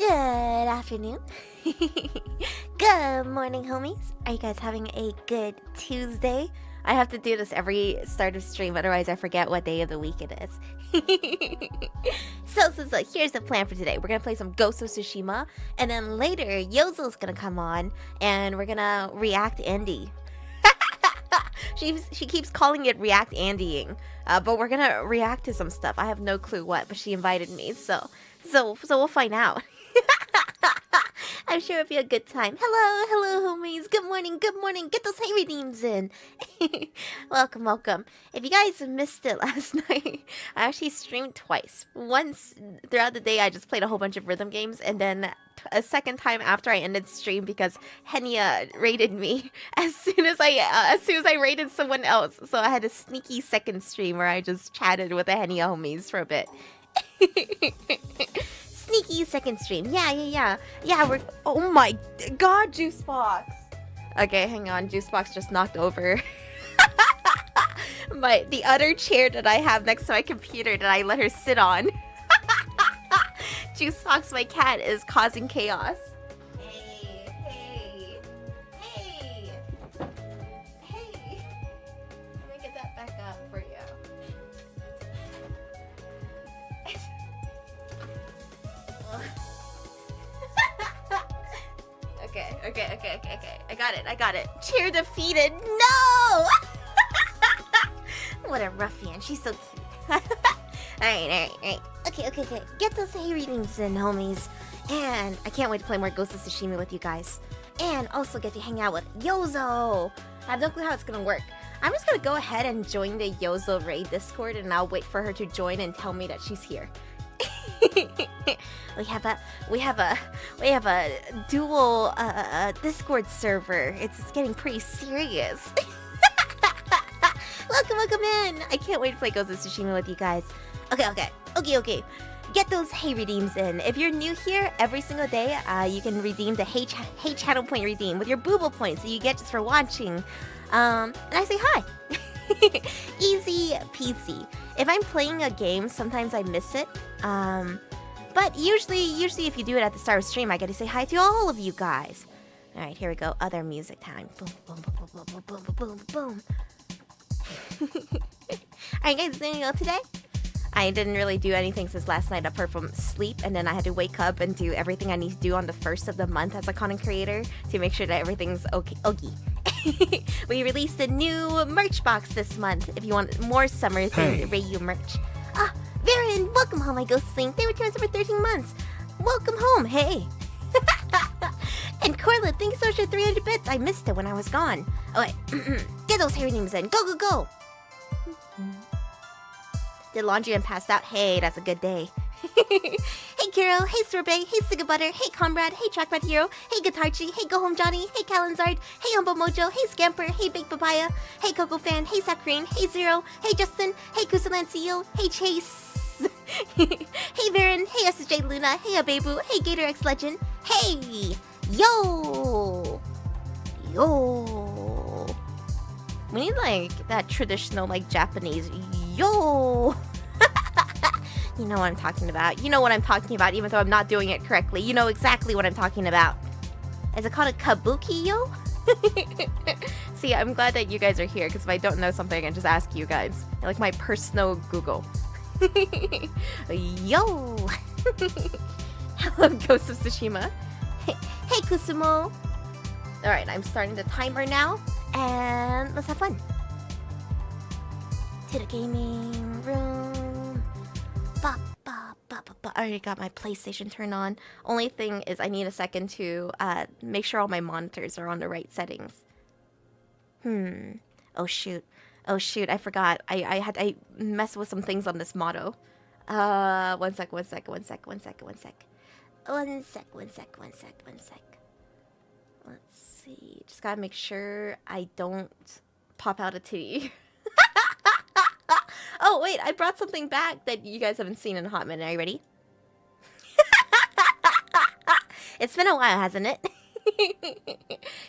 Good afternoon. Good morning, homies. Are you guys having a good Tuesday? I have to do this every start of stream, otherwise I forget what day of the week it is. So, here's the plan for today. We're gonna play some Ghost of Tsushima, and then later, Yozo's gonna come on, and we're gonna react Andy. She keeps calling it react Andying, but we're gonna react to some stuff. I have no clue what, but she invited me, so we'll find out. I'm sure it'll be a good time. Hello, homies. Good morning. Get those hay redeems in. welcome. If you guys missed it last night, I actually streamed twice. Once throughout the day, I just played a whole bunch of rhythm games, and then a second time after I ended stream because Henya raided me as soon as I raided someone else. So I had a sneaky second stream where I just chatted with the Henya homies for a bit. Sneaky second stream. Yeah, we're... Oh my god, Juicebox! Okay, hang on. Juicebox just knocked over the other chair that I have next to my computer that I let her sit on. Juicebox, my cat, is causing chaos. Hey. Let me get that back up for you. Okay. I got it. Chair defeated. No! What a ruffian. She's so cute. Alright. Okay. Get those hay readings in, homies. And I can't wait to play more Ghost of Tsushima with you guys. And also get to hang out with Yozo. I have no clue how it's gonna work. I'm just gonna go ahead and join the Yozo raid Discord, and I'll wait for her to join and tell me that she's here. we have a dual Discord server. It's getting pretty serious. Welcome in. I can't wait to play Ghost of Tsushima with you guys. Okay. Get those hay redeems in. If you're new here, every single day, you can redeem the hay channel point redeem with your booble points that you get just for watching. And I say hi. Easy peasy. If I'm playing a game, sometimes I miss it. But usually if you do it at the start of stream, I get to say hi to all of you guys. All right, here we go. Other music time. Boom. Alright, guys, doing well today? I didn't really do anything since last night apart from sleep, and then I had to wake up and do everything I need to do on the 1st of the month as a content creator to make sure that everything's okay. We released a new merch box this month if you want more summer-themed Reiyu merch. Varen, welcome home, my Ghostlings. They returned for 13 months. Welcome home, hey. And Corla, thanks so much for 300 bits. I missed it when I was gone. Oh, wait. Get those hair names in. Go. Did laundry and passed out. Hey, that's a good day. Hey, Kiro. Hey, Sorbet. Hey, Sigabutter. Hey, Comrade. Hey, Trackpad Hero. Hey, Guitarchi. Hey, Go Home Johnny. Hey, Kalanzard. Hey, Humble Mojo. Hey, Scamper. Hey, Baked Papaya. Hey, Coco Fan. Hey, Sakurine. Hey, Zero. Hey, Justin. Hey, Kusalan CEO. Hey, Chase. Hey, Varen. Hey, SJ Luna. Hey, Abebu. Hey, Gator X Legend. Hey, yo. We need, like, that traditional, like, Japanese yo. You know what I'm talking about. You know what I'm talking about, even though I'm not doing it correctly. You know exactly what I'm talking about. Is it called a kabuki yo? See, I'm glad that you guys are here, because if I don't know something, I can just ask you guys. Like my personal Google. Yo! Hello, Ghost of Tsushima. Hey, Kusumo. Alright, I'm starting the timer now, and let's have fun. To the gaming room. I already got my PlayStation turned on. Only thing is I need a second to make sure all my monitors are on the right settings. Oh shoot, I forgot. I messed with some things on this motto. One sec. Let's see. Just gotta make sure I don't pop out a titty. Oh, wait, I brought something back that you guys haven't seen in a hot minute. Are you ready? It's been a while, hasn't it?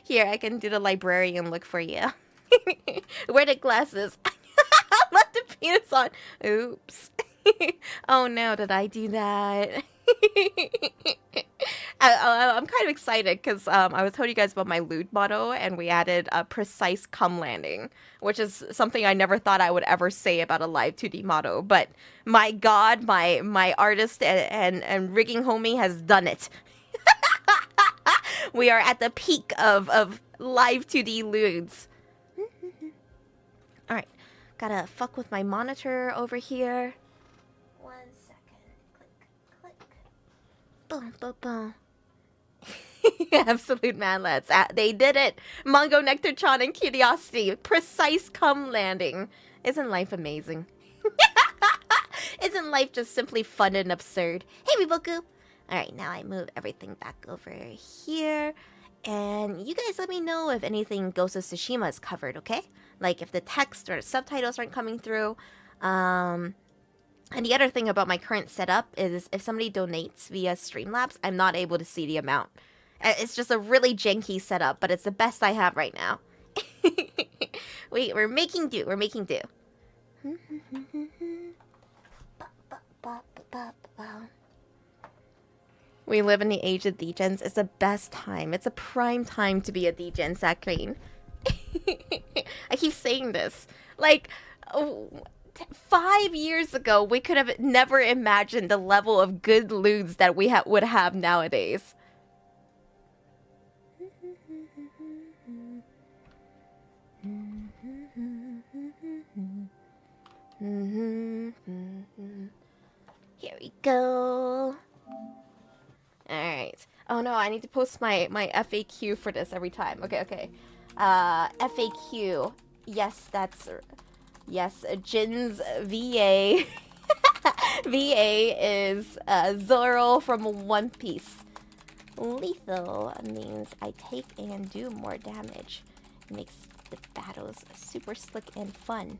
Here, I can do the librarian look for you. Wear the glasses. Left the penis on. Oops. Oh no, did I do that? I'm kind of excited because I was telling you guys about my loot motto, and we added a precise cum landing, which is something I never thought I would ever say about a live 2D motto. But my God, my artist and rigging homie has done it. We are at the peak of live 2D lewds. All right, gotta fuck with my monitor over here. 1 second. Click, click. Boom, boom, boom. Absolute man, lads. They did it. Mongo, Nectartron, and Curiosity. Precise cum landing. Isn't life amazing? Isn't life just simply fun and absurd? Hey, Riboku. Alright, now I move everything back over here. And you guys let me know if anything Ghost of Tsushima is covered, okay? Like if the text or the subtitles aren't coming through. And the other thing about my current setup is if somebody donates via Streamlabs, I'm not able to see the amount. It's just a really janky setup, but it's the best I have right now. Wait, we're making do. We're making do. We live in the age of degens. It's the best time. It's a prime time to be a degen, Zachary. I keep saying this. Like, 5 years ago, we could have never imagined the level of good lewds that we would have nowadays. Here we go. Alright. Oh no, I need to post my FAQ for this every time. Okay. FAQ. Yes, that's... Yes, Jin's VA. VA is Zoro from One Piece. Lethal means I take and do more damage. It makes the battles super slick and fun.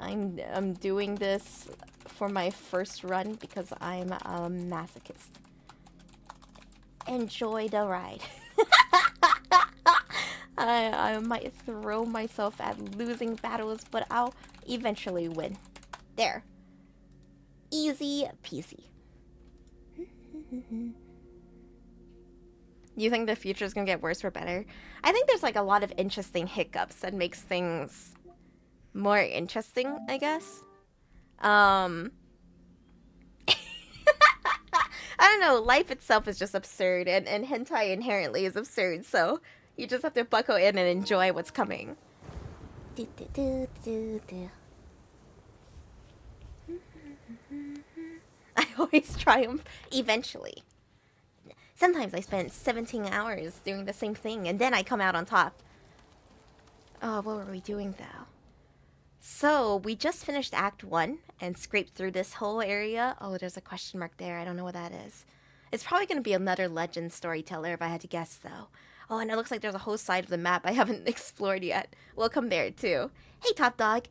I'm doing this for my first run because I'm a masochist. Enjoy the ride. I might throw myself at losing battles, but I'll eventually win. There. Easy peasy. You think the future is gonna get worse or better? I think there's like a lot of interesting hiccups that makes things more interesting, I guess. I don't know, life itself is just absurd, and hentai inherently is absurd, so you just have to buckle in and enjoy what's coming. I always triumph eventually. Sometimes I spend 17 hours doing the same thing, and then I come out on top. Oh, what were we doing, though? So, we just finished Act 1 and scraped through this whole area. Oh, there's a question mark there. I don't know what that is. It's probably going to be another legend storyteller if I had to guess, though. Oh, and it looks like there's a whole side of the map I haven't explored yet. We'll come there, too. Hey, Top Dog.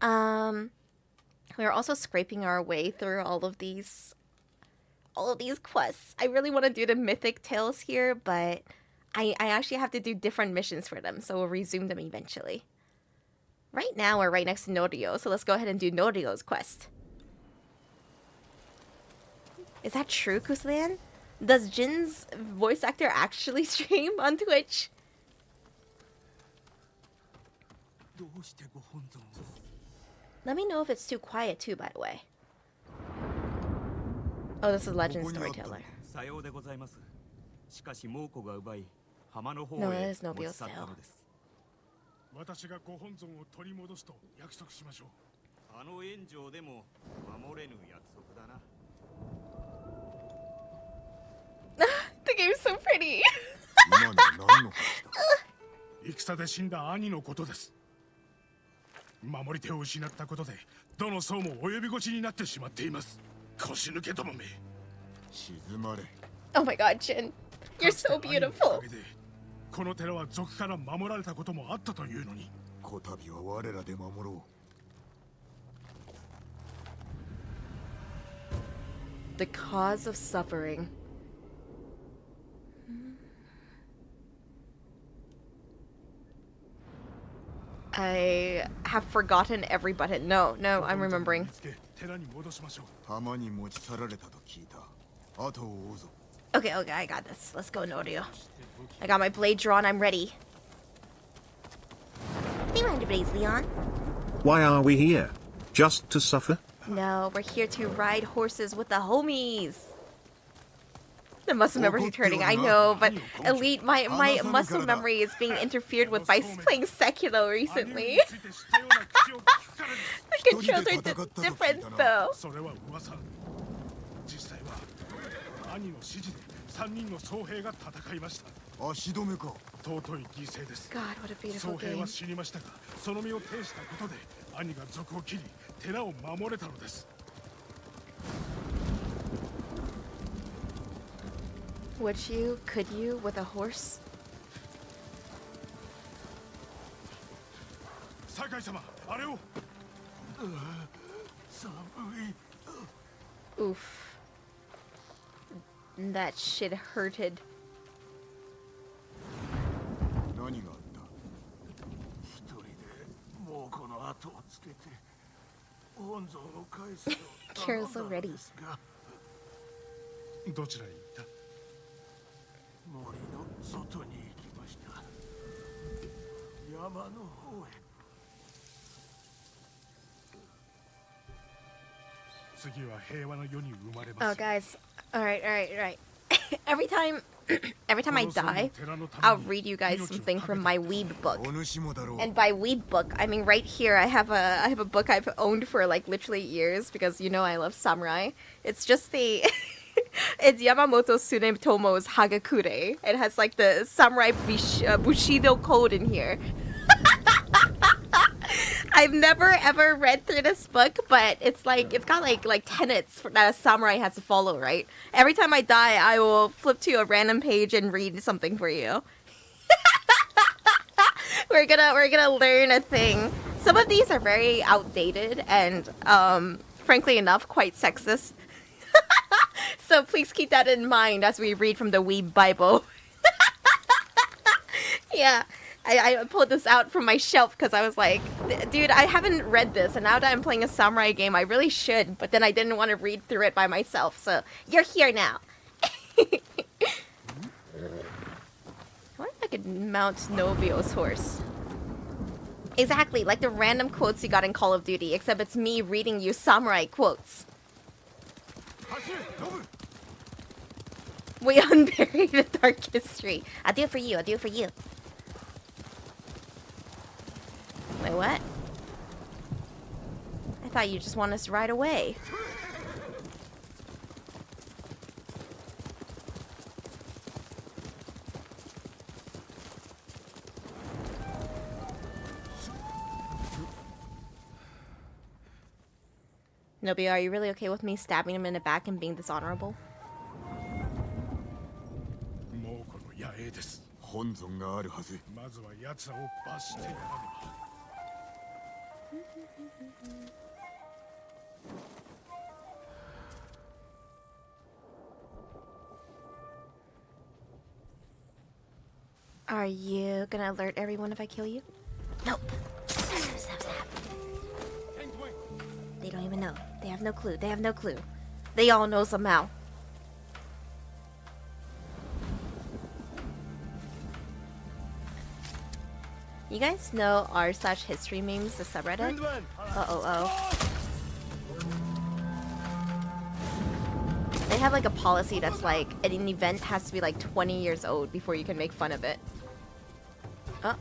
We're also scraping our way through all of these quests. I really want to do the mythic tales here, but I actually have to do different missions for them, so we'll resume them eventually. Right now, we're right next to Norio, so let's go ahead and do Norio's quest. Is that true, Kuslan? Does Jin's voice actor actually stream on Twitch? Let me know if it's too quiet, too, by the way. Oh, this is Legend Storyteller. No, it is Nobio still. The game's so pretty. 戦で死んだ兄のことです。守り手を失ったことでどの層も及び腰になってしまっています。腰抜けどもめ。沈まれ。Oh my god, Jin. You're so beautiful. この寺は賊から守られたこともあったというのに。こたびは我らで守ろう。The cause of suffering. I have forgotten every button. No, I'm remembering. Okay, I got this. Let's go, Norio. I got my blade drawn. I'm ready. Be mind your blades, Leon. Why are we here? Just to suffer? No, we're here to ride horses with the homies. The muscle memory returning, I know, but Elite, my muscle memory is being interfered with by playing Sekiro recently. The controls are different though. それは噂。実際は兄の指示で3人の僧兵が戦いました。足止めか。尊い犠牲です。 God, what a beautiful 僧兵 game. は死にましたが、その身を挺したことで兄が賊を切り、寺を守れたのです。 Could you, with a horse? 酒井様、あれを。寒い。 Oof. That shit hurted. 何があった。一人でもうこの後をつけて本尊を返すよう頼んだのですが。どちらに行った。 森の外に行きました。山の方へ。次は平和の世に生まれます。 Oh, guys. Alright. every time I die, I'll read you guys something from my weeb book. And by weeb book, I mean right here I have a book I've owned for like literally years because you know I love samurai. It's just the it's Yamamoto Tsunetomo's Hagakure. It has like the samurai Bushido code in here. I've never ever read through this book, but it's got like tenets that a samurai has to follow, right? Every time I die, I will flip to a random page and read something for you. we're gonna learn a thing. Some of these are very outdated and frankly enough quite sexist. So please keep that in mind as we read from the Weeb Bible. Yeah. I pulled this out from my shelf because I was like, dude, I haven't read this, and now that I'm playing a samurai game, I really should, but then I didn't want to read through it by myself, so you're here now. I wonder if I could mount Nobio's horse. Exactly, like the random quotes you got in Call of Duty, except it's me reading you samurai quotes. We unbury the dark history. I'll do it for you, I'll do it for you. Wait, what? I thought you just want us to ride away. Nobia, are you really okay with me stabbing him in the back and being dishonorable? もうこの野営です。本尊があるはず。まずは奴らを罰してやらねば。 Are you gonna alert everyone if I kill you? Nope. Stop. They don't even know. They have no clue. They have no clue. They all know somehow. You guys know r/history memes, the subreddit? Oh. They have like a policy that's like an event has to be like 20 years old before you can make fun of it. Oh.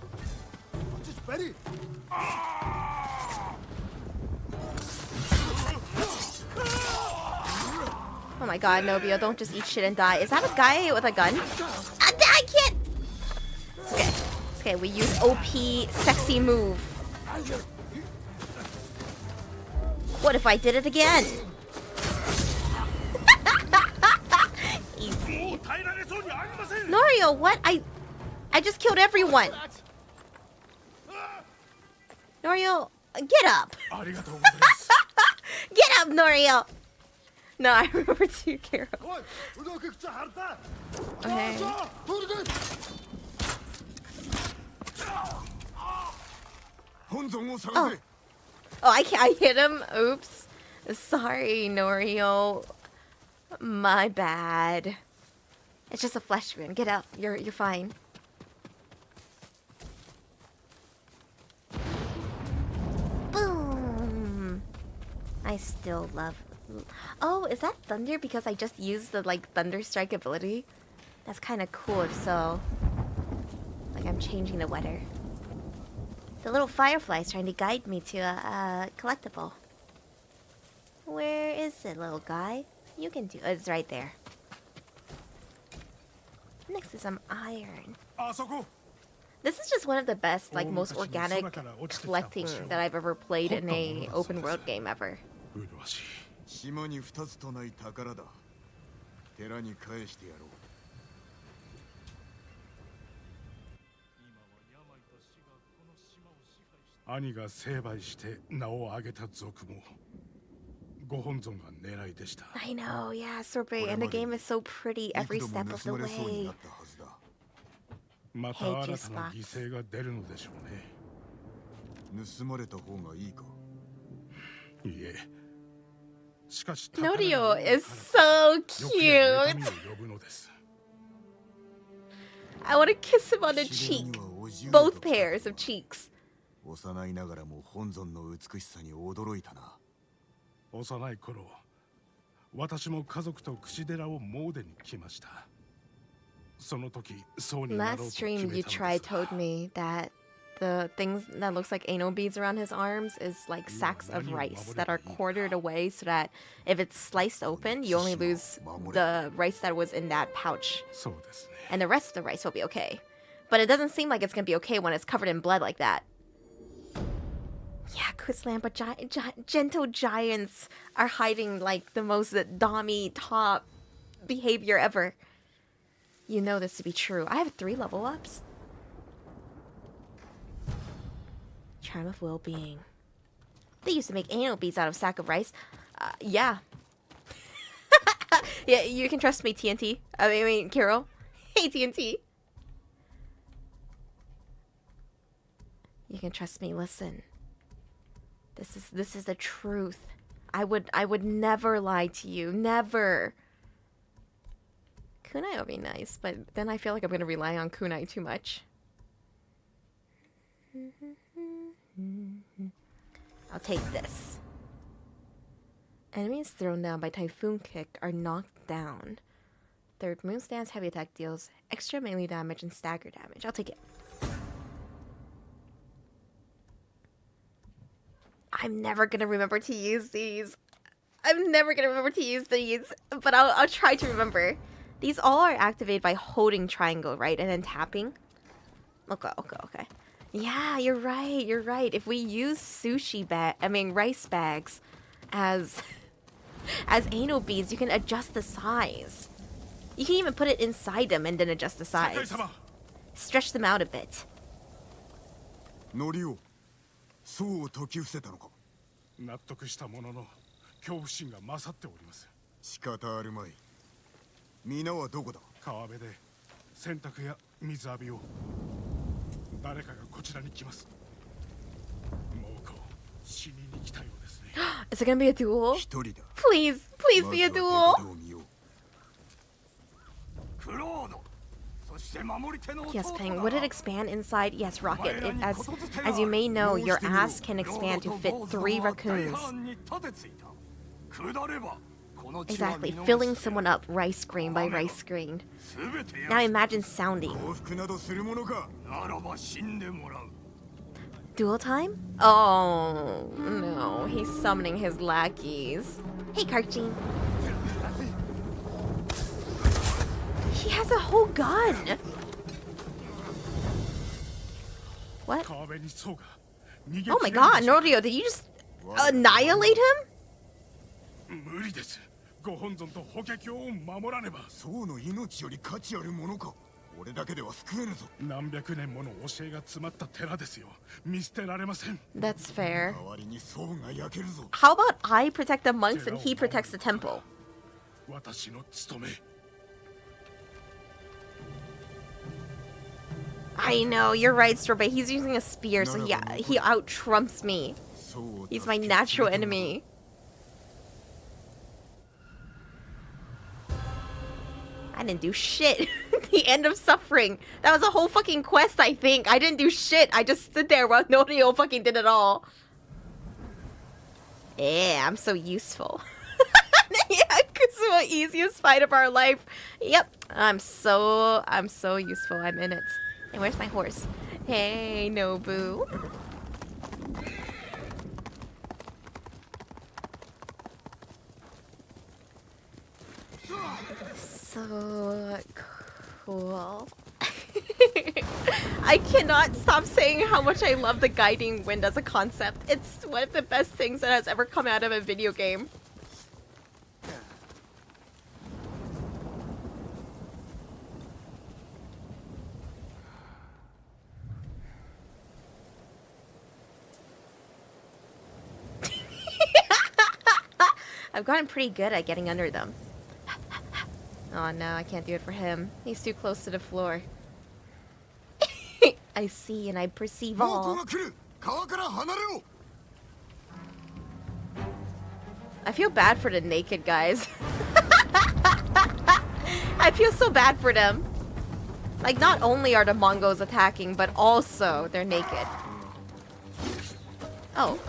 Oh my god, Nobio, don't just eat shit and die. Is that a guy with a gun? I can't! It's okay, we use OP sexy move. What if I did it again? Easy. Norio, what? I just killed everyone. Norio, get up. Get up, Norio. No, I remember too, Carol. Okay. Oh, I hit him. Oops. Sorry, Norio. My bad. It's just a flesh wound. Get out. You're fine. Boom. I still love. Oh, is that thunder because I just used the like thunder strike ability? That's kind of cool. If so, like I'm changing the weather. The little firefly's trying to guide me to a collectible. Where is it, little guy? You can do. It's right there. Next is some iron. This is just one of the best, like most organic collecting that I've ever played in a open world game ever. 島に二つとない宝だ。寺に返してやろう。兄が成敗して名を挙げた族もご本尊が狙いでした。I know, yeah, Sorbet, and the game is so pretty every step of the way. また新たな犠牲が出るのでしょうね。盗まれた方がいいか。いえ。しかし Norio is so cute. I want to kiss him on the cheek. Both pairs of cheeks. 幼いながらも本尊の美しさに驚いたな。幼い頃、私も家族と櫛寺を詣でに来ました。その時、そうになろうと決めたのです。Last stream, you told me that the things that looks like anal beads around his arms is like sacks of rice that are quartered away so that if it's sliced open, you only lose the rice that was in that pouch. And the rest of the rice will be okay. But it doesn't seem like it's going to be okay when it's covered in blood like that. Yeah, Quizland, but gentle giants are hiding like the most dommy top behavior ever. You know this to be true. I have 3 level ups. Charm of well-being. They used to make anal beads out of sack of rice. Yeah. Yeah, you can trust me, TNT. I mean, Carol. Hey, TNT. You can trust me. Listen. This is the truth. I would never lie to you. Never. Kunai will be nice, but then I feel like I'm gonna rely on Kunai too much. I'll take this. Enemies thrown down by Typhoon Kick are knocked down. Third Moon Stance heavy attack deals extra melee damage and stagger damage. I'll take it. I'm never gonna remember to use these. I'm never gonna remember to use these, but I'll try to remember. These all are activated by holding triangle, right? And then tapping. Okay. Yeah, you're right. If we use rice bags as anal beads, you can adjust the size. You can even put it inside them and then adjust the size. Stretch them out a bit. Norio, そう解き伏せたのか。納得したものの恐怖心が勝っております。仕方あるまい。皆はどこだ。川辺で洗濯や水浴びを。誰かがこちらに来ます。もうこう死にに来たようですね。Is it gonna be a duel? 一人だ。Please be a duel. Yes, Peng. Would it expand inside? Yes, Rocket. As you may know, your ass can expand to fit 3 raccoons. Exactly, filling someone up rice screen by rice screen. Now imagine sounding. Duel time? Oh no, he's summoning his lackeys. Hey, Karchin. He has a whole gun. What? Oh my god, Norio, did you just annihilate him? 無理です。ご本尊と法華経を守らねば。僧の命より価値あるものか。俺だけでは救えぬぞ。何百年もの教えが詰まった寺ですよ。見捨てられません。That's fair. 代わりに僧が焼けるぞ。 How about I protect the monks and he protects the temple? 私の務め。I know, you're right, Strawberry. He's using a spear, so he out-trumps me. He's my natural enemy. I I didn't do shit. The end of suffering. That was a whole fucking quest, I think. I didn't do shit. I just stood there while Norio fucking did it all. Yeah, I'm so useful. Yeah, Kusuo, easiest fight of our life. Yep, I'm so useful. I'm in it. And where's my horse? Hey, Nobu. So cool. I cannot stop saying how much I love the guiding wind as a concept. It's one of the best things that has ever come out of a video game. I've gotten pretty good at getting under them. Oh no, I can't do it for him. He's too close to the floor. I see and I perceive all. I feel bad for the naked guys. I feel so bad for them. Like, not only are the Mongos attacking, but also they're naked. Oh.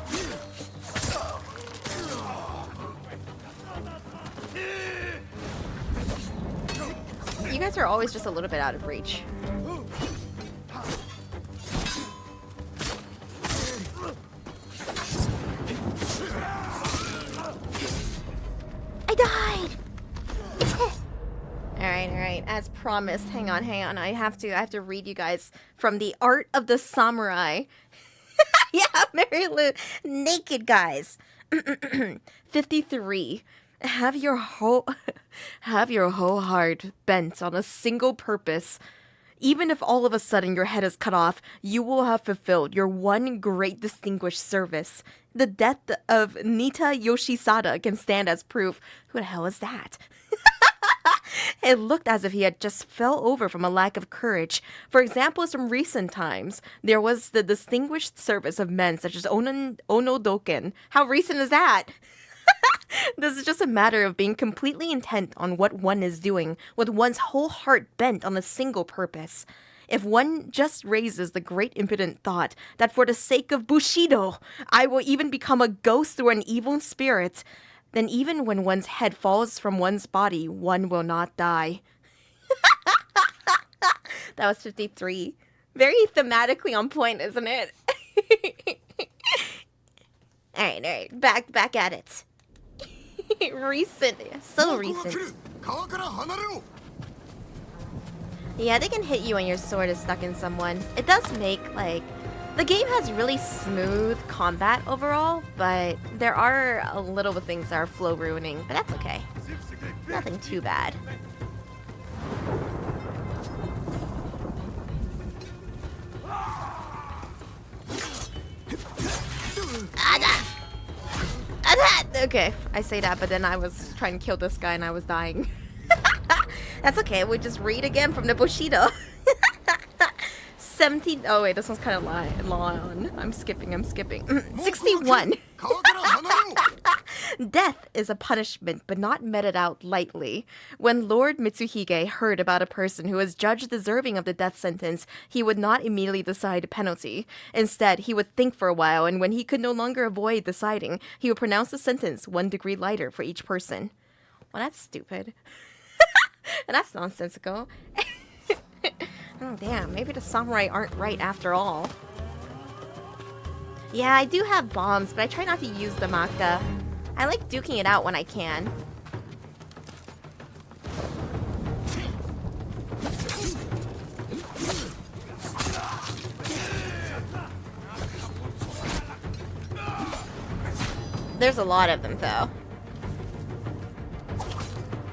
You guys are always just a little bit out of reach. I died! Alright, as promised. Hang on. I have to read you guys from The Art of the Samurai. Yeah, Mary Lou. Naked guys. 53. Have your whole heart bent on a single purpose. Even if all of a sudden your head is cut off, you will have fulfilled your one great distinguished service. The death of Nita Yoshisada can stand as proof. Who the hell is that? It looked as if he had just fell over from a lack of courage. For example, from recent times, there was the distinguished service of men such as Onodoken. How recent is that? This is just a matter of being completely intent on what one is doing, with one's whole heart bent on a single purpose. If one just raises the great impotent thought that for the sake of Bushido, I will even become a ghost or an evil spirit, then even when one's head falls from one's body, one will not die. That was 53. Very thematically on point, isn't it? Alright, back at it. Recent, so recent. Yeah, they can hit you when your sword is stuck in someone. It does make, like, the game has really smooth combat overall, but there are a little bit things that are flow ruining, but that's okay. Nothing too bad. Okay, I say that, but then I was trying to kill this guy and I was dying. That's okay, we'll just read again from the Bushido. 17. Oh wait, this one's kind of long. I'm skipping. 61. Death is a punishment, but not meted out lightly. When Lord Mitsuhige heard about a person who was judged deserving of the death sentence, he would not immediately decide a penalty. Instead, he would think for a while, and when he could no longer avoid deciding, he would pronounce the sentence 1 degree lighter for each person. Well, that's stupid. And that's nonsensical. Oh, damn. Maybe the samurai aren't right after all. Yeah, I do have bombs, but I try not to use them, Akka. I like duking it out when I can. There's a lot of them, though.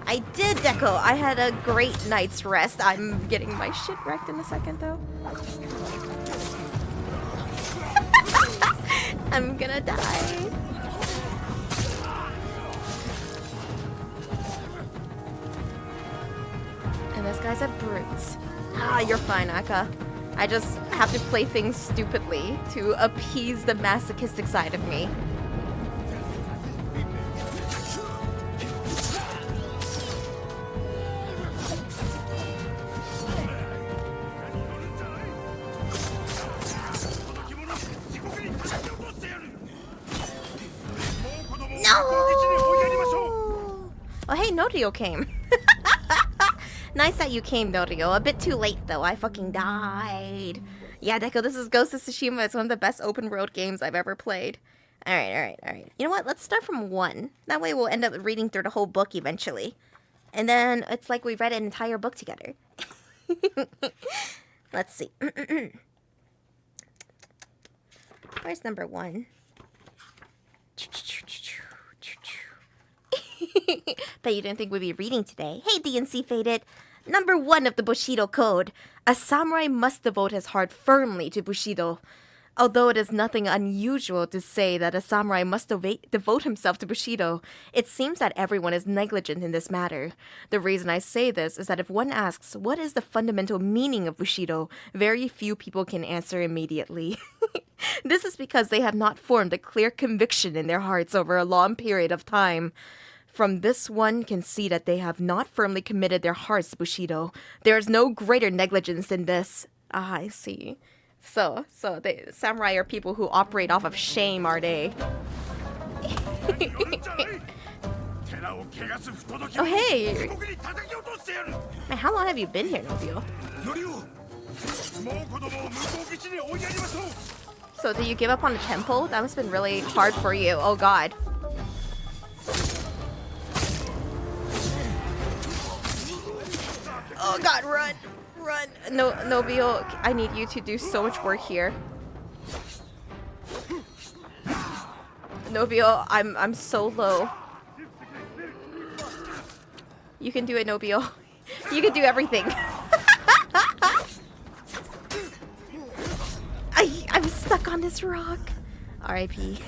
I did, Deco! I had a great night's rest. I'm getting my shit wrecked in a second, though. I'm gonna die. And this guy's a brute. Ah, you're fine, Akka. I just have to play things stupidly to appease the masochistic side of me. Oh, hey, Norio came. Nice that you came, Norio. A bit too late, though. I fucking died. Yeah, Deco, this is Ghost of Tsushima. It's one of the best open world games I've ever played. Alright. You know what? Let's start from 1. That way we'll end up reading through the whole book eventually. And then it's like we read an entire book together. Let's see. Where's number 1? Bet you didn't think we'd be reading today. Hey, DNC Faded. Number 1 of the Bushido Code. A samurai must devote his heart firmly to Bushido. Although it is nothing unusual to say that a samurai must devote himself to Bushido, it seems that everyone is negligent in this matter. The reason I say this is that if one asks, what is the fundamental meaning of Bushido, very few people can answer immediately. This is because they have not formed a clear conviction in their hearts over a long period of time. From this one can see that they have not firmly committed their hearts to Bushido. There is no greater negligence than this. Ah, I see. So the samurai are people who operate off of shame, are they? Oh, hey! Man, how long have you been here, Nobio? So, did you give up on the temple? That must have been really hard for you. Oh, God. Oh, God, run! Run! No, Nobio, I need you to do so much work here. Nobio, I'm so low. You can do it, Nobio. You can do everything. I'm stuck on this rock. R.I.P.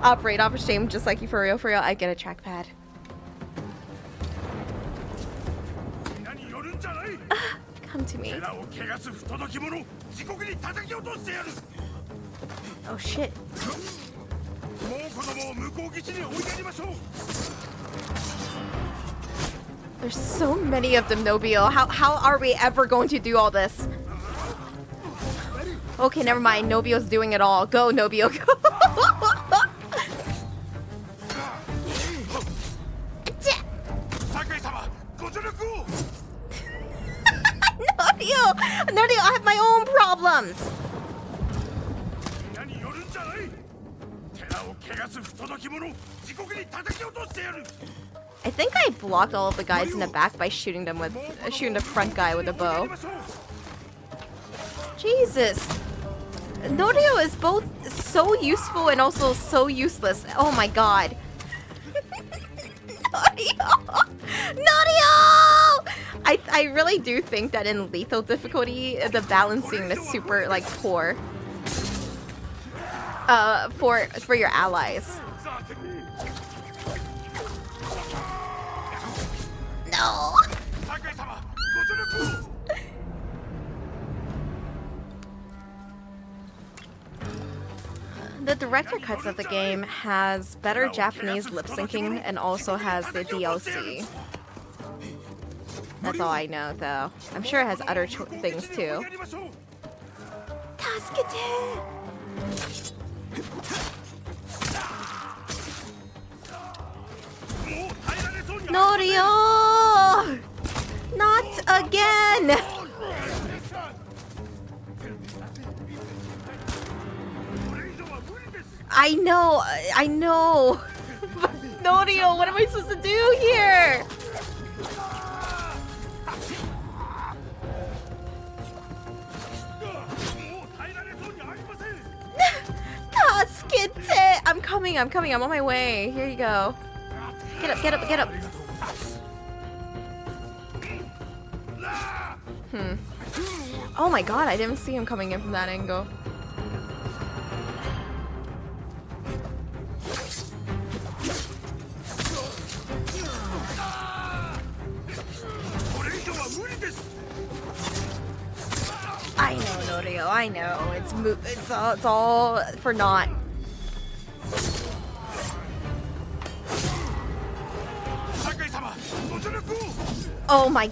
Operate off of shame just like you, for real, I get a trackpad. Come to me. Oh shit. There's so many of them, Nobio. How are we ever going to do all this? Okay, never mind. Nobio's doing it all. Go, Nobio, go. Nobio, I have my own problems. I think I blocked all of the guys in the back by shooting them with shooting the front guy with a bow. Jesus. Norio is both so useful and also so useless. Oh my god. Norio! I really do think that in lethal difficulty, the balancing is super, like, poor. For your allies. No! The director cuts of the game has better Japanese lip syncing and also has the DLC. That's all I know, though. I'm sure it has other things too. Norio! Not again! I know. But Norio, what am I supposed to do here? I'm coming. I'm on my way. Here you go. Get up. Oh my god, I didn't see him coming in from that angle. I know, Norio, I know. It's all for naught. Oh my...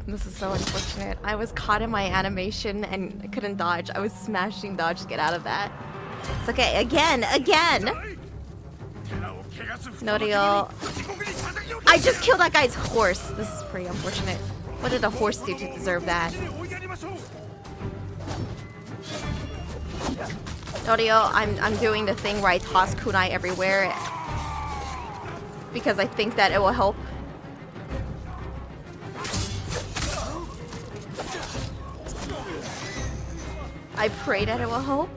This is so unfortunate. I was caught in my animation and couldn't dodge. I was smashing dodge to get out of that. It's okay. Again. Norio. I just killed that guy's horse. This is pretty unfortunate. What did a horse do to deserve that? Norio, I'm doing the thing where I toss kunai everywhere because I think that it will help. I pray that it will help.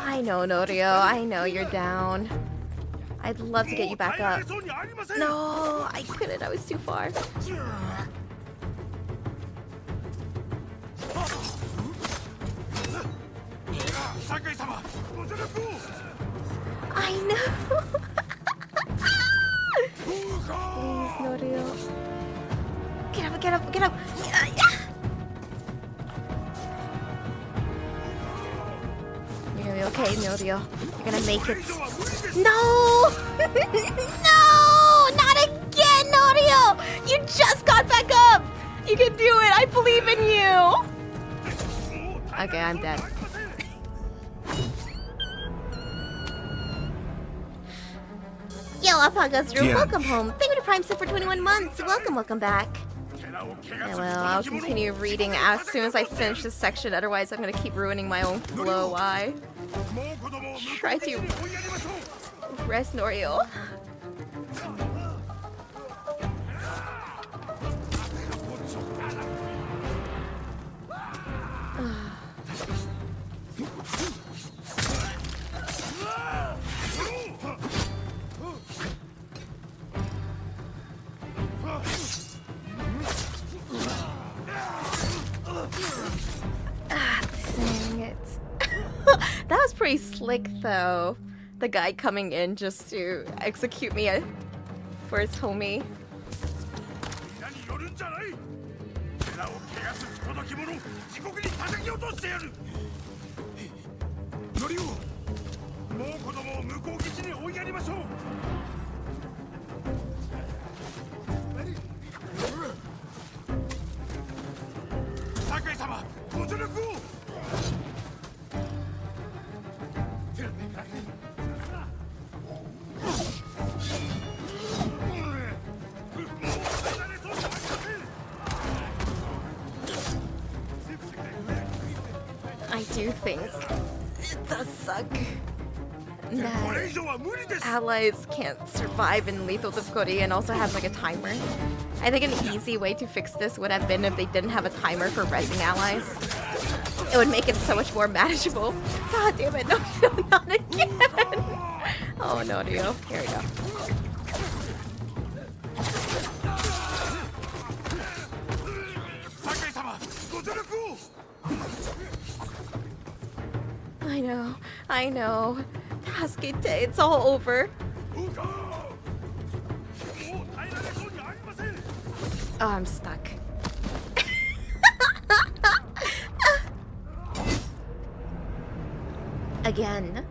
I know, Norio. I know you're down. I'd love to get you back up. No, I couldn't. I was too far. I know. Please, Norio. Get up. Yeah. You're gonna be okay, Norio. You're gonna make it. No! No! Not again, Norio! You just got back up! You can do it! I believe in you! Okay, I'm dead. Yo, Apaga's room, welcome home. Thank you to Prime Sub for 21 months. Welcome back. Yeah, well, I'll continue reading as soon as I finish this section, otherwise I'm gonna keep ruining my own flow. Why? Try to rest Norio. Dang it. That was pretty slick though. The guy coming in just to execute me for his homie. I do think it does suck that allies can't survive in lethal difficulty and also have like a timer. I think an easy way to fix this would have been if they didn't have a timer for rezzing allies. It would make it so much more manageable. God damn it, no, not again! Oh no, Dio. Here we go. I know. Tasukete, it's all over. Oh, I'm stuck. Again.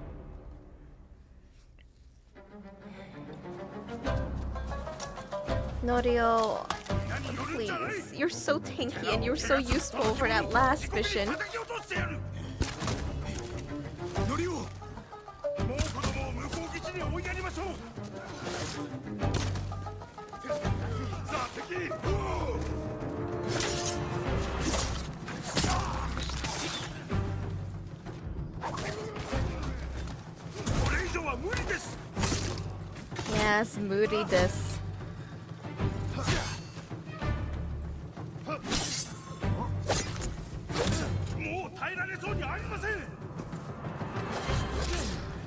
Norio, please. You're so tanky and you're so useful for that last mission. Yes, moody this.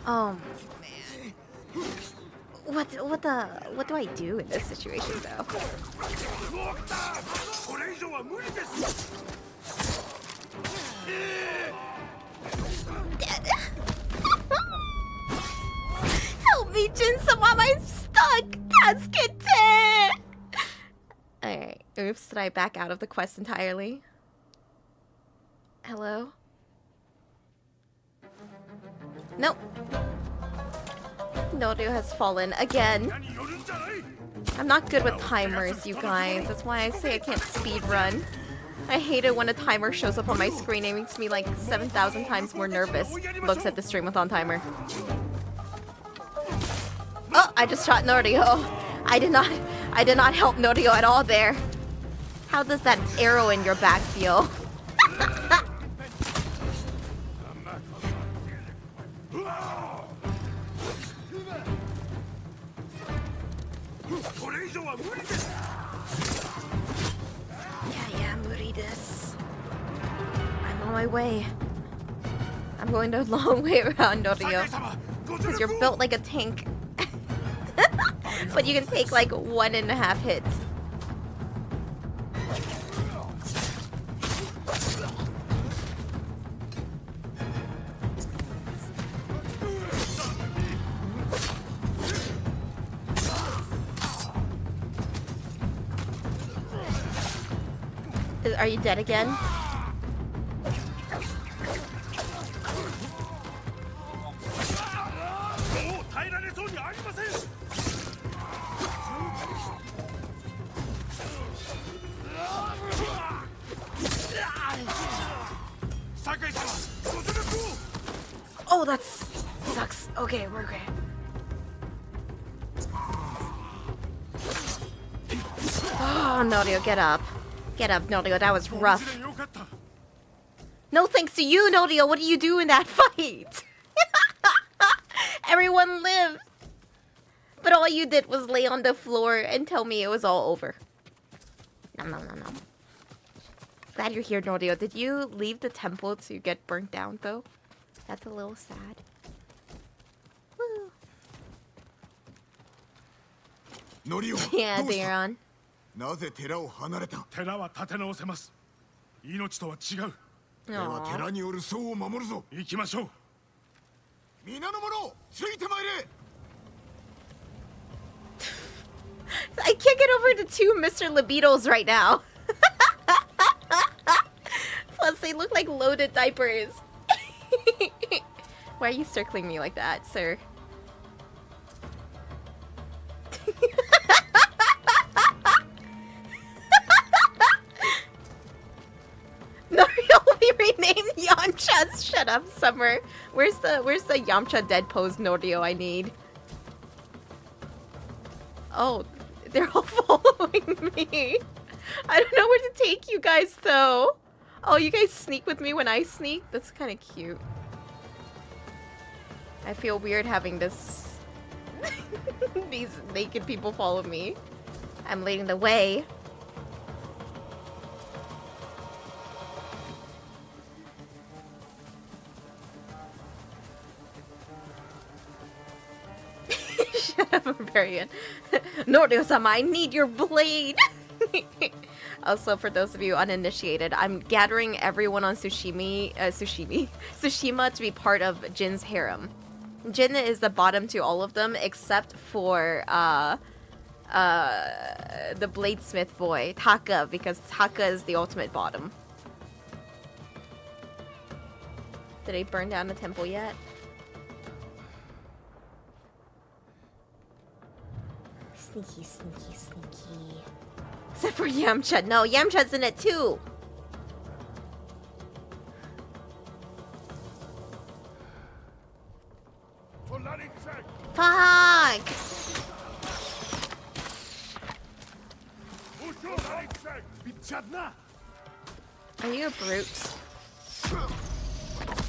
Oh man. What do I do in this situation though? Help me, Jin-sama, I'm stuck! Tasukete! Alright, oops, did I back out of the quest entirely? Hello? Nope. Norio has fallen again. I'm not good with timers, you guys. That's why I say I can't speedrun. I hate it when a timer shows up on my screen. It makes me like 7,000 times more nervous. Looks at the streamathon timer. Oh, I just shot Norio. I did not help Norio at all there. How does that arrow in your back feel? Yeah, muri desu. I'm on my way. I'm going the long way around, Norio. Because you're built like a tank. But you can take like 1.5 hits. Are you dead again? Oh, that sucks. Okay, we're okay. Oh, Norio, get up. Get up, Norio. That was rough. No thanks to you, Norio. What do you do in that fight? Everyone lived. But all you did was lay on the floor and tell me it was all over. Nom nom nom nom. Glad you're here, Norio. Did you leave the temple to get burnt down, though? That's a little sad. Woo. Yeah, Daron. なぜ寺を離れた？寺は立て直せます。命とは違う。では寺による僧を守るぞ。行きましょう。皆の者、ついてまいれ。I can't get over the two Mr. Libidos right now. Plus, they look like loaded diapers. Why are you circling me like that, sir? Norio will be renamed Yamcha. Shut up, Summer. Where's the Yamcha dead pose, Norio? I need. Oh, they're all following me. I don't know where to take you guys, though. Oh, you guys sneak with me when I sneak? That's kind of cute. I feel weird having this... these naked people follow me. I'm leading the way. Shut up, Barbarian. Norio-sama, I need your blade! Also, for those of you uninitiated, I'm gathering everyone on Tsushima to be part of Jin's harem. Jin is the bottom to all of them, except for the bladesmith boy, Taka, because Taka is the ultimate bottom. Did they burn down the temple yet? Sneaky, sneaky, sneaky. Except for Yamcha. No, Yamcha's in it too. Fuck! Are you a brute?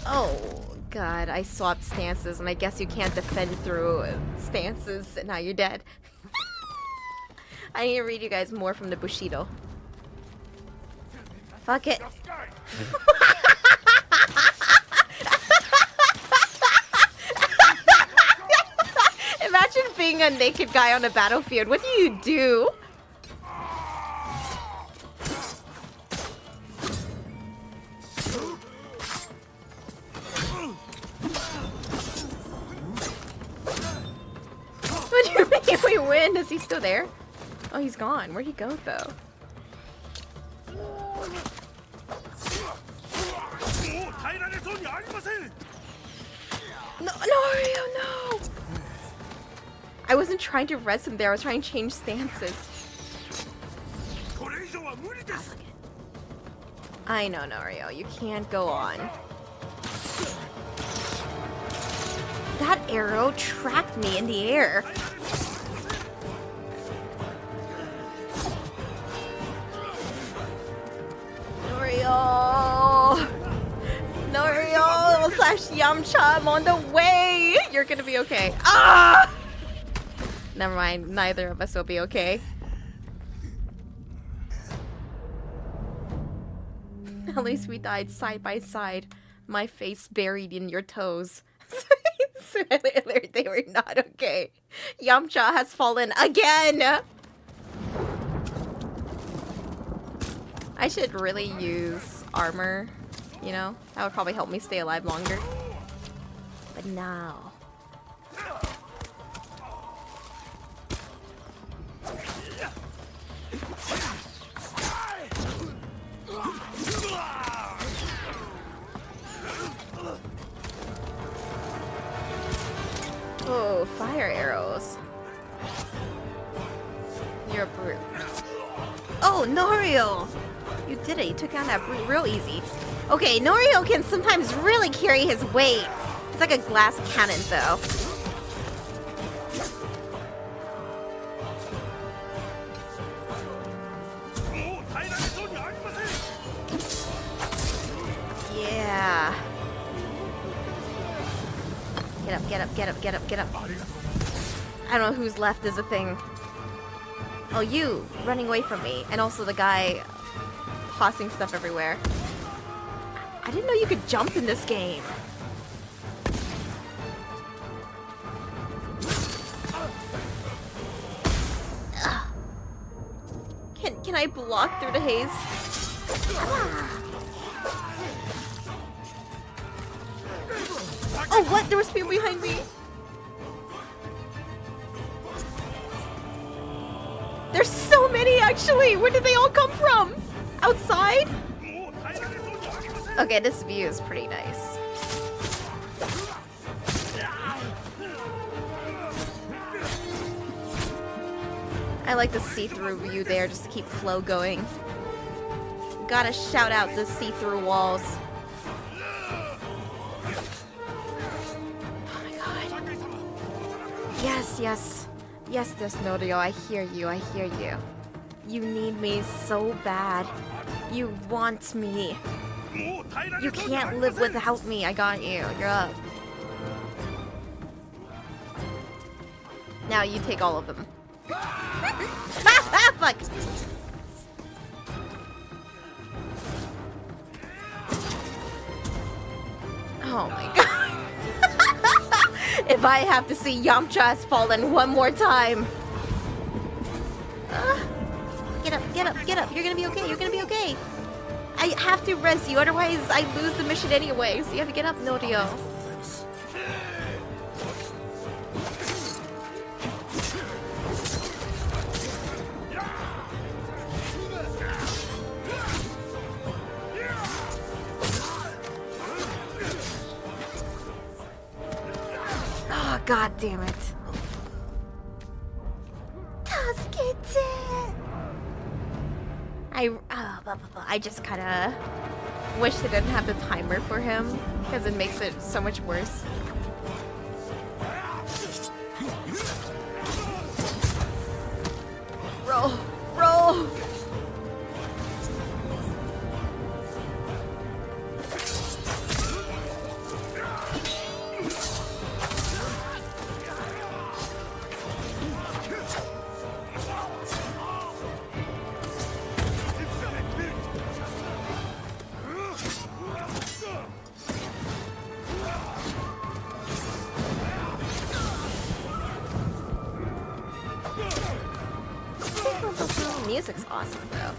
Oh, God. I swapped stances, and I guess you can't defend through stances, and now you're dead. I need to read you guys more from the Bushido. Fuck it. Imagine being a naked guy on a battlefield. What do you do? What do you mean we win? Is he still there? Oh, he's gone. Where'd he go, though? No, Reiyu, no! I wasn't trying to res him there, I was trying to change stances. I know, Reiyu, you can't go on. That arrow tracked me in the air. Reiyu! Reiyu slash Yamcha, I'm on the way! You're gonna be okay. Ah! Never mind, neither of us will be okay. At least we died side by side. My face buried in your toes. They were not okay. Yamcha has fallen again! I should really use armor, you know? That would probably help me stay alive longer. But now... Oh, fire arrows. You're a brute. Oh, Reiyu! You did it. You took down that brute real easy. Okay, Reiyu can sometimes really carry his weight. It's like a glass cannon, though. Yeah. Get up, get up, get up, get up, get up. I don't know who's left is a thing. Oh, you running away from me. And also the guy tossing stuff everywhere. I didn't know you could jump in this game. Ugh. Can I block through the haze? Oh, what? There was people behind me. There's so many, actually. Where did they all come from? Outside? Okay, this view is pretty nice. I like the see-through view there, just to keep flow going. Gotta shout out the see-through walls. Oh my god. Yes, yes. Yes, there's Norio. I hear you, I hear you. You need me so bad. You want me. You can't live without me. I got you. You're up. Now you take all of them. Fuck! Oh my god. If I have to see Yamcha has fallen one more time. Get up, get up, get up. You're gonna be okay. You're gonna be okay. I have to res you, otherwise I lose the mission anyway. So you have to get up, Norio. Oh, god damn it. I just kind of wish they didn't have the timer for him, because it makes it so much worse. Roll! Roll! Music's awesome, though.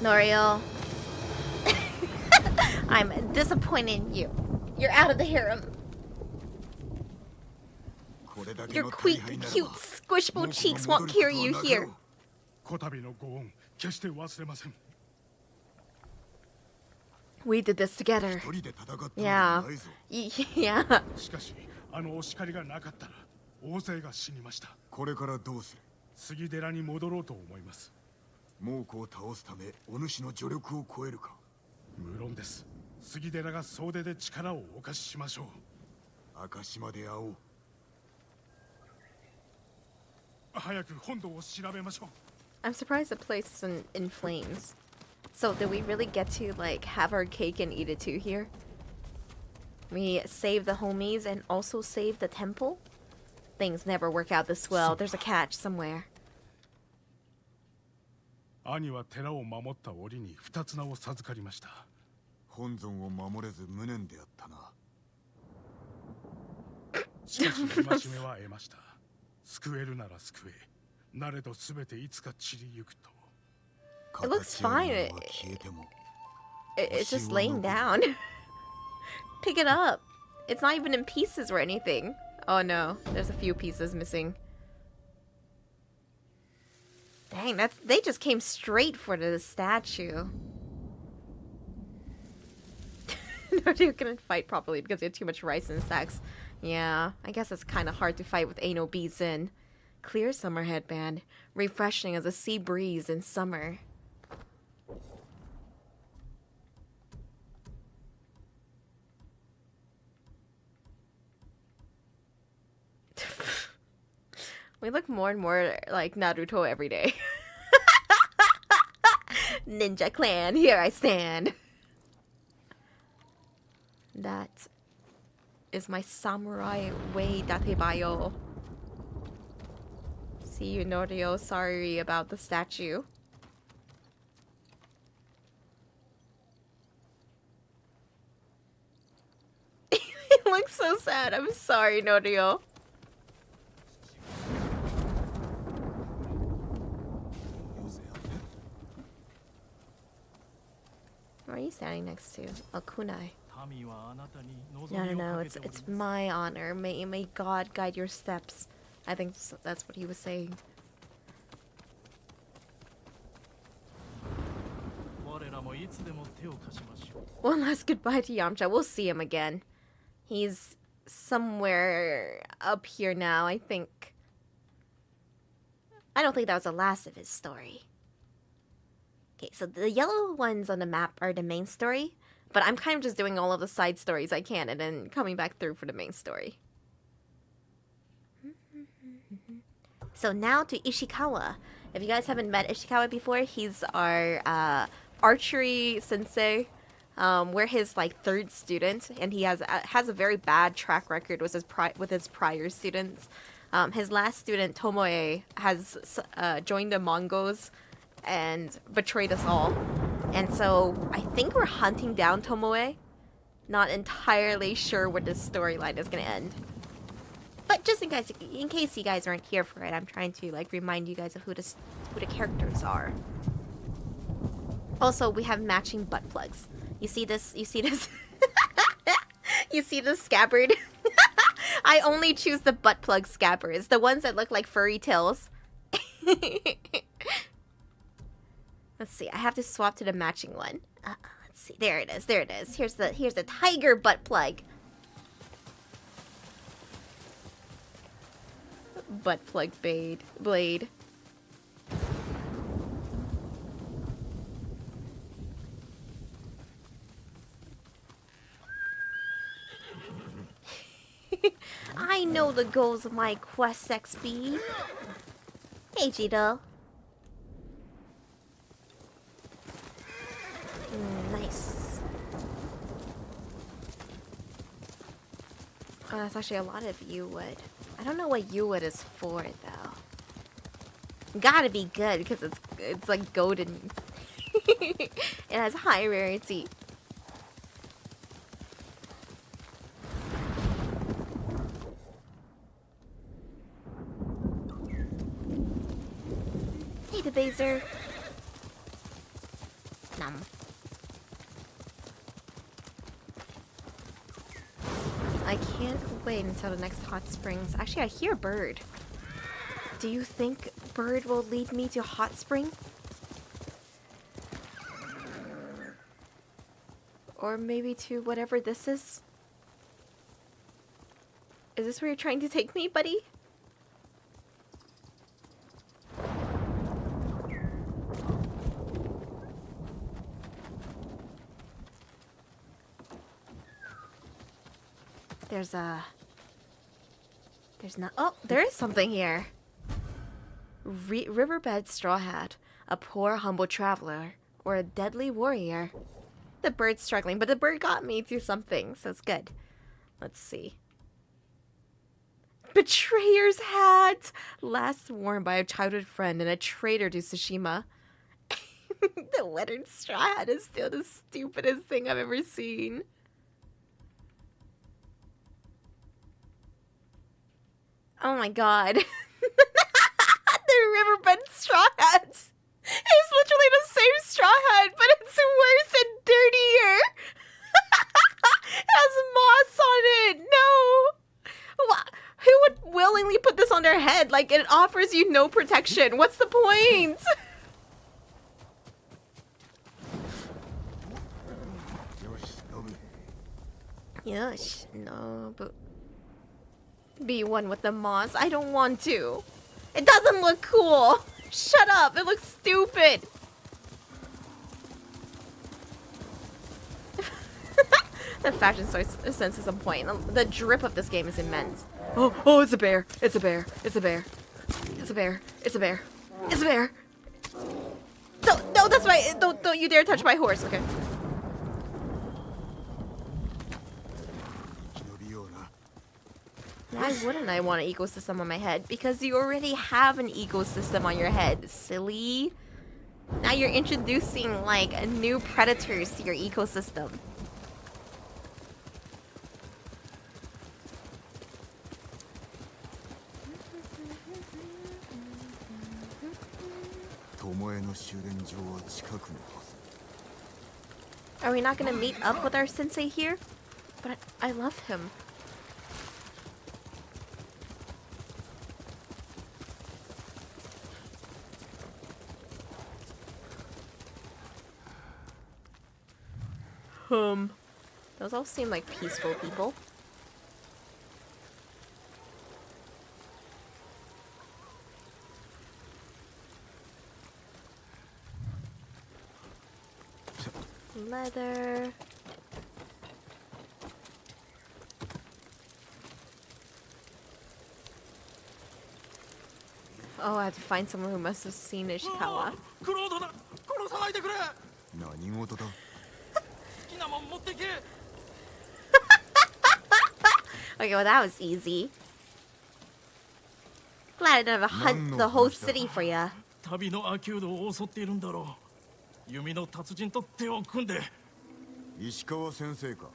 Norio. I'm disappointed in you. You're out of the harem. Your cute, squishable cheeks won't carry you here. こたびのご恩決して忘れません We did this together. 一人で戦って Yeah. ないぞ Yeah. しかしあのお叱りがなかったら大勢が死にました これからどうする 杉寺に戻ろうと思います 猛虎を倒すためお主の助力を超えるか 無論です杉寺が総出で力をお貸ししましょう 赤島で会おう 早く本堂を調べましょう I'm surprised the place isn't in flames. So did we really get to like have our cake and eat it too here? We save the homies and also save the temple? Things never work out this well. There's a catch somewhere. 兄は寺を守った折に二つ名を授かりました 本尊を守れず無念であったな しかし戒めは得ました救えるなら救えなれど全ていつか散りゆくと It looks fine. It's just laying down. Pick it up. It's not even in pieces or anything. Oh no, there's a few pieces missing. Dang, they just came straight for the statue. Naruto couldn't fight properly because he had too much rice in sacks. Yeah, I guess it's kind of hard to fight with anal beads in. Clear summer headband, refreshing as a sea breeze in summer. We look more and more like Naruto every day. Ninja clan, here I stand. That is my samurai way datebayo. See you, Norio. Sorry about the statue. It looks so sad. I'm sorry, Norio. What are you standing next to? A kunai. No. It's my honor. May God guide your steps. I think that's what he was saying. One last goodbye to Yamcha. We'll see him again. He's somewhere up here now, I think. I don't think that was the last of his story. Okay, so the yellow ones on the map are the main story, but I'm kind of just doing all of the side stories I can and then coming back through for the main story. So now to Ishikawa. If you guys haven't met Ishikawa before, he's our archery sensei. We're his like third student, and he has a very bad track record with his prior students. His last student Tomoe has joined the Mongols and betrayed us all, and so I think we're hunting down Tomoe. Not entirely sure where this storyline is gonna end. But just in case you guys aren't here for it, I'm trying to like remind you guys of who the characters are. Also, we have matching butt plugs. You see this? You see this? You see this scabbard? I only choose the butt plug scabbards, the ones that look like furry tails. Let's see. I have to swap to the matching one. Let's see. There it is. There it is. Here's the tiger butt plug. Butt plug blade. I know the goals of my quest, XB. Hey, Jito. Nice. Oh, that's actually a lot of U-wood. I don't know what U-wood is for, though. Gotta be good, because it's like golden. It has high rarity. Hey, Debaser. Nom. I can't wait until the next hot springs. Actually, I hear bird. Do you think bird will lead me to hot spring? Or maybe to whatever this is? Is this where you're trying to take me, buddy? There's not. Oh, there is something here. Riverbed straw hat, a poor humble traveler, or a deadly warrior. The bird's struggling, but the bird got me through something, so it's good. Let's see. Betrayer's hat! Last worn by a childhood friend and a traitor to Tsushima. The weathered straw hat is still the stupidest thing I've ever seen. Oh my god. The riverbed straw hat. It's literally the same straw hat, but it's worse and dirtier. It has moss on it. No. Who would willingly put this on their head? Like, it offers you no protection. What's the point? Yosh, no, but be one with the moss. I don't want to. It doesn't look cool. Shut up. It looks stupid. The fashion sense is on point. The drip of this game is immense. Oh, it's a bear. It's a bear. It's a bear. It's a bear. It's a bear. It's a bear. No, that's my. Don't you dare touch my horse. Okay. Why wouldn't I want an ecosystem on my head? Because you already have an ecosystem on your head, silly. Now you're introducing, like, new predators to your ecosystem. Are we not gonna meet up with our sensei here? But I love him. Those all seem like peaceful people. Leather. Oh, I have to find someone who must have seen Ishikawa. Okay, well that was easy. Glad I didn't have to hunt the whole city for ya. 旅の悪夢を襲っているんだろう。弓の達人と手を組んで。石川先生か。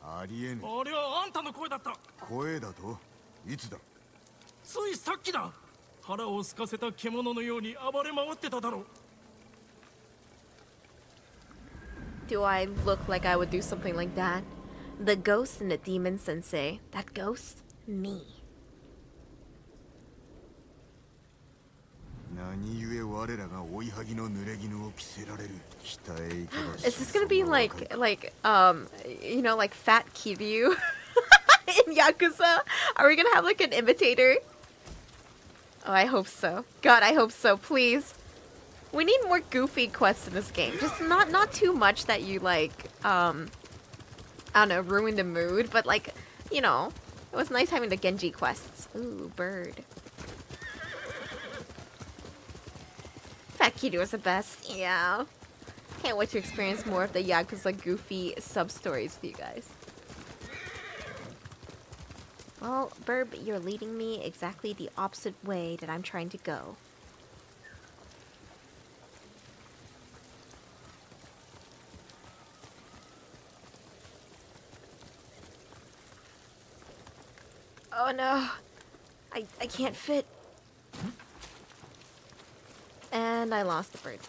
ありえねえ。あれはあんたの声だった。声だと？いつだ？ついさっきだ。腹を空かせた獣のように暴れ回ってただろう。 Do I look like I would do something like that? The ghost and the demon sensei. That ghost? Me. Is this gonna be like you know, like Fat Kiryu in Yakuza? Are we gonna have like an imitator? Oh, I hope so. God, I hope so, please. We need more goofy quests in this game. Just not too much that you like, I don't know, ruin the mood, but like, you know, it was nice having the Genji quests. Ooh, bird. Fat Kitty was the best, yeah. Can't wait to experience more of the Yakuza goofy sub-stories with you guys. Well, Burb, you're leading me exactly the opposite way that I'm trying to go. Oh no, I can't fit. And I lost the bird.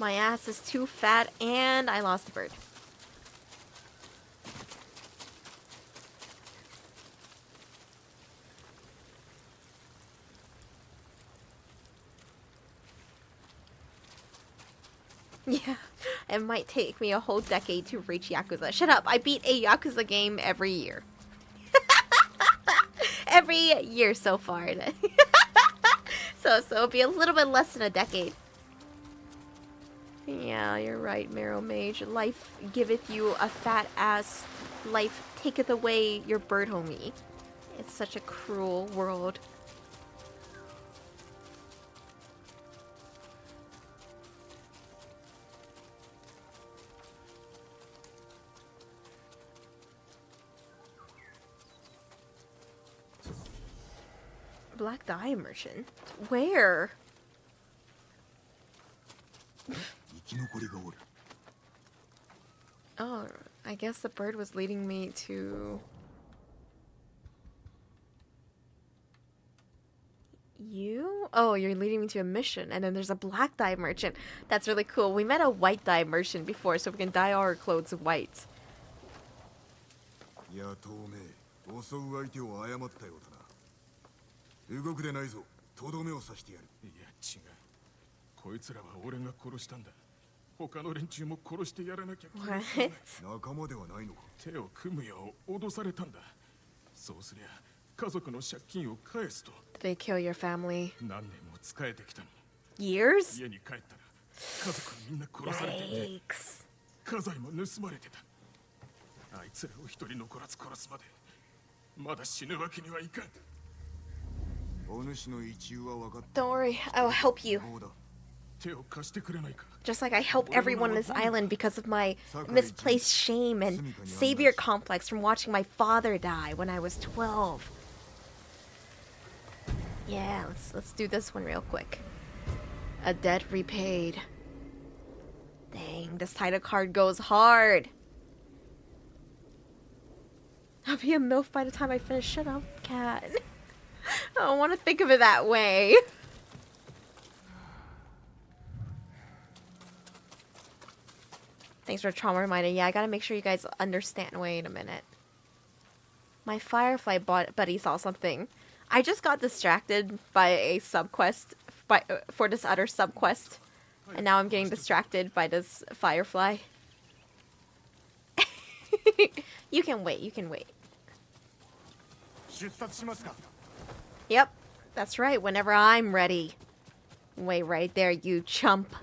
My ass is too fat and I lost the bird. Yeah, it might take me a whole decade to reach Yakuza. Shut up, I beat a Yakuza game every year. Every year so far. so it'll be a little bit less than a decade. Yeah, you're right, Marrow Mage. Life giveth you a fat ass. Life taketh away your bird homie. It's such a cruel world. Black dye merchant? Where? Oh, I guess the bird was leading me to... You? Oh, you're leading me to a mission, and then there's a black dye merchant. That's really cool. We met a white dye merchant before, so we can dye all our clothes white. 動くでないぞ。とどめを刺してやる。いや違う。こいつらは俺が殺したんだ。他の連中も殺してやらなきゃ。What? 仲間ではないのか。手を組むよう脅されたんだ。そうすりゃ家族の借金を返すと。Did they kill your family? 何年も仕えてきたの。Years? 家に帰ったら家族みんな殺されてて、Yikes. 家財も盗まれてた。あいつらを一人残らず殺すまでまだ死ぬわけにはいかん。 Don't worry, I will help you. Just like I help everyone on this island because of my misplaced shame and savior complex from watching my father die when I was 12. Yeah, let's do this one real quick. A debt repaid. Dang, this title card goes hard. I'll be a MILF by the time I finish. Shut up, cat. I don't want to think of it that way. Thanks for trauma reminder. Yeah, I gotta make sure you guys understand. Wait a minute. My Firefly buddy saw something. I just got distracted by a subquest for this other subquest, and now I'm getting distracted by this Firefly. You can wait. You can wait. Yep, that's right, whenever I'm ready. Wait right there, you chump.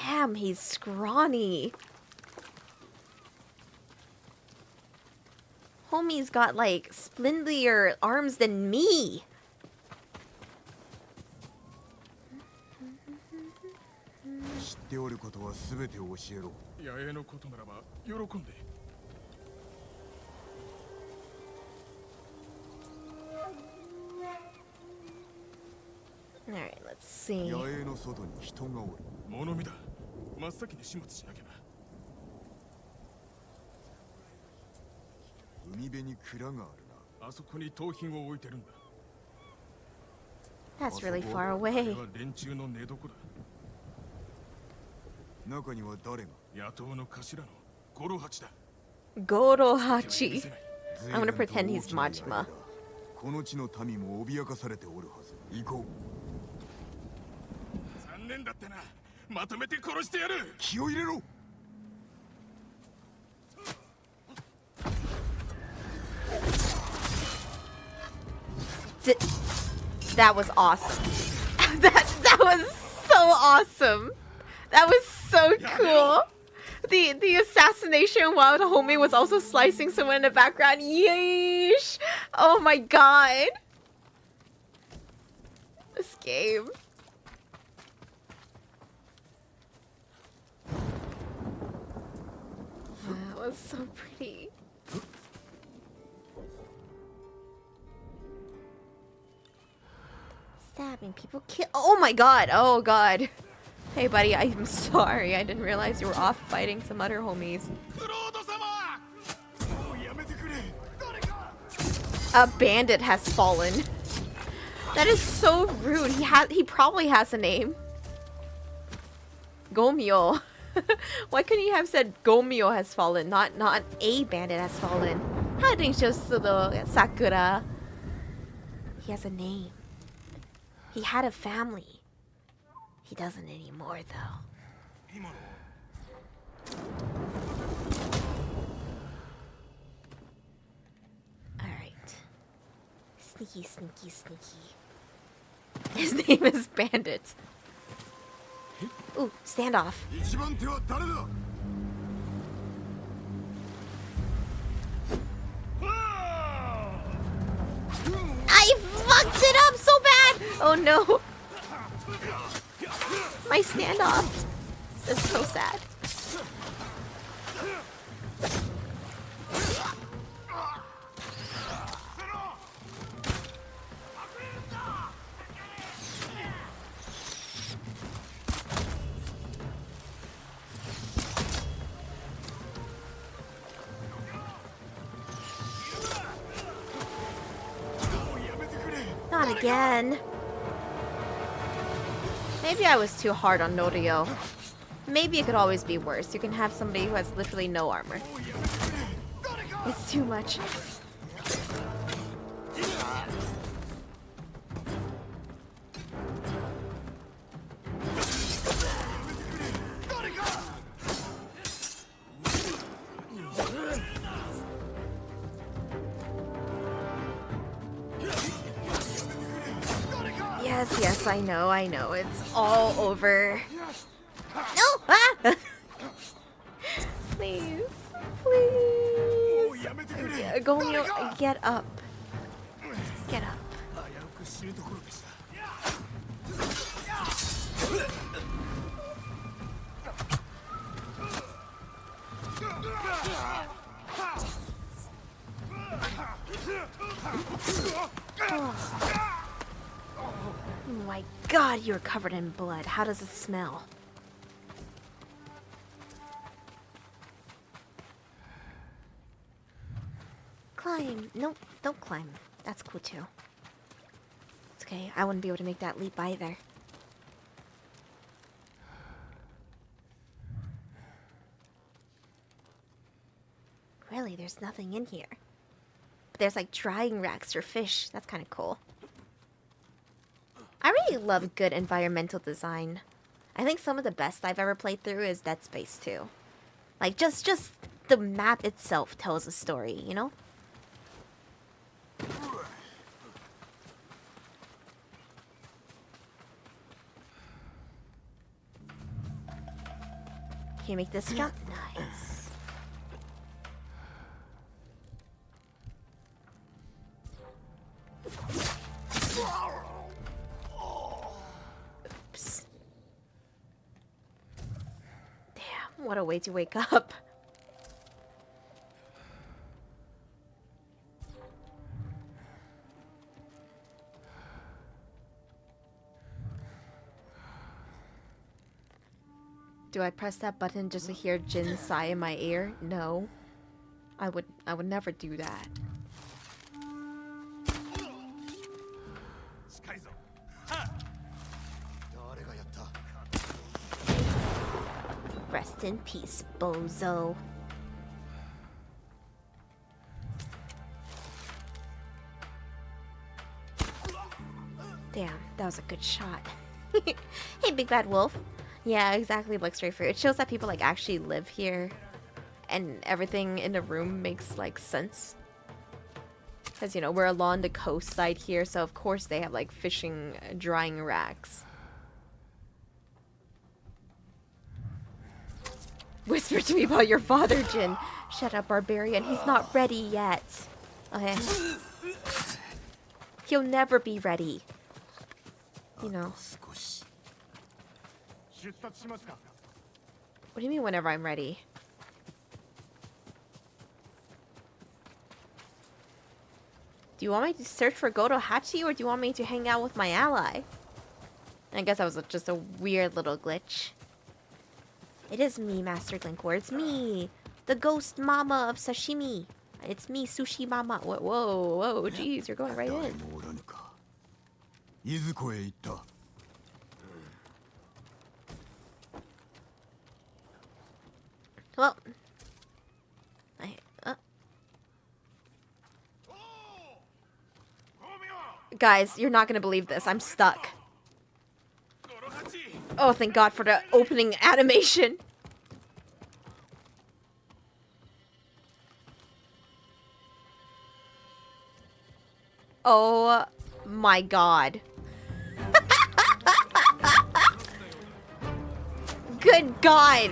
Damn, he's scrawny. Homie's got, like, spindlier arms than me. 知っておることはすべて教えろ。野営のことならば喜んで。Alright, let's see. 野営の外に人がおる。物見だ。真っ先に始末しなきゃな。海辺に蔵があるな。あそこに盗品を置いてるんだ。That's really far away. 連中の寝床だ。中には誰が？野党の頭のゴロハチだ。Gorohachi. I'm gonna pretend he's Majima. この地の民も脅かされておるはず。行こう。残念だってな。まとめて殺してやる。気を入れろ。That was awesome. that was so awesome. That was so cool. The assassination while the homie was also slicing someone in the background. Yeesh. Oh my god. This game. That was so pretty. Stabbing people, kill. Oh my god. Oh god. Hey buddy, I'm sorry. I didn't realize you were off fighting some other homies. A bandit has fallen. That is so rude. He probably has a name. Gomyo. Why couldn't you have said Gomyo has fallen, not a bandit has fallen? How didn't just the Sakura? He has a name. He had a family. He doesn't anymore though. Alright. Sneaky, sneaky, sneaky. His name is Bandit. Ooh, standoff. 一番手は誰だ I fucked it up so bad! Oh no. My standoff. It's so sad. Not again. Maybe I was too hard on Norio. Maybe it could always be worse. You can have somebody who has literally no armor. It's too much. Yes, I know. It's all over. No! Ah! Please. Gomyo, get up. Get up. Oh my god, you're covered in blood. How does it smell? Climb. Nope, don't climb. That's cool too. It's okay, I wouldn't be able to make that leap either. Really, there's nothing in here. But there's like drying racks for fish. That's kind of cool. I really love good environmental design. I think some of the best I've ever played through is Dead Space 2. Like, just the map itself tells a story, you know? Can you make this jump? Nice. Oops. Damn, what a way to wake up. Do I press that button just to hear Jin sigh in my ear? No. I would never do that. Rest in peace, bozo. Damn, that was a good shot. Hey, Big Bad Wolf. Yeah, exactly, Black Straight Fruit. It shows that people like actually live here and everything in the room makes like sense. Because, you know, we're along the coast side here, so of course they have like fishing, drying racks. Whisper to me about your father, Jin. Shut up, barbarian. He's not ready yet. Okay. He'll never be ready. You know. What do you mean whenever I'm ready? Do you want me to search for Goto Hachi or do you want me to hang out with my ally? I guess that was just a weird little glitch. It is me, Master Linkward. It's me, the ghost mama of sashimi. It's me, sushi mama. Whoa, jeez, you're going right in. いずこへ行った。 Well, guys, you're not gonna believe this. I'm stuck. Oh, thank God for the opening animation. Oh my God. Good God.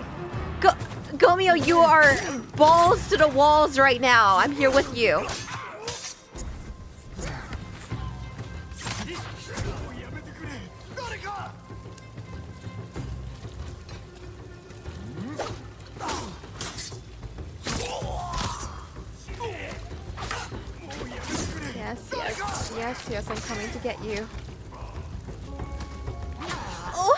Gomeo, you are balls to the walls right now. I'm here with you. Yes, I'm coming to get you. Oh,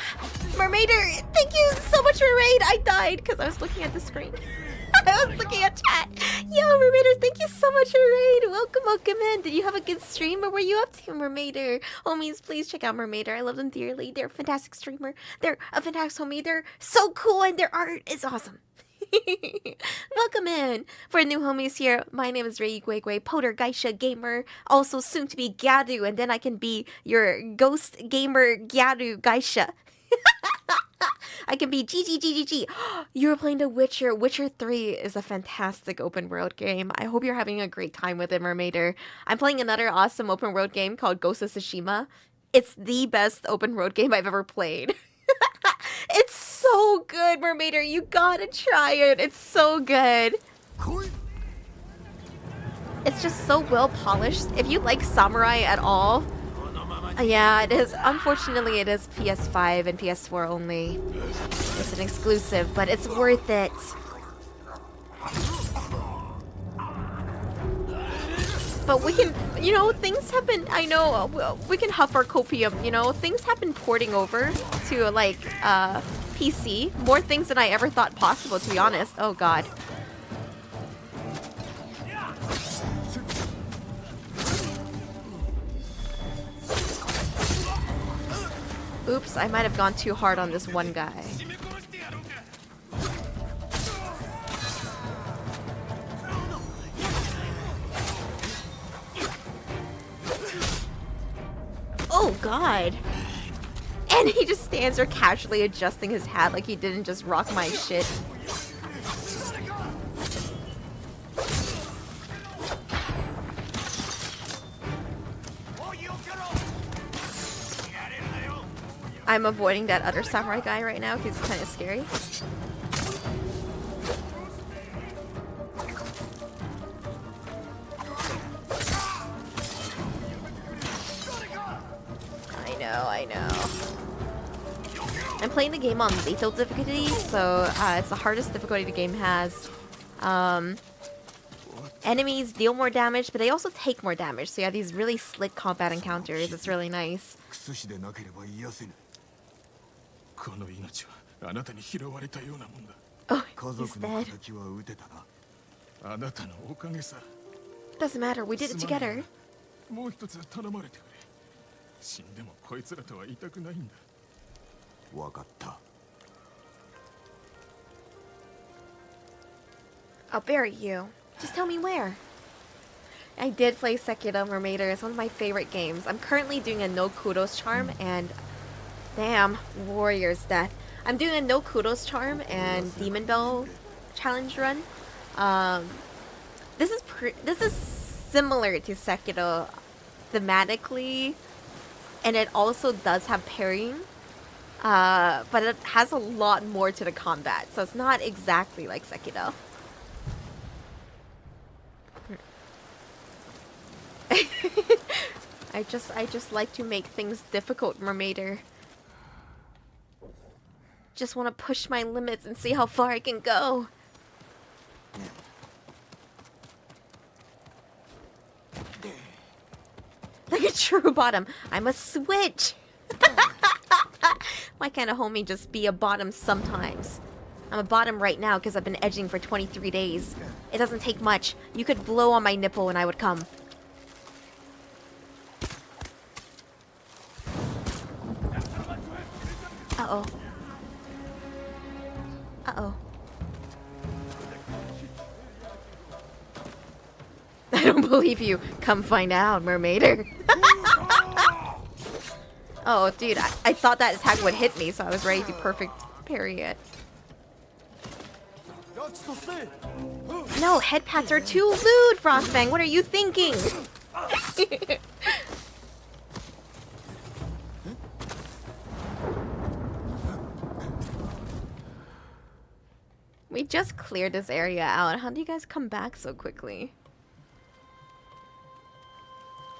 Mermaider, thank you so much for raid. I died because I was looking at the screen. I was looking at chat. Yo, Mermaider, thank you so much for raid. Welcome in. Did you have a good stream, or were you up to, Mermaider? Homies, please check out Mermaider. I love them dearly. They're a fantastic streamer. They're a fantastic homie. They're so cool, and their art is awesome. Welcome in. For new homies here, my name is Reiyu GuiGui, Poder Geisha gamer, also soon to be Gyaru, and then I can be your ghost gamer Gyaru Geisha. I can be GGGGG. You're playing The Witcher. Witcher 3 is a fantastic open world game. I hope you're having a great time with it, Mermaider. I'm playing another awesome open world game called Ghost of Tsushima. It's the best open world game I've ever played. It's so good, Mermaider. You gotta try it. It's so good. It's just so well polished. If you like samurai at all, yeah, it is. Unfortunately, it is PS5 and PS4 only. It's an exclusive, but it's worth it. But we can, you know, things have been, I know, we can huff our copium, you know, things have been porting over to, like, PC. More things than I ever thought possible, to be honest. Oh, God. Oops, I might have gone too hard on this one guy. Oh, God. And he just stands there casually adjusting his hat like he didn't just rock my shit. I'm avoiding that other samurai guy right now because it's kind of scary. I know. I'm playing the game on lethal difficulty, so it's the hardest difficulty the game has. Enemies deal more damage, but they also take more damage, so you have these really slick combat encounters. It's really nice. Oh, he's dead. Doesn't matter, we did it together. I'll bury you. Just tell me where. I did play Sekiro Mermaider. It's one of my favorite games. I'm currently doing a no kudos charm and damn, warrior's death. I'm doing a no kudos charm and demon bell challenge run. This is similar to Sekiro thematically, and it also does have parrying. But it has a lot more to the combat, so it's not exactly like Sekiro. I just like to make things difficult, Mermaider. Just want to push my limits and see how far I can go. Like a true bottom, I'm a switch. Why can't a homie just be a bottom sometimes? I'm a bottom right now because I've been edging for 23 days. It doesn't take much. You could blow on my nipple and I would come. Uh-oh. Uh-oh. I don't believe you. Come find out, mermaider. Oh, dude, I thought that attack would hit me, so I was ready to perfect parry it. No, head pats are too lewd, Frostfang. What are you thinking? We just cleared this area out. How do you guys come back so quickly?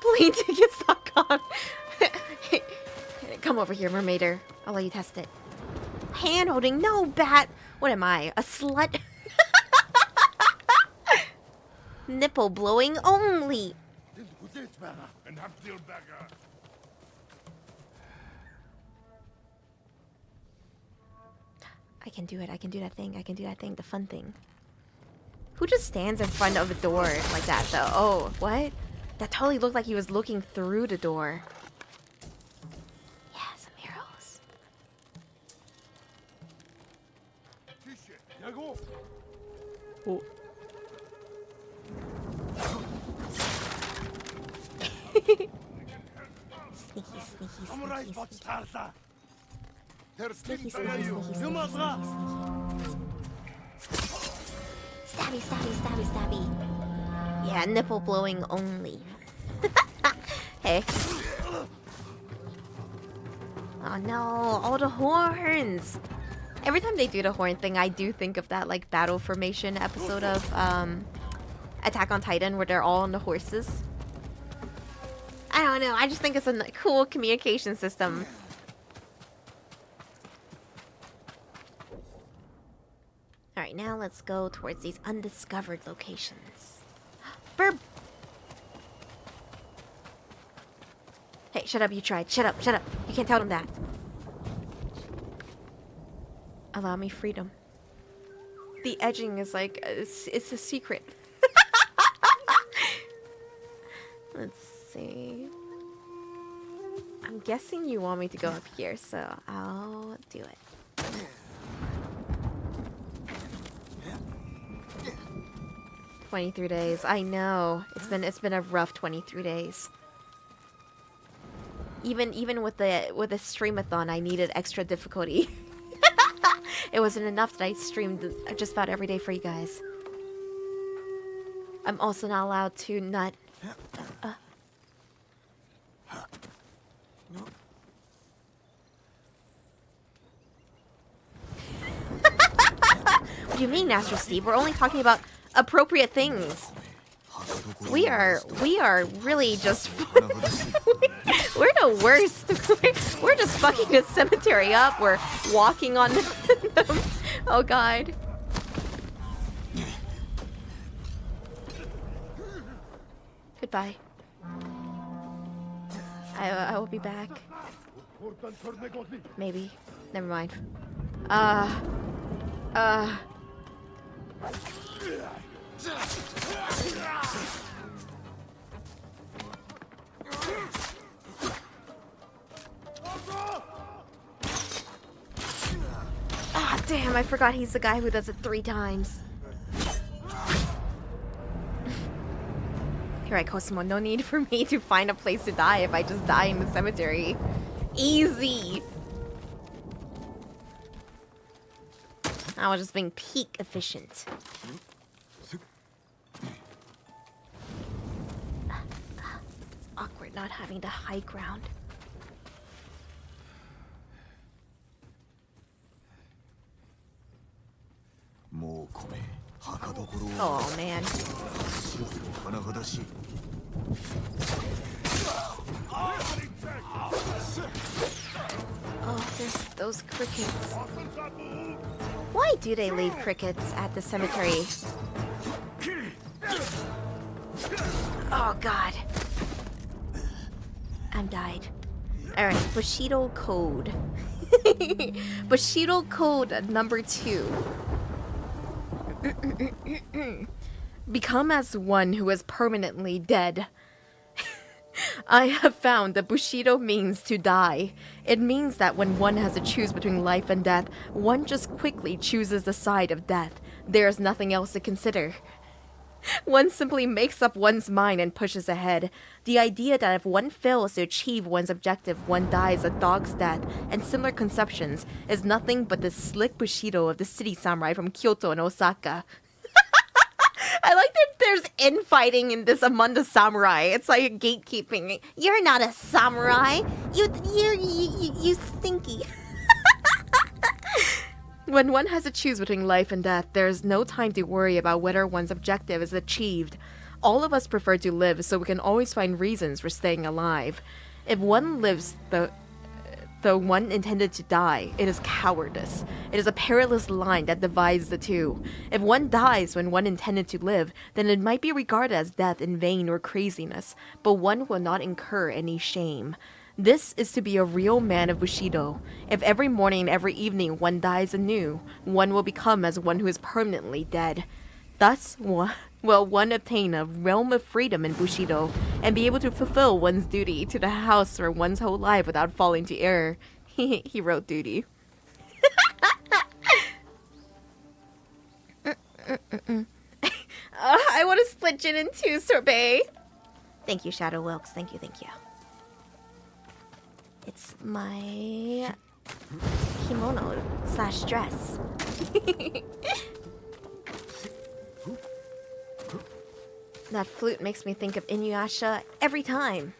Plane tickets.com. Come over here, mermaider. I'll let you test it. Hand holding, no bat. What am I, a slut? Nipple blowing only. I can do it. I can do that thing. I can do that thing. The fun thing. Who just stands in front of a door like that, though? Oh, what? That totally looked like he was looking through the door. Yeah, some arrows. Oh. Sneaky, sneaky, sneaky, sneaky. Sneaky, sneaky, sneaky, sneaky, sneaky. Stabby, stabby, stabby, stabby. Yeah, nipple blowing only. Hey. Oh no, all the horns. Every time they do the horn thing, I do think of that like battle formation episode of Attack on Titan where they're all on the horses. I don't know, I just think it's a cool communication system. Alright, now let's go towards these undiscovered locations. Burp! Hey, shut up, you tried. Shut up, shut up. You can't tell them that. Allow me freedom. The edging is like, it's a secret. Let's see. I'm guessing you want me to go up here, so I'll do it. 23 days. I know. It's been a rough 23 days. Even with the streamathon, I needed extra difficulty. It wasn't enough that I streamed just about every day for you guys. I'm also not allowed to not. What do you mean, Master Steve? We're only talking about appropriate things. We are really just we're the worst. We're just fucking the cemetery up. We're walking on them. Oh god. Goodbye. I will be back. Maybe. Never mind. Ah, damn, I forgot he's the guy who does it 3 times. You're right, Cosmo, no need for me to find a place to die if I just die in the cemetery. Easy! I was just being peak efficient. It's awkward not having the high ground. Oh man. Oh, there's those crickets. Why do they leave crickets at the cemetery? Oh god. I'm died. Alright, Bushido Code. Bushido Code number 2. Become as one who is permanently dead. I have found that Bushido means to die. It means that when one has to choose between life and death, one just quickly chooses the side of death. There is nothing else to consider. One simply makes up one's mind and pushes ahead. The idea that if one fails to achieve one's objective, one dies a dog's death, and similar conceptions, is nothing but the slick Bushido of the city samurai from Kyoto and Osaka. I like that there's infighting in this among the samurai. It's like gatekeeping. You're not a samurai. You stinky. When one has to choose between life and death, there is no time to worry about whether one's objective is achieved. All of us prefer to live, so we can always find reasons for staying alive. If one lives the one intended to die, it is cowardice. It is a perilous line that divides the two. If one dies when one intended to live, then it might be regarded as death in vain or craziness, but one will not incur any shame. This is to be a real man of Bushido. If every morning and every evening one dies anew, one will become as one who is permanently dead. Thus, will one obtain a realm of freedom in Bushido and be able to fulfill one's duty to the house for one's whole life without falling to error. He wrote duty. I want to split Jin in two, Sorbet. Thank you, Shadow Wilkes. Thank you, thank you. It's my kimono / dress. That flute makes me think of Inuyasha every time.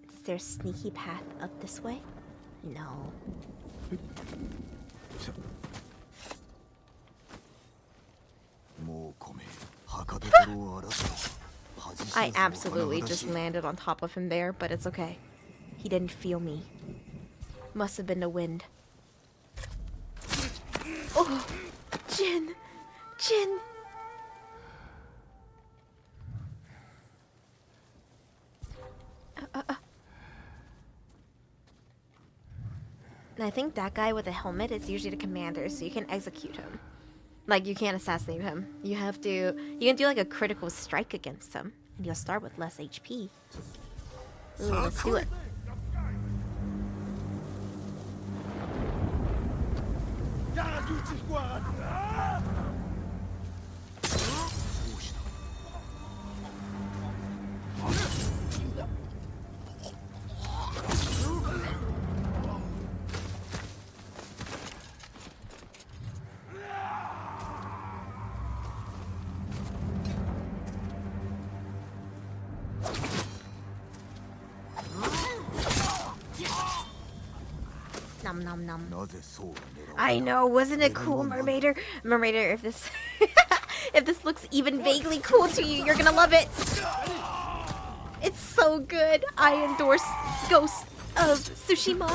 Is there a sneaky path up this way? No. I absolutely just landed on top of him there, but it's okay. He didn't feel me. Must have been the wind. Oh, Jin! Jin! I think that guy with the helmet is usually the commander, so you can execute him. Like, you can't assassinate him. You can do like a critical strike against him, and you'll start with less HP. Ooh, let's do it. Nom nom nom. I know, wasn't it cool, Mermaider? Mermaider, if this if this looks even vaguely cool to you, you're gonna love it. It's so good. I endorse Ghost of Tsushima.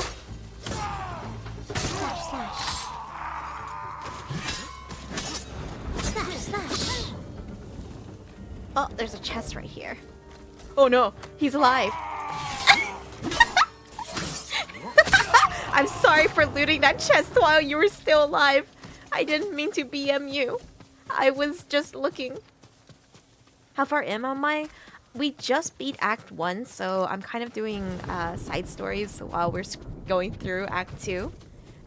Slash slash. Slash slash. Oh, there's a chest right here. Oh no, he's alive. I'm sorry for looting that chest while you were still alive. I didn't mean to BM you. I was just looking. How far am I? We just beat Act 1, so I'm kind of doing side stories while we're going through Act 2.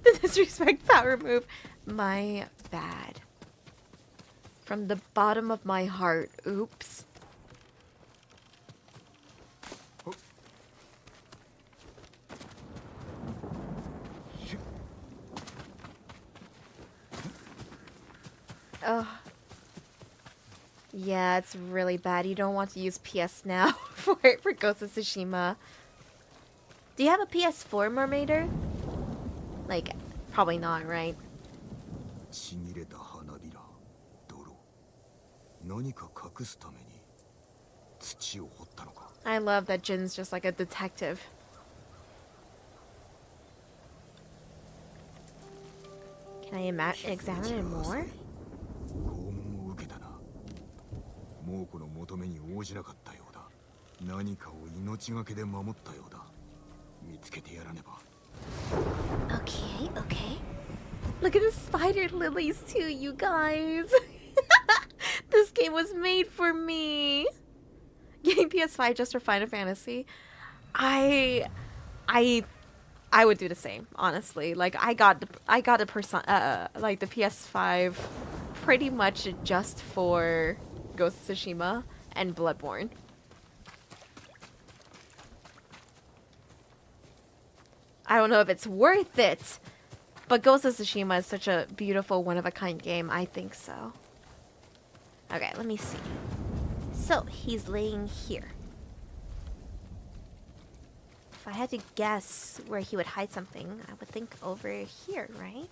The disrespect power move. My bad. From the bottom of my heart. Oops. Oh. Yeah, it's really bad. You don't want to use PS now for Ghost of Tsushima. Do you have a PS4, Mermaider? Like, probably not, right? I love that Jin's just like a detective. Can I examine it more? 見つけてやらねば。 Okay, okay. Look at the spider lilies too, you guys. This game was made for me. Getting PS5 just for Final Fantasy. I would do the same, honestly. Like I got the like the PS5 pretty much just for Ghost of Tsushima and Bloodborne. I don't know if it's worth it, but Ghost of Tsushima is such a beautiful, one-of-a-kind game. I think so. Okay, let me see. So, he's laying here. If I had to guess where he would hide something, I would think over here, right?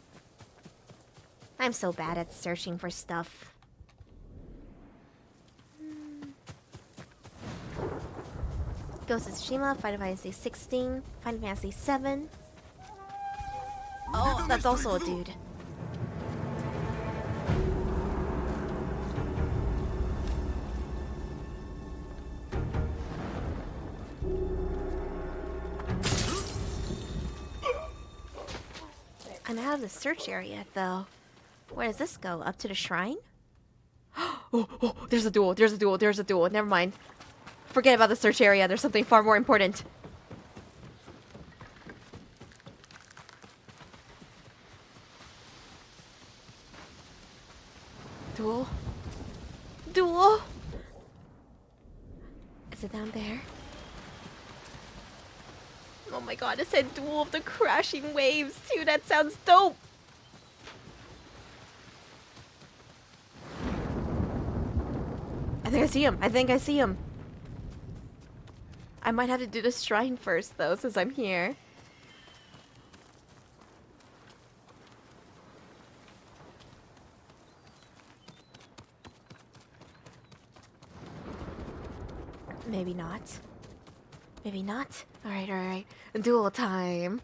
I'm so bad at searching for stuff. Ghost of Tsushima, Final Fantasy 16, Final Fantasy 7. Oh, that's also a dude. I'm out of the search area, though. Where does this go? Up to the shrine? Oh, there's a duel, there's a duel, there's a duel. Never mind. Forget about the search area. There's something far more important. Duel? Duel? Is it down there? Oh my god, it said duel of the crashing waves too. That sounds dope. I think I see him. I think I see him. I might have to do the shrine first, though, since I'm here. Maybe not. Maybe not. Alright, alright. Duel time.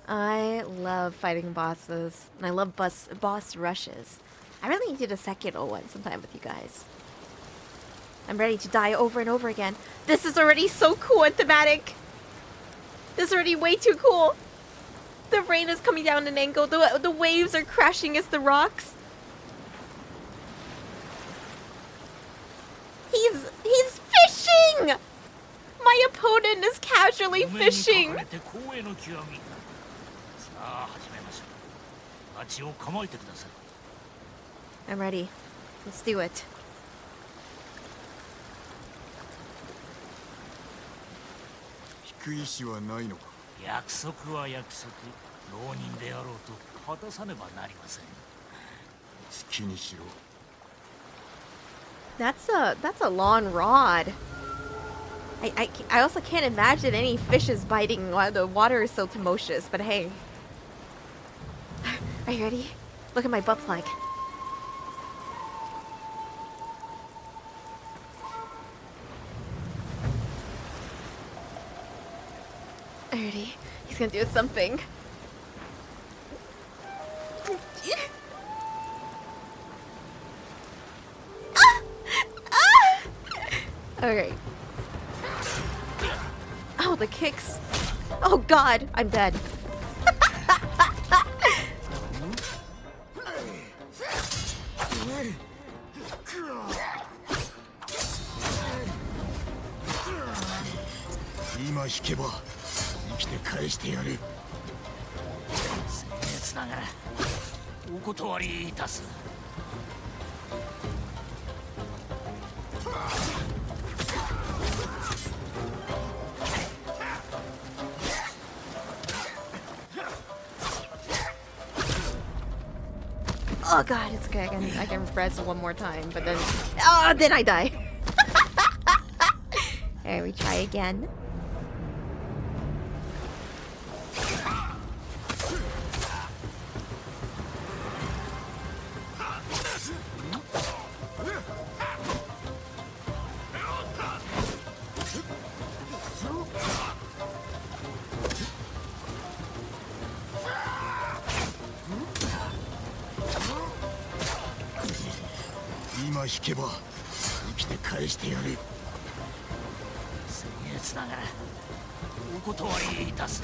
I love fighting bosses, and I love boss rushes. I really need to do the Sekiro one sometime with you guys. I'm ready to die over and over again. This is already so cool and thematic. This is already way too cool. The rain is coming down an angle. The waves are crashing against the rocks. He's fishing! My opponent is casually fishing. I'm ready. Let's do it. That's a long rod. I also can't imagine any fishes biting while the water is so tumultuous, but hey. Are you ready? Look at my butt plug. Alrighty, he's gonna do something. Okay. Oh, the kicks. Oh god, I'm dead. Oh god, it's okay. I can res one more time, but then then I die. Alright, we try again. お断りいたす。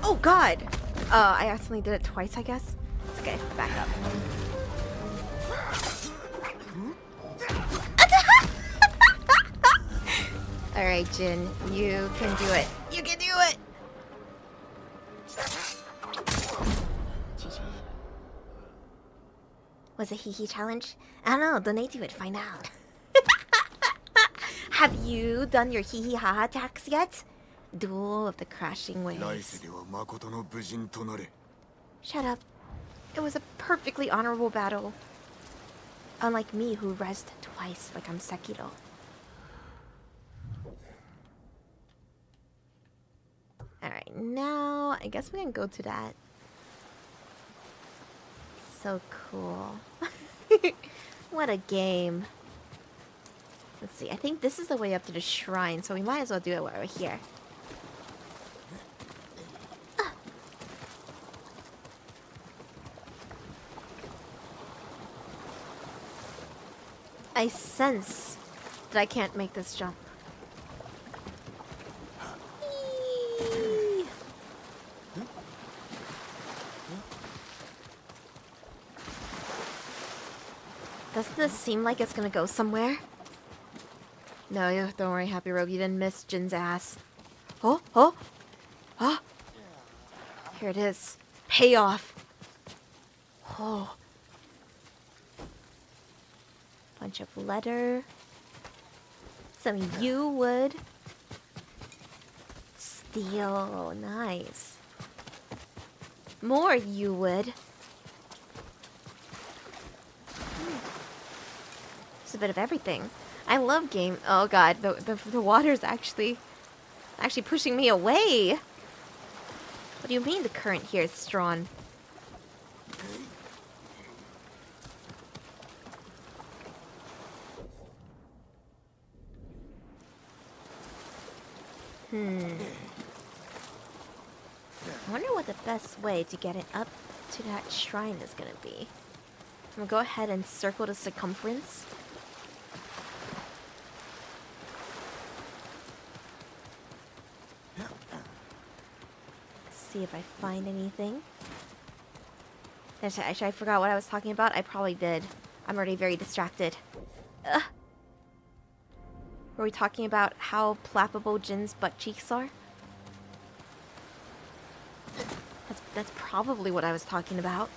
Oh god! I accidentally did it twice, I guess. It's okay, back up. Alright, Jin, you can do it. You can do it! GG. Was it hee challenge? I don't know, donate to it, find out. Have you done your hee haha attacks yet? Duel of the Crashing Waves. Shut up. It was a perfectly honorable battle. Unlike me, who rezzed twice like I'm Sekiro. Alright, now I guess we can go to that. So cool. What a game. Let's see, I think this is the way up to the shrine, so we might as well do it while we're here. I sense that I can't make this jump. Eee. Doesn't this seem like it's gonna go somewhere? No, don't worry, Happy Rogue, you didn't miss Jin's ass. Oh, oh, oh! Here it is. Payoff. Oh. Bunch of leather. Some yew wood. Steel. Nice. More yew wood. Just a bit of everything. I love game. Oh god, the water's actually pushing me away. What do you mean the current here is strong? I wonder what the best way to get it up to that shrine is gonna be. I'm gonna go ahead and circle the circumference. See if I find anything. Actually, I forgot what I was talking about. I probably did. I'm already very distracted. Ugh. Were we talking about how flappable Jin's butt cheeks are? That's probably what I was talking about.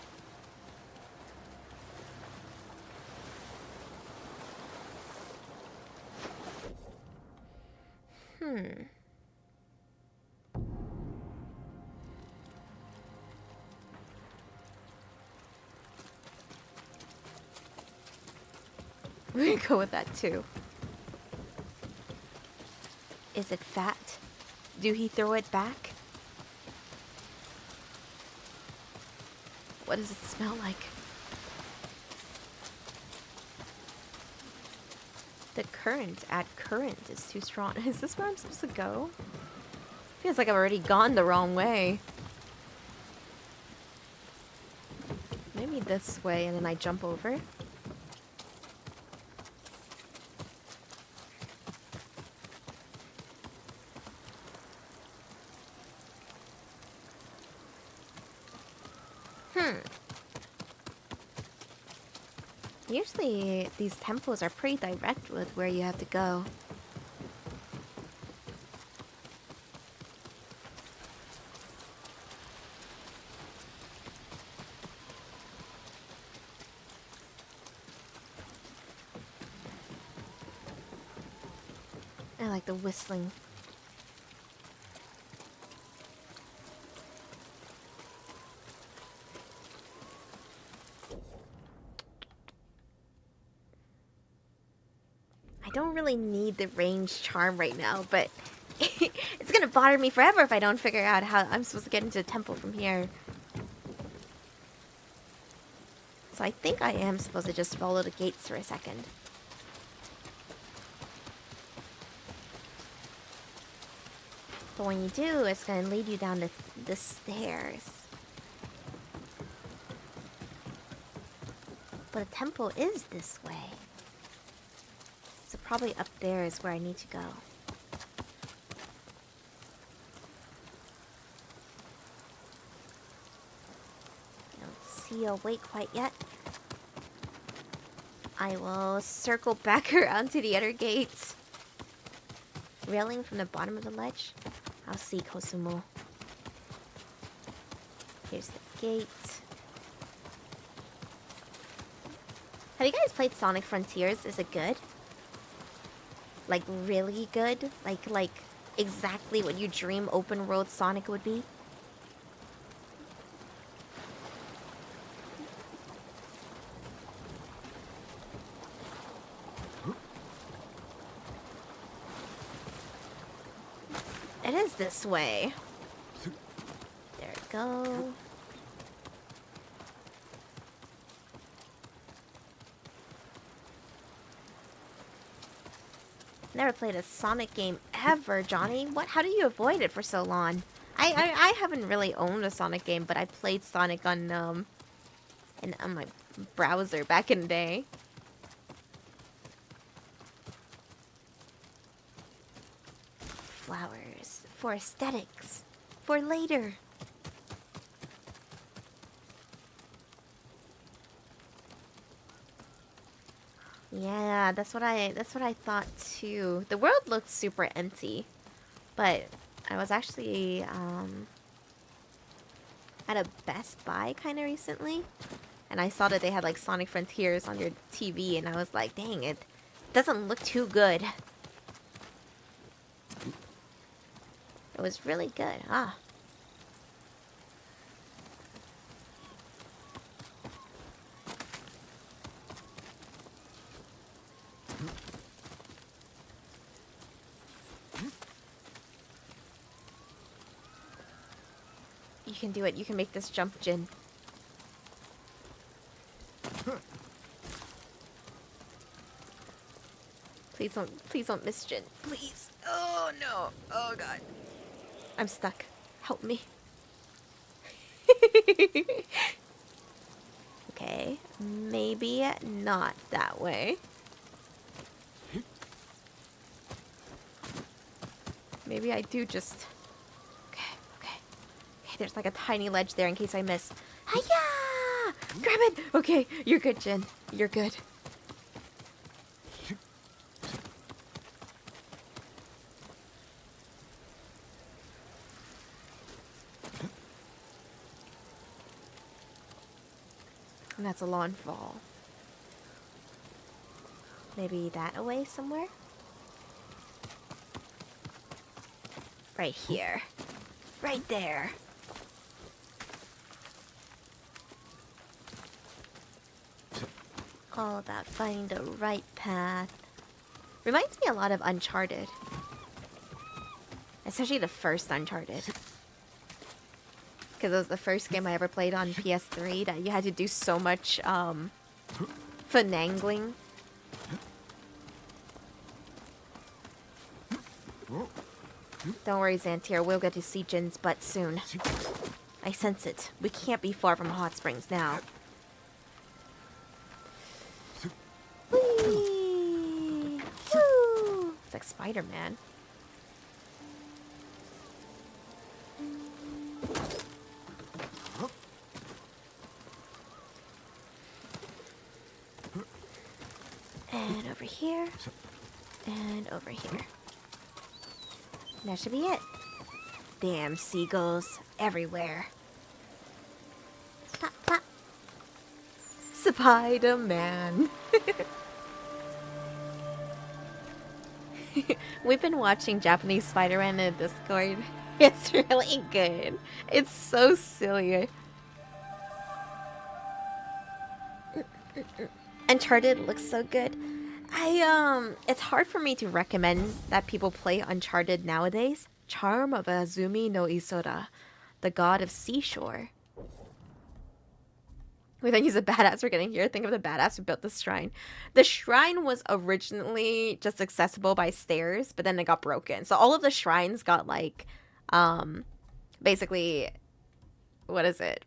We're gonna go with that too. Is it fat? Do he throw it back? What does it smell like? The current is too strong. Is this where I'm supposed to go? Feels like I've already gone the wrong way. Maybe this way and then I jump over. Usually these temples are pretty direct with where you have to go. I like the whistling. I don't really need the range charm right now, but it's gonna bother me forever if I don't figure out how I'm supposed to get into the temple from here. So I think I am supposed to just follow the gates for a second. But when you do, it's going to lead you down the stairs. But the temple is this way. So probably up there is where I need to go. Don't see a way quite yet. I will circle back around to the other gates. Railing from the bottom of the ledge. I'll see Kosumo. Here's the gate. Have you guys played Sonic Frontiers? Is it good? Like really good? Like exactly what you dream open world Sonic would be? It is this way. There we go. Never played a Sonic game ever, Johnny. What? How do you avoid it for so long? I haven't really owned a Sonic game, but I played Sonic on my browser back in the day. Flowers for aesthetics, for later. Yeah, that's what I thought too. The world looked super empty, but I was actually at a Best Buy kind of recently, and I saw that they had like Sonic Frontiers on their TV, and I was like, dang, it doesn't look too good. It was really good. Ah. You can do it. You can make this jump, Jin. Please don't miss Jin. Please. Oh no. Oh god. I'm stuck. Help me. Okay. Maybe not that way. Maybe I do just... Okay, there's like a tiny ledge there in case I miss. Hiya! Grab it! Okay, you're good, Jin. You're good. And that's a long fall. Maybe that away somewhere? Right here. Right there. All about finding the right path. Reminds me a lot of Uncharted. Especially the first Uncharted. Because it was the first game I ever played on PS3 that you had to do so much finagling. Don't worry, Xantier, we'll get to see Jin's butt soon. I sense it. We can't be far from hot springs now. Whee! Woo! It's like Spider-Man. And over here. And over here. That should be it. Damn seagulls everywhere. Plop, plop. Spider-Man. We've been watching Japanese Spider-Man in Discord. It's really good. It's so silly. Uncharted looks so good. It's hard for me to recommend that people play Uncharted nowadays, Charm of Azumi no Isora, the god of seashore. We think he's a badass. We're getting here. Think of the badass who built this shrine. The shrine was originally just accessible by stairs, but then it got broken. So all of the shrines got like, basically, what is it?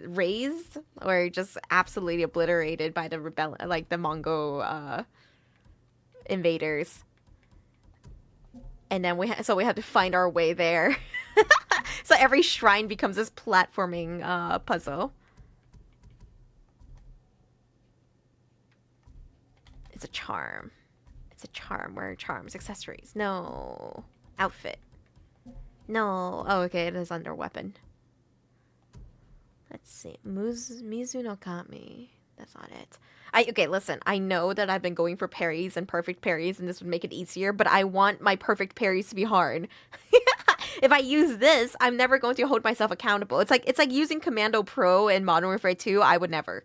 Razed or just absolutely obliterated by the like the Mongol invaders. And then we have to find our way there. So every shrine becomes this platforming puzzle. It's a charm. It's a charm. Where are charms? Accessories. No. Outfit. No. Oh, okay. It is under weapon. Let's see. Mizu no Kami. That's not it. Okay, listen. I know that I've been going for parries and perfect parries, and this would make it easier, but I want my perfect parries to be hard. If I use this, I'm never going to hold myself accountable. It's like using Commando Pro in Modern Warfare 2. I would never.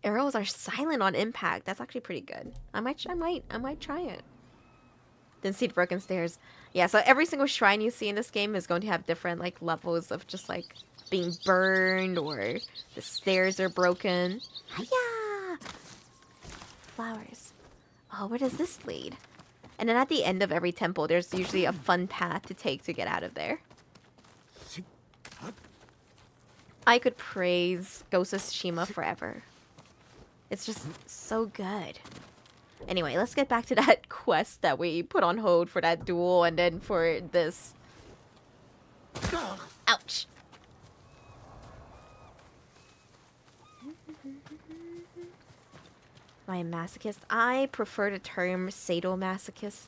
Arrows are silent on impact. That's actually pretty good. I might try it. Then see the broken stairs. Yeah, so every single shrine you see in this game is going to have different like levels of just like being burned or the stairs are broken. Hiya! Flowers. Oh, where does this lead? And then at the end of every temple, there's usually a fun path to take to get out of there. I could praise Ghost of Tsushima forever. It's just so good. Anyway, let's get back to that quest that we put on hold for that duel and then for this. Ouch. Am I a masochist? I prefer the term sadomasochist.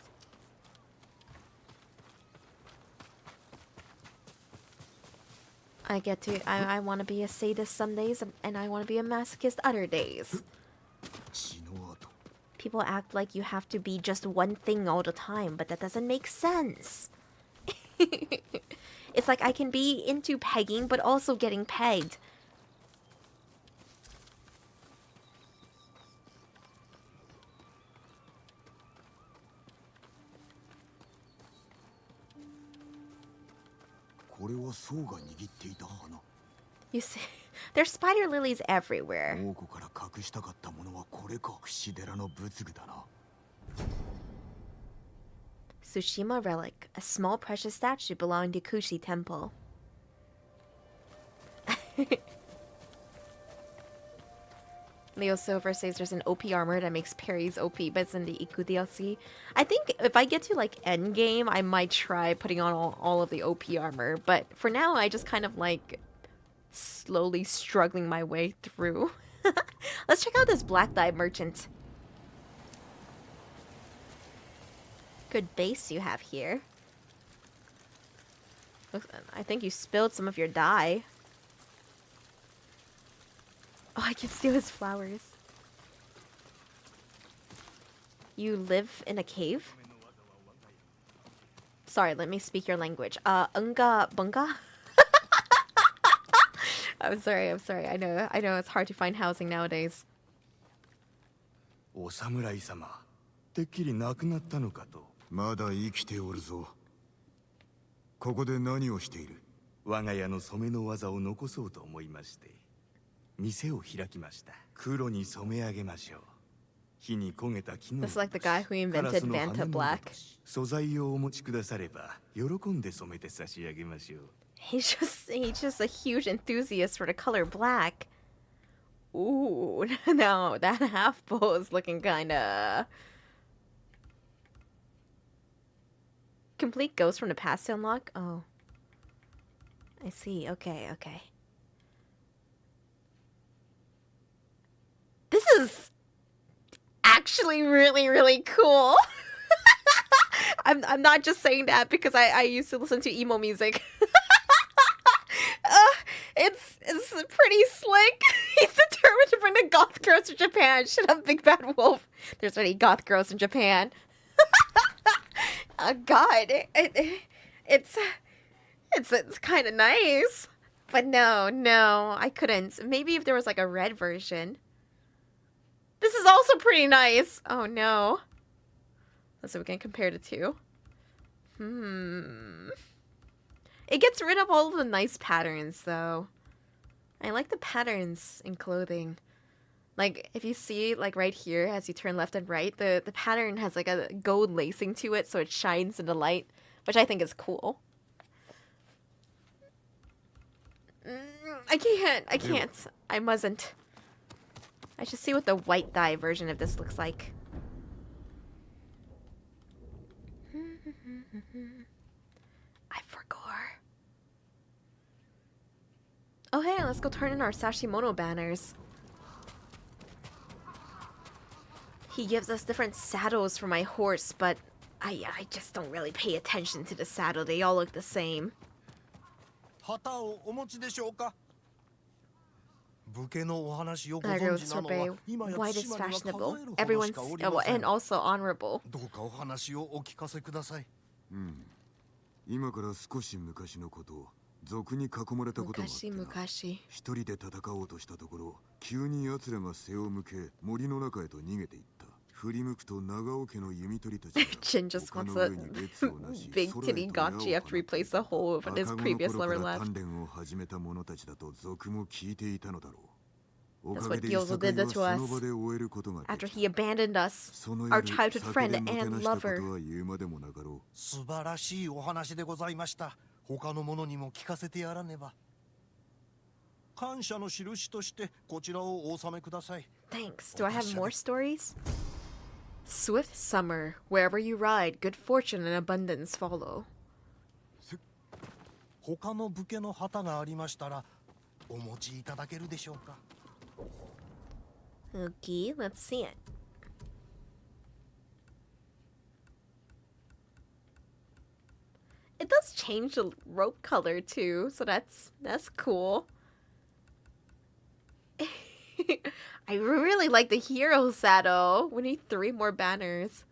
I want to be a sadist some days, and I want to be a masochist other days. People act like you have to be just one thing all the time, but that doesn't make sense. It's like I can be into pegging, but also getting pegged. You see, there's spider lilies everywhere. Tsushima relic, a small precious statue belonging to Kushi Temple. Leo Silver says there's an OP armor that makes parries OP, but it's in the Iku DLC. I think if I get to like end game, I might try putting on all of the OP armor. But for now, I just kind of like slowly struggling my way through. Let's check out this black dye merchant. Good base you have here. I think you spilled some of your dye. Oh, I can steal his flowers. You live in a cave? Sorry, let me speak your language. Unga bunga? I'm sorry. I know it's hard to find housing nowadays. お侍様、てっきり亡くなったのかと。まだ生きておるぞ。ここで何をしている？我が家の染めの技を残そうと思いまして、店を開きました。黒に染め上げましょう。火に焦げた木の。This is like the guy who invented Vanta Black. 素材をお持ちくだされば、喜んで染めて差し上げましょう。He's just a huge enthusiast for the color black. Ooh, no, that half bowl is looking kinda... Complete Ghost from the Past to unlock? Oh. I see, okay. This is actually really, really cool. I'm not just saying that because I used to listen to emo music. It's pretty slick. He's determined to bring the goth girls to Japan. Shut up, Big Bad Wolf. There's already goth girls in Japan. God, it's kind of nice, but no, I couldn't. Maybe if there was like a red version. This is also pretty nice. Oh no. Let's see if we can compare the two. It gets rid of all of the nice patterns, though. I like the patterns in clothing. Like, if you see, like, right here, as you turn left and right, the pattern has, like, a gold lacing to it, so it shines in the light, which I think is cool. I can't. I mustn't. I should see what the white dye version of this looks like. I forgot. Oh hey, let's go turn in our Sashimono banners. He gives us different saddles for my horse, but I just don't really pay attention to the saddle. They all look the same. Agro sorbet, white is fashionable. Everyone's and also honorable. 今から少し昔のこと、賊に囲まれたこともあってな。一人で戦おうとしたところ、急に奴らが背を向け、森の中へと逃げていった。振り向くと長尾家の弓取りたちが Jin just wants a big titty gotchi after we place a hole in his previous lover left. 鍛錬を始めた者たちだと賊も聞いていたのだろう。 That's what Gyozo did to us after he abandoned us, our childhood friend and lover. 素晴らしいお話でございました。他の者にも聞かせてやらねば。感謝の印としてこちらをお納めください。 Thanks. Do I have more stories? Swift summer, wherever you ride, good fortune and abundance follow. 他の武家の旗がありましたらお持ちいただけるでしょうか。 Okay, let's see it. It does change the rope color too, so that's cool. I really like the hero saddle. We need 3 more banners.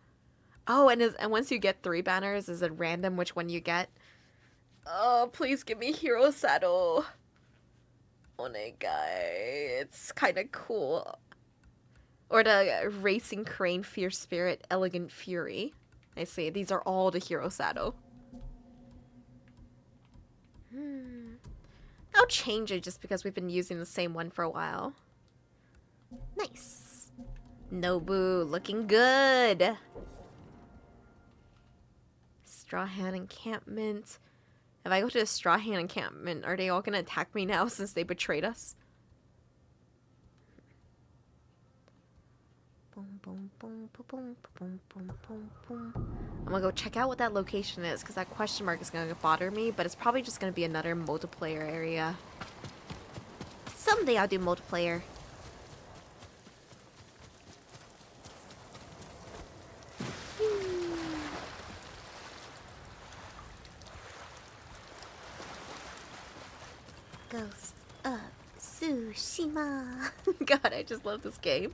Oh, and once you get 3 banners, is it random which one you get? Oh, please give me hero saddle. Onegai. It's kind of cool. Or the Racing Crane, Fierce Spirit, Elegant Fury. I see. These are all the hero saddle. I'll change it just because we've been using the same one for a while. Nice. Nobu, looking good. Straw Hand Encampment. If I go to the Straw Hand Encampment, are they all gonna attack me now since they betrayed us? I'm gonna go check out what that location is because that question mark is gonna bother me, but it's probably just gonna be another multiplayer area. Someday I'll do multiplayer. Ghost of Tsushima. God, I just love this game.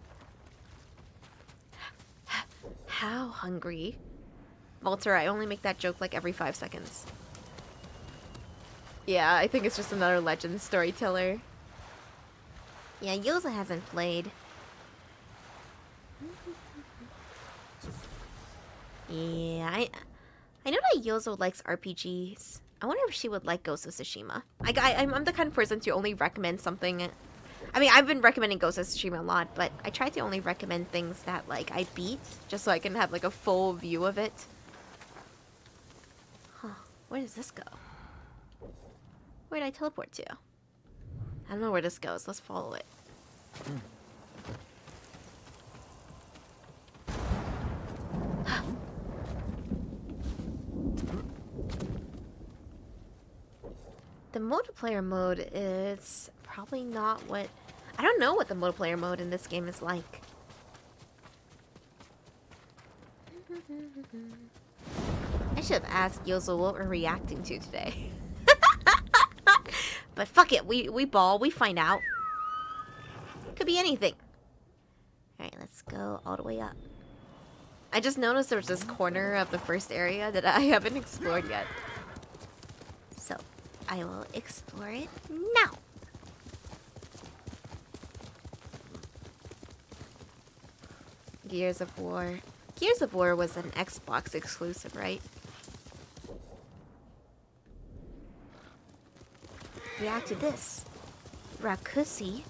How hungry? Walter, I only make that joke like every 5 seconds. Yeah, I think it's just another legend storyteller. Yeah, Yoza hasn't played. Yeah, I know that Yozo likes RPGs. I wonder if she would like Ghost of Tsushima. I'm the kind of person to only recommend something. I mean, I've been recommending Ghost of Tsushima a lot, but I try to only recommend things that, like, I beat, just so I can have, like, a full view of it. Huh. Where does this go? Where did I teleport to? I don't know where this goes. Let's follow it. The multiplayer mode is probably not what... I don't know what the multiplayer mode in this game is like. I should have asked Yozo what we're reacting to today. But fuck it, we ball, we find out. Could be anything. Alright, let's go all the way up. I just noticed there's this corner of the first area that I haven't explored yet. So, I will explore it now. Gears of War. Gears of War was an Xbox exclusive, right? react to this. Rakusi.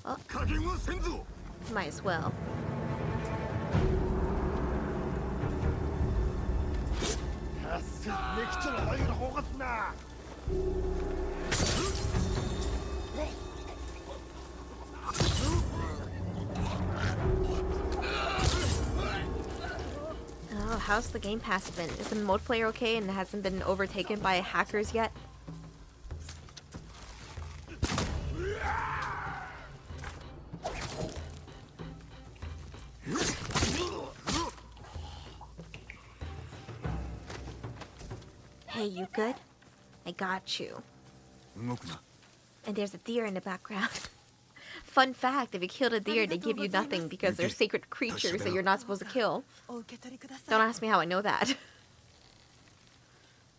Oh, might as well. Oh, how's the Game Pass been? Is the multiplayer okay and it hasn't been overtaken by hackers yet? Hey, you good? I got you. And there's a deer in the background. Fun fact, if you killed a deer, they give you nothing because they're sacred creatures that you're not supposed to kill. Don't ask me how I know that.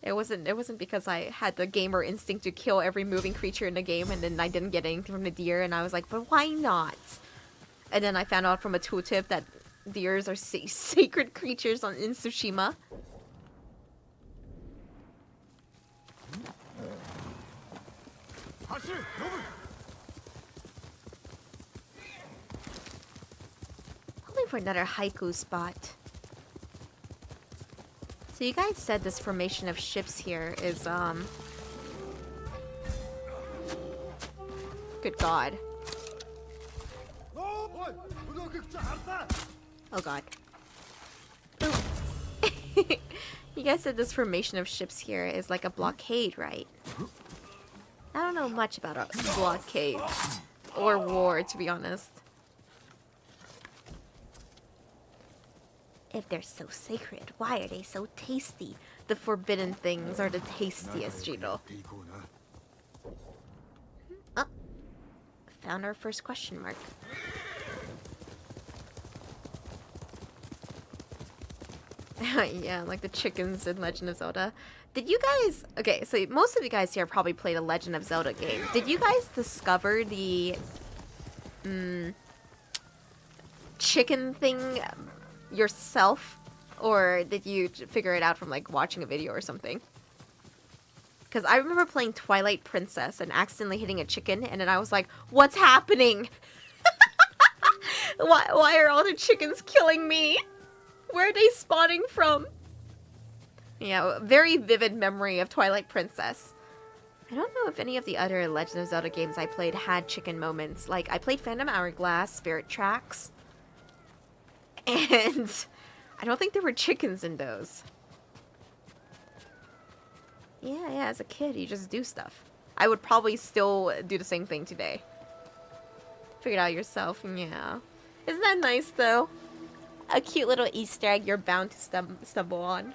It wasn't because I had the gamer instinct to kill every moving creature in the game and then I didn't get anything from the deer and I was like, but why not? And then I found out from a tooltip that deers are sacred creatures in Tsushima. Hoping for another haiku spot. So you guys said this formation of ships here is, good god. Oh god. You guys said this formation of ships here is like a blockade, right? I don't know much about a blockade or war, to be honest. If they're so sacred, why are they so tasty? The forbidden things are the tastiest, Jiro. Oh, found our first question mark. Yeah, like the chickens in Legend of Zelda. Did you guys... Okay, so most of you guys here probably played a Legend of Zelda game. Did you guys discover the... chicken thing yourself? Or did you figure it out from, like, watching a video or something? Because I remember playing Twilight Princess and accidentally hitting a chicken, and then I was like, what's happening? Why are all the chickens killing me? Where are they spawning from? Yeah, very vivid memory of Twilight Princess. I don't know if any of the other Legend of Zelda games I played had chicken moments. Like, I played Phantom Hourglass, Spirit Tracks, and I don't think there were chickens in those. Yeah, as a kid, you just do stuff. I would probably still do the same thing today. Figure it out yourself, yeah. Isn't that nice, though? A cute little Easter egg you're bound to stumble on.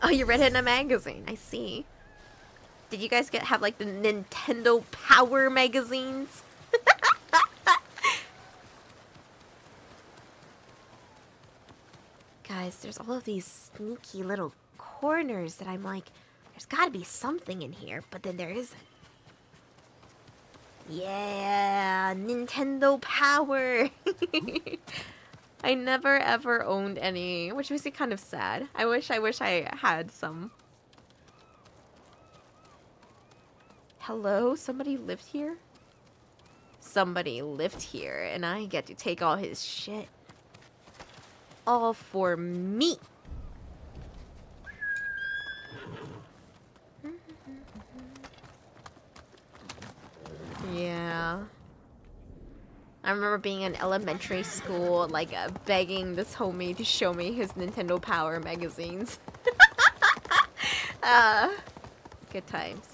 Oh, you read it in a magazine. I see. Did you guys have like the Nintendo Power magazines? Guys, there's all of these sneaky little corners that I'm like, there's gotta be something in here, but then there isn't. Yeah, Nintendo Power. I never ever owned any, which makes me kind of sad. I wish I had some. Hello? Somebody lived here? Somebody lived here, and I get to take all his shit. All for me. Yeah. I remember being in elementary school, like, begging this homie to show me his Nintendo Power magazines. Good times.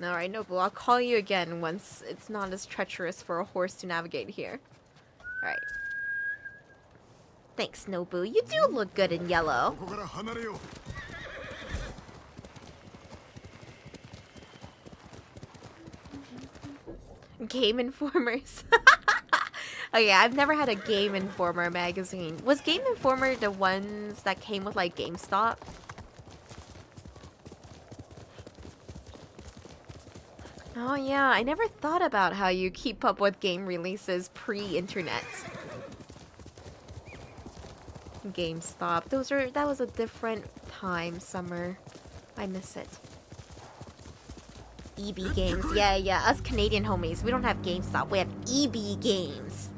Alright, Nobu, I'll call you again once it's not as treacherous for a horse to navigate here. Alright. Thanks, Nobu. You do look good in yellow. Game Informers. Oh yeah, I've never had a Game Informer magazine. Was Game Informer the ones that came with like GameStop? Oh yeah, I never thought about how you keep up with game releases pre-internet. GameStop. That was a different time, summer. I miss it. EB Games. Yeah, us Canadian homies. We don't have GameStop. We have EB Games.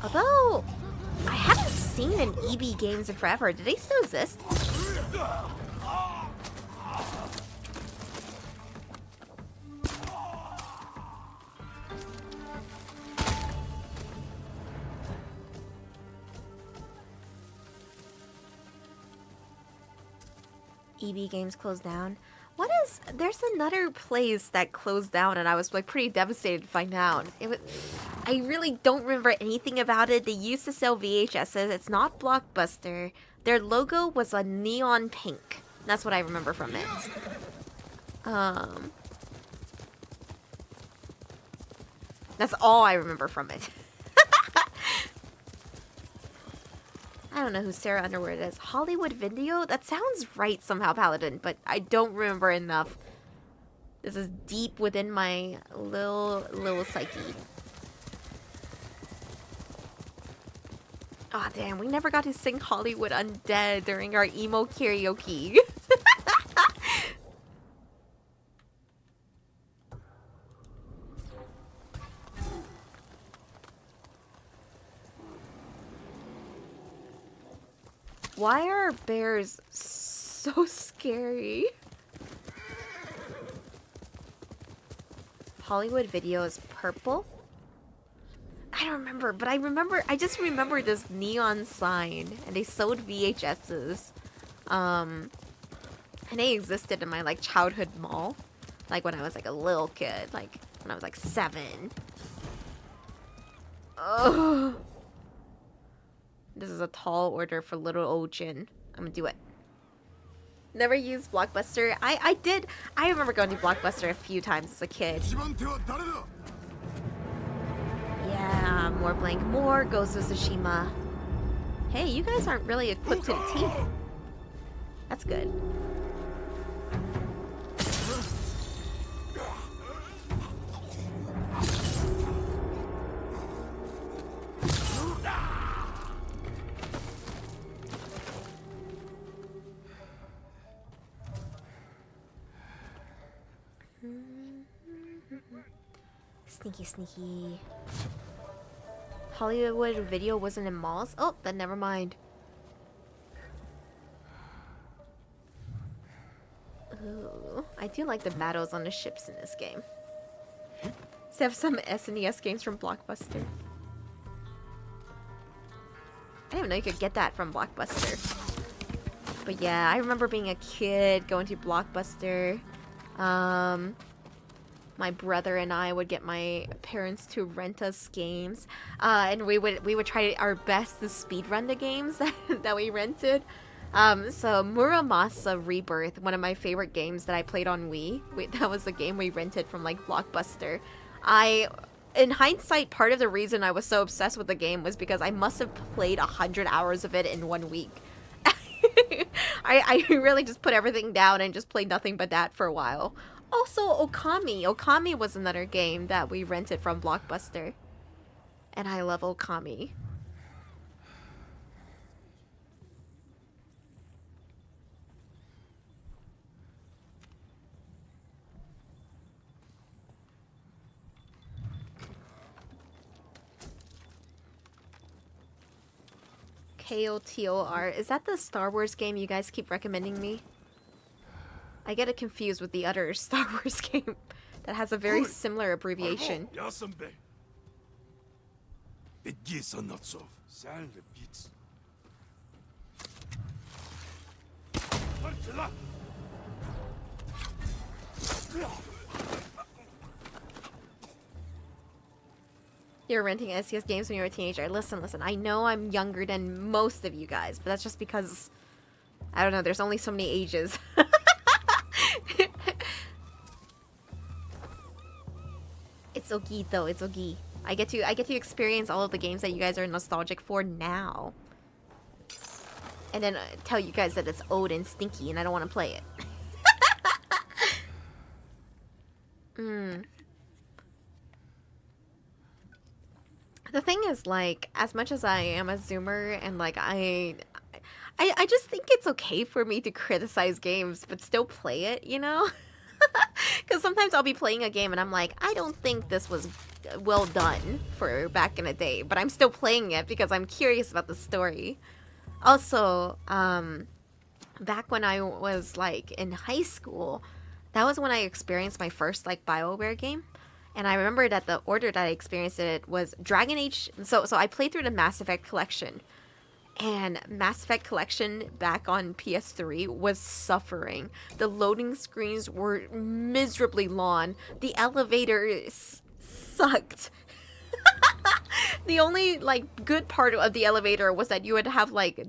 Although, I haven't seen an EB Games in forever. Do they still exist? EB Games closed down. There's another place that closed down and I was like pretty devastated to find out. I really don't remember anything about it. They used to sell VHSs. It's not Blockbuster. Their logo was a neon pink. That's what I remember from it. That's all I remember from it. I don't know who Sarah Underwood is. Hollywood Video? That sounds right somehow, Paladin, but I don't remember enough. This is deep within my little psyche. Aw, damn, we never got to sing Hollywood Undead during our emo karaoke. Why are bears so scary? Hollywood Video is purple? I don't remember, but I just remember this neon sign, and they sold VHSs. And they existed in my, like, childhood mall. Like, when I was, like, a little kid. Like, when I was, like, 7. Ugh. This is a tall order for little old Jin. I'm gonna do it. Never used Blockbuster. I did. I remember going to Blockbuster a few times as a kid. Yeah, more blank. More Ghost of Tsushima. Hey, you guys aren't really equipped to the teeth. That's good. Sneaky, sneaky. Hollywood Video wasn't in malls? Oh, then never mind. Ooh, I do like the battles on the ships in this game. So I have some SNES games from Blockbuster. I didn't even know you could get that from Blockbuster. But yeah, I remember being a kid going to Blockbuster. My brother and I would get my parents to rent us games, and we would try our best to speedrun the games that we rented. So Muramasa Rebirth, one of my favorite games that I played on Wii. That was a game we rented from like Blockbuster. In hindsight, part of the reason I was so obsessed with the game was because I must have played 100 hours of it in 1 week. I really just put everything down and just played nothing but that for a while. Also, Okami. Okami was another game that we rented from Blockbuster. And I love Okami. KOTOR. Is that the Star Wars game you guys keep recommending me? I get it confused with the other Star Wars game that has a very similar abbreviation. You were renting SCS games when you were a teenager. Listen, I know I'm younger than most of you guys, but that's just because, I don't know, there's only so many ages. It's okay though, it's okay. I get to experience all of the games that you guys are nostalgic for now. And then tell you guys that it's old and stinky and I don't want to play it. The thing is, like, as much as I am a zoomer and like I just think it's okay for me to criticize games but still play it, you know? Because sometimes I'll be playing a game and I'm like, I don't think this was well done for back in the day, but I'm still playing it because I'm curious about the story. Also, back when I was like in high school, that was when I experienced my first like BioWare game. And I remember that the order that I experienced it was Dragon Age. So I played through the Mass Effect collection. And Mass Effect Collection back on PS3 was suffering. The loading screens were miserably long. The elevators sucked. The only like good part of the elevator was that you would have like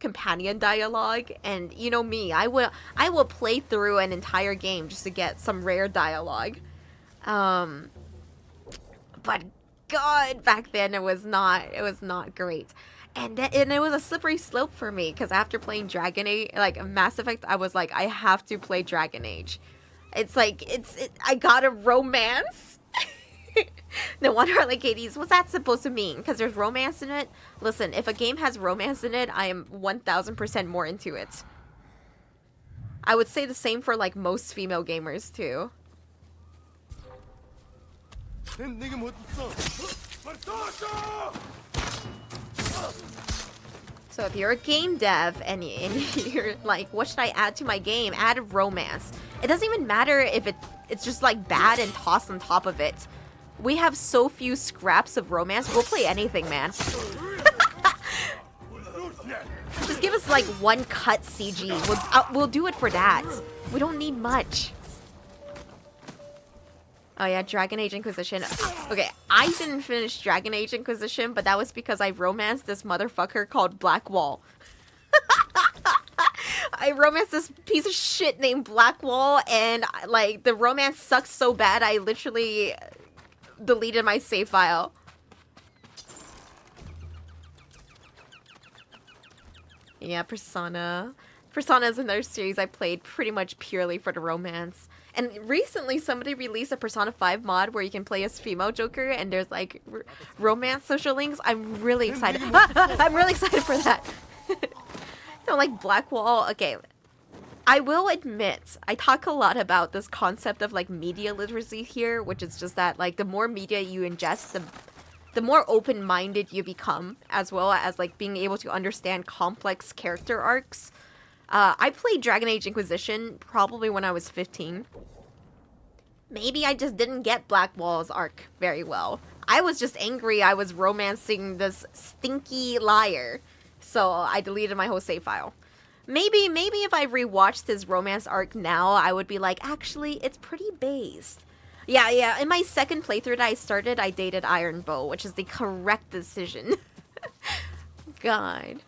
companion dialogue, and you know me, I will play through an entire game just to get some rare dialogue. But God, back then it was not great. And it was a slippery slope for me, because after playing Dragon Age, like Mass Effect, I was like, I have to play Dragon Age. It's like, I got a romance? No wonder, like, Hades, what's that supposed to mean? Because there's romance in it? Listen, if a game has romance in it, I am 1000% more into it. I would say the same for, like, most female gamers, too. So if you're a game dev and you're like, what should I add to my game? Add romance. It doesn't even matter if it's just like bad and tossed on top of it. We have so few scraps of romance. We'll play anything, man. Just give us like one cut CG. We'll do it for that. We don't need much. Oh yeah, Dragon Age Inquisition. Okay, I didn't finish Dragon Age Inquisition, but that was because I romanced this motherfucker called Blackwall. I romanced this piece of shit named Blackwall, and like the romance sucks so bad I literally deleted my save file. Yeah, Persona. Persona is another series I played pretty much purely for the romance. And recently somebody released a Persona 5 mod where you can play as female Joker and there's like romance social links. I'm really excited. I'm really excited for that. So like Blackwall, okay. I will admit, I talk a lot about this concept of like media literacy here, which is just that like the more media you ingest, the more open-minded you become, as well as like being able to understand complex character arcs. I played Dragon Age Inquisition probably when I was 15. Maybe I just didn't get Blackwall's arc very well. I was just angry I was romancing this stinky liar. So I deleted my whole save file. Maybe if I rewatched his romance arc now, I would be like, actually, it's pretty based. Yeah, in my second playthrough that I started, I dated Iron Bow, which is the correct decision. God.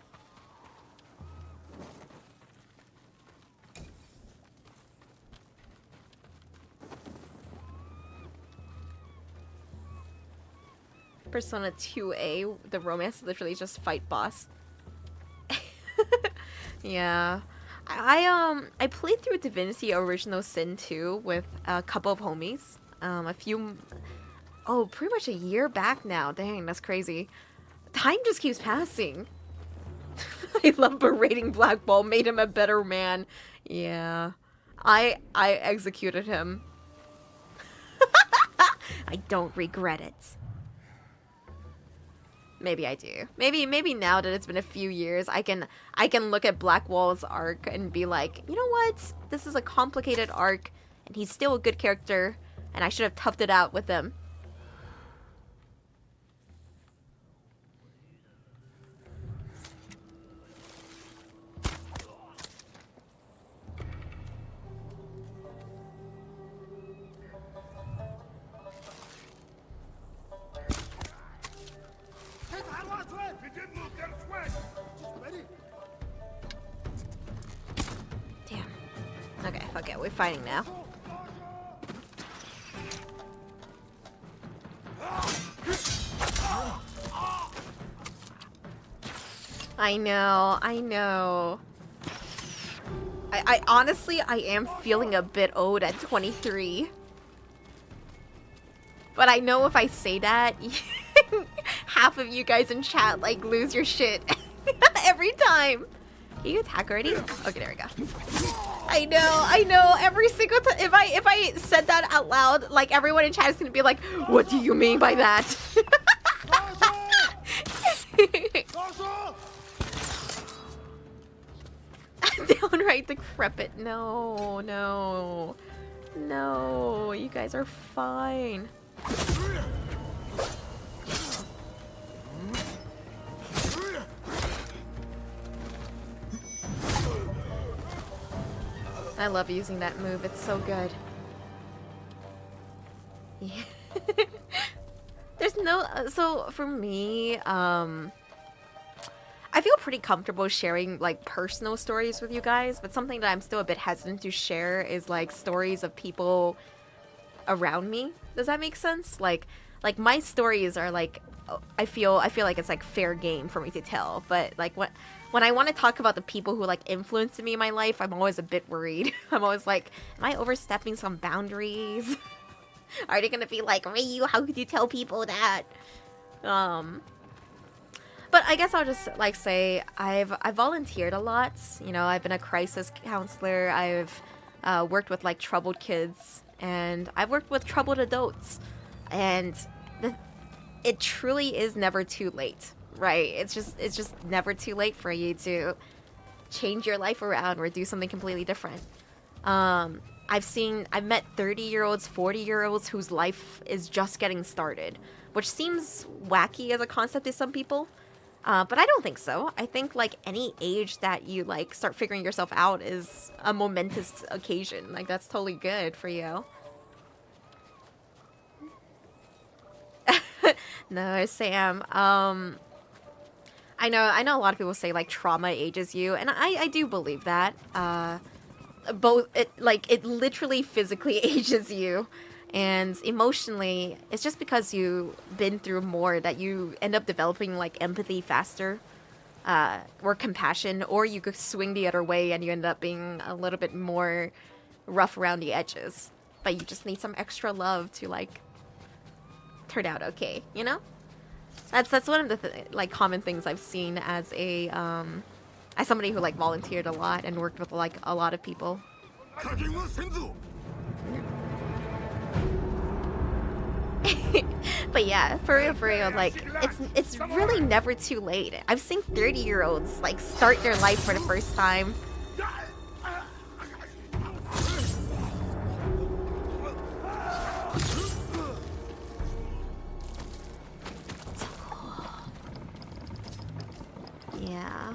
Persona 2A, the romance literally just fight boss. Yeah. I played through Divinity Original Sin 2 with a couple of homies. Pretty much a year back now. Dang, that's crazy. Time just keeps passing. I love berating Blackwall, made him a better man. Yeah. I executed him. I don't regret it. Maybe I do. Maybe now that it's been a few years, I can look at Blackwall's arc and be like, you know what? This is a complicated arc, and he's still a good character, and I should have toughed it out with him. Okay, fuck it. We're fighting now. I know, I know. I honestly, I am feeling a bit old at 23. But I know if I say that, half of you guys in chat, like, lose your shit. Every time. Can you attack already? Okay, there we go. I know. Every single time. If I said that out loud, like, everyone in chat is gonna be like, what do you mean by that? Downright decrepit. No. You guys are fine. I love using that move. It's so good. Yeah. There's no... so, for me, I feel pretty comfortable sharing, like, personal stories with you guys, but something that I'm still a bit hesitant to share is, like, stories of people around me. Does that make sense? Like my stories are, like, I feel like it's, like, fair game for me to tell, but, like, when I want to talk about the people who, like, influenced me in my life, I'm always a bit worried. I'm always like, am I overstepping some boundaries? Are they gonna be like, Reiyu, how could you tell people that? But I guess I'll just, like, say I've volunteered a lot. You know, I've been a crisis counselor. I've worked with, like, troubled kids, and I've worked with troubled adults. And it truly is never too late, right? It's just never too late for you to change your life around or do something completely different. I've met 30-year-olds, 40-year-olds whose life is just getting started, which seems wacky as a concept to some people. But I don't think so. I think, like, any age that you, like, start figuring yourself out is a momentous occasion. Like, that's totally good for you. No, Sam. I know a lot of people say, like, trauma ages you, and I do believe that. It literally physically ages you. And emotionally, it's just because you've been through more that you end up developing, like, empathy faster, or compassion, or you could swing the other way and you end up being a little bit more rough around the edges. But you just need some extra love to, like, turn out okay, you know? That's one of the like common things I've seen as a as somebody who, like, volunteered a lot and worked with, like, a lot of people. But yeah, for real, like, it's really never too late. I've seen 30-year-olds, like, start their life for the first time. Yeah.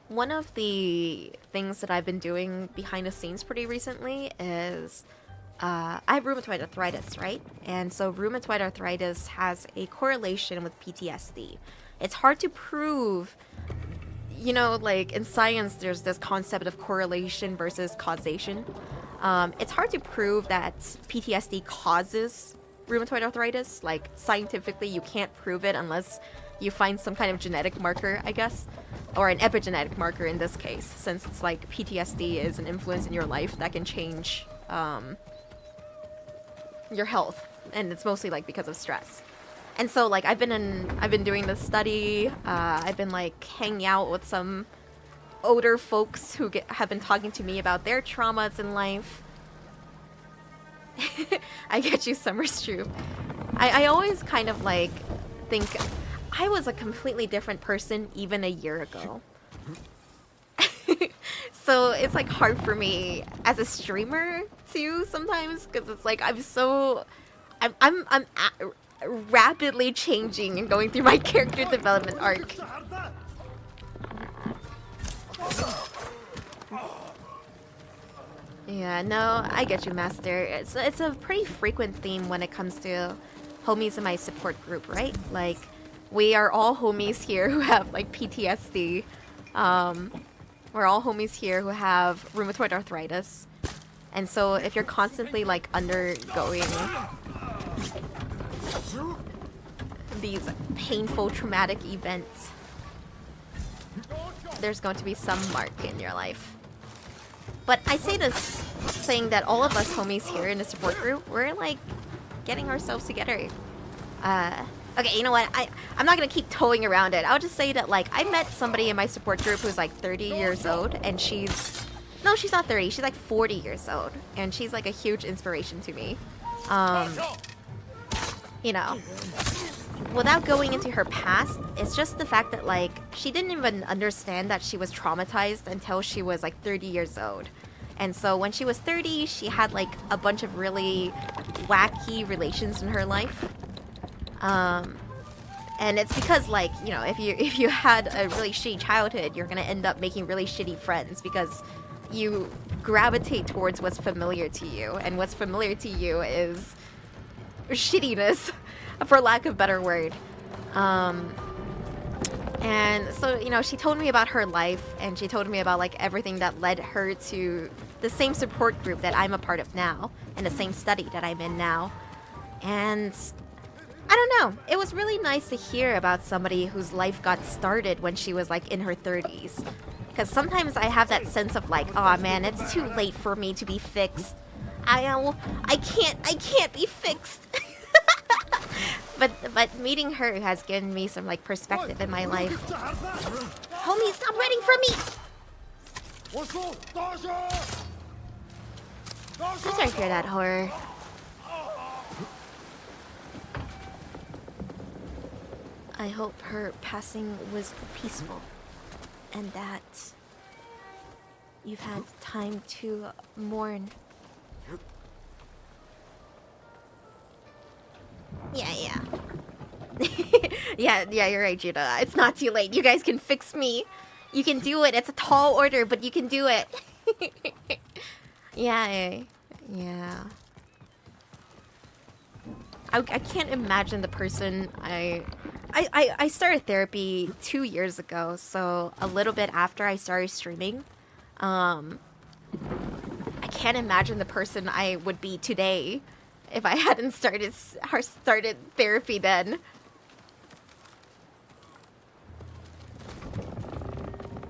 One of the things that I've been doing behind the scenes pretty recently is I have rheumatoid arthritis, right? And so rheumatoid arthritis has a correlation with PTSD. It's hard to prove, you know, like, in science there's this concept of correlation versus causation. It's hard to prove that PTSD causes rheumatoid arthritis. Like, scientifically you can't prove it unless you find some kind of genetic marker, I guess, or an epigenetic marker in this case, since it's like PTSD is an influence in your life that can change your health, and it's mostly, like, because of stress. And so, like, I've been doing this study. I've been, like, hanging out with some older folks who have been talking to me about their traumas in life. I get you, Summer Stroop. I always kind of, like, think I was a completely different person even a year ago. So it's, like, hard for me as a streamer too sometimes, because it's like I'm rapidly changing and going through my character development arc. Yeah, no, I get you, Master. It's a pretty frequent theme when it comes to homies in my support group, right? Like, we are all homies here who have, like, PTSD. We're all homies here who have rheumatoid arthritis. And so if you're constantly like undergoing these painful traumatic events, there's going to be some mark in your life. But I say this saying that all of us homies here in the support group, we're like getting ourselves together. Okay, you know what? I'm not gonna keep towing around it. I'll just say that like I met somebody in my support group who's like 30 years old, and she's not 30. She's like 40 years old, and she's like a huge inspiration to me. You know, without going into her past, it's just the fact that like she didn't even understand that she was traumatized until she was like 30 years old. And so when she was 30, she had like a bunch of really wacky relations in her life. And it's because like, you know, if you had a really shitty childhood, you're gonna end up making really shitty friends because you gravitate towards what's familiar to you, and what's familiar to you is shittiness, for lack of a better word. And so, you know, she told me about her life, and she told me about like everything that led her to the same support group that I'm a part of now, and the same study that I'm in now. And I don't know, it was really nice to hear about somebody whose life got started when she was like in her 30s. Because sometimes I have that sense of like, oh man, it's too late for me to be fixed. I can't be fixed. But meeting her has given me some like perspective in my life. Homie, stop running from me! I'm sorry to hear that, horror. I hope her passing was peaceful, and that you've had time to mourn. Yeah. yeah, you're right, Judah. It's not too late. You guys can fix me. You can do it. It's a tall order, but you can do it. Yeah. I can't imagine the person I started therapy 2 years ago, so a little bit after I started streaming. I can't imagine the person I would be today if I hadn't started therapy then.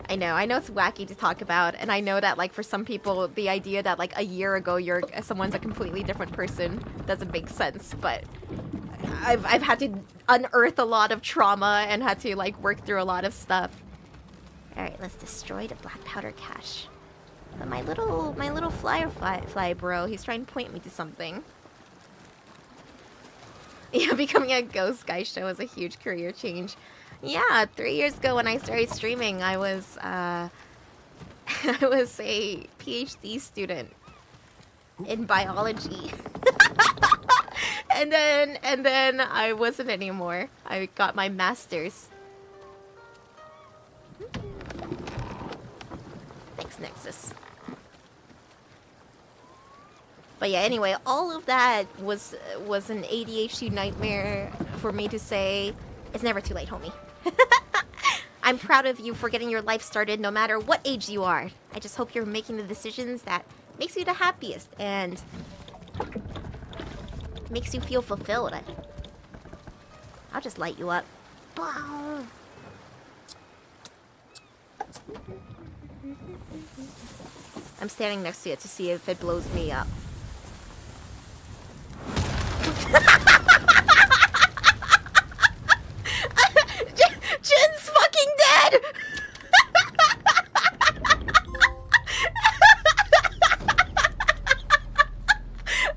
I know it's wacky to talk about, and I know that like for some people the idea that like a year ago someone's a completely different person doesn't make sense, but I've had to unearth a lot of trauma and had to like work through a lot of stuff. All right, let's destroy the black powder cache. But my little fly bro, he's trying to point me to something. Yeah, becoming a ghost Geisha was a huge career change. Yeah, 3 years ago when I started streaming, I was I was a PhD student in biology. and then I wasn't anymore. I got my master's. Thanks, Nexus. But yeah, anyway, all of that was an ADHD nightmare for me to say, it's never too late, homie. I'm proud of you for getting your life started no matter what age you are. I just hope you're making the decisions that makes you the happiest and makes you feel fulfilled. I'll just light you up. I'm standing next to it to see if it blows me up. Jin's fucking dead!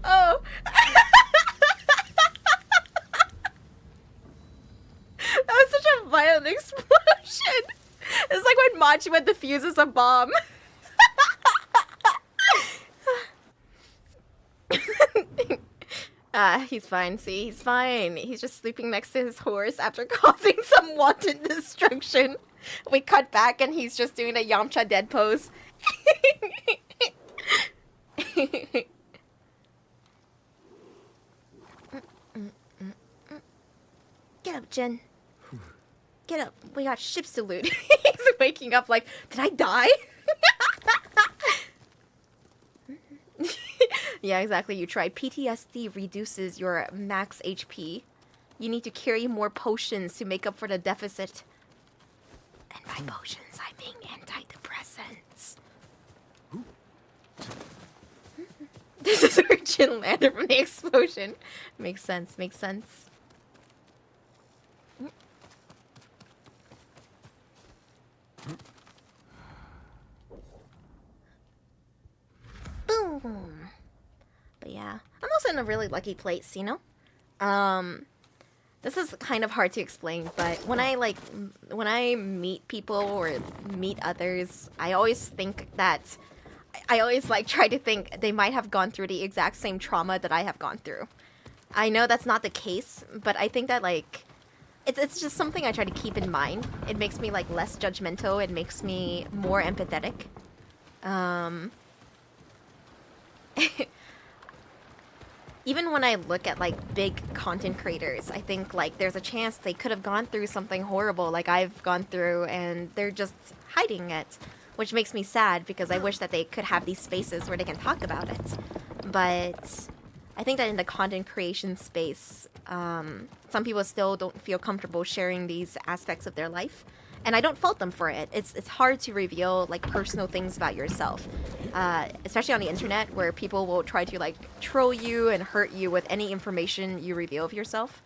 Oh. That was such a violent explosion. It's like when Majima defuses a bomb. He's fine. See, he's fine. He's just sleeping next to his horse after causing some wanton destruction. We cut back and he's just doing a Yamcha dead pose. Get up, Jin. Get up. We got ships to loot. He's waking up like, did I die? Yeah, exactly. You tried. PTSD reduces your max HP. You need to carry more potions to make up for the deficit. And by potions, I mean antidepressants. This is where Jin landed from the explosion. Makes sense, makes sense. Boom. But yeah, I'm also in a really lucky place, you know? This is kind of hard to explain, but when I meet people or meet others, I always think that I always try to think they might have gone through the exact same trauma that I have gone through. I know that's not the case, but I think that it's just something I try to keep in mind. It makes me less judgmental. It makes me more empathetic. Even when I look at big content creators, I think there's a chance they could have gone through something horrible like I've gone through, and they're just hiding it, which makes me sad because I wish that they could have these spaces where they can talk about it. But I think that in the content creation space, some people still don't feel comfortable sharing these aspects of their life. And I don't fault them for it. It's hard to reveal personal things about yourself, especially on the internet where people will try to troll you and hurt you with any information you reveal of yourself.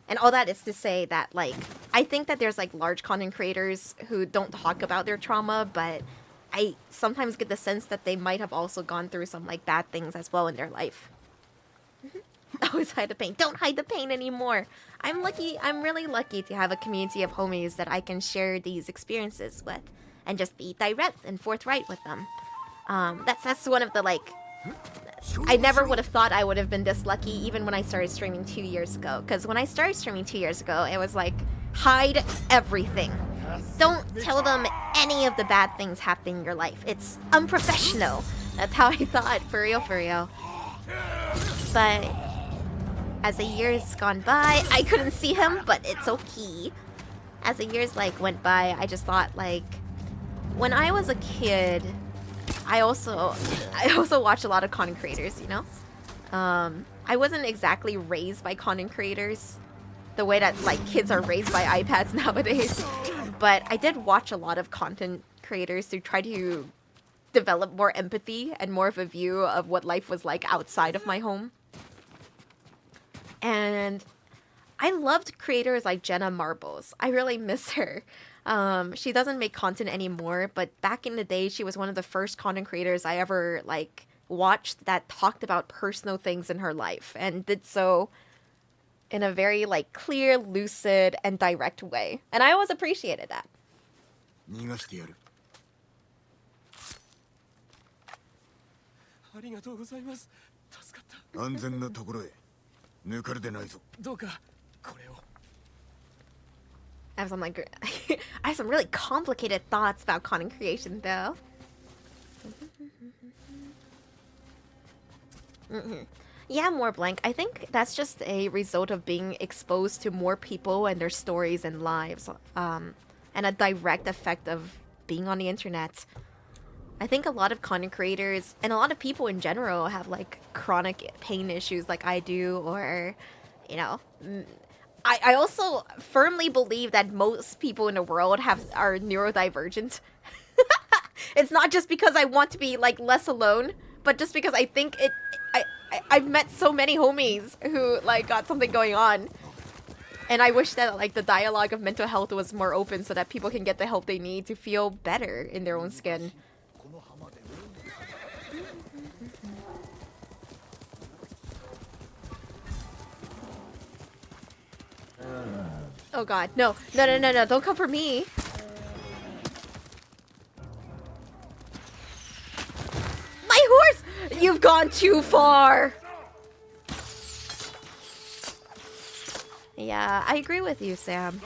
And all that is to say that I think that there's large content creators who don't talk about their trauma, but I sometimes get the sense that they might have also gone through some bad things as well in their life. Always hide the pain. Don't hide the pain anymore. I'm really lucky to have a community of homies that I can share these experiences with and just be direct and forthright with them. That's one of the I never would have thought I would have been this lucky even when I started streaming 2 years ago. Because when I started streaming 2 years ago, it was hide everything. Don't tell them any of the bad things happening in your life. It's unprofessional. That's how I thought, for real, for real. But as the years gone by, I couldn't see him, but it's okay. As the years went by, I just thought when I was a kid, I also watched a lot of content creators, you know? I wasn't exactly raised by content creators the way that kids are raised by iPads nowadays. But I did watch a lot of content creators to try to develop more empathy and more of a view of what life was like outside of my home. And I loved creators like Jenna Marbles. I really miss her. She doesn't make content anymore, but back in the day, she was one of the first content creators I ever watched that talked about personal things in her life and did so in a very clear, lucid, and direct way. And I always appreciated that. 逃がしてやる。ありがとうございます。助かった。安全なところへ。抜かれてないぞ。どうかこれを。I have some I have some really complicated thoughts about content creation, though. Yeah, more blank. I think that's just a result of being exposed to more people and their stories and lives, and a direct effect of being on the internet. I think a lot of content creators and a lot of people in general have chronic pain issues like I do, or, you know, I also firmly believe that most people in the world are neurodivergent. It's not just because I want to be less alone, but just because I think I've met so many homies who got something going on, and I wish that the dialogue of mental health was more open so that people can get the help they need to feel better in their own skin. Oh god, no, don't come for me. My horse! You've gone too far! Yeah, I agree with you, Sam.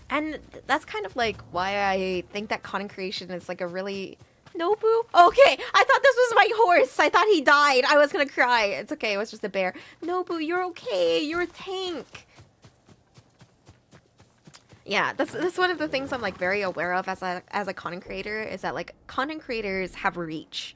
And that's kind of why I think that content creation is a really... Nobu? Okay, I thought this was my horse. I thought he died. I was gonna cry. It's okay, it was just a bear. Nobu, you're okay. You're a tank. Yeah, that's one of the things I'm very aware of as a content creator, is that content creators have reach.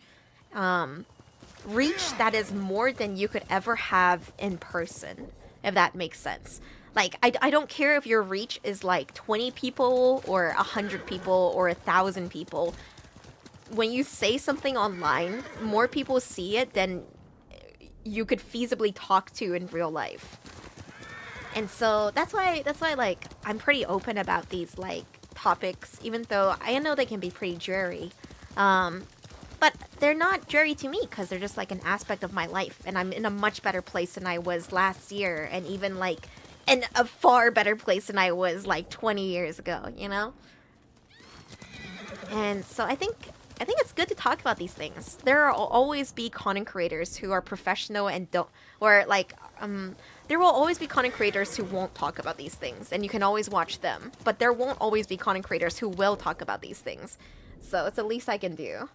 reach that is more than you could ever have in person, if that makes sense. Like, I don't care if your reach is like 20 people or 100 people or 1,000 people. When you say something online, more people see it than you could feasibly talk to in real life. And so that's why like I'm pretty open about these like topics, even though I know they can be pretty dreary. But they're not dreary to me because they're just like an aspect of my life, and I'm in a much better place than I was last year, and even like in a far better place than I was like 20 years ago, you know? And so I think it's good to talk about these things. There will always be content creators who are professional and don't, or like, there will always be content creators who won't talk about these things, and you can always watch them. But there won't always be content creators who will talk about these things. So it's the least I can do.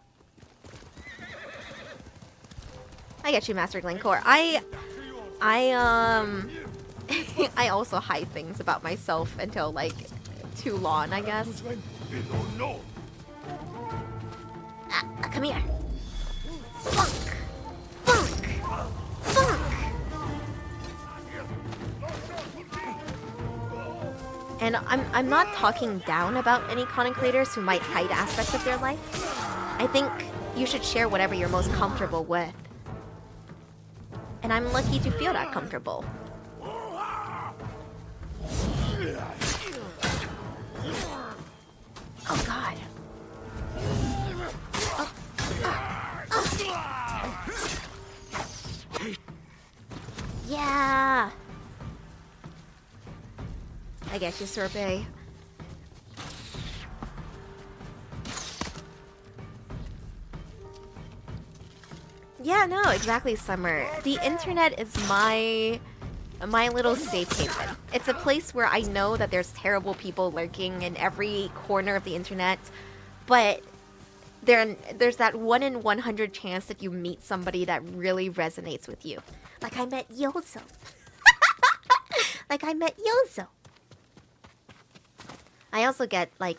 I get you, Master Glencore. I also hide things about myself until like too long, I guess. Come here. Funk! Funk! Funk! And I'm not talking down about any content creators who might hide aspects of their life. I think you should share whatever you're most comfortable with. And I'm lucky to feel that comfortable. Oh god. Yeah. I guess you sorbet. Yeah, no, exactly, Summer. The internet is my little safe haven. It's a place where I know that there's terrible people lurking in every corner of the internet, but there's that 1 in 100 chance that you meet somebody that really resonates with you. Like I met Yozo. Like I met Yozo. I also get I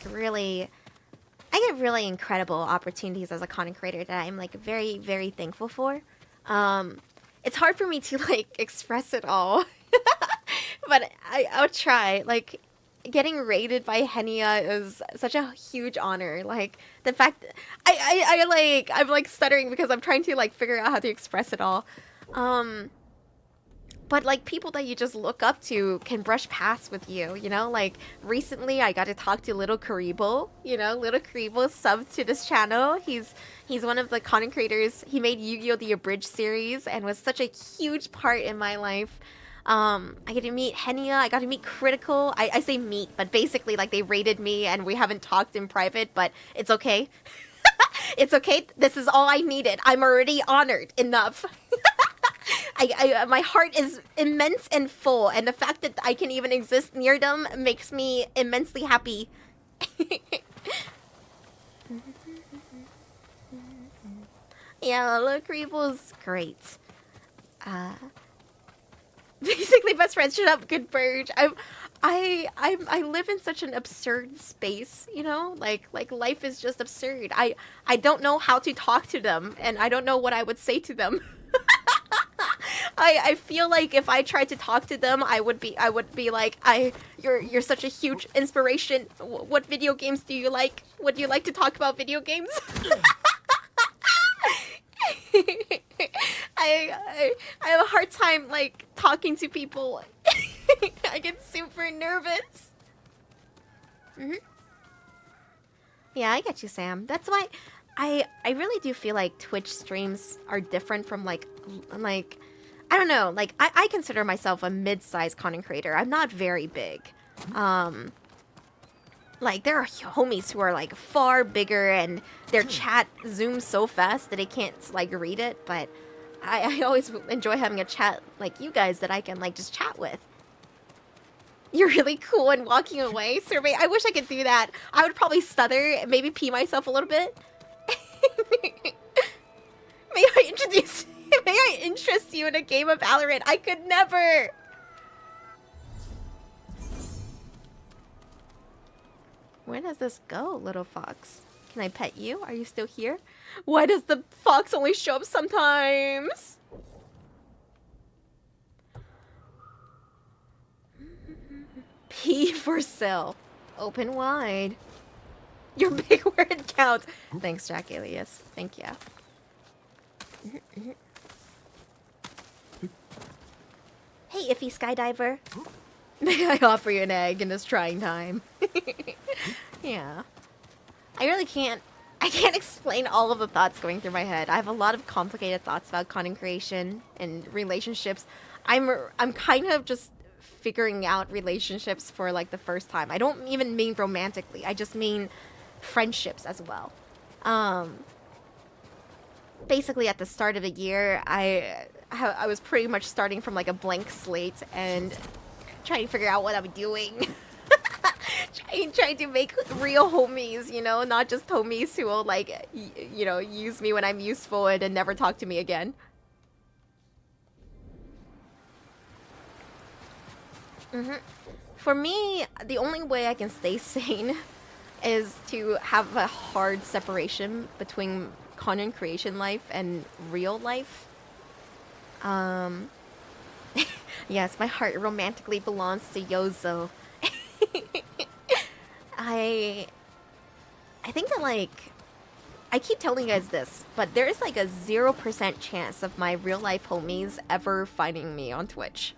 get really incredible opportunities as a content creator that I'm like very, very thankful for. It's hard for me to like express it all, but I'll try. Like getting rated by Henia is such a huge honor. Like the fact that I'm like stuttering because I'm trying to like figure out how to express it all. But like people that you just look up to can brush past with you, you know? Like recently I got to talk to Little Karibo, you know? Little Karibo subbed to this channel. He's one of the content creators. He made Yu-Gi-Oh! The Abridged series and was such a huge part in my life. I get to meet Henia, I got to meet Critical. I say meet, but basically like they rated me and we haven't talked in private, but it's okay. It's okay. This is all I needed. I'm already honored enough. My heart is immense and full, and the fact that I can even exist near them makes me immensely happy. Yeah, look, Reeble's great. Basically, best friends. Shut up, good bird. I live in such an absurd space, you know? Like life is just absurd. I don't know how to talk to them, and I don't know what I would say to them. I feel like if I tried to talk to them, I would be like, you're such a huge inspiration. What video games do you like? Would you like to talk about video games? I have a hard time like talking to people. I get super nervous. Yeah, I get you, Sam. That's why I really do feel like Twitch streams are different from like I don't know, like I consider myself a mid-sized content creator. I'm not very big. Like there are homies who are like far bigger and their chat zooms so fast that I can't like read it, but I always enjoy having a chat like you guys that I can like just chat with. You're really cool and walking away, Survey. I wish I could do that. I would probably stutter and maybe pee myself a little bit. May I interest you in a game of Valorant? I could never. Where does this go, little fox? Can I pet you? Are you still here? Why does the fox only show up sometimes? P for sale. Open wide. Your big word counts. Thanks, Jack Alias. Thank you. Hey, iffy skydiver. May I offer you an egg in this trying time? Yeah. I really can't. I can't explain all of the thoughts going through my head. I have a lot of complicated thoughts about content creation and relationships. I'm kind of just figuring out relationships for like the first time. I don't even mean romantically. I just mean friendships as well. Basically at the start of the year, I was pretty much starting from like a blank slate and trying to figure out what I'm doing. trying to make real homies, you know, not just homies who will like you know, use me when I'm useful and then never talk to me again. For me, the only way I can stay sane is to have a hard separation between content creation life and real life. Yes, my heart romantically belongs to Yozo. I think that, like, I keep telling you guys this, but there is like a 0% chance of my real life homies ever finding me on Twitch.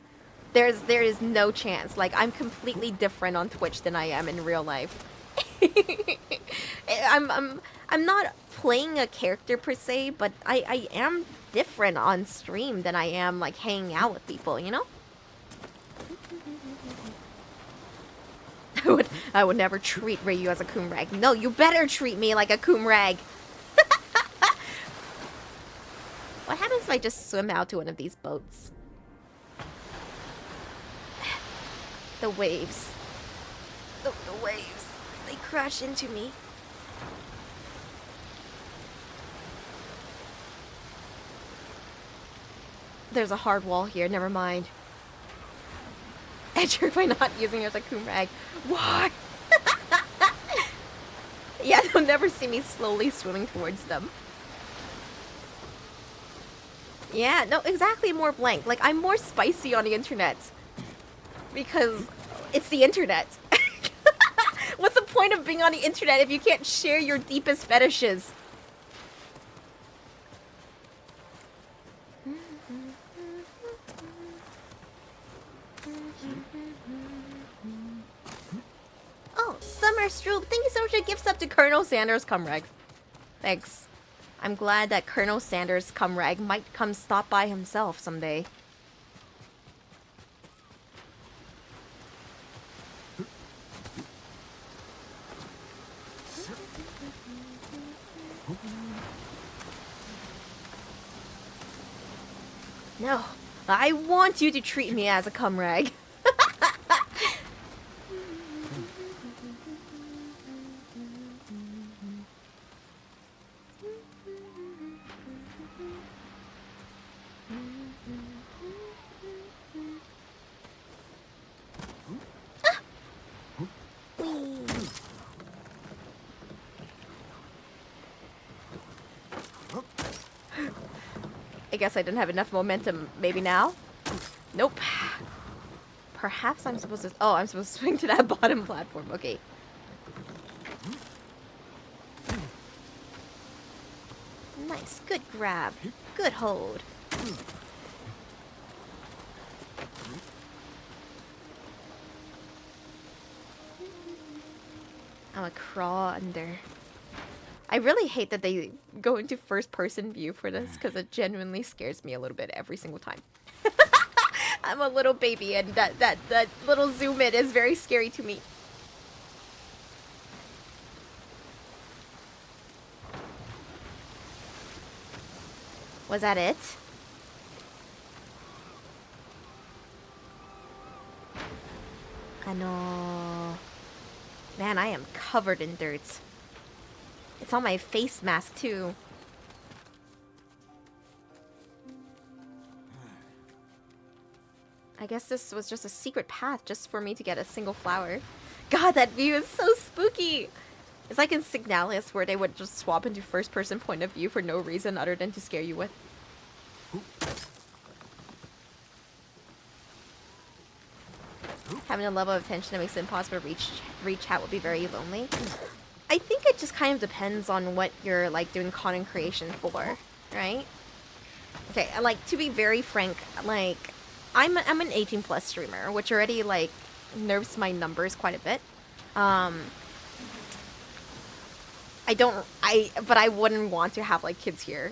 There is no chance. Like, I'm completely different on Twitch than I am in real life. I'm not playing a character per se, but I am different on stream than I am like hanging out with people, you know? I would never treat Reiyu as a kumrag. No, you better treat me like a kumrag. What happens if I just swim out to one of these boats? The waves. The waves. They crash into me. There's a hard wall here, never mind. Edger by not using it as a kumrag. Why? Yeah, they'll never see me slowly swimming towards them. Yeah, no, exactly, more blank. Like, I'm more spicy on the internet. Because it's the internet. What's the point of being on the internet if you can't share your deepest fetishes? Oh, Summer Stroop, thank you so much for the gift sub to Colonel Sanders Cumrag. Thanks. I'm glad that Colonel Sanders Cumrag might come stop by himself someday. No, I want you to treat me as a cumrag. I guess I didn't have enough momentum. Maybe now? Nope. Perhaps I'm supposed to... Oh, I'm supposed to swing to that bottom platform. Okay. Nice. Good grab. Good hold. I'm gonna crawl under. I really hate that they go into first-person view for this, because it genuinely scares me a little bit every single time. I'm a little baby, and that little zoom in is very scary to me. Was that it? Man, I am covered in dirt. It's on my face mask, too. I guess this was just a secret path just for me to get a single flower. God, that view is so spooky! It's like in Signalis where they would just swap into first-person point of view for no reason other than to scare you with. Having a level of attention that makes it impossible to read chat would be very lonely. I think it just kind of depends on what you're like doing content creation for, right? Okay, like to be very frank, like I'm an 18 plus streamer, which already like nerfs my numbers quite a bit. But I wouldn't want to have like kids here.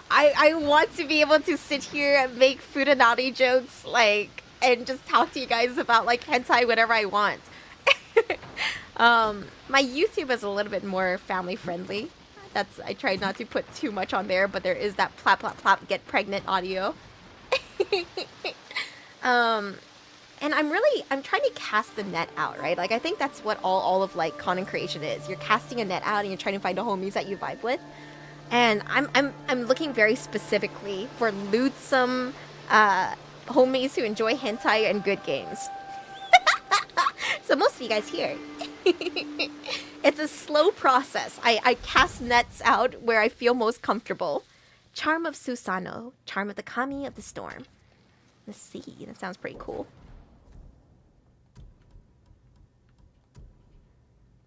I want to be able to sit here and make Futanari jokes, like, and just talk to you guys about like hentai whenever I want. My YouTube is a little bit more family friendly. I try not to put too much on there, but there is that plap plap plap get pregnant audio. And I'm trying to cast the net out, right? Like I think that's what all of like content creation is. You're casting a net out and you're trying to find the homies that you vibe with. And I'm looking very specifically for lewdsome homies who enjoy hentai and good games. So most of you guys here. It's a slow process. I cast nets out where I feel most comfortable. Charm of Susano, charm of the Kami of the Storm. Let's see, that sounds pretty cool.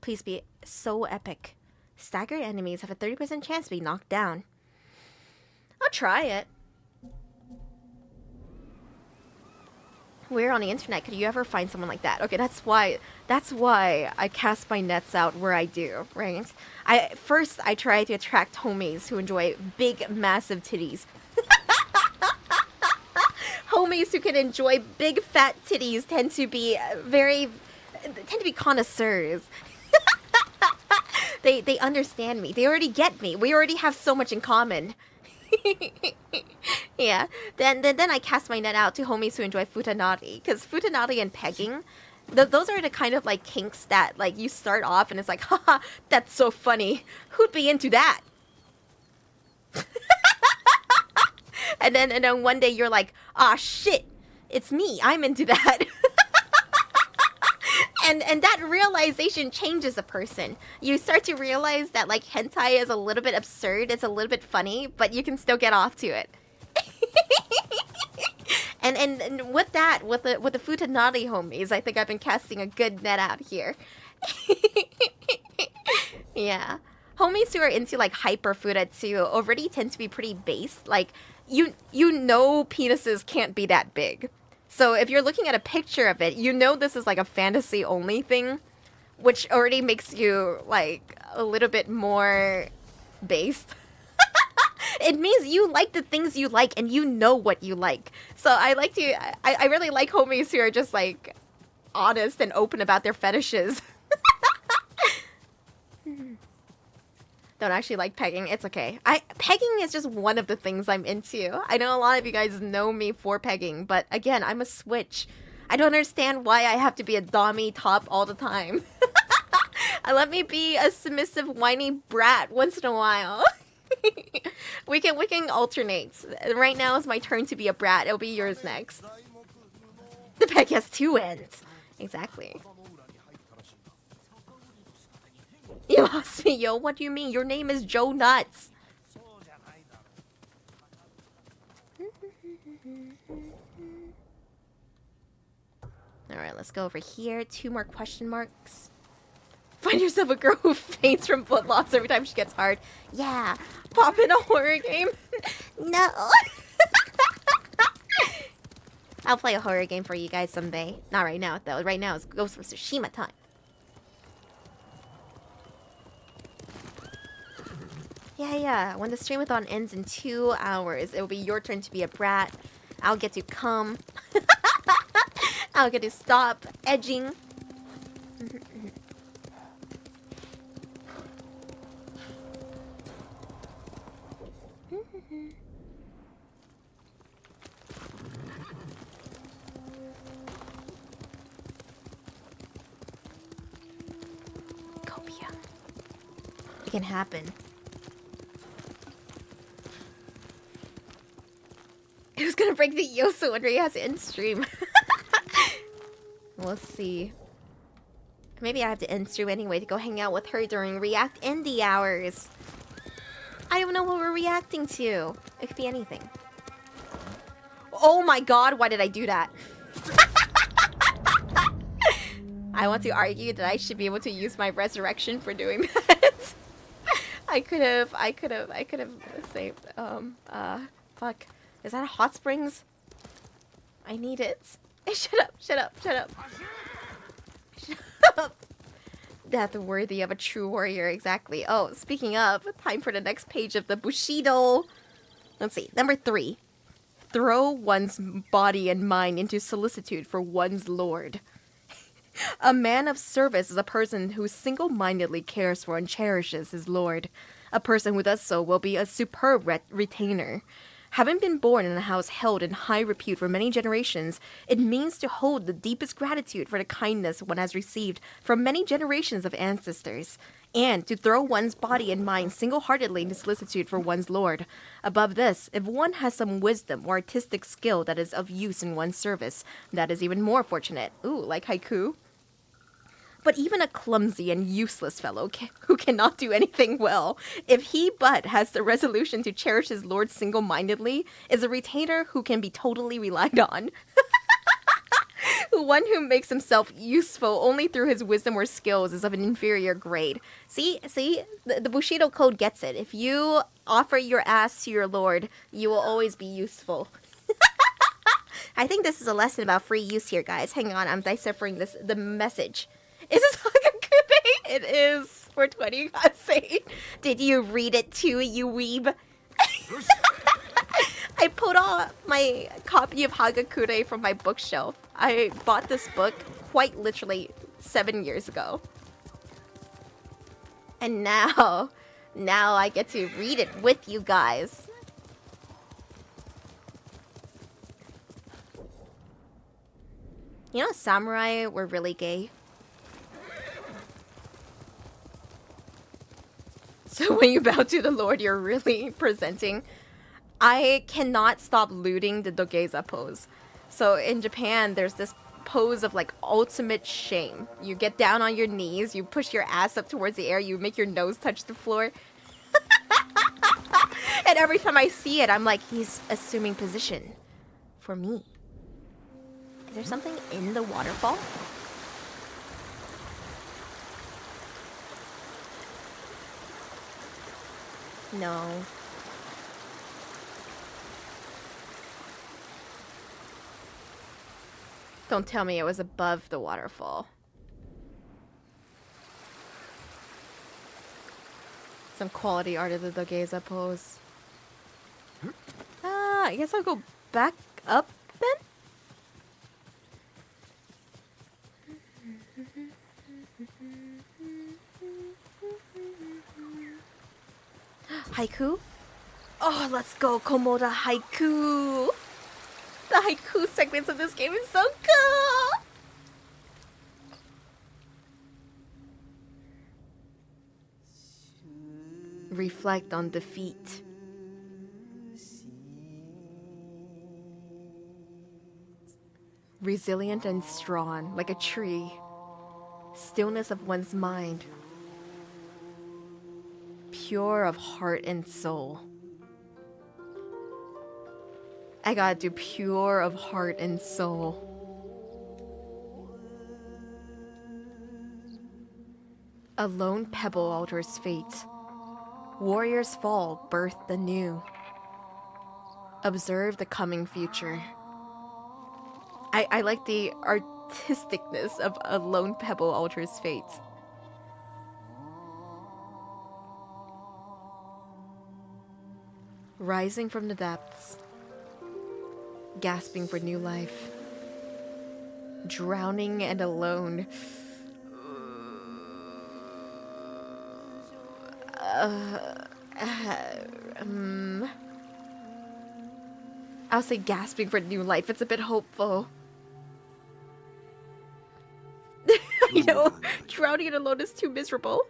Please be so epic. Staggered enemies have a 30% chance to be knocked down. I'll try it. Where on the internet could you ever find someone like that? Okay, that's why I cast my nets out where I do, right? First I try to attract homies who enjoy big, massive titties. Homies who can enjoy big, fat titties tend to be connoisseurs. They understand me. They already get me. We already have so much in common. Yeah. Then I cast my net out to homies who enjoy futanari, because futanari and pegging, those are the kind of like kinks that like you start off and it's like, haha, that's so funny. Who'd be into that? and then one day you're like, ah, shit, it's me. I'm into that. And that realization changes a person. You start to realize that like hentai is a little bit absurd, it's a little bit funny, but you can still get off to it. and with that, with the futanari homies, I think I've been casting a good net out here. Yeah. Homies who are into like hyper futatsu already tend to be pretty base. Like you know penises can't be that big. So if you're looking at a picture of it, you know this is like a fantasy only thing, which already makes you like a little bit more based. It means you like the things you like and you know what you like. So I really like homies who are just like honest and open about their fetishes. Don't actually like pegging. It's okay. Pegging is just one of the things I'm into. I know a lot of you guys know me for pegging, but again, I'm a switch. I don't understand why I have to be a dommy top all the time. Let me be a submissive, whiny brat once in a while. we can alternate. Right now is my turn to be a brat. It'll be yours next. The peg has two ends. Exactly. You lost me, yo. What do you mean? Your name is Joe Nuts. Alright, let's go over here. 2 more question marks. Find yourself a girl who faints from blood loss every time she gets hard. Yeah. Pop in a horror game. No. I'll play a horror game for you guys someday. Not right now, though. Right now, it's Ghost of Tsushima time. Yeah. When the streamathon ends in 2 hours, it will be your turn to be a brat. I'll get to come. I'll get to stop edging. Copia. It can happen. Who's gonna break the Yosu when Reiyu has to end stream? We'll see. Maybe I have to end stream anyway to go hang out with her during React Indie hours. I don't know what we're reacting to. It could be anything. Oh my god, why did I do that? I want to argue that I should be able to use my resurrection for doing that. I could have saved, fuck. Is that a hot springs? I need it. Shut up, shut up, shut up. Shut up. Death worthy of a true warrior, exactly. Oh, speaking of, time for the next page of the Bushido. Let's see, number 3. Throw one's body and mind into solicitude for one's lord. A man of service is a person who single-mindedly cares for and cherishes his lord. A person who does so will be a superb retainer. Having been born in a house held in high repute for many generations, it means to hold the deepest gratitude for the kindness one has received from many generations of ancestors, and to throw one's body and mind single-heartedly into solicitude for one's lord. Above this, if one has some wisdom or artistic skill that is of use in one's service, that is even more fortunate. Ooh, like haiku? But even a clumsy and useless fellow who cannot do anything well, if he but has the resolution to cherish his lord single-mindedly, is a retainer who can be totally relied on. One who makes himself useful only through his wisdom or skills is of an inferior grade. See? The Bushido Code gets it. If you offer your ass to your lord, you will always be useful. I think this is a lesson about free use here, guys. Hang on, I'm deciphering the message. Is this Hagakure? It is. For 20 God's sake. Did you read it too, you weeb? I pulled off my copy of Hagakure from my bookshelf. I bought this book quite literally 7 years ago. And now I get to read it with you guys. You know, samurai were really gay. So when you bow to the Lord, you're really presenting. I cannot stop looting the Dogeza pose. So in Japan, there's this pose of like ultimate shame. You get down on your knees, you push your ass up towards the air, you make your nose touch the floor. And every time I see it, I'm like, he's assuming position for me. Is there something in the waterfall? No. Don't tell me it was above the waterfall. Some quality art of the Dogeza pose. I guess I'll go back up then? Haiku? Oh, let's go, Komoda haiku! The haiku segments of this game is so cool! Reflect on defeat. Resilient and strong, like a tree. Stillness of one's mind. Pure of heart and soul. I gotta do pure of heart and soul. A lone pebble alters fate. Warriors fall, birth the new. Observe the coming future. I like the artisticness of a lone pebble alters fate. Rising from the depths. Gasping for new life. Drowning and alone. I'll say gasping for new life. It's a bit hopeful. You know, drowning and alone is too miserable.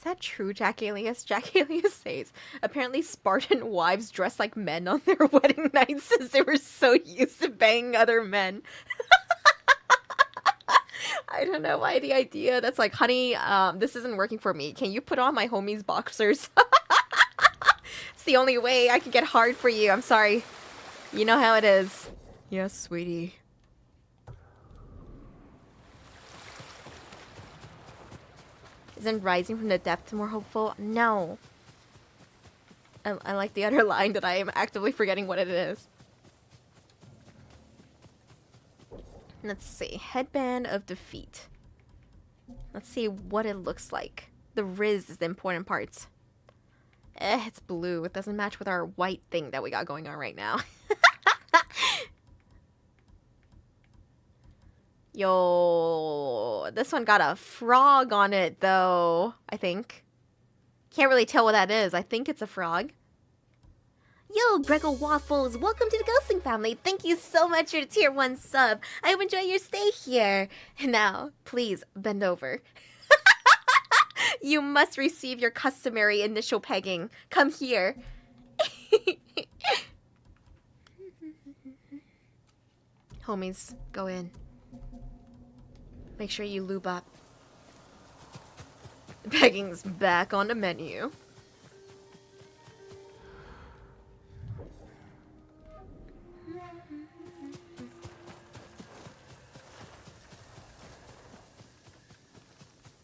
Is that true, Jack Alias? Jack Alias says, apparently Spartan wives dress like men on their wedding nights since they were so used to banging other men. I don't know why the idea that's like, honey, this isn't working for me. Can you put on my homie's boxers? It's the only way I can get hard for you. I'm sorry. You know how it is. Yes, sweetie. Isn't Rising from the Depths more hopeful? No. I like the other line that I am actively forgetting what it is. Let's see. Headband of Defeat. Let's see what it looks like. The Riz is the important part. It's blue. It doesn't match with our white thing that we got going on right now. Yo, this one got a frog on it, though, I think. Can't really tell what that is. I think it's a frog. Yo, Grego Waffles, welcome to the Ghosting family. Thank you so much for the tier 1 sub. I hope you enjoy your stay here. And now, please, bend over. You must receive your customary initial pegging. Come here. Homies, go in. Make sure you lube up. Pegging's back on the menu.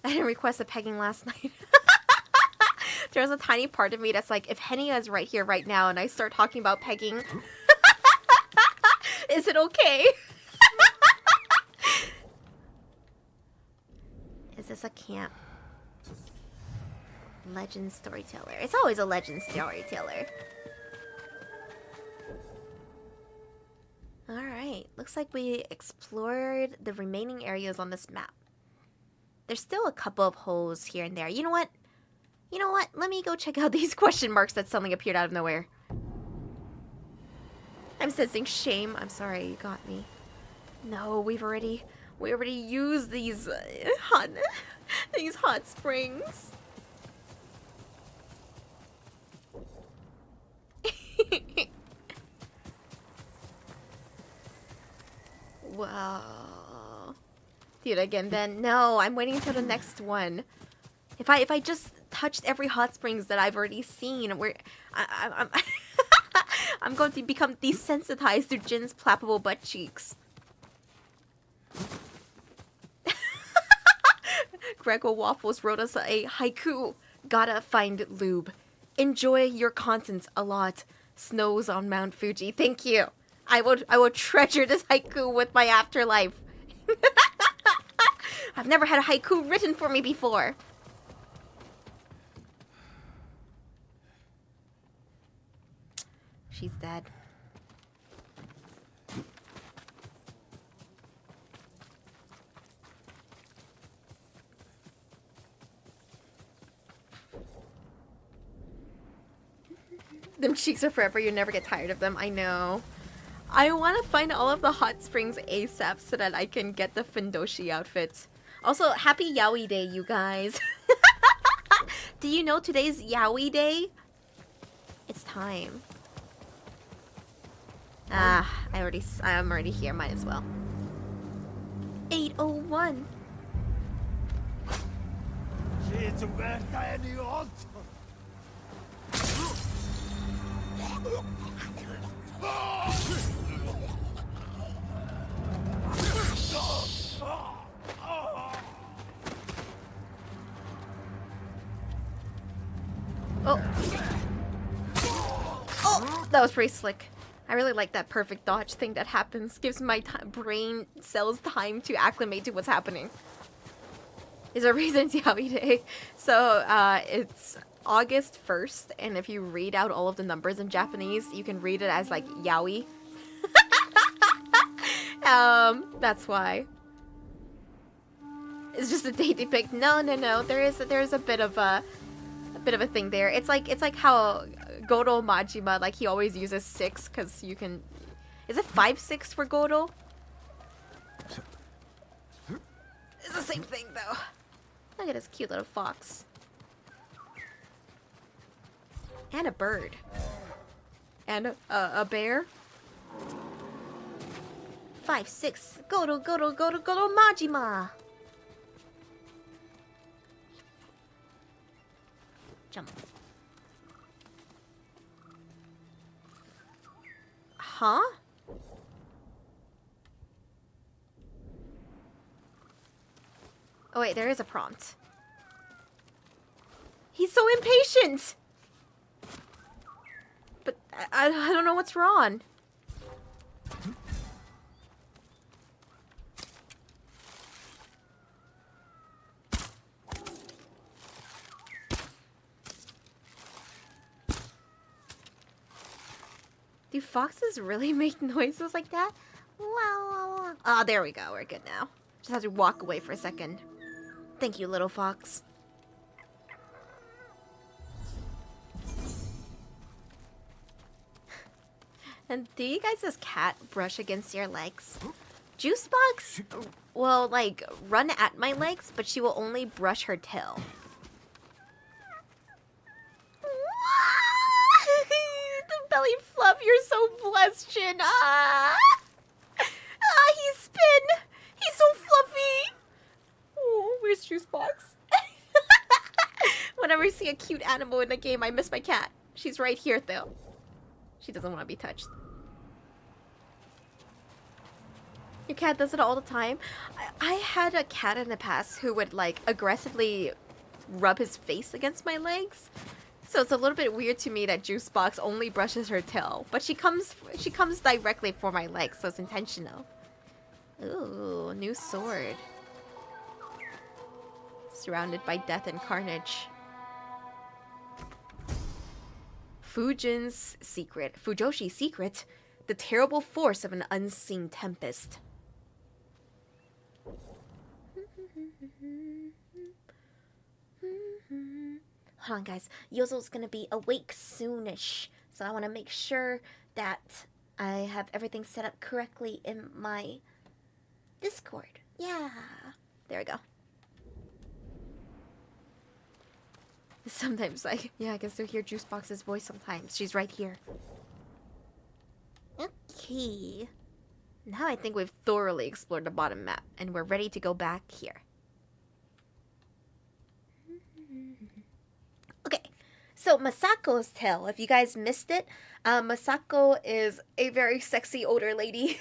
I didn't request a pegging last night. There's a tiny part of me that's like, if Henia is right here right now and I start talking about pegging, is it okay? Is this a camp? Legend storyteller. It's always a legend storyteller. Alright, looks like we explored the remaining areas on this map. There's still a couple of holes here and there. You know what? You know what? Let me go check out these question marks that suddenly appeared out of nowhere. I'm sensing shame. I'm sorry, you got me. No, we already used these hot springs. Wow. Do it again then. No, I'm waiting until the next one. If I just touched every hot springs that I've already seen, I'm I'm going to become desensitized to Jin's plappable butt cheeks. Grego Waffles wrote us a haiku. Gotta find lube. Enjoy your content a lot. Snows on Mount Fuji. Thank you. I will treasure this haiku with my afterlife. I've never had a haiku written for me before. She's dead. Them cheeks are forever. You never get tired of them. I know. I want to find all of the hot springs ASAP so that I can get the Findoshi outfit. Also, happy Yaoi Day, you guys. Do you know today's Yaoi Day? It's time. I'm already here. Might as well. 8:01. Oh, that was pretty slick. I really like that perfect dodge thing that happens. Gives my brain cells time to acclimate to what's happening. There's a reason it's Yaoi Day. So, it's August 1st, and if you read out all of the numbers in Japanese, you can read it as, like, Yaoi. That's why. It's just a date they picked. No. There's a bit of a thing there. It's like how Goro Majima, like, he always uses 6 because you can. Is it 5-6 for Goro? It's the same thing though. Look at this cute little fox. And a bird. And a bear. 5, 6. Go to Majima. Jump. Huh? Oh wait, there is a prompt. He's so impatient! But I don't know what's wrong. Do foxes really make noises like that? Wow. Ah, there we go. We're good now. Just have to walk away for a second. Thank you, little fox. And do you guys' cat brush against your legs? Juicebox will, like, run at my legs, but she will only brush her tail. The belly fluff, you're so blessed, Jin. He's spin. He's so fluffy. Oh, where's Juicebox? Whenever I see a cute animal in the game, I miss my cat. She's right here, though. She doesn't want to be touched. Your cat does it all the time. I had a cat in the past who would, like, aggressively rub his face against my legs. So it's a little bit weird to me that Juicebox only brushes her tail, but she comes directly for my legs, so it's intentional. Ooh, new sword. Surrounded by death and carnage. Fujin's secret. Fujoshi's secret. The terrible force of an unseen tempest. Hold on, guys. Yozo's gonna be awake soonish, so I want to make sure that I have everything set up correctly in my Discord. Yeah. There we go. Sometimes I can still hear Juicebox's voice sometimes. She's right here. Okay. Now I think we've thoroughly explored the bottom map, and we're ready to go back here. Okay, so Masako's tale, if you guys missed it, Masako is a very sexy older lady.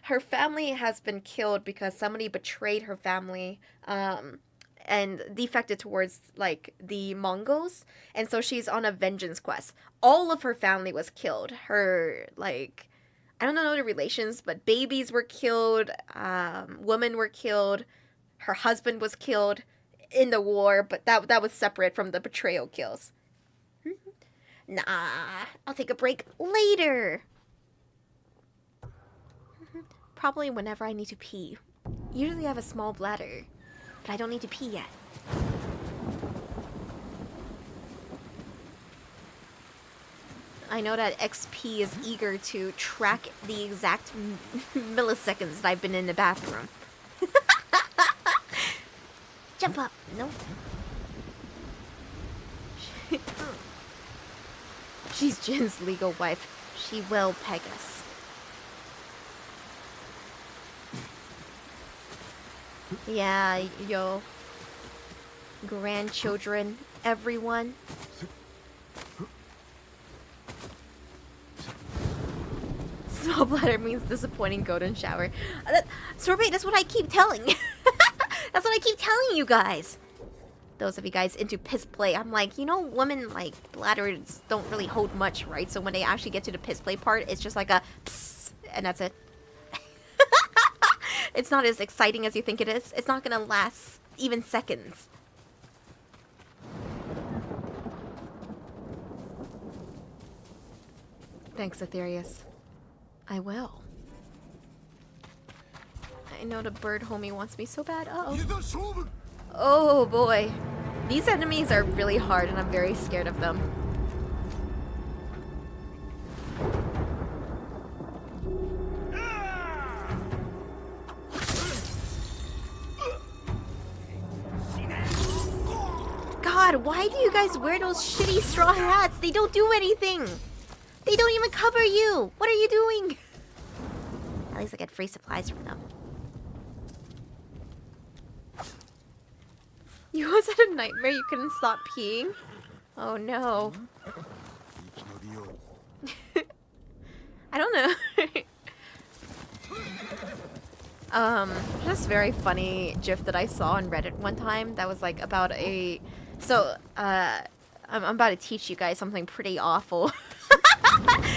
Her family has been killed because somebody betrayed her family, and defected towards, like, the Mongols, and so she's on a vengeance quest. All of her family was killed. Her, like, I don't know the relations, but babies were killed, women were killed, her husband was killed in the war, but that was separate from the betrayal kills. Nah, I'll take a break later. Probably whenever I need to pee. Usually I have a small bladder, but I don't need to pee yet. I know that XP is eager to track the exact milliseconds that I've been in the bathroom. Jump up. No. She's Jin's legal wife. She will peg us. Yeah, yo. Grandchildren, everyone. Small bladder means disappointing golden shower. Sorbet, that's what I keep telling. That's what I keep telling you guys. Those of you guys into piss play, I'm like, you know, women, like, bladders don't really hold much, right? So when they actually get to the piss play part, it's just like a psst, and that's it. It's not as exciting as you think it is. It's not gonna last even seconds. Thanks, Aetherius. I will. I know the bird homie wants me so bad. Uh-oh. Oh boy. These enemies are really hard and I'm very scared of them. God, why Why do you guys wear those shitty straw hats? They don't do anything. They don't even cover you. What are you doing? At least I get free supplies from them. You once had a nightmare you couldn't stop peeing? Oh no. I don't know. Just very funny GIF that I saw on Reddit one time that was like about a... So, I'm about to teach you guys something pretty awful.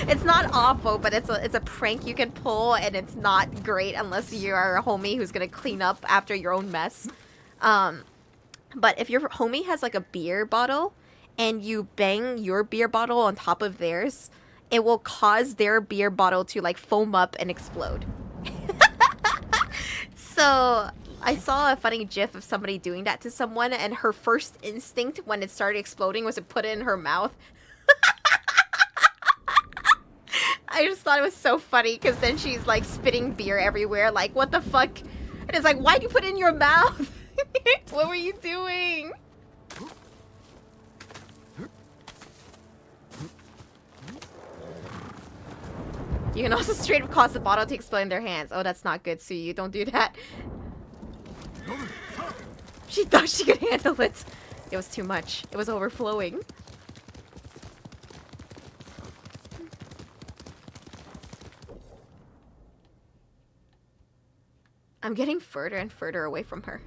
It's not awful, but it's a prank you can pull, and it's not great unless you are a homie who's gonna clean up after your own mess. But if your homie has like a beer bottle, and you bang your beer bottle on top of theirs, it will cause their beer bottle to like foam up and explode. So I saw a funny GIF of somebody doing that to someone, and her first instinct when it started exploding was to put it in her mouth. I just thought it was so funny because then she's like spitting beer everywhere. Like, what the fuck? And it's like, why'd you put it in your mouth? What were you doing? You can also straight up cause the bottle to explode in their hands. Oh, that's not good, Suyu. Don't do that. She thought she could handle it. It was too much. It was overflowing. I'm getting further and further away from her.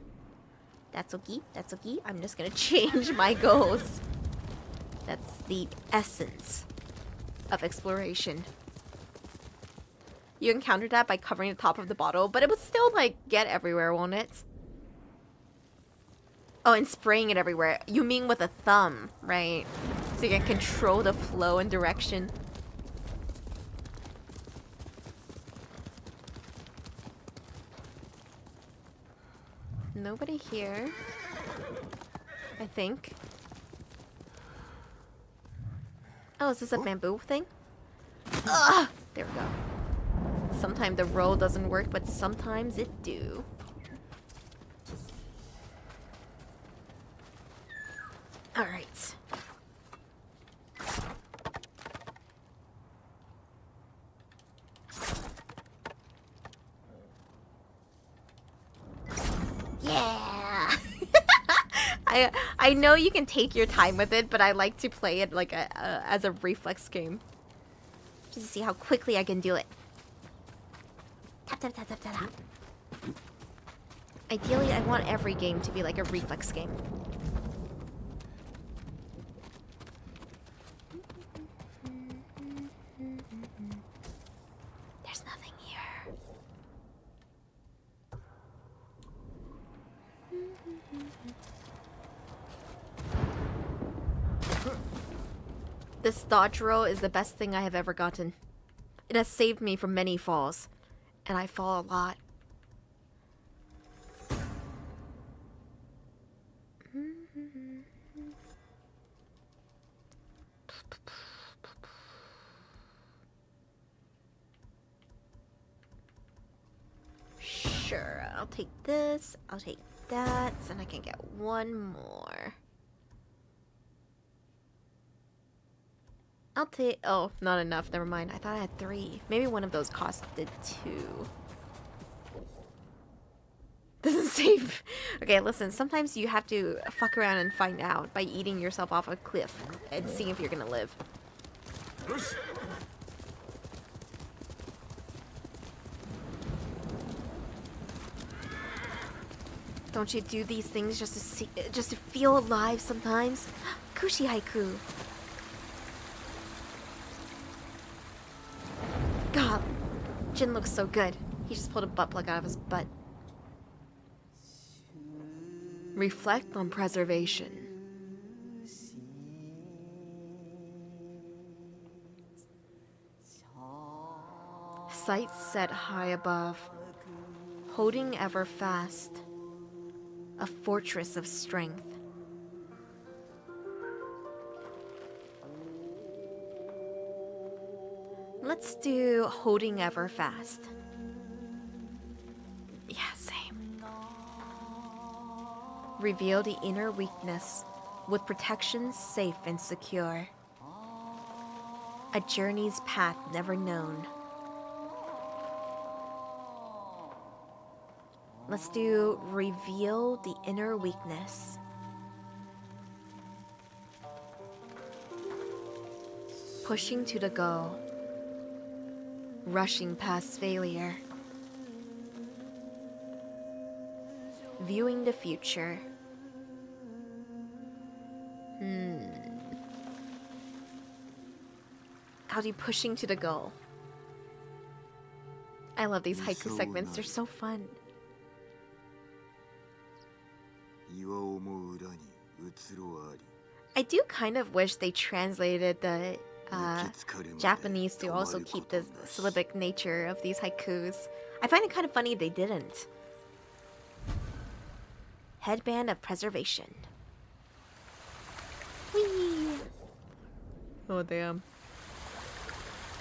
That's okay. That's okay. I'm just gonna change my goals. That's the essence of exploration. You encountered that by covering the top of the bottle, but it would still, like, get everywhere, won't it? Oh, and spraying it everywhere. You mean with a thumb, right? So you can control the flow and direction. Nobody here. I think. Oh, is this a bamboo thing? Ugh! There we go. Sometimes the roll doesn't work, but sometimes it do. Alright. Yeah! I know you can take your time with it, but I like to play it like as a reflex game. Just to see how quickly I can do it. Tap, tap, tap, tap, tap, tap. Ideally, I want every game to be like a reflex game. There's nothing here. This dodge roll is the best thing I have ever gotten. It has saved me from many falls. And I fall a lot. Sure, I'll take this, I'll take that, and I can get one more. I'll take... Oh, not enough. Never mind. I thought I had 3. Maybe one of those costed 2. Doesn't save... Okay, listen. Sometimes you have to fuck around and find out by eating yourself off a cliff and seeing if you're gonna live. Don't you do these things just to see, just to feel alive sometimes? Kushi haiku. God, Jin looks so good. He just pulled a butt plug out of his butt. Reflect on preservation. Sights set high above, holding ever fast, a fortress of strength. Let's do holding ever fast. Yeah, same. Reveal the inner weakness with protection safe and secure. A journey's path never known. Let's do reveal the inner weakness. Pushing to the goal. Rushing past failure. Viewing the future. How do you pushing to the goal? I love these haiku segments, they're so fun. I do kind of wish they translated the Japanese to also keep the syllabic nature of these haikus. I find it kind of funny they didn't. Headband of preservation. Whee! Oh damn.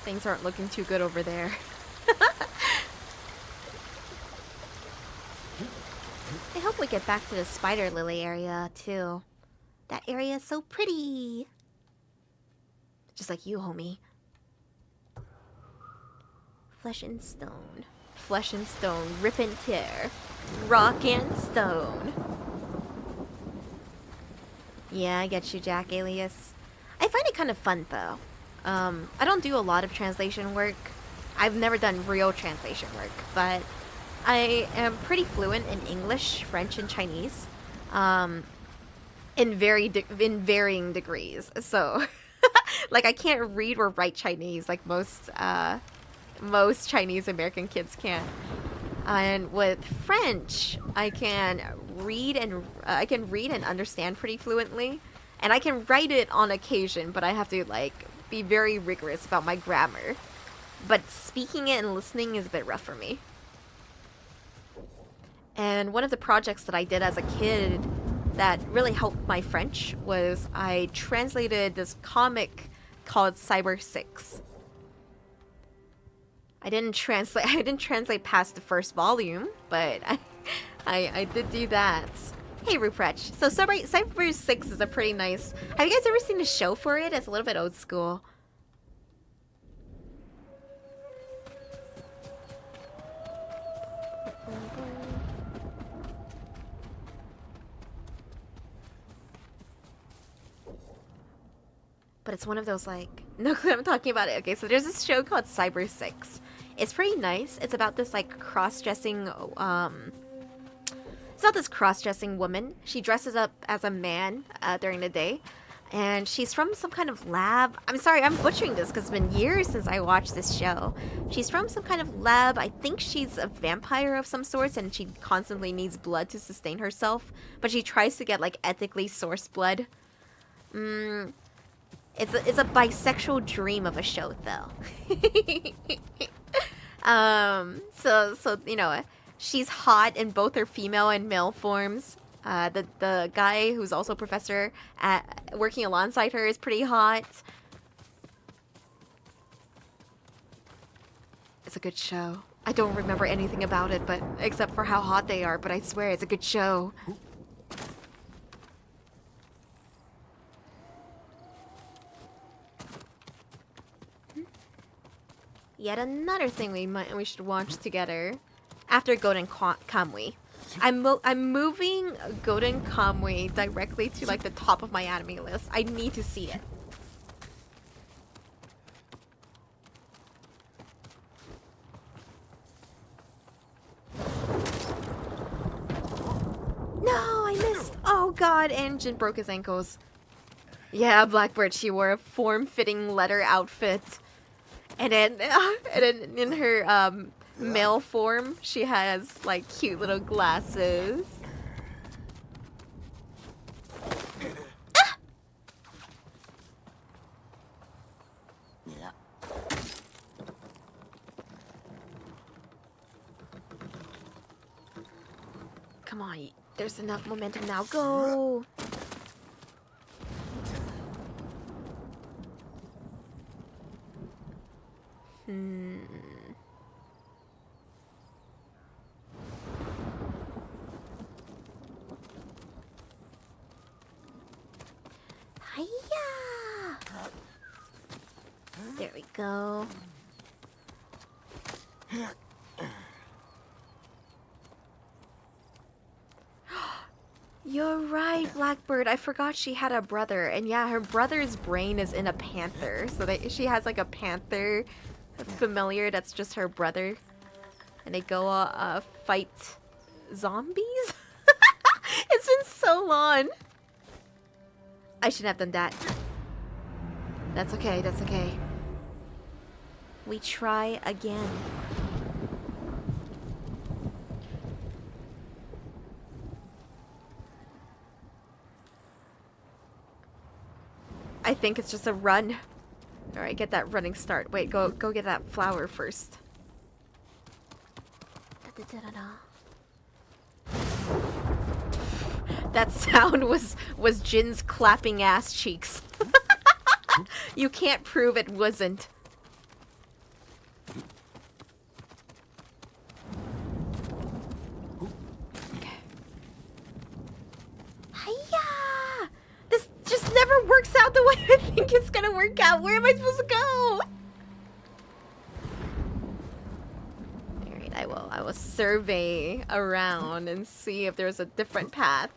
Things aren't looking too good over there. I hope we get back to the spider lily area too. That area is so pretty. Just like you, homie. Flesh and stone. Flesh and stone. Rip and tear. Rock and stone. Yeah, I get you, Jack Alias. I find it kind of fun though. I don't do a lot of translation work. I've never done real translation work, but I am pretty fluent in English, French, and Chinese, in varying degrees. So, like, I can't read or write Chinese like most Chinese American kids can. And with French, I can read and understand pretty fluently, and I can write it on occasion, but I have to like be very rigorous about my grammar. But speaking it and listening is a bit rough for me. And one of the projects that I did as a kid that really helped my French was I translated this comic called Cyber 6. I didn't translate past the first volume, but I did do that. Hey, Ruprech. So Cyber 6 is a pretty nice... Have you guys ever seen a show for it? It's a little bit old school. But it's one of those, like... No clue I'm talking about it. Okay, so there's this show called Cyber 6. It's pretty nice. It's about this, like, cross-dressing... It's about this cross-dressing woman. She dresses up as a man during the day. And she's from some kind of lab. I'm sorry, I'm butchering this because it's been years since I watched this show. She's from some kind of lab. I think she's a vampire of some sorts, and she constantly needs blood to sustain herself. But she tries to get, like, ethically sourced blood. It's a bisexual dream of a show, though. So you know, she's hot in both her female and male forms. The guy who's also professor working alongside her is pretty hot. It's a good show. I don't remember anything about it, but except for how hot they are. But I swear it's a good show. Yet another thing we should watch together after Golden Kamui. I'm moving Golden Kamui directly to like the top of my anime list. I need to see it. No, I missed. Oh god, and Jin broke his ankles. Yeah, Blackbird, she wore a form-fitting leather outfit. And then in her male form, she has like cute little glasses. Ah! Come on, there's enough momentum now. Go! Hiya! There we go. You're right, Blackbird. I forgot she had a brother. And yeah, her brother's brain is in a panther. So she has like a panther familiar that's just her brother. And they go fight zombies? It's been so long. I shouldn't have done that. That's okay, that's okay. We try again. I think it's just a run. Alright, get that running start. Wait, go get that flower first. That sound was Jin's clapping ass cheeks. You can't prove it wasn't. Okay. Hiya! This just never works out the way I think it's gonna work out. Where am I supposed to go? Alright, I will survey around and see if there's a different path.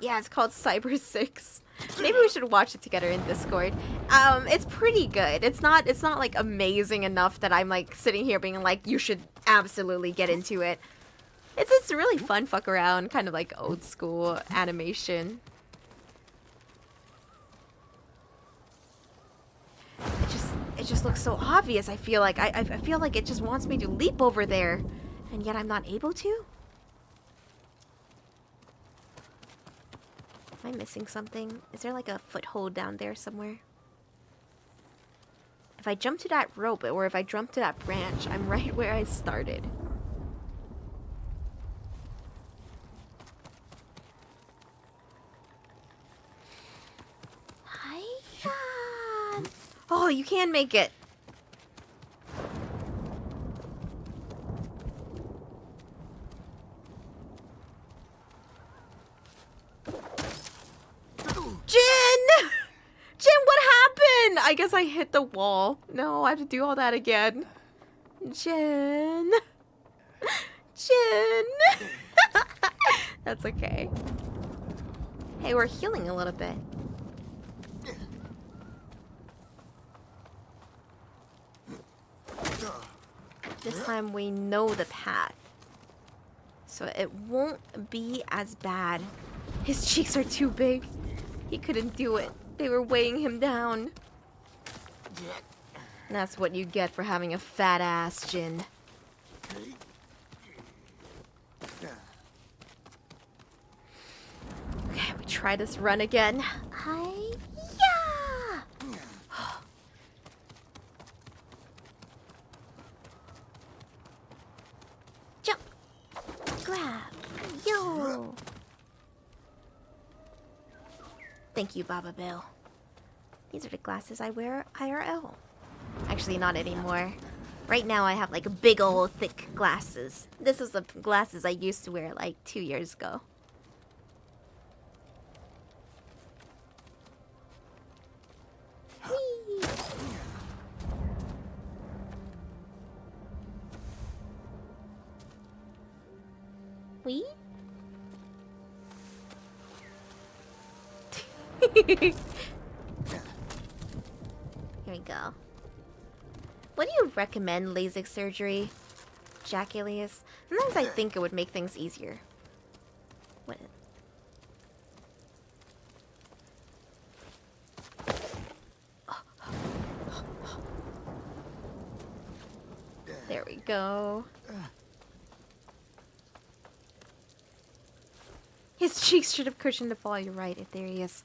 Yeah, it's called Cyber 6. Maybe we should watch it together in Discord. It's pretty good. It's not like amazing enough that I'm like sitting here being like, you should absolutely get into it. It's really fun fuck around, kind of like old school animation. It just looks so obvious. I feel like I feel like it just wants me to leap over there, and yet I'm not able to. Am I missing something? Is there like a foothold down there somewhere? If I jump to that rope, or if I jump to that branch, I'm right where I started. Hiya! Oh, you can make it. Jin! Jin, what happened? I guess I hit the wall. No, I have to do all that again. Jin. Jin. That's okay. Hey, we're healing a little bit. This time we know the path. So it won't be as bad. His cheeks are too big. He couldn't do it. They were weighing him down. And that's what you get for having a fat ass, Jin. Okay, we try this run again. Hi-ya! Jump! Grab! Yo! Thank you, Baba Bill. These are the glasses I wear IRL. Actually, not anymore. Right now, I have like big old thick glasses. This was the glasses I used to wear like 2 years ago. Whee! Whee? Here we go. What do you recommend LASIK surgery, Jack Alias? Sometimes I think it would make things easier. What? There we go. His cheeks should have cushioned the fall. You're right. There he is.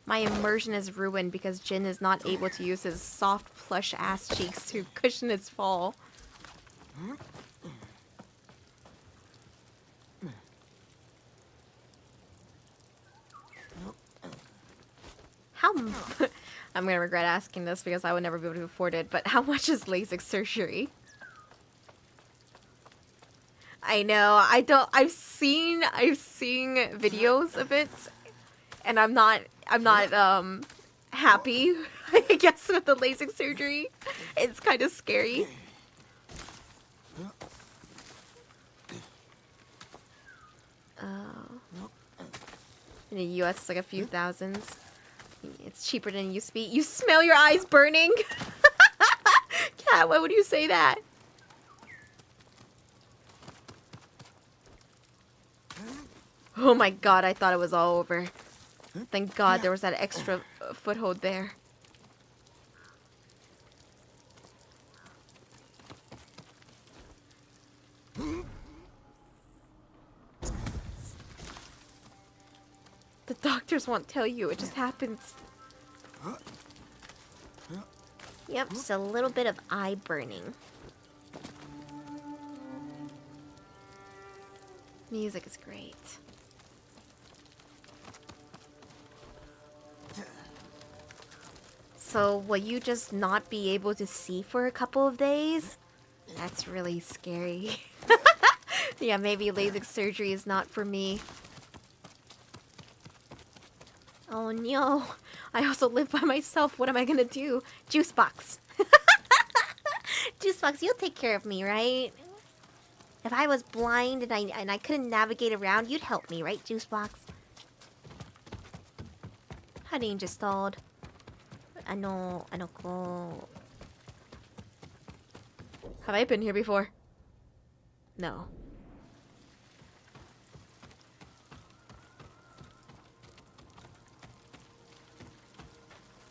My immersion is ruined because Jin is not able to use his soft, plush ass cheeks to cushion his fall. How... I'm gonna regret asking this because I would never be able to afford it, but how much is LASIK surgery? I know. I've seen videos of it, and I'm not happy. I guess with the LASIK surgery, it's kind of scary. In the US, it's like a few thousands. It's cheaper than it used to be. You smell your eyes burning? Cat, why would you say that? Oh my god, I thought it was all over. Thank god there was that extra foothold there. The doctors won't tell you, it just happens. Yep, just a little bit of eye burning. Music is great. So, will you just not be able to see for a couple of days? That's really scary. Yeah, maybe LASIK surgery is not for me. Oh no. I also live by myself. What am I gonna do? Juice box. Juice box, you'll take care of me, right? If I was blind and I couldn't navigate around, you'd help me, right, Juice box? Honey just stalled. Have I been here before? No.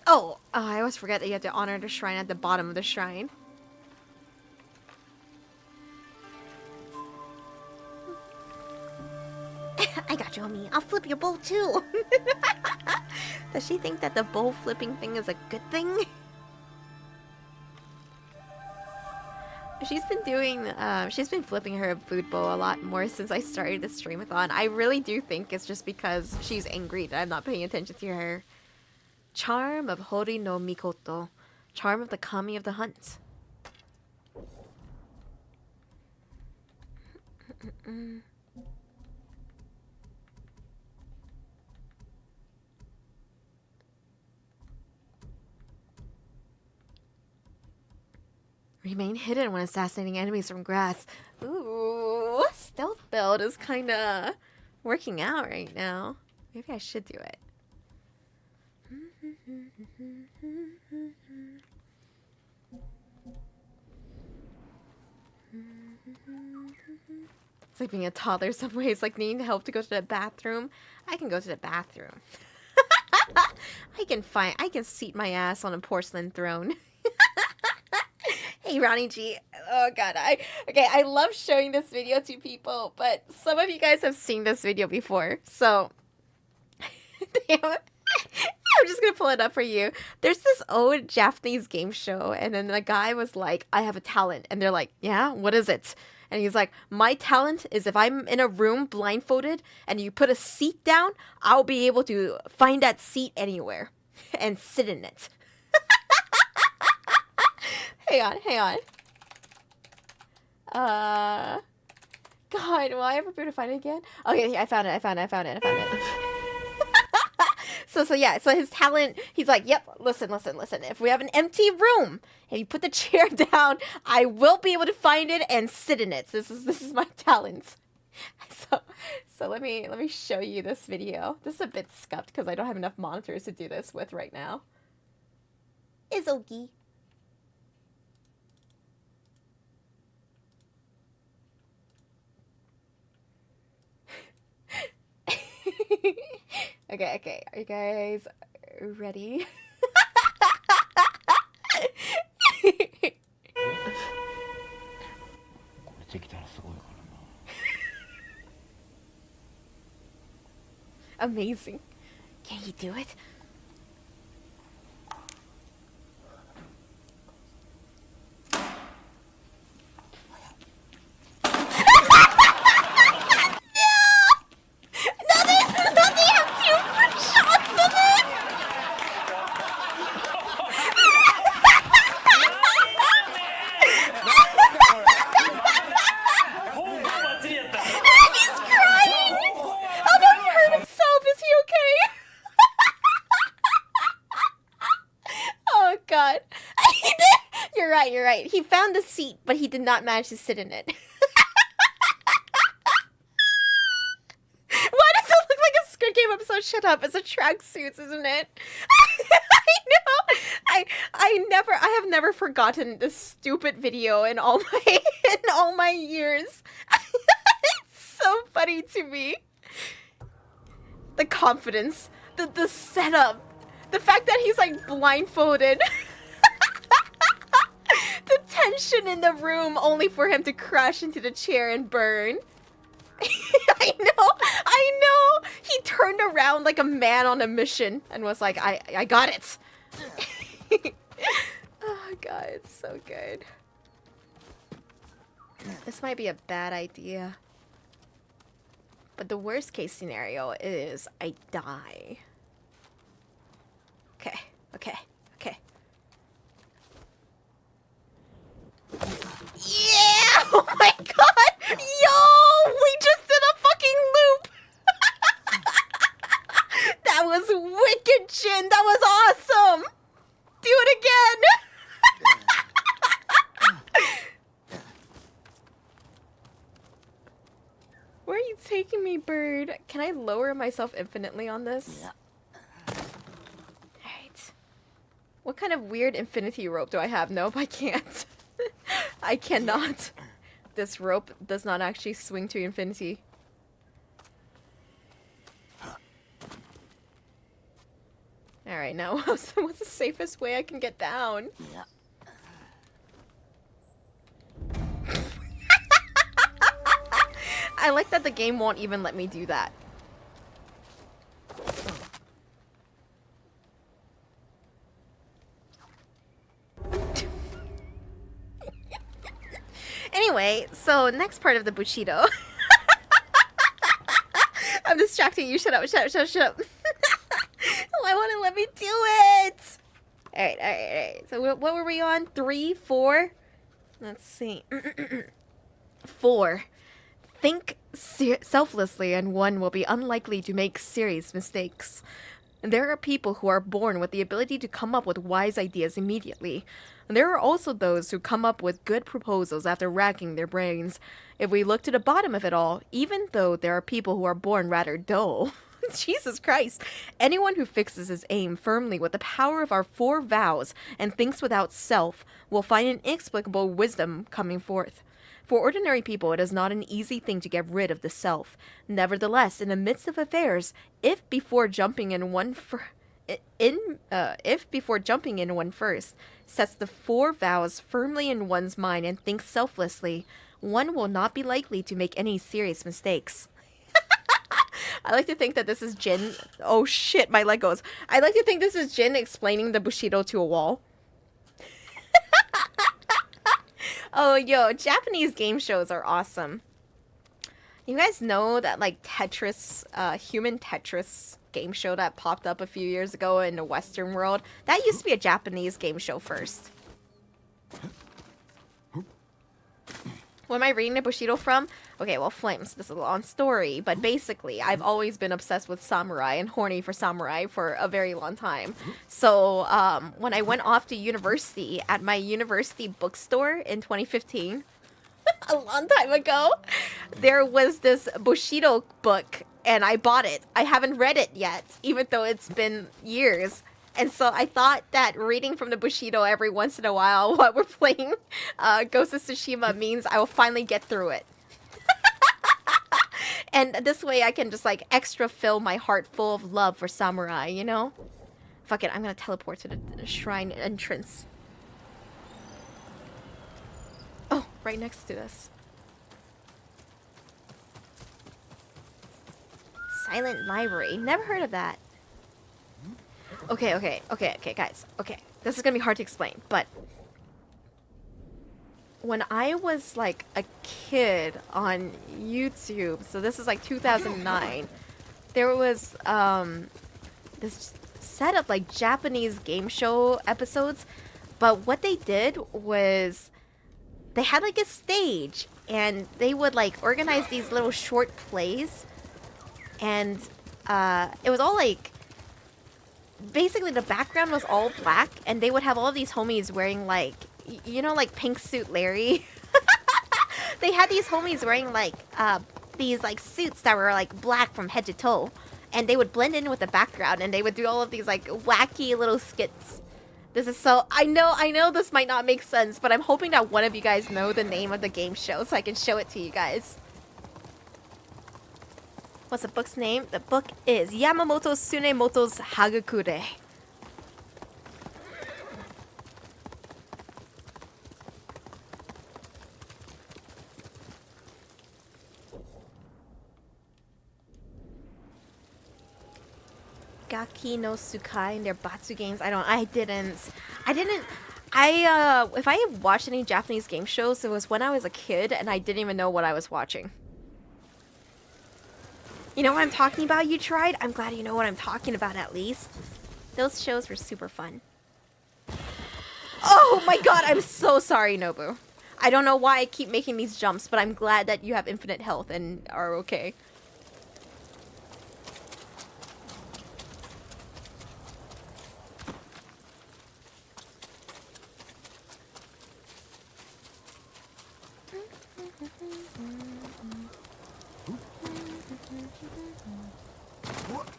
Oh, I always forget that you have to honor the shrine at the bottom of the shrine. I got you, homie. I'll flip your bowl too. Does she think that the bowl flipping thing is a good thing? She's been flipping her food bowl a lot more since I started the streamathon. I really do think it's just because she's angry that I'm not paying attention to her. Charm of Hori no Mikoto. Charm of the Kami of the Hunt. Remain hidden when assassinating enemies from grass. Ooh, stealth build is kinda working out right now. Maybe I should do it. It's like being a toddler in some ways, like needing help to go to the bathroom. I can go to the bathroom. I can seat my ass on a porcelain throne. Hey, Ronnie G. Oh god, I love showing this video to people, but some of you guys have seen this video before, so damn it. I'm just gonna pull it up for you. There's this old Japanese game show, and then the guy was like, I have a talent. And they're like, yeah, what is it? And he's like, my talent is if I'm in a room blindfolded and you put a seat down, I'll be able to find that seat anywhere and sit in it. Hang on. God, will I ever be able to find it again? Okay, I found it. So his talent, he's like, yep, listen. If we have an empty room and you put the chair down, I will be able to find it and sit in it. This is my talent. So let me show you this video. This is a bit scuffed because I don't have enough monitors to do this with right now. It's okay. Okay. Are you guys ready? Amazing. Can you do it? You're right. He found the seat, but he did not manage to sit in it. Why does it look like a Squid Game episode? Shut up. It's a tracksuits, isn't it? I know. I have never forgotten this stupid video in all my years. It's so funny to me. The confidence, the setup, the fact that he's like blindfolded. The tension in the room only for him to crash into the chair and burn. I know. He turned around like a man on a mission and was like, I got it. Oh god, it's so good. This might be a bad idea. But the worst case scenario is I die. Okay. Yeah! Oh my god! Yo! We just did a fucking loop! That was wicked, Jin! That was awesome! Do it again! Where are you taking me, bird? Can I lower myself infinitely on this? Alright. What kind of weird infinity rope do I have? Nope, I can't. I cannot. This rope does not actually swing to infinity. Alright, now what's the safest way I can get down? I like that the game won't even let me do that. Anyway, so next part of the Bushido. I'm distracting you. Shut up. Why won't it let me do it? Alright. So what were we on? 3, 4? Let's see. 4. Think selflessly and one will be unlikely to make serious mistakes. There are people who are born with the ability to come up with wise ideas immediately. There are also those who come up with good proposals after racking their brains. If we look to the bottom of it all, even though there are people who are born rather dull, Jesus Christ, anyone who fixes his aim firmly with the power of our 4 vows and thinks without self will find an inexplicable wisdom coming forth. For ordinary people, it is not an easy thing to get rid of the self. Nevertheless, in the midst of affairs, if before jumping in one first sets the 4 vows firmly in one's mind and thinks selflessly, one will not be likely to make any serious mistakes. I like to think that this is Jin. Oh shit, my leg goes. I like to think this is Jin explaining the Bushido to a wall. Oh, yo, Japanese game shows are awesome. You guys know that, like, Tetris, Human Tetris game show that popped up a few years ago in the Western world? That used to be a Japanese game show first. What am I reading the Bushido from? Okay, well, Flames, this is a long story, but basically, I've always been obsessed with samurai and horny for samurai for a very long time. So, when I went off to university, at my university bookstore in 2015, a long time ago, there was this Bushido book, and I bought it. I haven't read it yet, even though it's been years. And so I thought that reading from the Bushido every once in a while while we're playing Ghost of Tsushima means I will finally get through it. And this way I can just, like, extra fill my heart full of love for samurai, you know? Fuck it, I'm gonna teleport to the shrine entrance. Oh, right next to this. Silent Library. Never heard of that. Okay, guys. Okay, this is gonna be hard to explain, but when I was like a kid on YouTube, so this is like 2009, there was this set of like Japanese game show episodes, but what they did was they had like a stage and they would like organize these little short plays, and it was all like, basically the background was all black, and they would have all of these homies wearing like you know, like Pink Suit Larry? They had these homies wearing like these like suits that were like black from head to toe, and they would blend in with the background, and they would do all of these like wacky little skits. This is so, I know this might not make sense, but I'm hoping that one of you guys know the name of the game show so I can show it to you guys. What's the book's name? The book is Yamamoto Tsunemoto's Hagakure. Gaki no Tsukai and their Batsu games. I didn't. If I watched any Japanese game shows, it was when I was a kid and I didn't even know what I was watching. You know what I'm talking about? You tried? I'm glad you know what I'm talking about at least. Those shows were super fun. Oh my god, I'm so sorry, Nobu. I don't know why I keep making these jumps, but I'm glad that you have infinite health and are okay.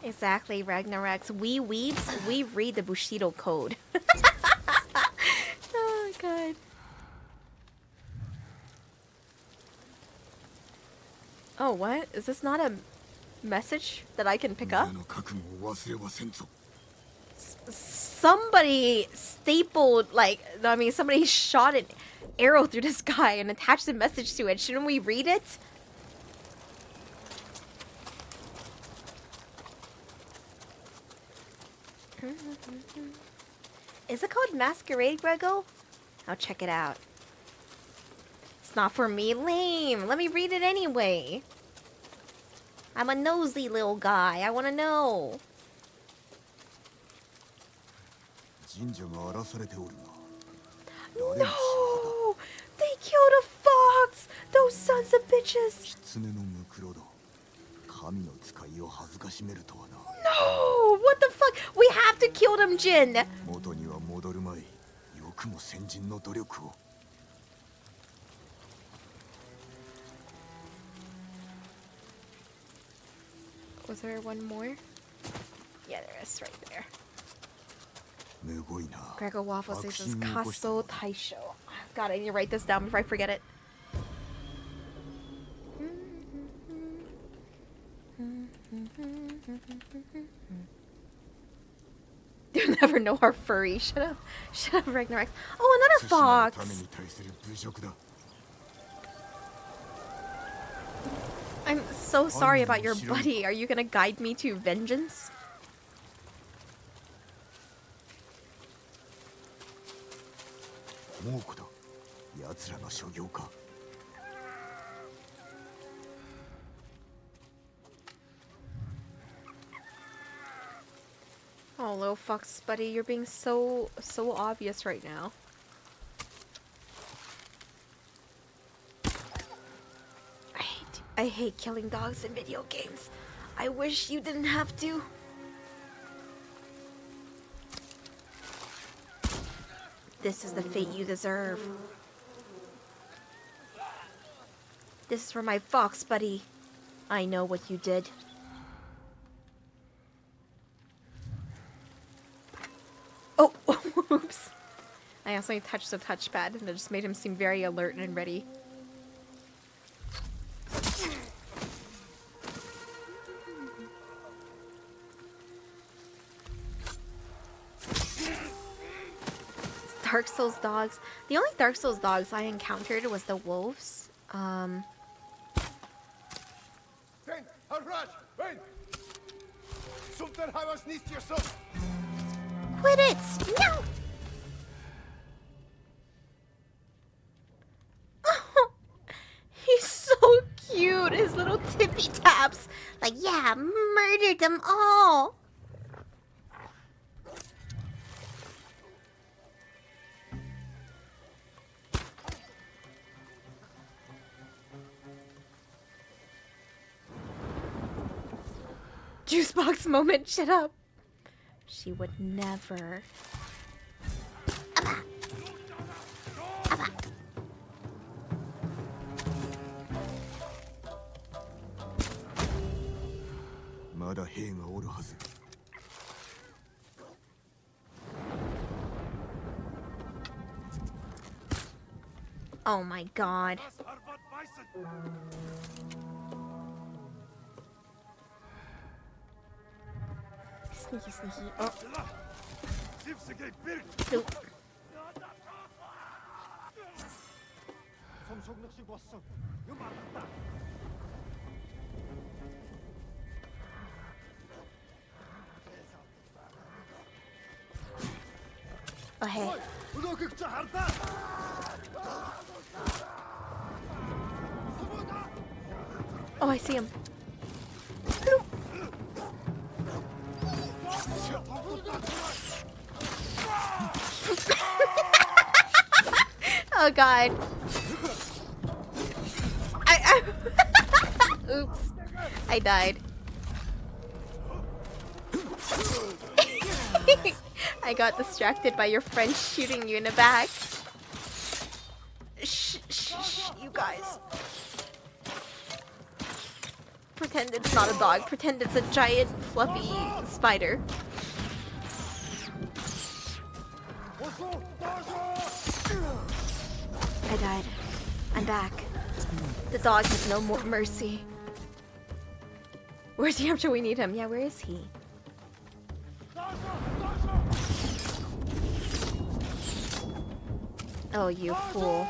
Exactly, Ragnarex. We weebs, we read the Bushido code. Oh god. Oh, what? Is this not a message that I can pick up? Somebody stapled, like, I mean, somebody shot an arrow through this guy and attached a message to it. Shouldn't we read it? Is it called Masquerade, Grego? I'll check it out. It's not for me. Lame. Let me read it anyway. I'm a nosy little guy. I want to know. No! They killed a fox! Those sons of bitches! No! What the fuck? We have to kill them, Jin! Was there one more? Yeah, there is, right there. Gregor Waffle says this is Kaso Taisho. God, I need to write this down before I forget it. You'll never know our furry. Shut up, Ragnarex. Oh, another fox! I'm so sorry about your buddy. Are you gonna guide me to vengeance? Oh, little fox buddy, you're being so obvious right now. I hate killing dogs in video games. I wish you didn't have to. This is the fate you deserve. This is for my fox buddy. I know what you did. Oh, oops. I accidentally touched the touchpad and it just made him seem very alert and ready. Dark Souls dogs. The only Dark Souls dogs I encountered was the wolves. Quit it! No! He's so cute. His little tippy taps. Like, yeah, murdered them all. Juicebox moment, shut up. She would never. まだ兵がおるはず。 Oh my god. Sneaky, sneaky. Oh. Nope. Oh, hey. Oh, I see him. Oh god. Oops. I died. I got distracted by your friend shooting you in the back. Shh, shh, shh, you guys. Pretend it's not a dog. Pretend it's a giant, fluffy spider. I died. I'm back. The dog has no more mercy. Where's he after we need him? Yeah, where is he? Oh, you fool.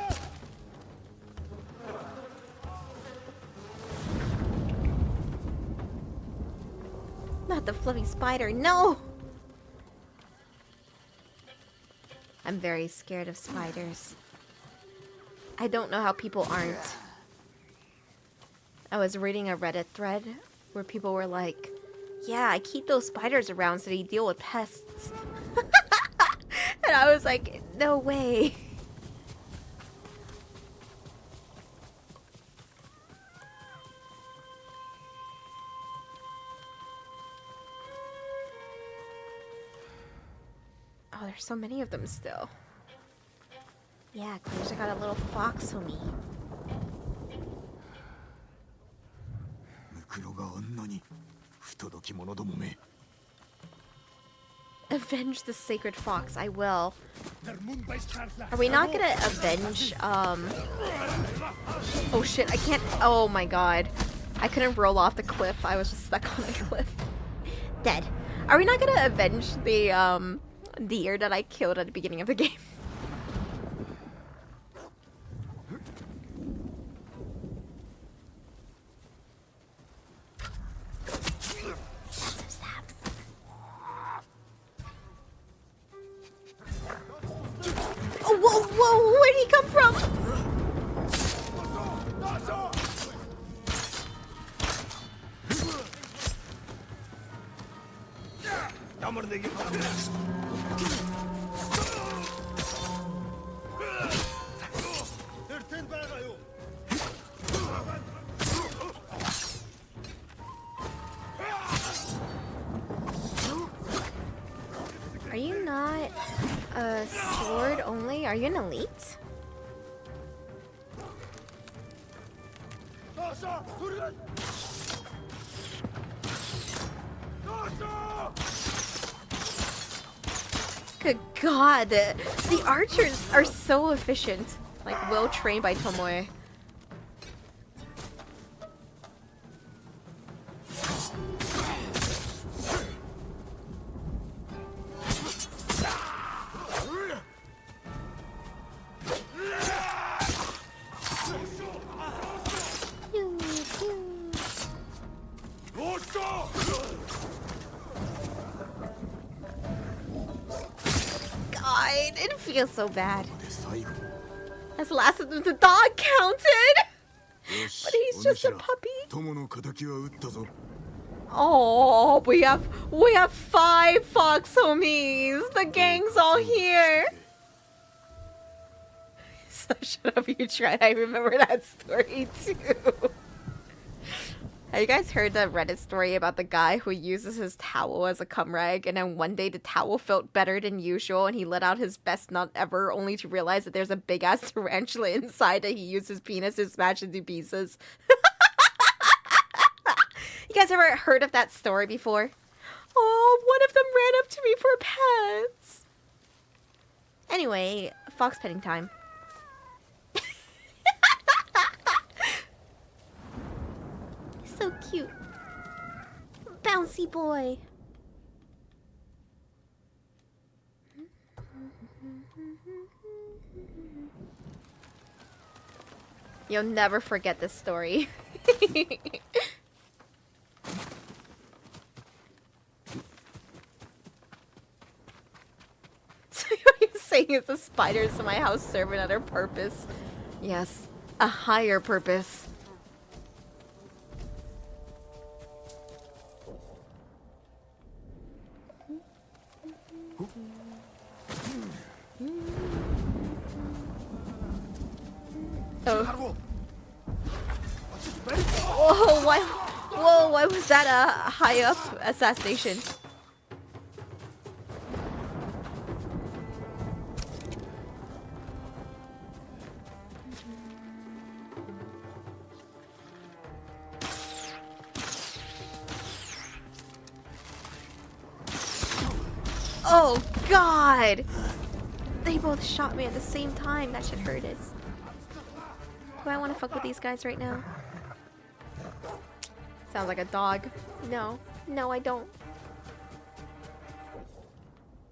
Not the fluffy spider, no! I'm very scared of spiders. I don't know how people aren't. I was reading a Reddit thread where people were like, yeah, I keep those spiders around so they deal with pests. And I was like, no way. Oh, there's so many of them still. Yeah, Claire's got a little fox on me. Avenge the sacred fox, I will. Are we not gonna avenge, Oh shit, I can't- oh my god. I couldn't roll off the cliff, I was just stuck on the cliff. Dead. Are we not gonna avenge the, deer that I killed at the beginning of the game? Oh, whoa, whoa, where did he come from? Are you not a sword only? Are you an elite? Good god, the archers are so efficient. Like, well trained by Tomoe. God, it feels so bad. That's the last of them. The dog counted! But he's just a puppy. Oh, we have 5 fox homies. The gang's all here. So shut up, you tried. I remember that story too. Have you guys heard the Reddit story about the guy who uses his towel as a cum rag, and then one day the towel felt better than usual and he let out his best nut ever, only to realize that there's a big ass tarantula inside that he used his penis to smash into pieces? You guys ever heard of that story before? Oh, one of them ran up to me for pets. Anyway, fox petting time. So cute. Bouncy boy. You'll never forget this story. So what you're saying is the spiders in my house serve another purpose. Yes, a higher purpose. Oh. Whoa, why? Whoa, why was that a high up assassination? Oh God! They both shot me at the same time. That should hurt us. Do I want to fuck with these guys right now? Sounds like a dog. No. No, I don't.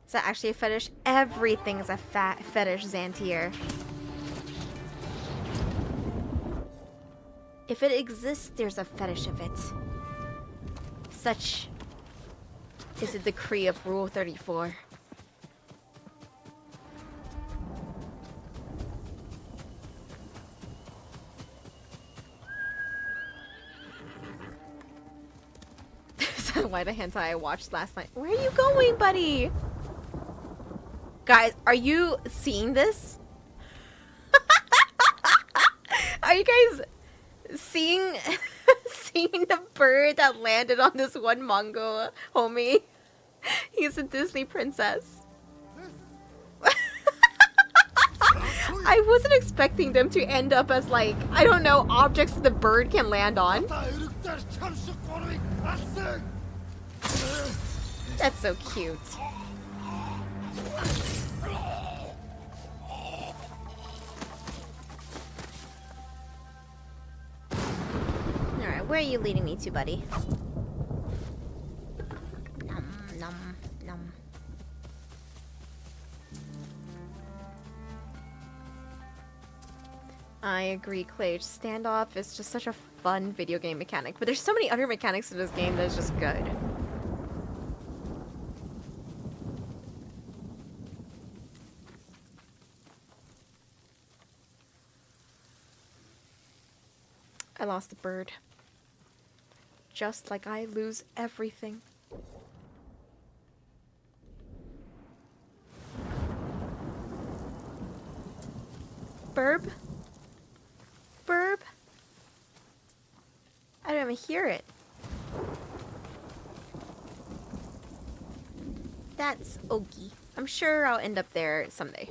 Is that actually a fetish? Everything is a fetish, Xantier. If it exists, there's a fetish of it. Such is a decree of Rule 34. Why the hentai I watched last night? Where are you going, buddy? Guys, are you seeing this? Are you guys seeing seeing the bird that landed on this one Mongo homie? He's a Disney princess. I wasn't expecting them to end up as, like, I don't know, objects the bird can land on. That's so cute. Alright, where are you leading me to, buddy? Nom, nom, nom. I agree, Clay. Standoff is just such a fun video game mechanic, but there's so many other mechanics in this game that is just good. I lost a bird. Just like I lose everything. Burb? Burb? I don't even hear it. That's Okie. I'm sure I'll end up there someday.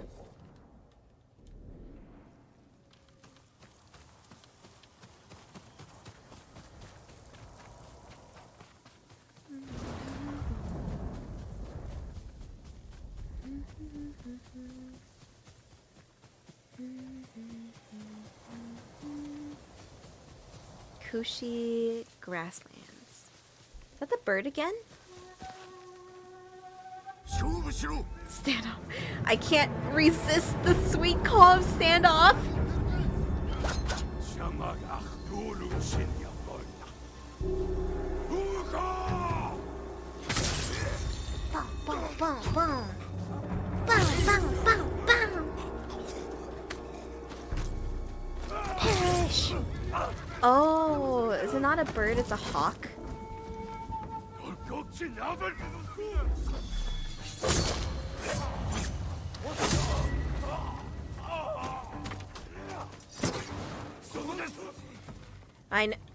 Kushi Grasslands. Is that the bird again? Stand off. I can't resist the sweet call of standoff. Boom, boom, boom, boom. Boom, boom, boom, boom. Perish. Oh, is it not a bird? It's a hawk.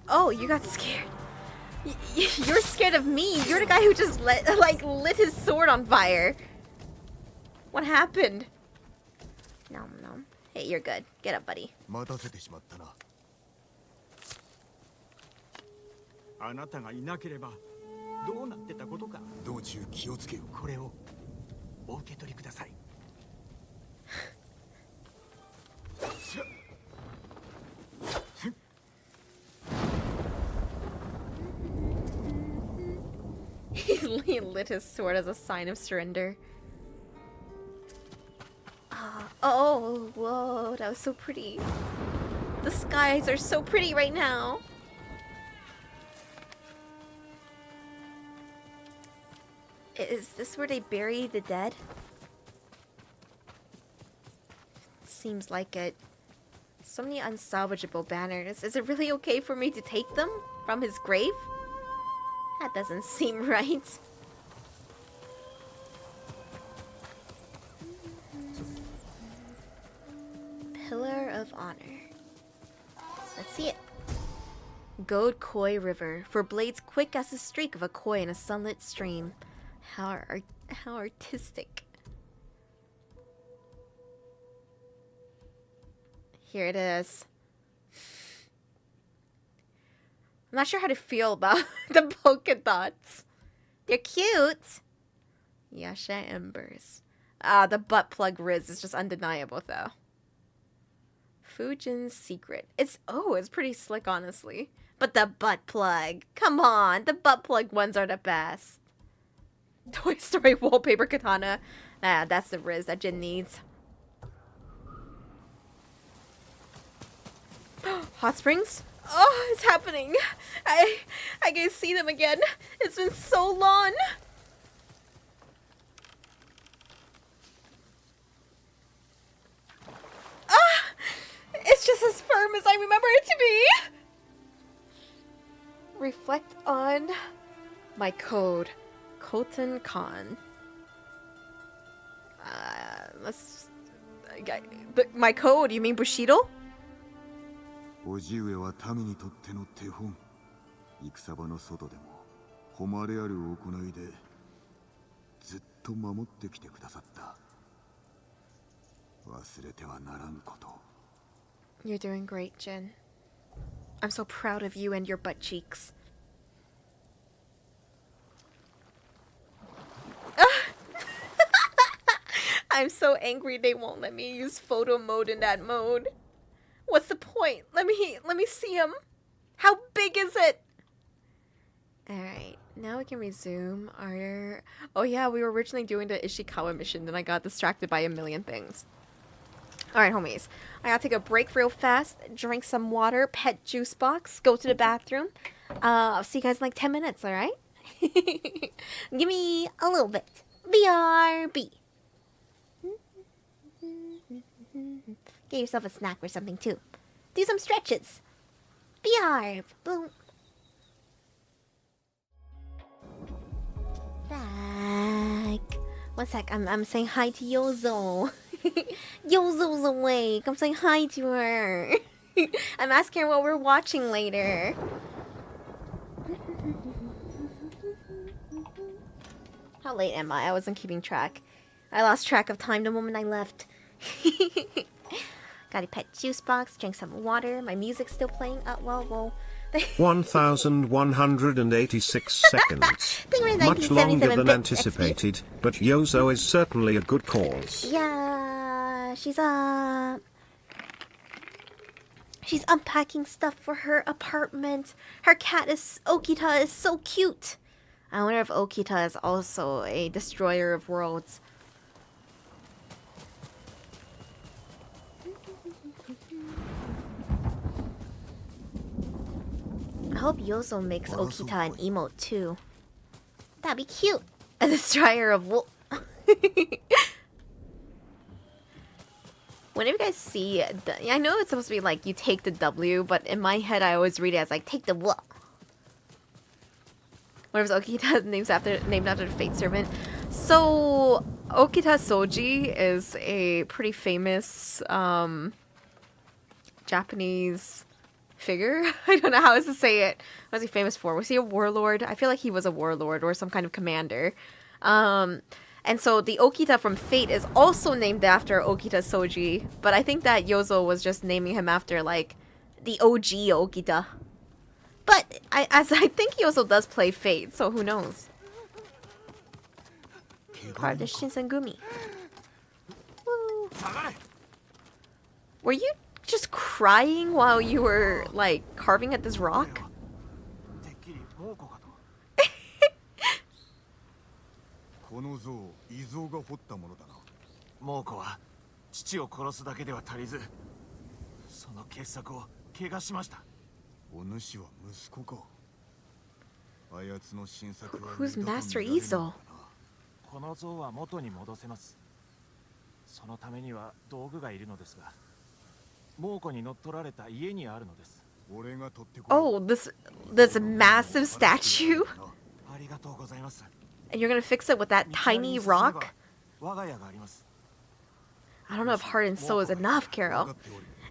Oh, you got scared. You're scared of me. You're the guy who just lit his sword on fire. What happened? Nom nom. Hey, you're good. Get up, buddy. あなたがいなければどうなってたことか。道中気をつけよ。これをお受け取りください。He lit his sword as a sign of surrender. Oh, whoa, that was so pretty. The skies are so pretty right now. Is this where they bury the dead? Seems like it. So many unsalvageable banners. Is it really okay for me to take them from his grave? That doesn't seem right. Pillar of Honor. Let's see it. Goad Koi River. For blades quick as the streak of a koi in a sunlit stream. How artistic. Here it is. I'm not sure how to feel about the polka dots. They're cute. Yasha Embers. The butt plug Riz is just undeniable though. Fujin's Secret. It's pretty slick honestly. But the butt plug. Come on, the butt plug ones are the best. Toy Story wallpaper katana. That's the Riz that Jin needs. Hot springs? Oh, it's happening. I can see them again. It's been so long. It's just as firm as I remember it to be. Reflect on my code. Koten Khan. My code, you mean Bushido? 叔父上は民にとっての手本。戦場の外でも誉れある行いでずっと守ってきてくださった。忘れてはならんこと。You're doing great, Jin. I'm so proud of you and your butt cheeks. I'm so angry they won't let me use photo mode in that mode. What's the point? Let me see him. How big is it? Alright, now we can resume our... Oh yeah, we were originally doing the Ishikawa mission, then I got distracted by a million things. Alright, homies. I gotta take a break real fast, drink some water, pet juice box, go to the bathroom. I'll see you guys in like 10 minutes, alright? Give me a little bit. BRB. Get yourself a snack or something too. Do some stretches. BR. Boom. Back. One sec. I'm saying hi to Yozo. Yozo's awake. I'm saying hi to her. I'm asking her what we're watching later. How late am I? I wasn't keeping track. I lost track of time the moment I left. Got a pet juice box, drink some water. My music's still playing. Whoa. 1186 seconds. Much longer than anticipated, but Yozo is certainly a good cause. Yeah, she's unpacking stuff for her apartment. Her cat Okita is so cute. I wonder if Okita is also a destroyer of worlds. I hope Yozo makes Okita an emote too. That'd be cute. A destroyer of wolf. Whenever you guys see, I know it's supposed to be like you take the W, but in my head I always read it as like take the wolf. What if Okita named after the fate servant? So Okita Soji is a pretty famous Japanese figure. I don't know how else to say it. What was he famous for? Was he a warlord? I feel like he was a warlord or some kind of commander. And so the Okita from Fate is also named after Okita Soji, but I think that Yozo was just naming him after like the OG Okita. But I think he also does play Fate, so who knows? Part of the Shinsengumi. Woo. Were you just crying while you were, like, carving at this rock? てっきり猛虎かと。この像異像が掘ったものだな。猛虎は父を殺すだけでは足りず、その傑作を怪我しました。お主は息子か。あやつの新作は Who's Master Easel? この像は元に戻せます。そのためには道具がいるのですが、猛虎に乗っ取られた家にあるのです。 Oh, this massive statue? ありがとうございます。 And you're gonna fix it with that tiny rock? 我が家があります。 I don't know if heart and soul is enough, Carol.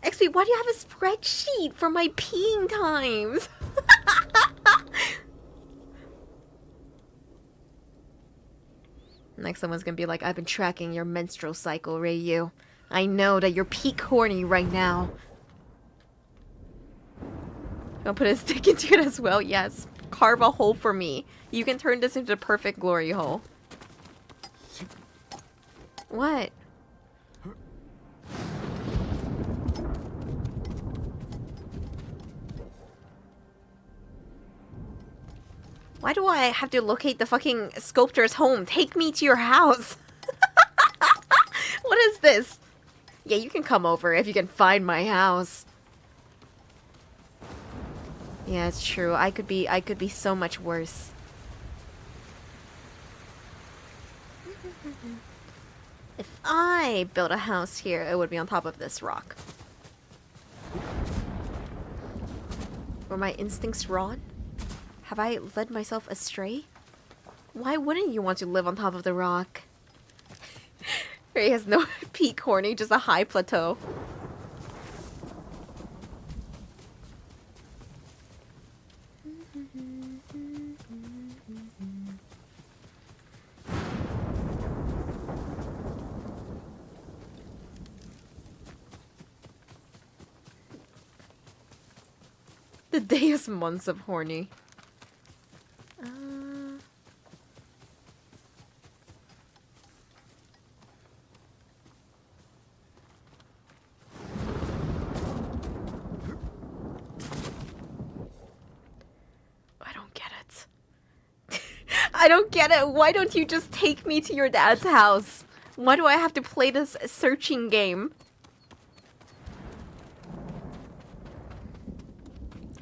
XP, why do you have a spreadsheet for my peeing times? Next someone's gonna be like, I've been tracking your menstrual cycle, Reiyu. I know that you're peak horny right now. Gonna put a stick into it as well, yes. Carve a hole for me. You can turn this into a perfect glory hole. What? Why do I have to locate the fucking sculptor's home? Take me to your house. What is this? Yeah, you can come over if you can find my house. Yeah, it's true. I could be so much worse. If I built a house here, it would be on top of this rock. Were my instincts wrong? Have I led myself astray? Why wouldn't you want to live on top of the rock? Ray has no peak horny, just a high plateau. The Deus months of horny. I don't get it. I don't get it. Why don't you just take me to your dad's house? Why do I have to play this searching game?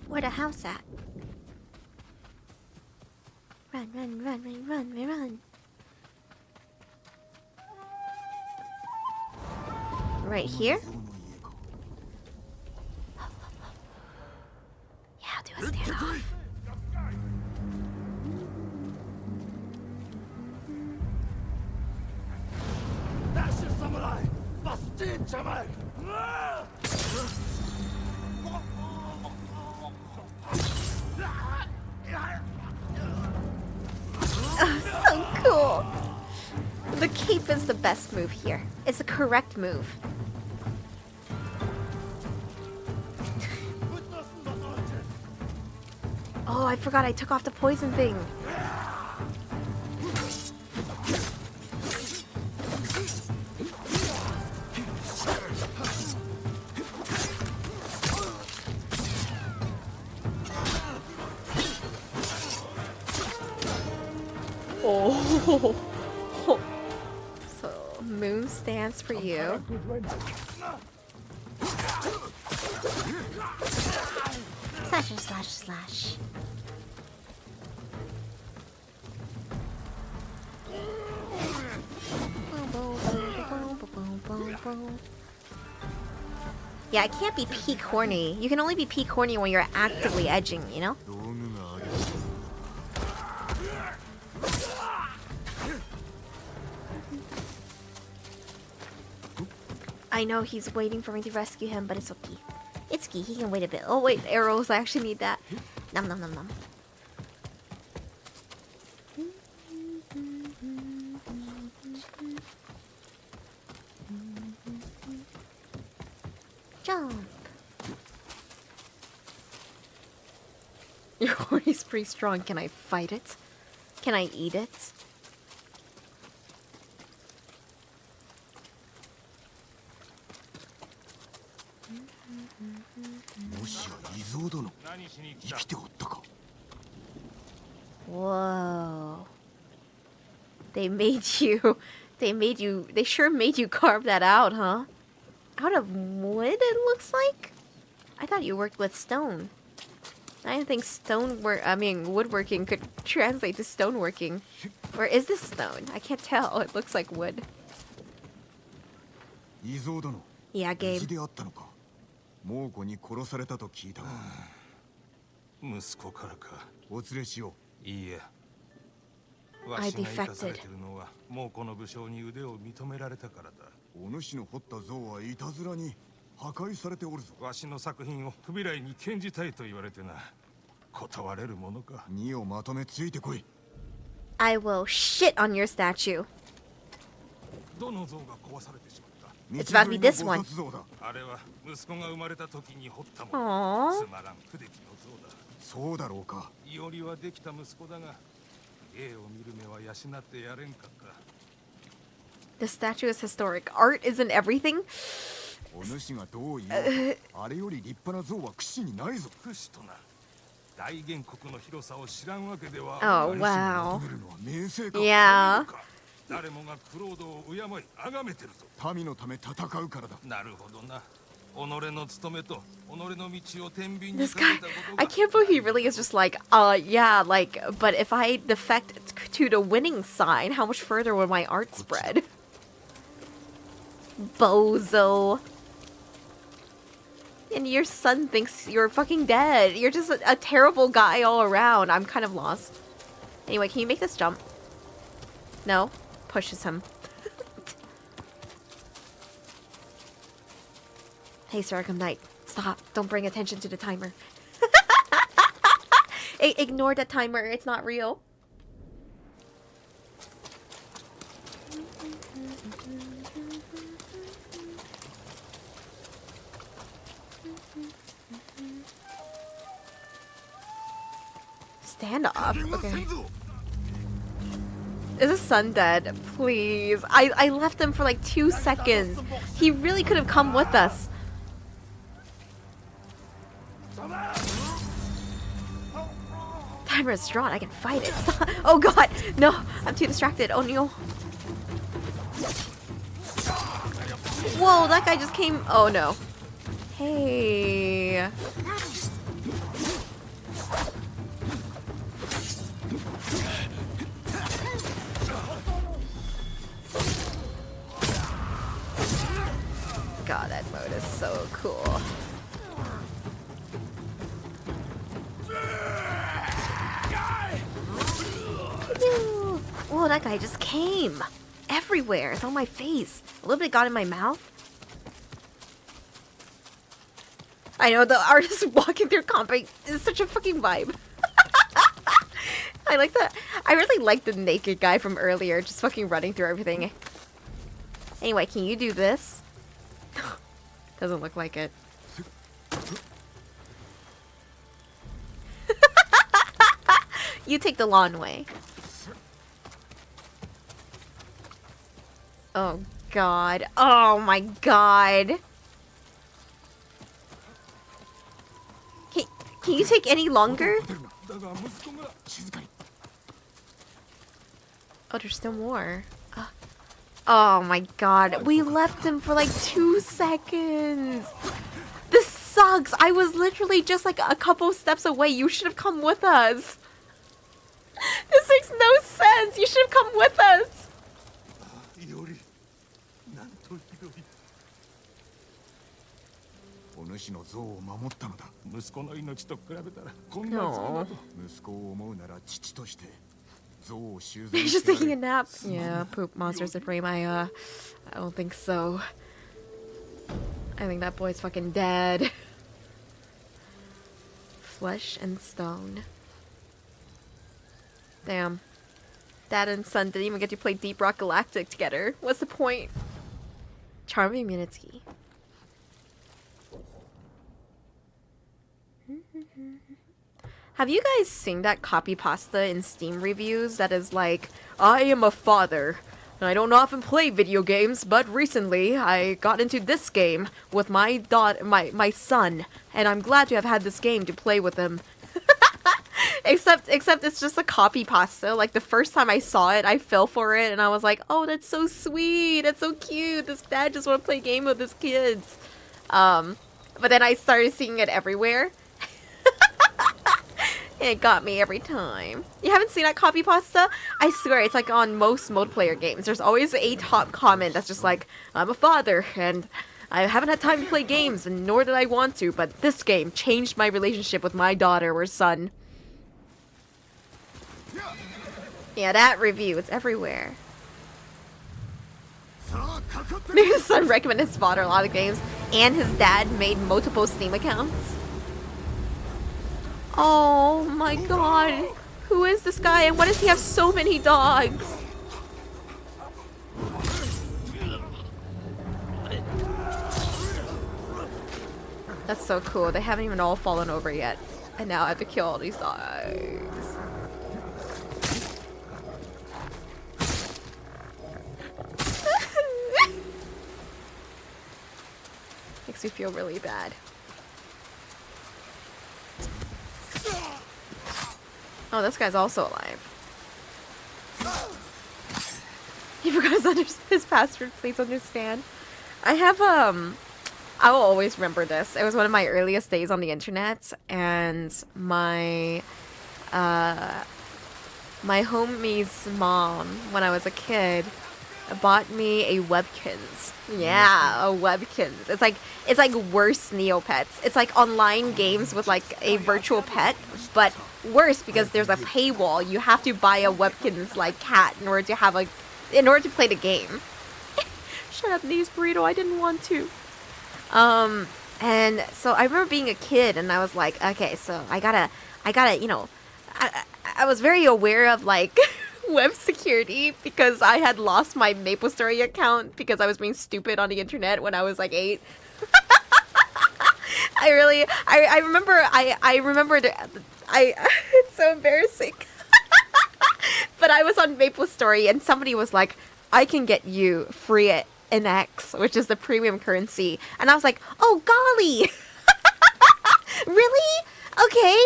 Where the house at? Run, run, run, run, run, run. Right here? Yeah, I'll do a standoff. So cool. The cape is the best move here. It's the correct move. Oh, I forgot I took off the poison thing. Oh. So, moon stance for you. Slash, slash, slash. Yeah, I can't be peak horny. You can only be peak horny when you're actively edging, you know? I know he's waiting for me to rescue him, but it's okay. It's okay, he can wait a bit. Oh wait, arrows, I actually need that. Nom nom nom nom. Jump. horn is pretty strong. Can I fight it? Can I eat it? Whoa. They sure made you carve that out, huh? Out of wood, it looks like? I thought you worked with stone. I didn't think woodworking could translate to stoneworking. Or is this stone? I can't tell. It looks like wood. Yeah, Gabe. 息子からか。お連れしよう。いいえ。 I defected. もうこの武将に腕を認められたからだ。お主の彫った像はいたずらに破壊されておるぞ。わしの作品を不備来に献じたいと言われてな。断れるものか。荷をまとめついてこい。I will shit on your statue. どの像が壊されてしまった。 It's about to be this one. あれは息子が生まれた時に彫ったもの。 Aww. つまらん不出来の像だ。そうだろうか。いおりはできた息子だが。 The statue is historic. Art isn't everything. Oh, wow. Yeah. 誰もがクロードを敬い崇めてるぞ。民のため戦うからだ。なるほどな。 This guy, I can't believe he really is just like, yeah, like, but if I defect to the winning side, how much further would my art spread? Bozo. And your son thinks you're fucking dead. You're just a terrible guy all around. I'm kind of lost. Anyway, can you make this jump? No? Pushes him. Hey, Sargam Knight, stop. Don't bring attention to the timer. Ignore the timer. It's not real. Stand off. Okay. Is his son dead? Please. I left him for like 2 seconds. He really could have come with us. Timer is drawn. I can fight it. Oh god. No. I'm too distracted. Oh no. Whoa, that guy just came. Oh no. Hey. God, that mode is so cool. Whoa, that guy just came. Everywhere. It's on my face. A little bit got in my mouth. I know, the artist walking through comping is such a fucking vibe. I like that. I really like the naked guy from earlier, just fucking running through everything. Anyway, can you do this? Doesn't look like it. You take the long way. Oh god. Oh my god. Can you take any longer? Oh, there's still more. Oh my god. We left him for like 2 seconds. This sucks. I was literally just like a couple steps away. You should have come with us. This makes no sense. You should have come with us. He's just taking a nap. Yeah, poop monster supreme. I don't think so. I think that boy's fucking dead. Flesh and stone. Damn. Dad and son didn't even get to play Deep Rock Galactic together. What's the point? Charm immunity. Have you guys seen that copy pasta in Steam reviews that is like, I am a father. I don't often play video games, but recently I got into this game with my son, and I'm glad to have had this game to play with him. Except it's just a copy pasta. Like the first time I saw it, I fell for it, and I was like, "Oh, that's so sweet. That's so cute. This dad just want to play a game with his kids." But then I started seeing it everywhere. And it got me every time. You haven't seen that copy pasta? I swear, it's like on most multiplayer games. There's always a top comment that's just like, I'm a father, and I haven't had time to play games, and nor did I want to, but this game changed my relationship with my daughter or son. Yeah, that review, it's everywhere. Maybe his son recommended his father a lot of games, and his dad made multiple Steam accounts. Oh my god. Who is this guy, and why does he have so many dogs? That's so cool. They haven't even all fallen over yet. And now I have to kill all these dogs. Makes me feel really bad. Oh, this guy's also alive. He forgot his password, please understand. I have, I will always remember this. It was one of my earliest days on the internet, and my homie's mom, when I was a kid, bought me a Webkins. Yeah, a Webkins. It's like worse Neopets. It's like online games with like a virtual pet, but worse because there's a paywall. You have to buy a Webkins like cat in order to play the game. Shut up, Knees Burrito. I didn't want to. And so I remember being a kid, and I was like, okay, so I gotta, you know, I was very aware of like web security because I had lost my MapleStory account because I was being stupid on the internet when I was like 8. I remembered, it's so embarrassing. But I was on MapleStory and somebody was like, I can get you free NX, which is the premium currency. And I was like, oh golly. Really? Okay.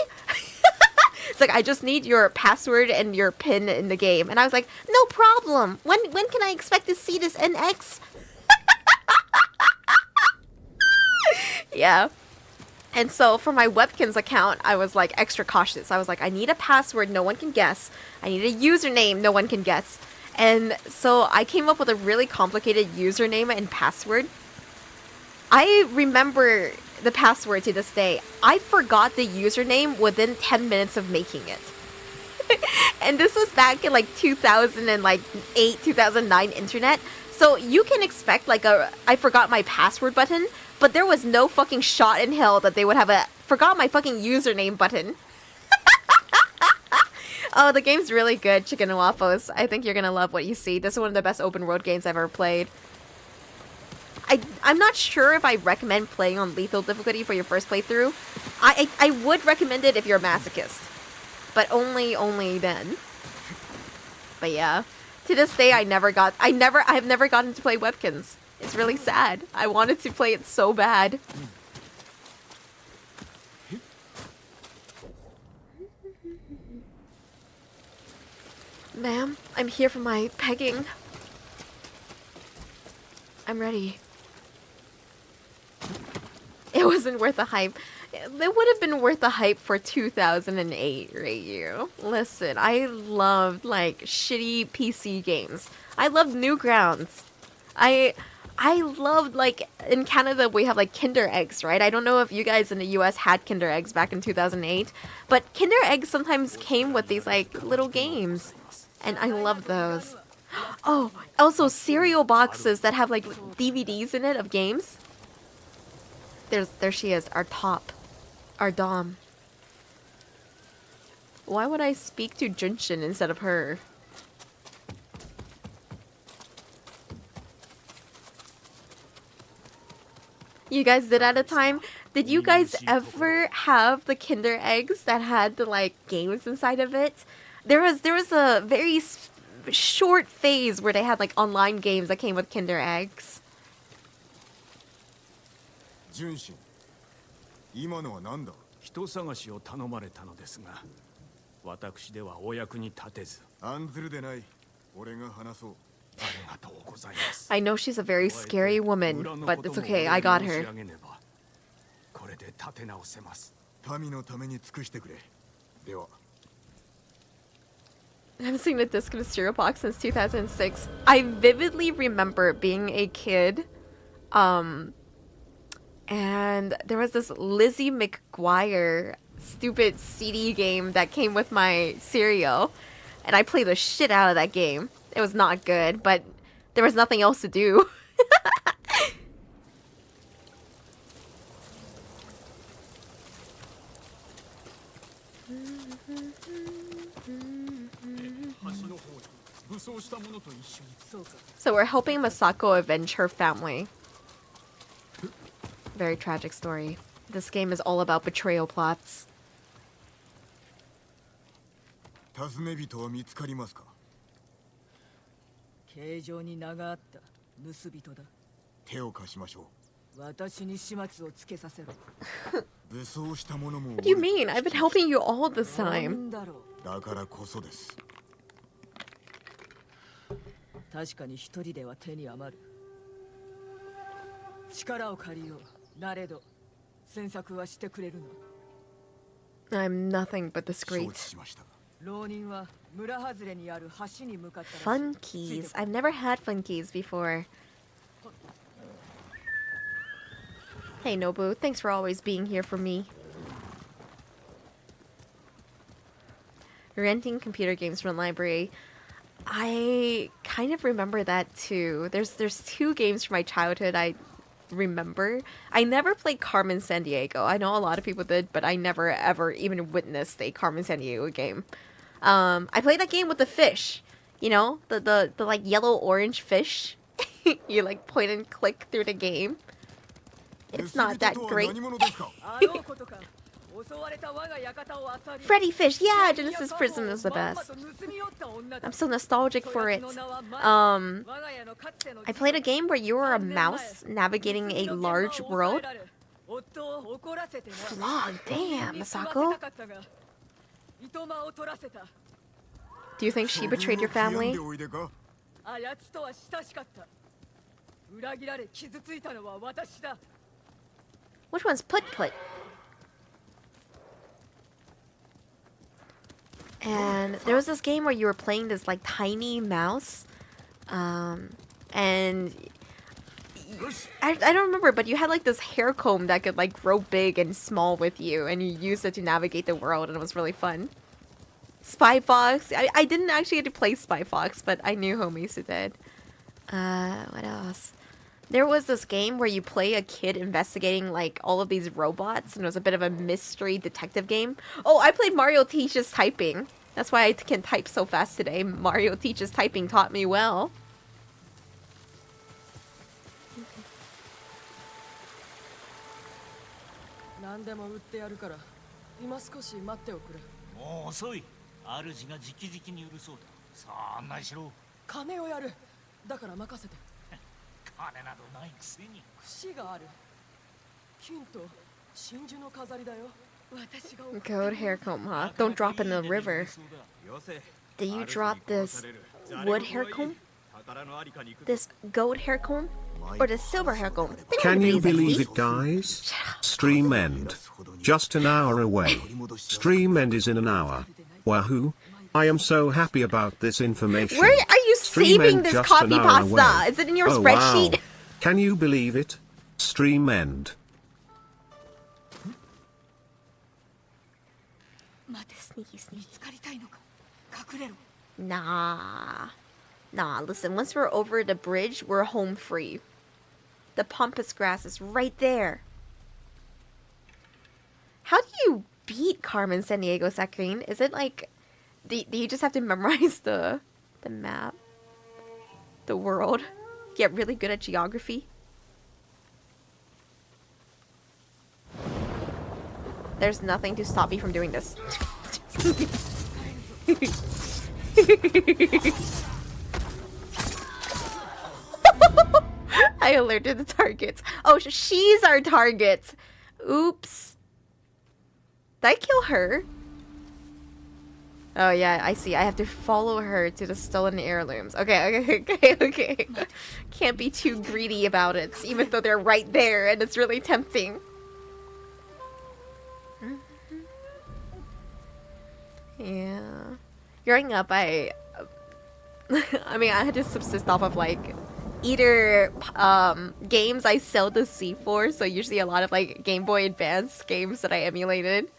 It's like, I just need your password and your PIN in the game. And I was like, no problem. When can I expect to see this NX? Yeah. And so for my Webkins account, I was like extra cautious. I was like, I need a password no one can guess. I need a username no one can guess. And so I came up with a really complicated username and password. I remember the password to this day. I forgot the username within 10 minutes of making it. And this was back in like 2008, 2009 internet. So you can expect like a I forgot my password button, but there was no fucking shot in hell that they would have a forgot my fucking username button. Oh, the game's really good, Chicken and Waffles. I think you're gonna love what you see. This is one of the best open world games I've ever played. I'm not sure if I recommend playing on lethal difficulty for your first playthrough. I would recommend it if you're a masochist, but only then. But yeah, to this day I've never gotten to play Webkins. It's really sad. I wanted to play it so bad. Ma'am, I'm here for my pegging. I'm ready. It wasn't worth the hype. It would have been worth the hype for 2008, Reiyu. Listen, I loved, like, shitty PC games. I loved Newgrounds. I loved, like, in Canada we have, like, Kinder Eggs, right? I don't know if you guys in the US had Kinder Eggs back in 2008, but Kinder Eggs sometimes came with these, like, little games. And I loved those. Oh, also cereal boxes that have, like, DVDs in it of games. There she is, our top. Our dom. Why would I speak to Junshin instead of her? You guys did at a time? Did you guys ever have the Kinder eggs that had the like games inside of it? There was a very short phase where they had like online games that came with Kinder eggs. 純真今のは何だ人探しを頼まれたのですが、私ではお役に立てず。案ずるでない。俺が話そう。 I know she's a very scary woman, but it's okay, I got her. これで立て直せます。民のために尽くしてくれ。では。 I haven't seen a disc in a cereal box since 2006. I vividly remember being a kid, and there was this Lizzie McGuire stupid CD game that came with my cereal, and I played the shit out of that game. It was not good, but there was nothing else to do. So we're helping Masako avenge her family. Very tragic story. This game is all about betrayal plots. 尋ね人は見つかりますか形状に名があった盗人だ。手を貸しましょう。私に始末をつけさせろ。武装した者も。 What do you mean? I've been helping you all this time. だからこそです。確かに一人では手に余る。力を借りよう。なれど、詮索はしてくれるの。I'm nothing but discreet. 承知しました。 Funkies. I've never had funkies before. Hey Nobu, thanks for always being here for me. Renting computer games from the library. I kind of remember that too. There's two games from my childhood I remember. I never played Carmen Sandiego. I know a lot of people did, but I never ever even witnessed a Carmen Sandiego game. I played that game with the fish. You know, the like yellow orange fish. You like point and click through the game. It's not that great. Freddy Fish, yeah, Genesis Prison is the best. I'm so nostalgic for it. I played a game where you were a mouse navigating a large world. Flog, damn, Masako. Do you think she betrayed your family? Which one's Put Put? And there was this game where you were playing this like tiny mouse, and I don't remember, but you had like this hair comb that could like grow big and small with you, and you used it to navigate the world, and it was really fun. Spy Fox. I didn't actually get to play Spy Fox, but I knew homies who did. What else? There was this game where you play a kid investigating like all of these robots, and it was a bit of a mystery detective game. Oh, I played Mario Teaches Typing. That's why I can type so fast today. Mario Teaches Typing taught me well. Goat hair comb, huh? Don't drop in the river. Did you drop this wood hair comb? This goat hair comb? Or the silver hair comb? Can you believe it, guys? Stream end. Just an hour away. Stream end is in an hour. Wahoo! I am so happy about this information. Where are you Stream saving end this just copy an hour pasta? away. Is it in your Oh, spreadsheet? wow. Can you believe it? Stream end. Sneaky, sneaky. Nah. Nah, listen, once we're over the bridge, we're home free. The pampas grass is right there. How do you beat Carmen Sandiego, Sakurine? Is it like... Do you just have to memorize the map? The world? Get really good at geography? There's nothing to stop me from doing this. I alerted the targets. Oh, she's our target. Oops. Did I kill her? Oh yeah, I see. I have to follow her to the stolen heirlooms. Okay. Can't be too greedy about it, even though they're right there and it's really tempting. Yeah. Growing up, I mean, I had to subsist off of like either games I sell the C for, so usually a lot of like Game Boy Advance games that I emulated,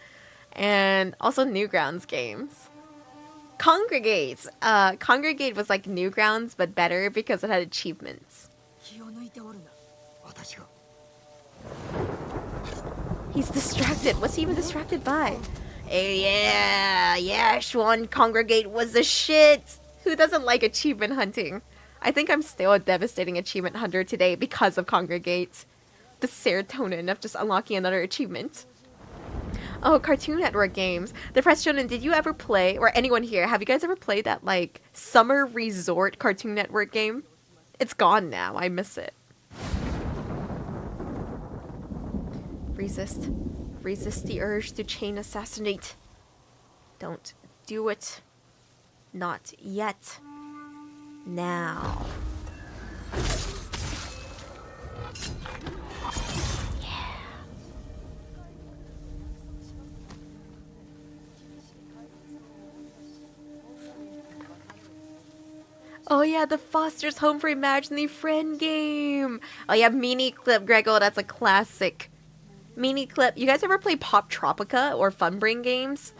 and also Newgrounds games. Congregate. Congregate was like Newgrounds but better because it had achievements. He's distracted. What's he even distracted by? Hey, yeah, Schwan, Congregate was the shit. Who doesn't like achievement hunting? I think I'm still a devastating achievement hunter today because of Congregate. The serotonin of just unlocking another achievement. Oh, Cartoon Network games. The Press Shonen, did you ever play, or anyone here, have you guys ever played that, like, Summer Resort Cartoon Network game? It's gone now. I miss it. Resist. Resist the urge to chain assassinate. Don't do it. Not yet. Now. Yeah. Oh yeah, the Foster's Home for Imaginary Friend game. Oh yeah, Mini Clip, Grego, that's a classic. Mini Clip. You guys ever play Pop Tropica or Funbrain games?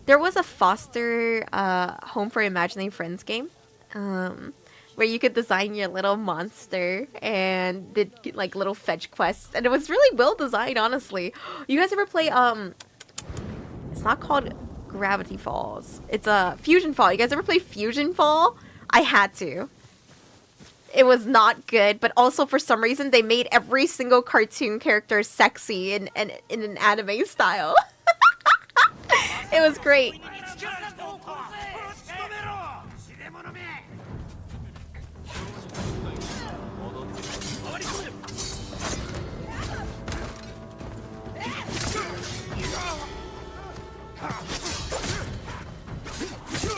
There was a Foster Home for Imaginary Friends game, where you could design your little monster and did like little fetch quests, and it was really well designed, honestly. You guys ever play it's not called Gravity Falls. It's a Fusion Fall. You guys ever play Fusion Fall? I had to. It was not good, but also for some reason they made every single cartoon character sexy in an anime style. It was great.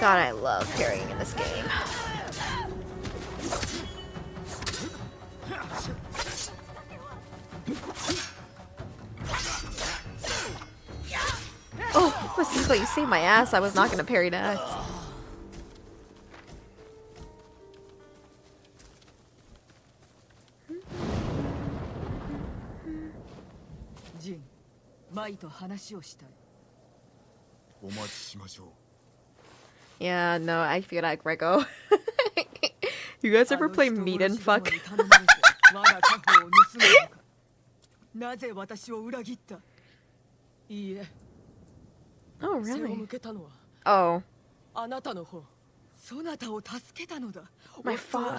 God, I love parrying in this game. Oh, Masiko, you saved my ass. I was not gonna parry that. Jin, Mai to hanashi o shitai. Yeah, no, I feel like Rego. You guys ever play Meat and Fuck? Oh, really? Oh.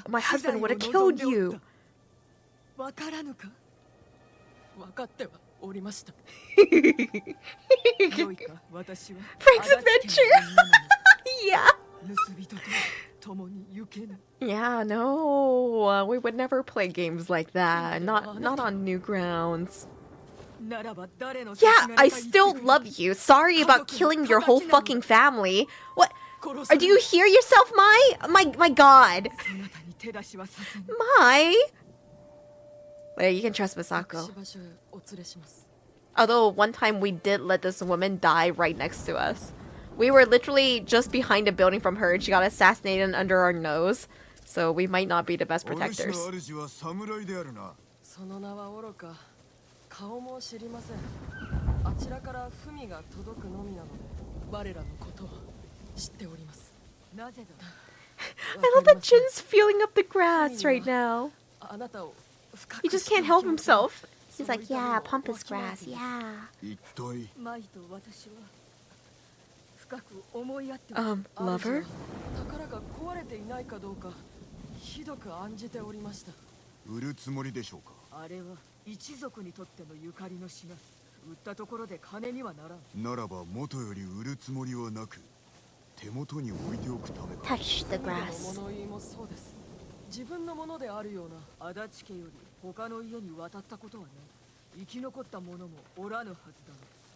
My husband would have killed you. Frank's Adventure! Yeah. Yeah, no. We would never play games like that. Not on Newgrounds. Yeah, I still love you. Sorry about killing your whole fucking family. What? Do you hear yourself, Mai? My god. Mai? Wait, you can trust Misako. Although one time we did let this woman die right next to us. We were literally just behind a building from her and she got assassinated under our nose. So we might not be the best protectors. I love that Jin's feeling up the grass right now. He just can't help himself. He's like, yeah, pump his grass, yeah. Lover? 一族にとってのゆかりの品。売ったところで金にはならん。ならば元より売るつもりはなく、手元に置いておくためか。 Touch the 物 grass. 言いもそうです。自分のものであるような足立家より他の家に渡ったことはない。生き残った者もおらぬはずだ。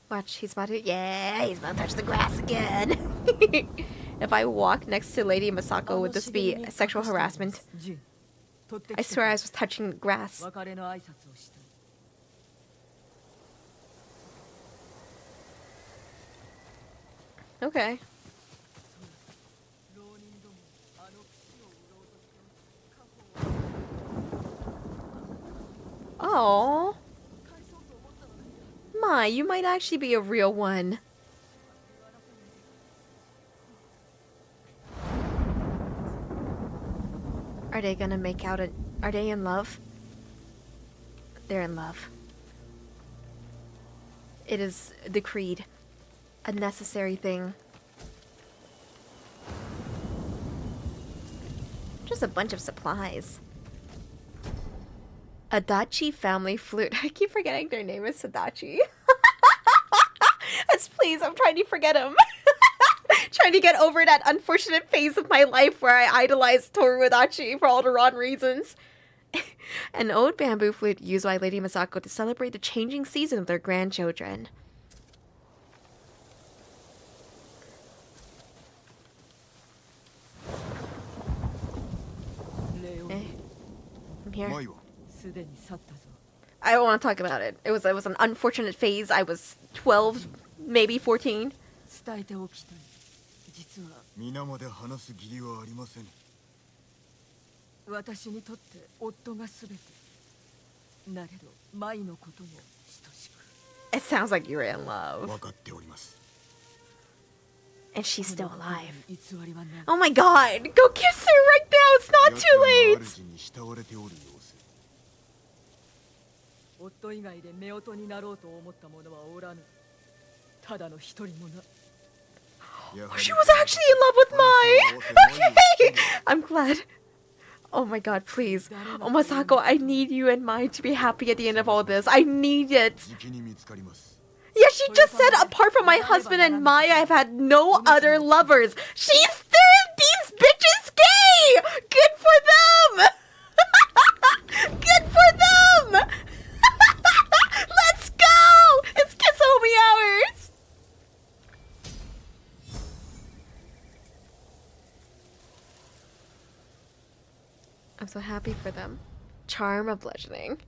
Watch, he's about to. Yeah, he's about to touch the grass again. If I walk next to Lady Masako, would this be sexual harassment? I swear I was touching grass. 別れの挨拶をしたい。 Okay. Oh. My, you might actually be a real one. Are they gonna make out? Are they in love? They're in love. It is decreed. A necessary thing. Just a bunch of supplies. Adachi family flute. I keep forgetting their name is Adachi. Please, I'm trying to forget him. Trying to get over that unfortunate phase of my life where I idolized Toru Adachi for all the wrong reasons. An old bamboo flute used by Lady Masako to celebrate the changing season of their grandchildren. I'm here. I don't want to talk about it. It was an unfortunate phase. I was 12, maybe 14. 伝えておきたい。実は皆まで話す義理はありません。私にとって夫がすべて。なれど舞のことも等しく。 It sounds like you're in love. 分かっております。 And she's still alive. 偽りはない。 Oh my god! Go kiss her right now! It's not too late! 主に慕われておる様子。夫以外で夫婦になろうと思った者はおらぬ。ただの一人もな。 She was actually in love with Mai! Okay! I'm glad. Oh my god, please. Oh, Masako, I need you and Mai to be happy at the end of all this. I need it. Yeah, she just said, apart from my husband and Mai, I've had no other lovers. She's third these bitches gay! Good for them! Good for them! Let's go! It's Kisomi hours! I'm so happy for them. Charm of bludgeoning.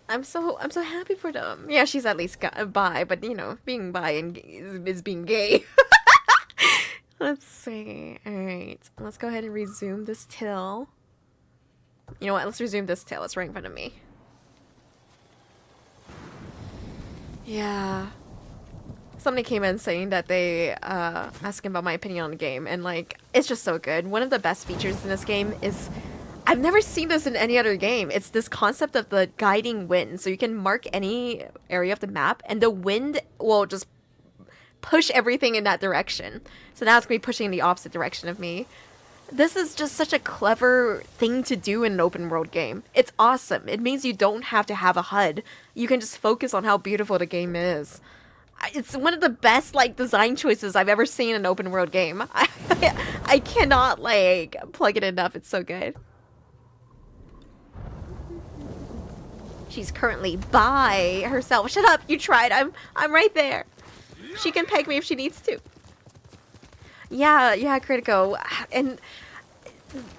I'm so happy for them. Yeah, she's at least bi, but you know, being bi and is being gay. Let's see. All right, let's go ahead and resume this till. You know what? Let's resume this till. It's right in front of me. Yeah. Somebody came in saying that they asking about my opinion on the game, and like, it's just so good. One of the best features in this game is, I've never seen this in any other game. It's this concept of the guiding wind. So you can mark any area of the map, and the wind will just push everything in that direction. So now it's going to be pushing in the opposite direction of me. This is just such a clever thing to do in an open world game. It's awesome. It means you don't have to have a HUD. You can just focus on how beautiful the game is. It's one of the best like design choices I've ever seen in an open world game. I cannot like plug it enough. It's so good. She's currently by herself. Shut up, you tried. I'm right there. She can peg me if she needs to. Yeah, Critico. And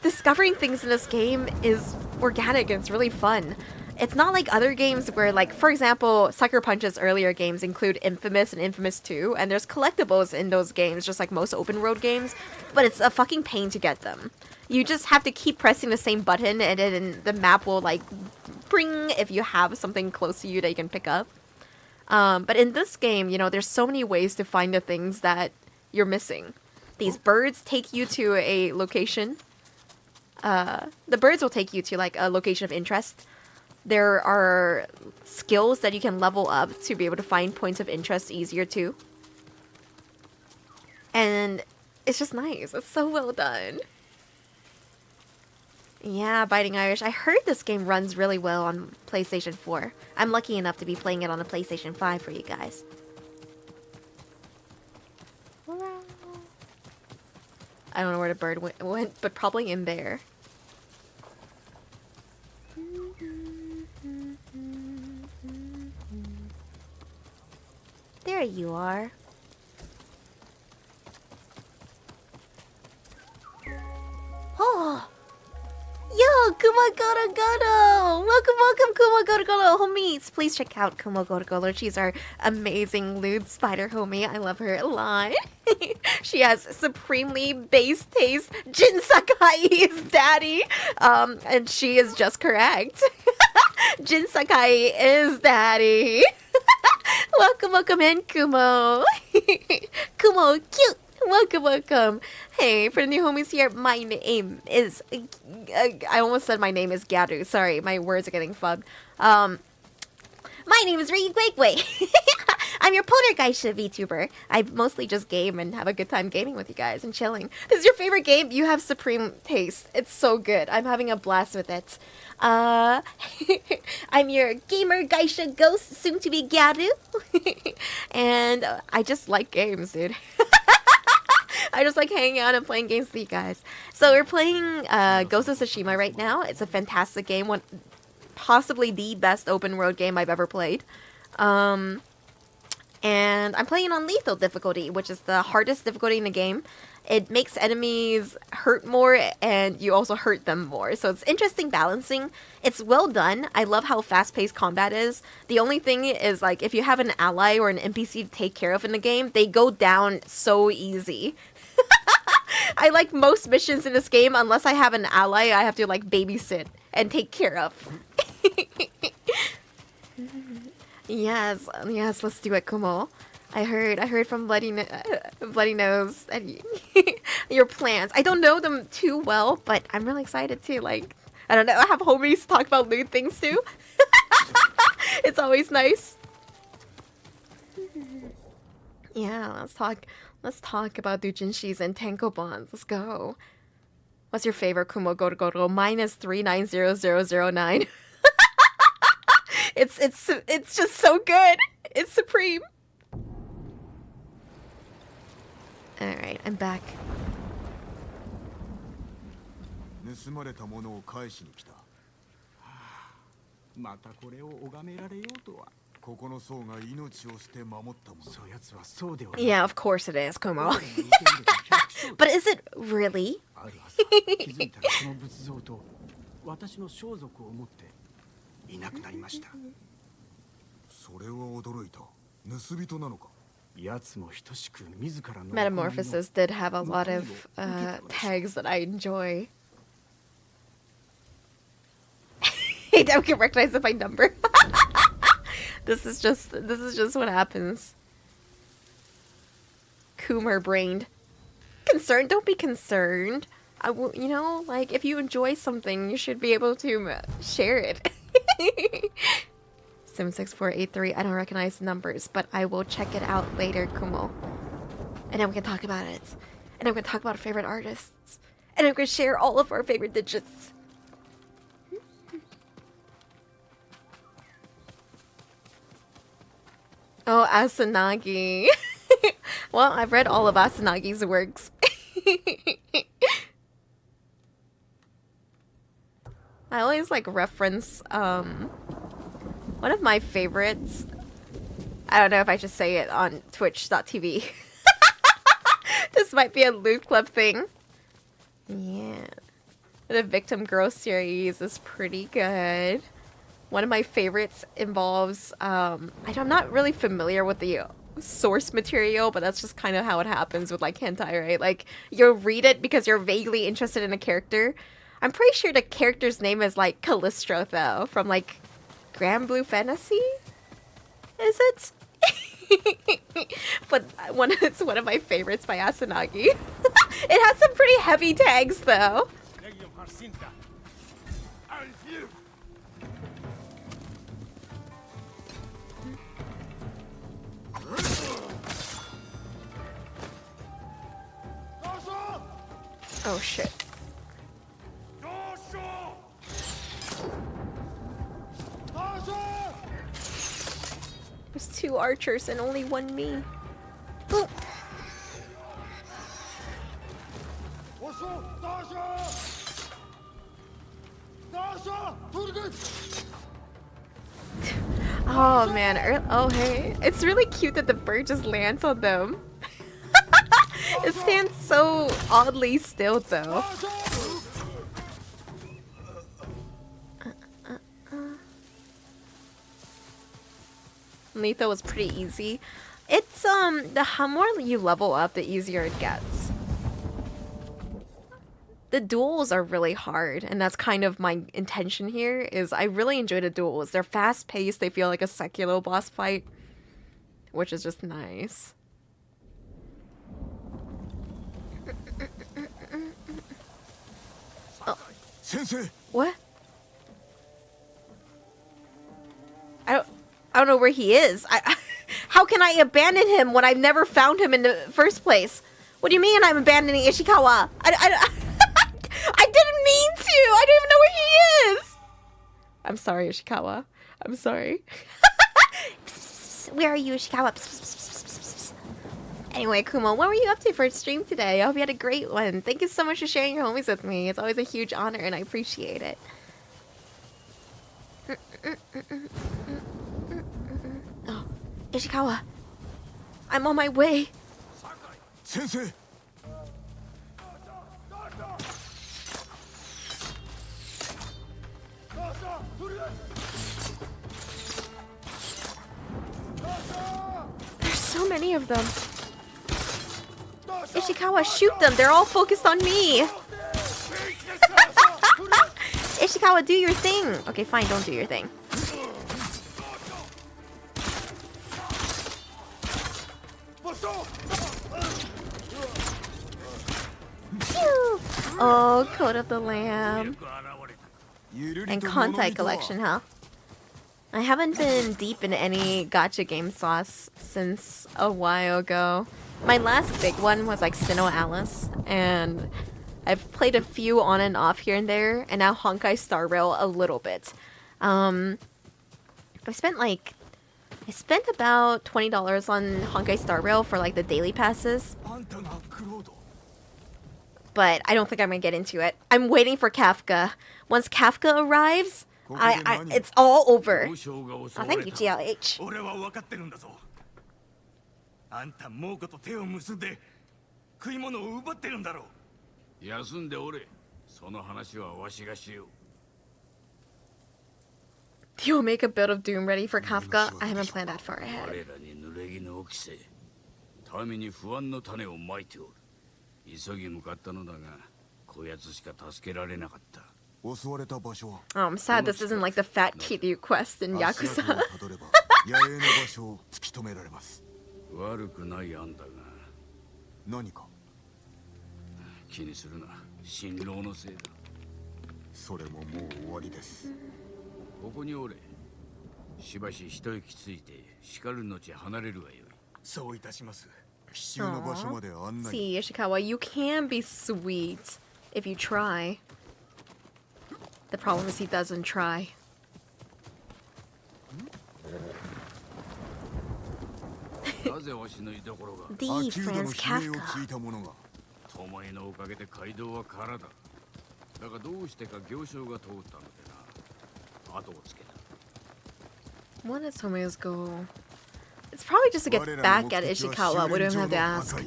discovering things in this game is organic and it's really fun. It's not like other games where, like, for example, Sucker Punch's earlier games include Infamous and Infamous 2, and there's collectibles in those games, just like most open world games, but it's a fucking pain to get them. You just have to keep pressing the same button, and then the map will, like, bring if you have something close to you that you can pick up. But in this game, you know, there's so many ways to find the things that you're missing. These birds take you to a location. The birds will take you to, like, a location of interest. There are skills that you can level up to be able to find points of interest easier too. And it's just nice. It's so well done. Yeah, Biting Irish. I heard this game runs really well on PlayStation 4. I'm lucky enough to be playing it on the PlayStation 5 for you guys. I don't know where the bird went, but probably in there. There you are. Oh! Yo, Kumo welcome, Kumo homies. Please check out Kumo. She's our amazing lewd spider homie. I love her a lot. She has supremely base taste. Jin Sakai is daddy. And she is just correct. Jin Sakai is daddy. Welcome in, Kumo. Kumo, cute. Welcome. Hey, for the new homies here, my name is... I almost said my name is Gyaru. Sorry, my words are getting fubbed. My name is Reiyu. I'm your Poltergeist VTuber. I mostly just game and have a good time gaming with you guys and chilling. This is your favorite game? You have supreme taste. It's so good. I'm having a blast with it. I'm your gamer Geisha ghost, soon to be Gyaru. And I just like games, dude. I just like hanging out and playing games with you guys. So we're playing Ghost of Tsushima right now. It's a fantastic game. Possibly the best open world game I've ever played. And I'm playing on lethal difficulty, which is the hardest difficulty in the game. It makes enemies hurt more, and you also hurt them more. So it's interesting balancing. It's well done. I love how fast-paced combat is. The only thing is, like, if you have an ally or an NPC to take care of in the game, they go down so easy. I like most missions in this game, unless I have an ally, I have to, like, babysit and take care of. Yes, let's do it, Kumo. I heard from Bloody Nose that your plans. I don't know them too well, but I'm really excited to, like, I don't know, have homies talk about lewd things too. It's always nice. Yeah, let's talk about doujinshis and tankobons. Let's go. What's your favorite Kumo Goro? Mine is 390009. It's just so good. It's supreme. Alright, I'm back. 盗まれたものを返しに来た。またこれを拝められようとは。ここの僧が命を捨て守ったもの。そやつはそうでは。Yeah, of course it is, Kumo. But is it really? あるはず。気づいたらその仏像と私の装束を持っていなくなりました。それは驚いた。盗人なのか。 Metamorphosis did have a lot of tags that I enjoy. I don't get recognized by number. This is just what happens. Coomer brained. Concerned? Don't be concerned. You know, like, if you enjoy something, you should be able to share it. 76483. I don't recognize the numbers, but I will check it out later, Kumo. And then we can talk about it. And then we can talk about our favorite artists. And then we can share all of our favorite digits. Oh, Asanagi. Well, I've read all of Asanagi's works. I always like reference one of my favorites. I don't know if I should say it on twitch.tv. This might be a Loot Club thing. Yeah. The Victim Girl series is pretty good. One of my favorites involves, I'm not really familiar with the source material, but that's just kind of how it happens with, like, hentai, right? Like, you'll read it because you're vaguely interested in a character. I'm pretty sure the character's name is, like, Callistro, though, from, like, Grand Blue Fantasy? Is it? But it's one of my favorites by Asanagi. It has some pretty heavy tags, though. Oh shit. There's 2 archers and only 1 me. Ooh. Oh man, oh hey. It's really cute that the bird just lands on them. It stands so oddly still though. Lethal was pretty easy. It's the how more you level up, the easier it gets. The duels are really hard, and that's kind of my intention here, is I really enjoy the duels. They're fast-paced, they feel like a secular boss fight, which is just nice. Oh. What? I don't know where he is. How can I abandon him when I've never found him in the first place? What do you mean I'm abandoning Ishikawa? I didn't mean to! I don't even know where he is! I'm sorry, Ishikawa. I'm sorry. Where are you, Ishikawa? Anyway, Kumo, what were you up to for a stream today? I hope you had a great one. Thank you so much for sharing your homies with me. It's always a huge honor, and I appreciate it. Oh, Ishikawa. I'm on my way. Sensei! There's so many of them. Ishikawa, shoot them. They're all focused on me. Ishikawa, do your thing. Okay, fine, don't do your thing. Phew. Oh, Coat of the Lamb. And Kontai collection, huh? I haven't been deep in any gacha game sauce since a while ago. My last big one was like Sinnoh Alice, and I've played a few on and off here and there, and now Honkai Star Rail a little bit. I spent about $20 on Honkai Star Rail for like the daily passes. But I don't think I'm gonna get into it. I'm waiting for Kafka. Once Kafka arrives, it's all over. Oh, thank you, GLH. あんた猛虎と手を結んで食い物を奪ってるんだろう。休んでおれ。その話はわしがしよう。 You'll make a build of Doom ready for Kafka? I haven't planned that far ahead. 我らに濡れ衣を着せ、民に不安の種をまいておる。急ぎ向かったのだが、こやつしか助けられなかった。 Oh, I'm sad this isn't like the Fat Kiryu quest in Yakuza. 悪くない案だが。何か気にするな。辛労のせいだ。それももう終わりです。ここにおれ。しばし一息ついて叱るのち離れるがよい。そういたします。 See, Ishikawa, you can be sweet if you try. The problem is he doesn't try. The Franz Kafka. What did Tomoya's go? It's probably just to get back at Ishikawa. We don't have to ask.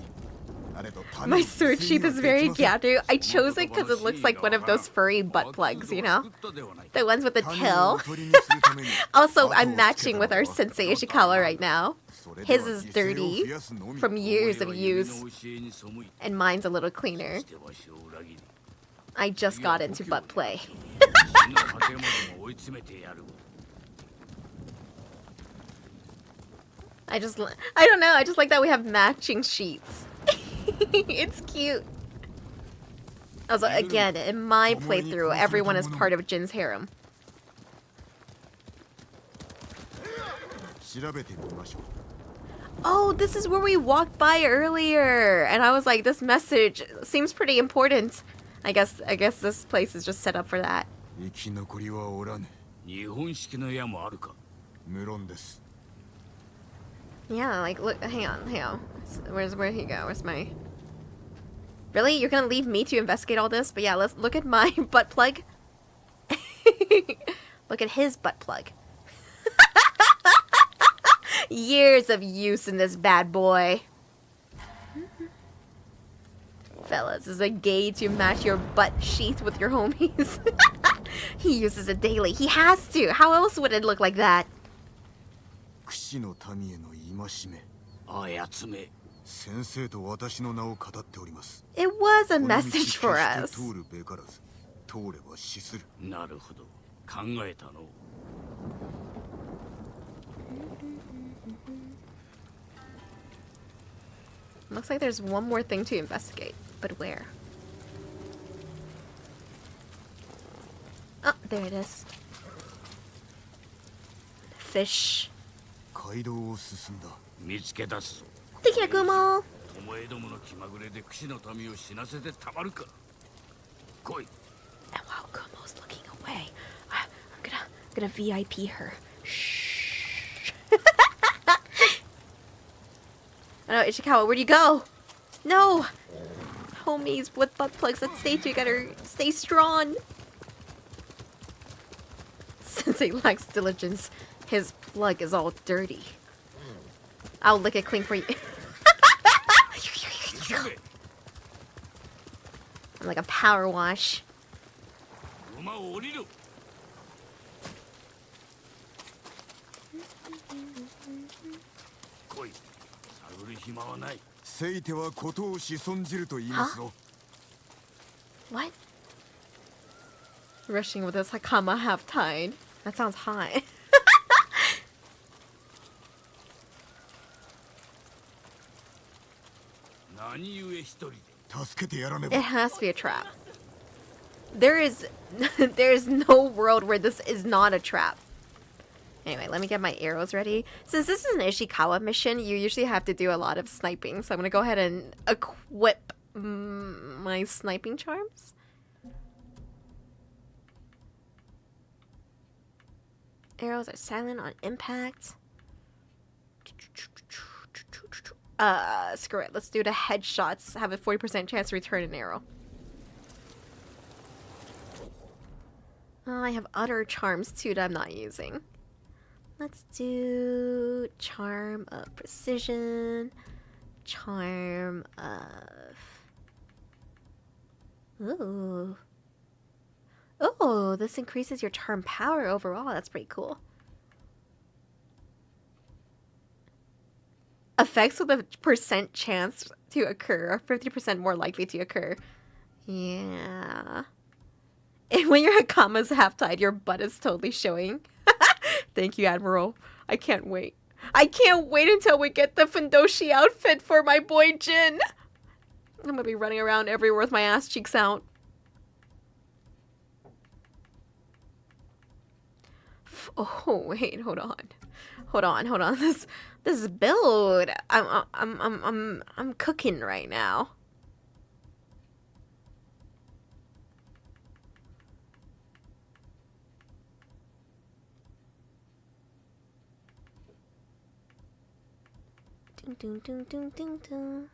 My sword sheath is very Gyaru. I chose it because it looks like one of those furry butt plugs, you know? The ones with the tail. Also, I'm matching with our sensei Ishikawa right now. His is dirty from years of use, and mine's a little cleaner. I just got into butt play. I don't know, I just like that we have matching sheets. It's cute. Also, again, in my playthrough, everyone is part of Jin's harem. Oh, this is where we walked by earlier, and I was like, this message seems pretty important. I guess this place is just set up for that. Yeah, like, look, hang on. Where'd he go? Where's my... Really? You're gonna leave me to investigate all this? But yeah, let's look at my butt plug. Look at his butt plug. Years of use in this bad boy. Fellas, is it gay to match your butt sheath with your homies? He uses it daily. He has to. How else would it look like that? It was a message for us. Looks like there's one more thing to investigate, but where? Oh, there it is. Fish. Thank you, Kumo. And while Kumo's looking away, I'm gonna VIP her. Shh. Oh no, Ishikawa, where'd you go? No! Homies with butt plugs that stay together, stay strong. Since he lacks diligence, his plug is all dirty. I'll lick it clean for you. I'm like a power wash. Huh? What? Rushing with his Hakama half-tied. That sounds hot. It has to be a trap. There is no world where this is not a trap. Anyway, let me get my arrows ready. Since this is an Ishikawa mission, you usually have to do a lot of sniping. So I'm gonna go ahead and equip my sniping charms. Arrows are silent on impact. Screw it. Let's do the headshots. Have a 40% chance to return an arrow. Oh, I have other charms too that I'm not using. Let's do charm of precision. Charm of... Ooh. Oh, this increases your charm power overall. That's pretty cool. Effects with a % chance to occur are 50% more likely to occur. Yeah. And when your Hakama's half-tied, your butt is totally showing. Thank you, Admiral. I can't wait. I can't wait until we get the Fundoshi outfit for my boy Jin. I'm gonna be running around everywhere with my ass cheeks out. Oh wait, hold on. This build, I'm cooking right now. Ding ding ding ding ding.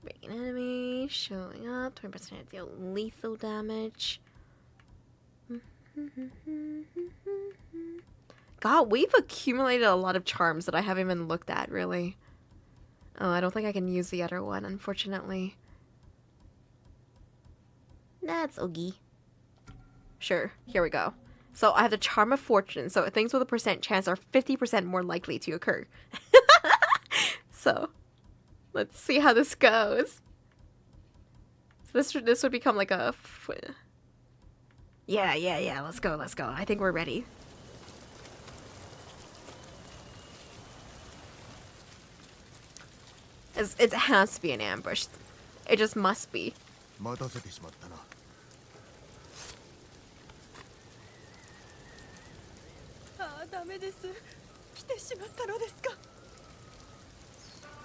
Breaking enemy, showing up, 20% deal lethal damage. God, we've accumulated a lot of charms that I haven't even looked at, really. Oh, I don't think I can use the other one, unfortunately. That's oogie. Sure, here we go. So I have the Charm of Fortune, so things with a % chance are 50% more likely to occur. So, let's see how this goes. So this would become like a... Yeah, let's go. I think we're ready. It has to be an ambush. It just must be. ダメです。来てしまったのですか。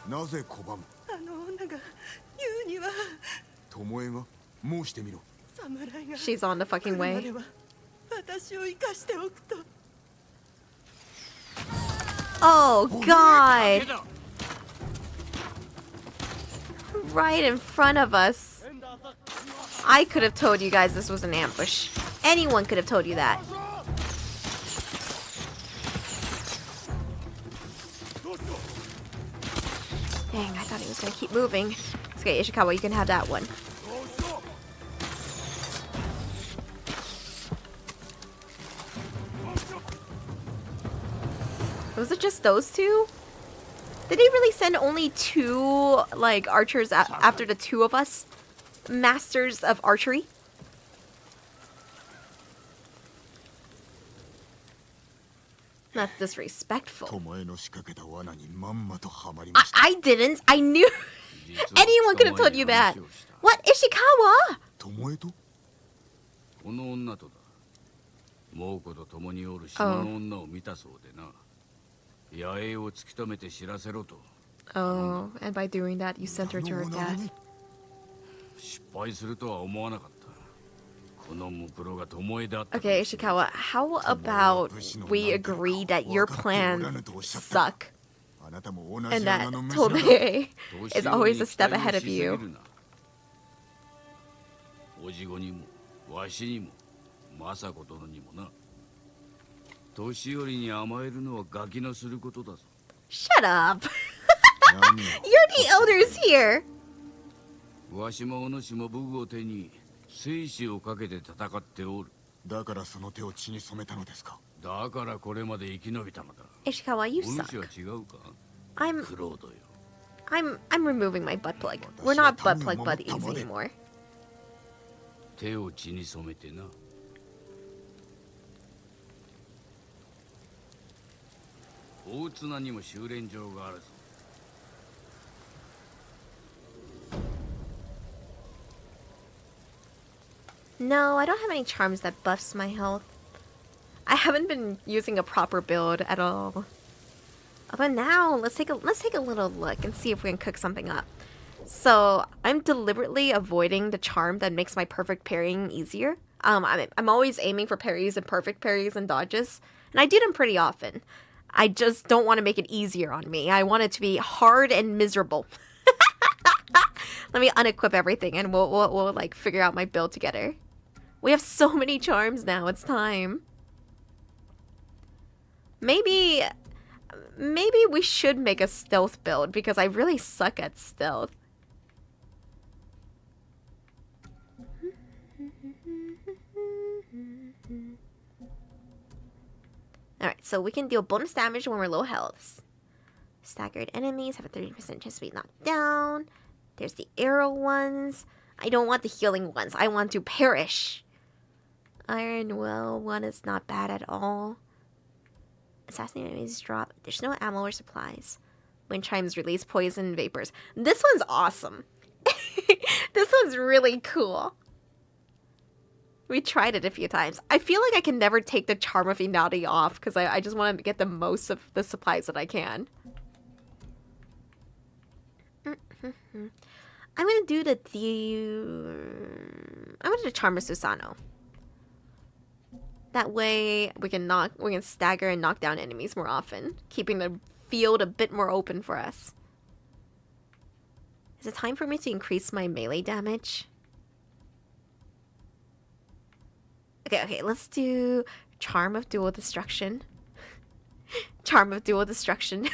なぜ拒む？あの女が言うには。巴が申してみろ。侍が。She's on the fucking way. 私を生かしておくと。Oh god! Right in front of us. I could have told you guys this was an ambush. Anyone could have told you that. Dang, I thought he was gonna keep moving. It's okay, Ishikawa, you can have that one. Was it just those two? Did they really send only two, like, archers after the two of us? Masters of archery? That's disrespectful. I didn't. I knew. Anyone could have told you that. What? Ishikawa? この女とだ。猛虎と共におる島の女を見たそうでな。野営を突き止めて知らせろと。Oh, and by doing that, you sent her to her death. 失敗するとは思わなかった。このムクロが巴だった。Okay, Ishikawa, how about we agree that your plans suck? And that Tomei is always a step ahead of you. おじごにもわしにも政子殿にもな。年寄りに甘えるのはガキのすることだぞ。Shut up! You're the elders here! わしもお主も武具を手に生死をかけて戦っておる。だからその手を血に染めたのですか。だからこれまで生き延びたのだ。Ishikawa, you お主 suck. は違うか。 I'm クロードよ。 I'm removing my butt plug. We're not butt plug buddies anymore. 手を血に染めてな。大綱にも修練場があるぞ。No, I don't have any charms that buffs my health. I haven't been using a proper build at all. But now, let's take a little look and see if we can cook something up. So, I'm deliberately avoiding the charm that makes my perfect parrying easier. I'm always aiming for parries and perfect parries and dodges, and I do them pretty often. I just don't want to make it easier on me. I want it to be hard and miserable. Let me unequip everything and we'll like figure out my build together. We have so many charms now, it's time. Maybe we should make a stealth build because I really suck at stealth. Alright, so we can deal bonus damage when we're low health. Staggered enemies have a 30% chance to be knocked down. There's the arrow ones. I don't want the healing ones. I want to perish. Iron Well one is not bad at all. Assassinate enemies drop additional ammo or supplies. Wind chimes release poison vapors. This one's awesome. This one's really cool. We tried it a few times. I feel like I can never take the Charm of Inari off because I just want to get the most of the supplies that I can. I'm gonna do I'm gonna do Charm of Susano. That way we can stagger and knock down enemies more often, keeping the field a bit more open for us. Is it time for me to increase my melee damage? Okay, let's do Charm of Dual Destruction. Charm of Dual Destruction.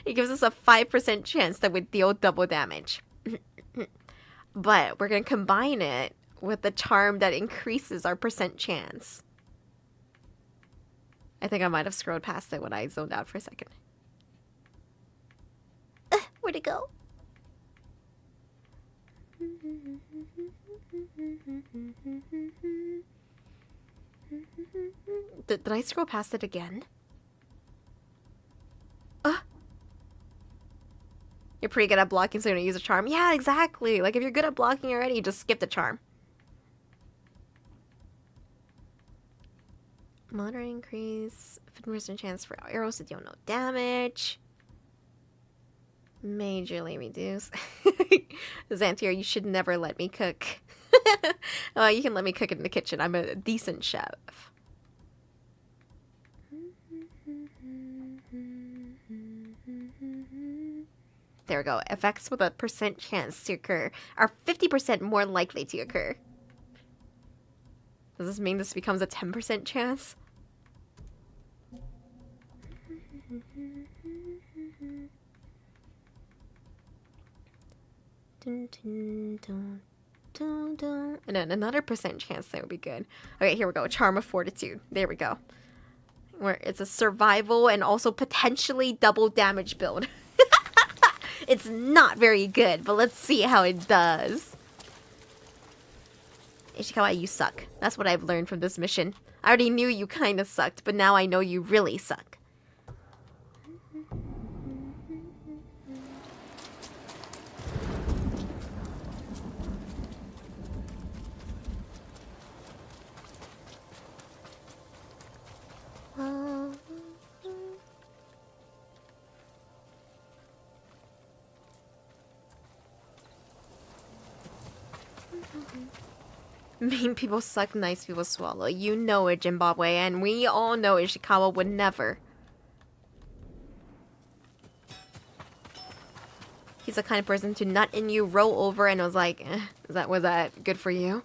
It gives us a 5% chance that we deal double damage. But we're going to combine it with the charm that increases our percent chance. I think I might have scrolled past it when I zoned out for a second. Where'd it go? Did I scroll past it again? You're pretty good at blocking, so you're gonna use a charm. Yeah, exactly. Like, if you're good at blocking already, you just skip the charm. Moderate increase. 50% chance for arrows to deal no damage. Majorly reduce. Xantier, you should never let me cook. You can let me cook in the kitchen. I'm a decent chef. There we go. Effects with a percent chance to occur are 50% more likely to occur. Does this mean this becomes a 10% chance? Dun, dun, dun, dun, dun. And then another percent chance that would be good. Okay, here we go. Charm of Fortitude. There we go. Where it's a survival and also potentially double damage build. It's not very good, but let's see how it does. Ishikawa, you suck. That's what I've learned from this mission. I already knew you kinda sucked, but now I know you really suck. Mean people suck, nice people swallow. You know it, Zimbabwe, and we all know Ishikawa would never. He's the kind of person to nut in you, roll over, and was like, was that good for you?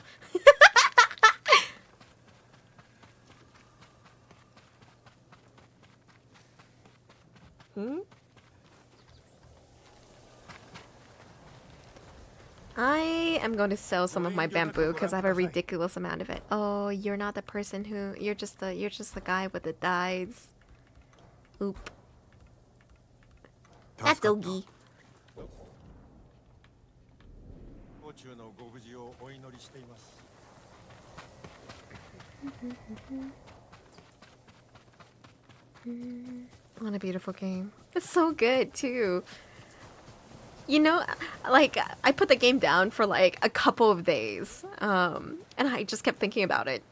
I am going to sell some of my bamboo because I have a ridiculous amount of it. Oh, you're not the person who you're just the guy with the dyes. Oop. That's Ogi. What a beautiful game. It's so good too. You know, like, I put the game down for, like, a couple of days, and I just kept thinking about it.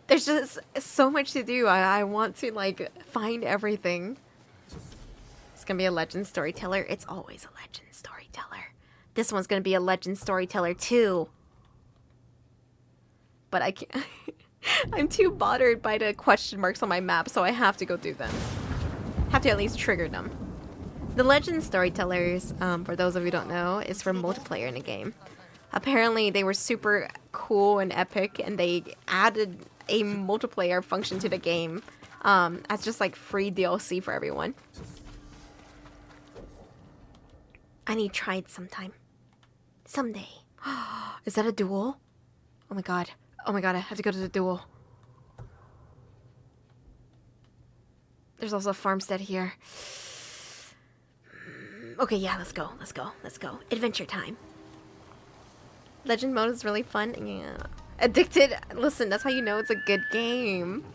There's just so much to do. I want to, like, find everything. It's gonna be a legend storyteller. It's always a legend storyteller. This one's gonna be a legend storyteller, too. But I can't... I'm too bothered by the question marks on my map, so I have to go do them. Have to at least trigger them. The Legend Storytellers, for those of you who don't know, is for multiplayer in the game. Apparently, they were super cool and epic, and they added a multiplayer function to the game as just like free DLC for everyone. I need to try it sometime. Someday. Is that a duel? Oh my god. Oh my god, I have to go to the duel. There's also a farmstead here. Okay, yeah, let's go. Let's go. Let's go. Adventure time. Legend mode is really fun. Yeah. Addicted. Listen, that's how you know it's a good game.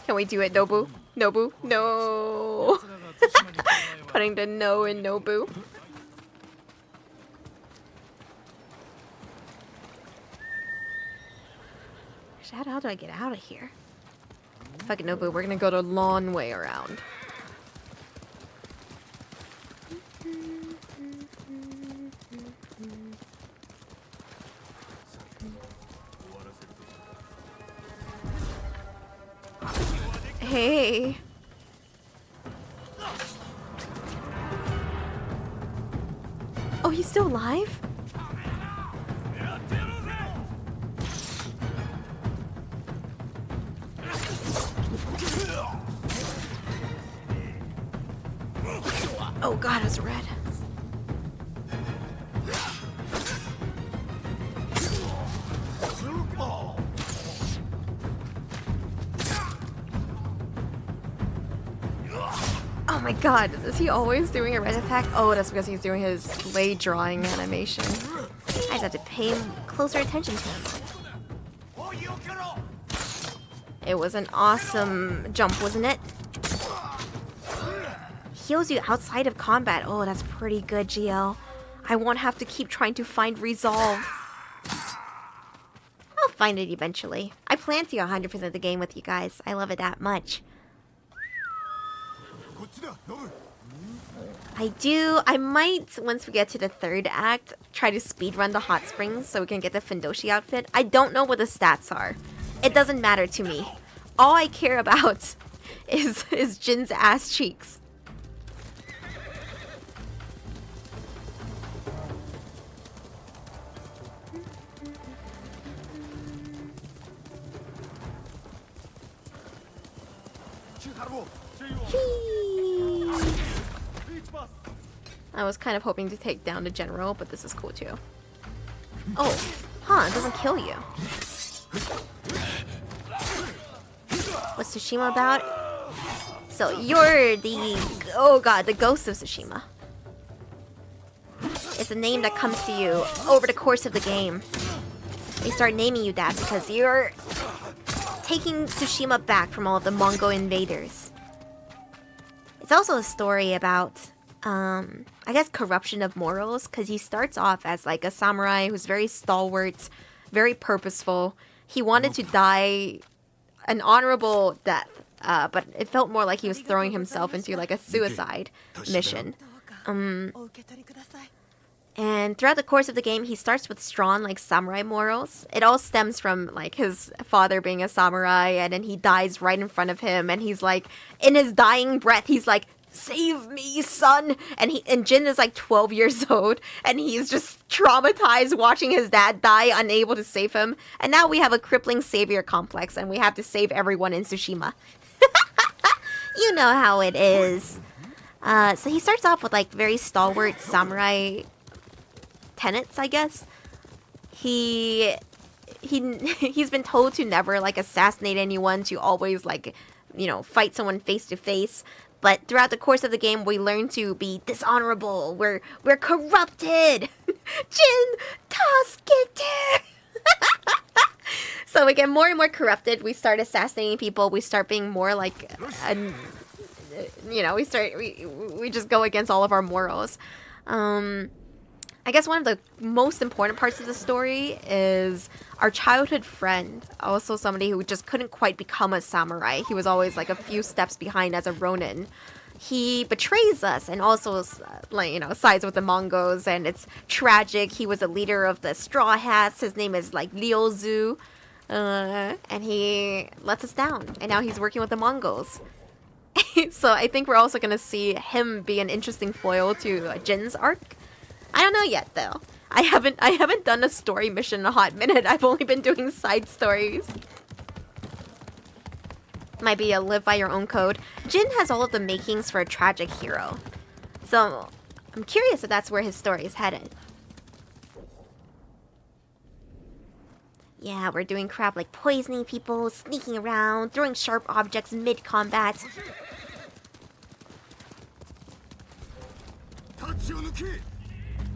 Can we do it, Nobu? Nobu? No. Putting the no in Nobu. How do I get out of here? Fuck it, Nobu. We're gonna go the long way around. Hey. Oh, he's still alive? Oh god, it's red. Oh my god, is he always doing a red attack? Oh, that's because he's doing his blade drawing animation. I just have to pay closer attention to him. It was an awesome jump, wasn't it? Heals you outside of combat. Oh, that's pretty good, GL. I won't have to keep trying to find resolve. I'll find it eventually. I plan to 100% the game with you guys. I love it that much. I might, once we get to the third act, try to speedrun the hot springs so we can get the Fundoshi outfit. I don't know what the stats are. It doesn't matter to me. All I care about is Jin's ass cheeks. I was kind of hoping to take down the general, but this is cool too. Oh, it doesn't kill you. What's Tsushima about? So you're the, oh god, the ghost of Tsushima. It's a name that comes to you over the course of the game. They start naming you that because you're taking Tsushima back from all of the Mongol invaders. It's also a story about, I guess, corruption of morals, because he starts off as like a samurai who's very stalwart, very purposeful. He wanted to die an honorable death, but it felt more like he was throwing himself into like a suicide mission. And throughout the course of the game, he starts with strong, like, samurai morals. It all stems from, like, his father being a samurai, and then he dies right in front of him, and he's like, in his dying breath, he's like, "Save me, son!" And Jin is like 12 years old, and he's just traumatized watching his dad die, unable to save him. And now we have a crippling savior complex, and we have to save everyone in Tsushima. You know how it is. So he starts off with, like, very stalwart samurai tenets, I guess. He's been told to never, like, assassinate anyone, to always, like, you know, fight someone face to face. But throughout the course of the game, we learn to be dishonorable. We're corrupted. Jin, Tasukete. So we get more and more corrupted. We start assassinating people. We start being more like, you know, we just go against all of our morals. I guess one of the most important parts of the story is our childhood friend, also somebody who just couldn't quite become a samurai. He was always like a few steps behind as a ronin. He betrays us and also, like, you know, sides with the Mongols, and it's tragic. He was a leader of the Straw Hats. His name is like lewds, and he lets us down. And now he's working with the Mongols. So I think we're also gonna see him be an interesting foil to Jin's arc. I don't know yet, though. I haven't done a story mission in a hot minute. I've only been doing side stories. Might be a live by your own code. Jin has all of the makings for a tragic hero. So I'm curious if that's where his story is headed. Yeah, we're doing crap like poisoning people, sneaking around, throwing sharp objects mid-combat.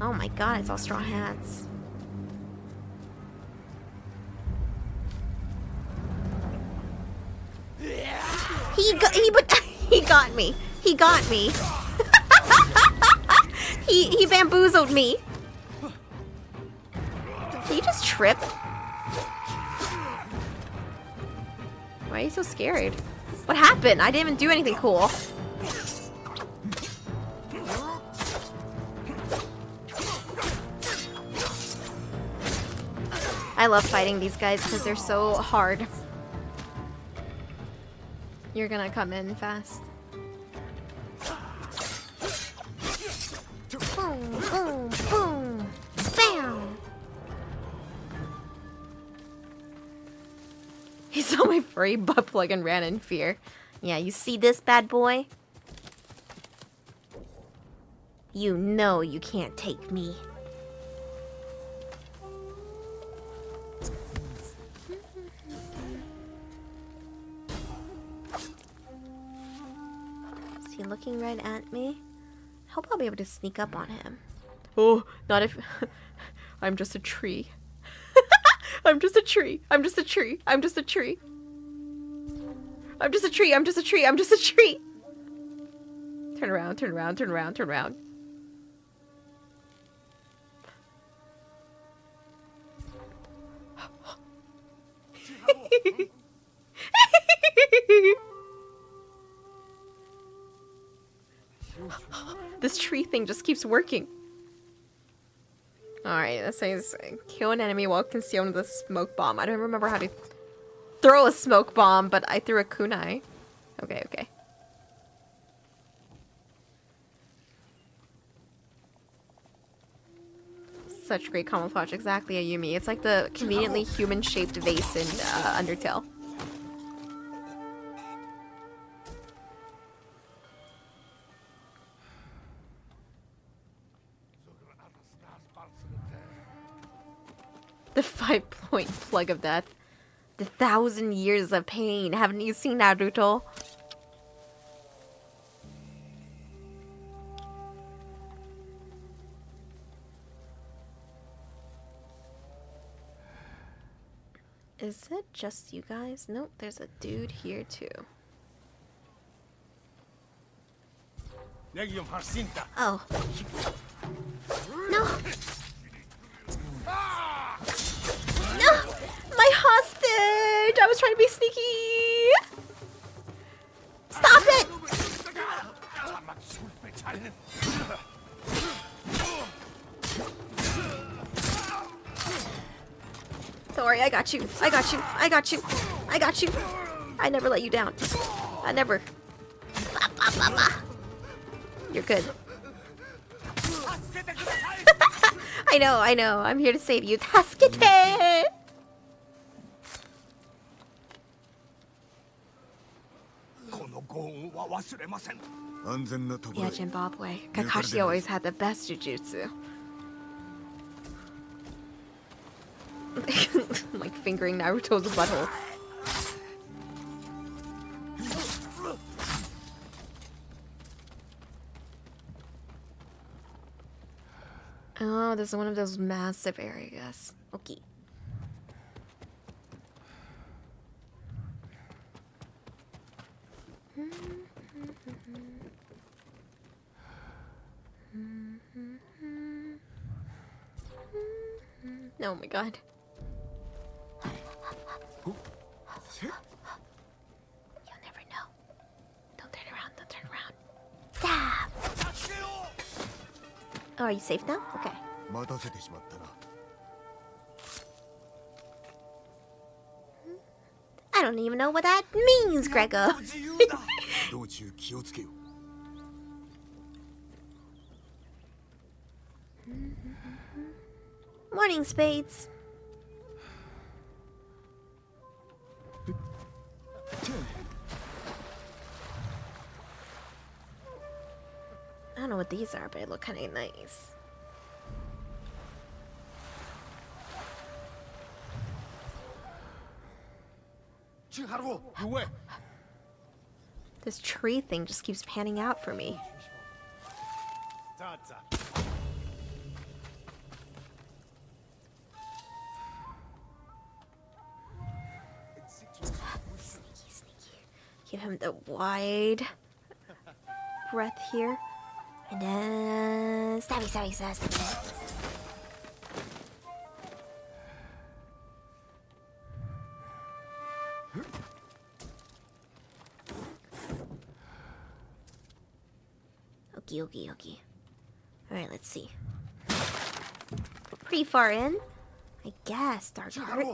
Oh my god, it's all Straw Hats. He got me. He got me. he bamboozled me. Did you just trip? Why are you so scared? What happened? I didn't even do anything cool. I love fighting these guys because they're so hard. You're gonna come in fast. Boom, boom, boom. Bam! He saw my furry butt plug and ran in fear. Yeah, you see this bad boy? You know you can't take me. Is he looking right at me? I hope I'll be able to sneak up on him. Oh, not if... I'm just a tree. I'm just a tree. I'm just a tree. I'm just a tree. I'm just a tree. I'm just a tree. I'm just a tree. Turn around, turn around, turn around, turn around. This tree thing just keeps working. Alright, that says kill an enemy while concealed with a smoke bomb. I don't remember how to throw a smoke bomb, but I threw a kunai. Okay, okay. Such great camouflage, exactly, Ayumi. It's like the conveniently human-shaped vase in Undertale. The 5-point plug of death. The 1,000 years of pain. Haven't you seen Naruto? Is it just you guys? Nope, there's a dude here too. Oh. No! No! My hostage! I was trying to be sneaky! Stop it! Don't worry, I got you. I got you. I got you. I got you. I never let you down. I never. You're good. I know, I know. I'm here to save you. Tasukete! Yeah, Zimbabwe. Kakashi always had the best jujutsu. Like fingering Naruto's butthole. Oh, this is one of those massive areas. Okay. Oh my god. You'll never know. Don't turn around, don't turn around. Stop! Oh, are you safe now? Okay. I don't even know what that means, Grego. Morning, Spades. I don't know what these are, but they look kind of nice. This tree thing just keeps panning out for me. Sneaky, sneaky. Give him the wide breath here. And then... Stabby, stabby, stabby, stabby. Okie, okie, okie. Alright, let's see. We're pretty far in. I guess. Dark heart.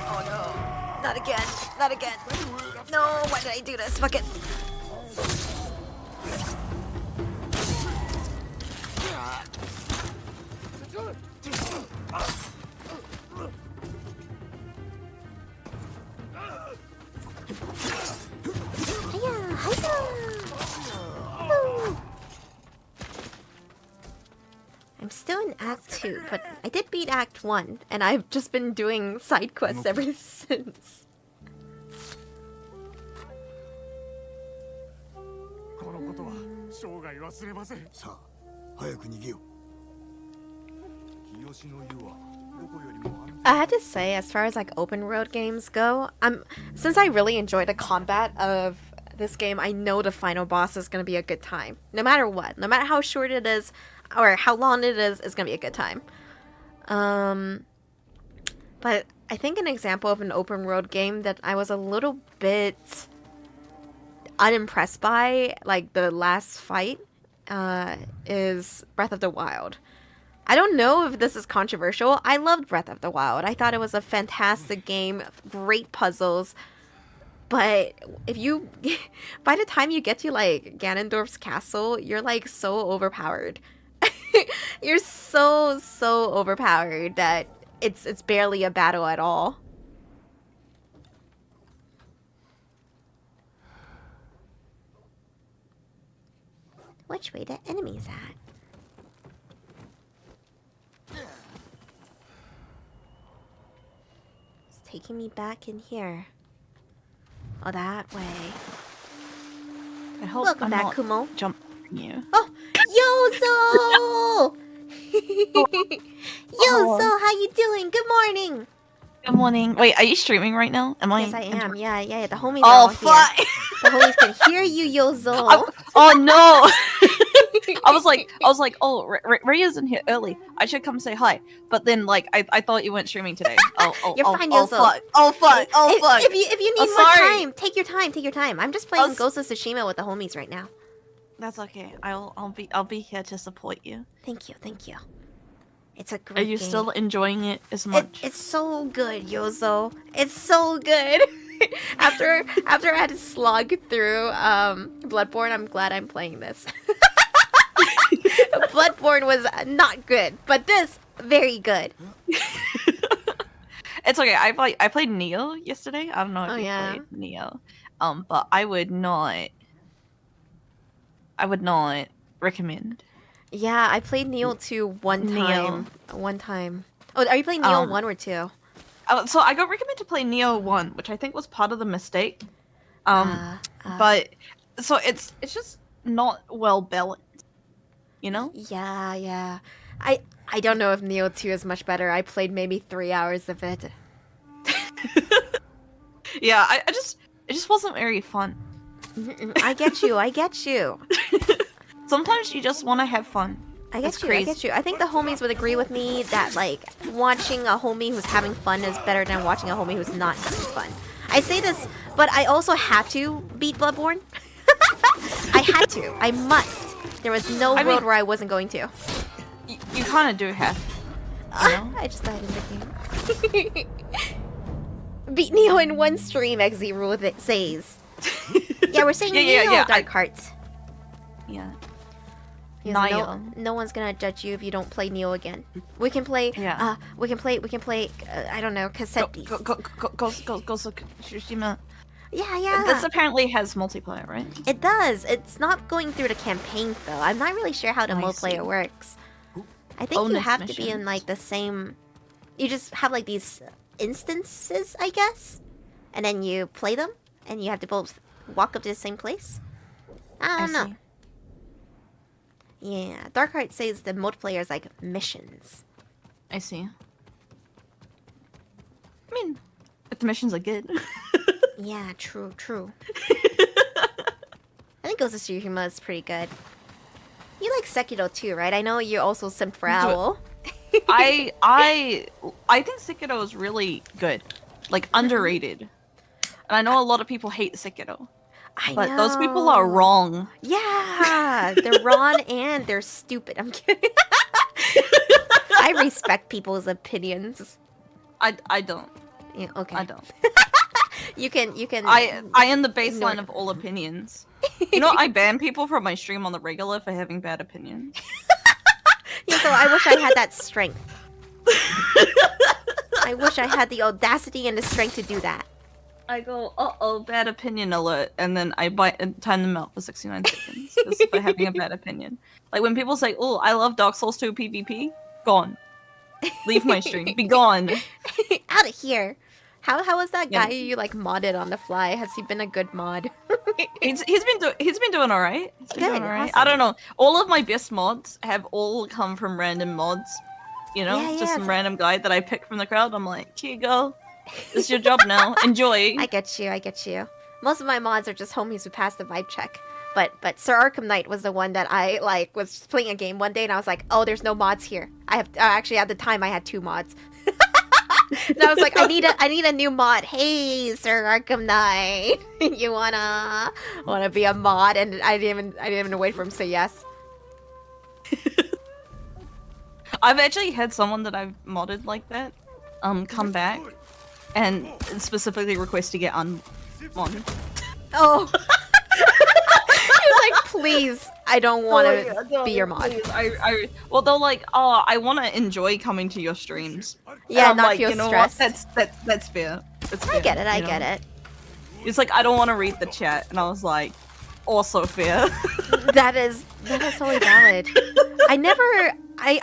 Oh no. Not again. Not again. No, why did I do this? Fuck it. I'm still in Act 2, but I did beat Act 1, and I've just been doing side quests ever since. I had to say, as far as like open world games go, since I really enjoy the combat of this game, I know the final boss is going to be a good time. No matter what. No matter how short it is, or how long it is, it's going to be a good time. But I think an example of an open world game that I was a little bit unimpressed by, like the last fight, is Breath of the Wild. I don't know if this is controversial. I loved Breath of the Wild. I thought it was a fantastic game, great puzzles. But if you, by the time you get to like Ganondorf's castle, you're like so overpowered. You're so overpowered that it's barely a battle at all. Which way the enemy's at? It's taking me back in here. Oh, that way. I hope Welcome I'm back, not Kumo. jumping you. Oh, Yozo! Yozo, how you doing? Good morning. Good morning. Wait, are you streaming right now? Am I? Yes, I am. Yeah. The homies are Oh, all fuck! here. The homies can hear you, Yozo. Oh no! I was like, oh, Ray isn't here early. I should come say hi. But then, like, I thought you weren't streaming today. You're fine, oh, Yozo. fuck. Oh fuck! Oh fuck! If you need more sorry. time, take your time. I'm just playing Ghost of Tsushima with the homies right now. That's okay. I'll be here to support you. Thank you. It's a great Are you game. still enjoying it as much? It's so good, Yozo. It's so good. after I had to slog through Bloodborne, I'm glad I'm playing this. Bloodborne was not good, but this very good. It's okay. I played Neo yesterday. I don't know if you played Neo. But I would not recommend. Yeah, I played Neo 2 one time. Oh, are you playing Neo 1 or 2? So I got recommended to play Neo 1, which I think was part of the mistake. But so it's just not well balanced, you know? Yeah. I don't know if Neo 2 is much better. I played maybe 3 hours of it. Yeah, it just wasn't very fun. I get you. Sometimes you just want to have fun. I get you. I think the homies would agree with me that like watching a homie who's having fun is better than watching a homie who's not having fun. I say this, but I also had to beat Bloodborne. I had to. I must. There was no road where I wasn't going to. You kind of do have. You know? I just died in the game. Beat Neo in one stream, XZ Rule says. Yeah, we're saying Neo, Dark Hearts. Yeah. No one's gonna judge you if you don't play Neo again. We can play. Yeah. We can play. I don't know, cassette beats. Go Tsushima. Yeah. This apparently has multiplayer, right? It does. It's not going through the campaign though. I'm not really sure how the multiplayer works. I think you have to be in like the same. You just have like these instances, I guess, and then you play them, and you have to both walk up to the same place. I don't know. Yeah, Dark Heart says the multiplayer is like missions. I see. I mean, if the missions are good. Yeah, true. I think Ghost of Tsushima is pretty good. You like Sekiro too, right? I know you're also simp for Owl. I think Sekiro is really good, like underrated. And I know a lot of people hate Sekiro. But those people are wrong. Yeah, they're wrong and they're stupid. I'm kidding. I respect people's opinions. I don't. Yeah, okay. I don't. You can. I am the baseline of all opinions. You know, I ban people from my stream on the regular for having bad opinions. Yeah, so I wish I had that strength. I wish I had the audacity and the strength to do that. I go, bad opinion alert, and then I bite and time them out for 69 seconds just for having a bad opinion. Like when people say, "Oh, I love Dark Souls 2 PvP," gone. Leave my stream. Be gone. Out of here. How was that guy you like modded on the fly? Has he been a good mod? he's been doing all right. Good. Awesome. Awesome. I don't know. All of my best mods have all come from random mods. You know, just some random guy that I picked from the crowd. I'm like, here you go. This is your job now. Enjoy. I get you. Most of my mods are just homies who passed the vibe check. But Sir Arkham Knight was the one that I like was playing a game one day and I was like, oh, there's no mods here. Actually at the time I had 2 mods. And I was like, I need a new mod. Hey, Sir Arkham Knight, you wanna be a mod? And I didn't even wait for him to say yes. I've actually had someone that I've modded like that, come back, and specifically request to get unmodded. Oh. He was like, please, I don't want to be your mod. Please, well, they're like, oh, I want to enjoy coming to your streams. Yeah, and not like, feel you know stressed. What? That's fair. That's fair. I get it. I you know? get it. It's like I don't want to read the chat, and I was like, also fair. That is totally valid. I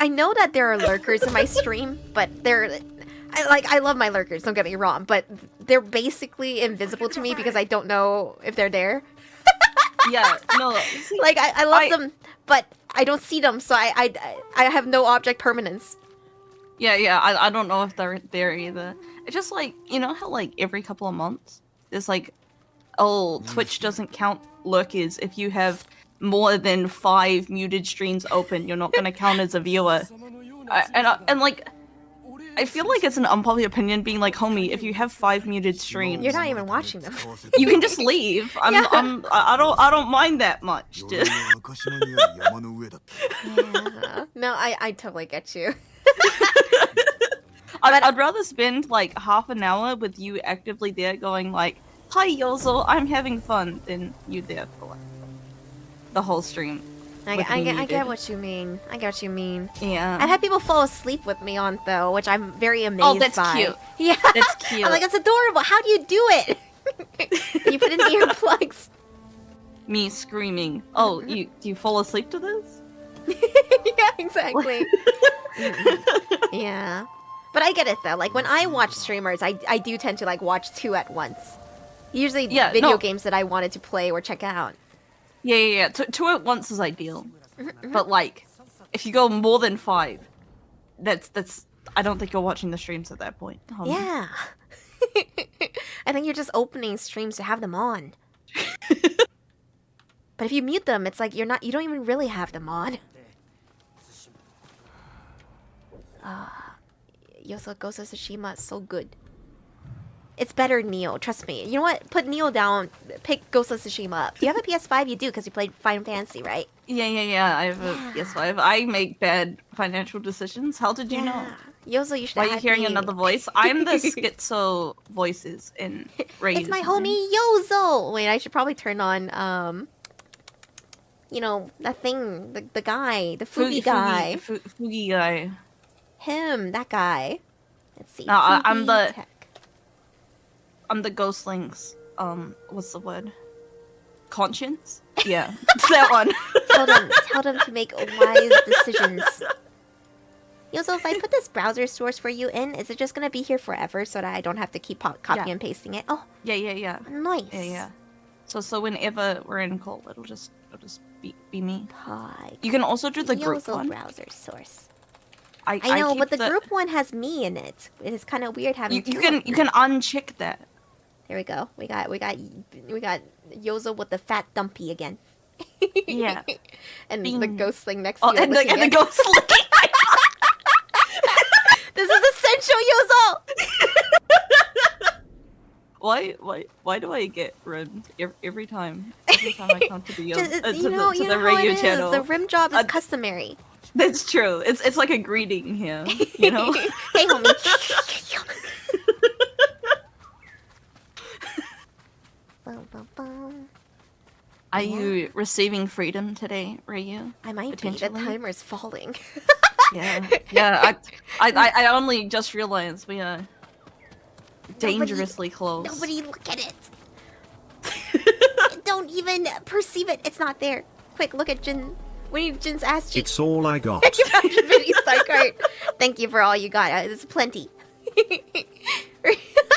know that there are lurkers in my stream, but I love my lurkers, don't get me wrong, but they're basically invisible to me because I don't know if they're there. Yeah, no. Like I love them, but I don't see them, so I have no object permanence. Yeah, I don't know if they're there either. It's just like, you know how like every couple of months there's like, oh, Twitch doesn't count lurkers if you have more than 5 muted streams open, you're not gonna count as a viewer. And like, I feel like it's an unpopular opinion being like, homie, if you have 5 muted streams, You're not even watching them. you can just leave. I don't mind that much. Yeah. No, I totally get you. I'd rather spend like half an hour with you actively there going like, hi Yozo, I'm having fun, than you there for like the whole stream. I get what you mean. I get what you mean. Yeah. I've had people fall asleep with me on though, which I'm very amazed Oh, that's by. cute. Yeah. That's cute. I'm like, that's adorable. How do you do it? You put in the earplugs. Me screaming. Oh, do you fall asleep to this? Yeah, exactly. Yeah. But I get it though. Like when I watch streamers, I do tend to like watch 2 at once. Usually video games that I wanted to play or check out. Yeah. 2 at once is ideal. But like, if you go more than 5, that's I don't think you're watching the streams at that point. Yeah. I think you're just opening streams to have them on. But if you mute them, it's like you don't even really have them on. Yoso Ghost of Tsushima is so good. It's better than Neo, trust me. You know what? Put Neo down, pick Ghost of Tsushima up. Do you have a PS5? You do, because you played Final Fantasy, right? Yeah. I have a PS5. I make bad financial decisions. How did you know? Yoso, you should Why have are you hearing me. another voice? I'm the schizo voices in Reiyu. It's my homie Yoso! Wait, I should probably turn on, you know, that thing, the guy, the Fugi guy. Fugi guy. Him, that guy. Let's see. No, I'm the... Tech. I'm the Ghostlings. What's the word? Conscience? Yeah, that one. Tell them to make wise decisions. Yoso, if I put this browser source for you in, is it just gonna be here forever so that I don't have to keep copy and pasting it? Oh. Yeah. Nice. Yeah. So whenever we're in call, it'll just be me. Hi. You can also do the group Yoso one. browser source. I know, keep but the group one has me in it. It is kind of weird having. You can uncheck that. There we go. We got Yoso with the fat dumpy again. Yeah. And the ghostling next to you. And the ghostling. This is essential, Yoso. Why do I get rimmed every time? Every time I come to the the Reiyu channel. The rim job is customary. That's true. It's like a greeting here, you know. Hey, homie. Are you receiving freedom today, Reiyu? I might be. The timer's falling. Yeah. I only just realized we are dangerously close. Nobody look at it. Don't even perceive it. It's not there. Quick, look at Jin. We need Jin's ass cheek. It's all I got. Thank you for all you got. It's plenty.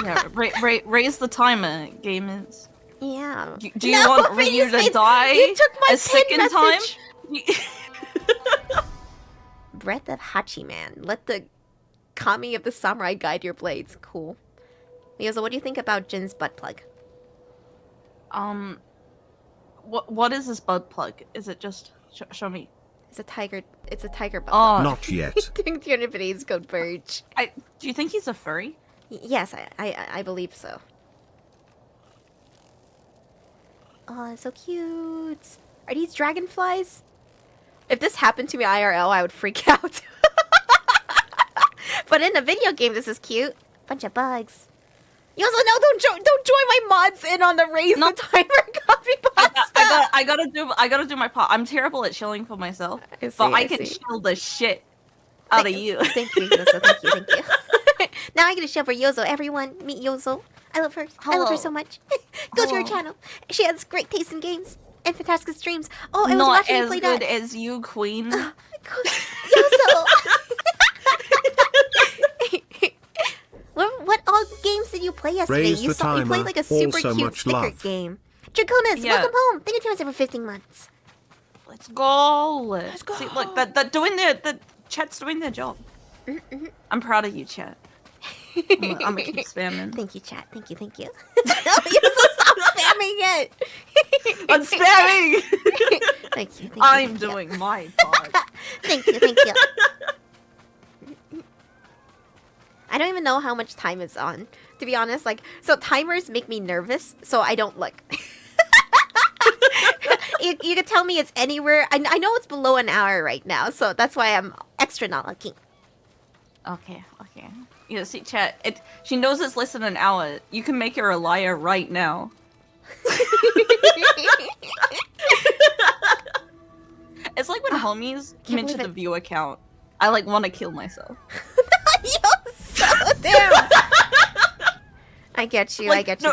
Yeah, raise the timer, gamers. Yeah. Do you want Reiyu to die You took my a second time? Breath of Hachiman. Let the kami of the samurai guide your blades. Cool. Yoso, what do you think about Jin's butt plug? What is this butt plug? Is it just show me? It's a tiger butt plug. Not yet. Think the Unibid's code Verge. Do you think he's a furry? Yes, I believe so. Oh, it's so cute. Are these dragonflies? If this happened to me IRL, I would freak out. But in a video game, this is cute. Bunch of bugs. You also know don't join my mods in on the raise the timer copy pasta. I gotta do my part. I'm terrible at chilling for myself, but I can chill the shit out of you. Thank you, Yozo. Thank you. Now I get a show for Yozo. Everyone, meet Yozo. I love her. I love her so much. Go to her channel. She has great taste in games and fantastic streams. Oh, I was watching you play that. Not as good as you, Queen. Yozo. What all games did you play yesterday? Raise You played like a super cute sticker game. Draconis, welcome home. Thank you so much for 15 months. Let's go. See, look, the chat's doing their job. I'm proud of you, chat. I'm gonna keep spamming. Thank you, chat. Thank you. Stop spamming it. I'm spamming. Thank you. I'm doing my part. Thank you. I don't even know how much time it's on, to be honest. Like, so timers make me nervous, so I don't look. You can tell me it's anywhere. I know it's below an hour right now, so that's why I'm extra not looking. Okay. You see, chat. She knows it's less than an hour. You can make her a liar right now. It's like when homies mention the viewer count. I like want to kill myself. Damn. I get you.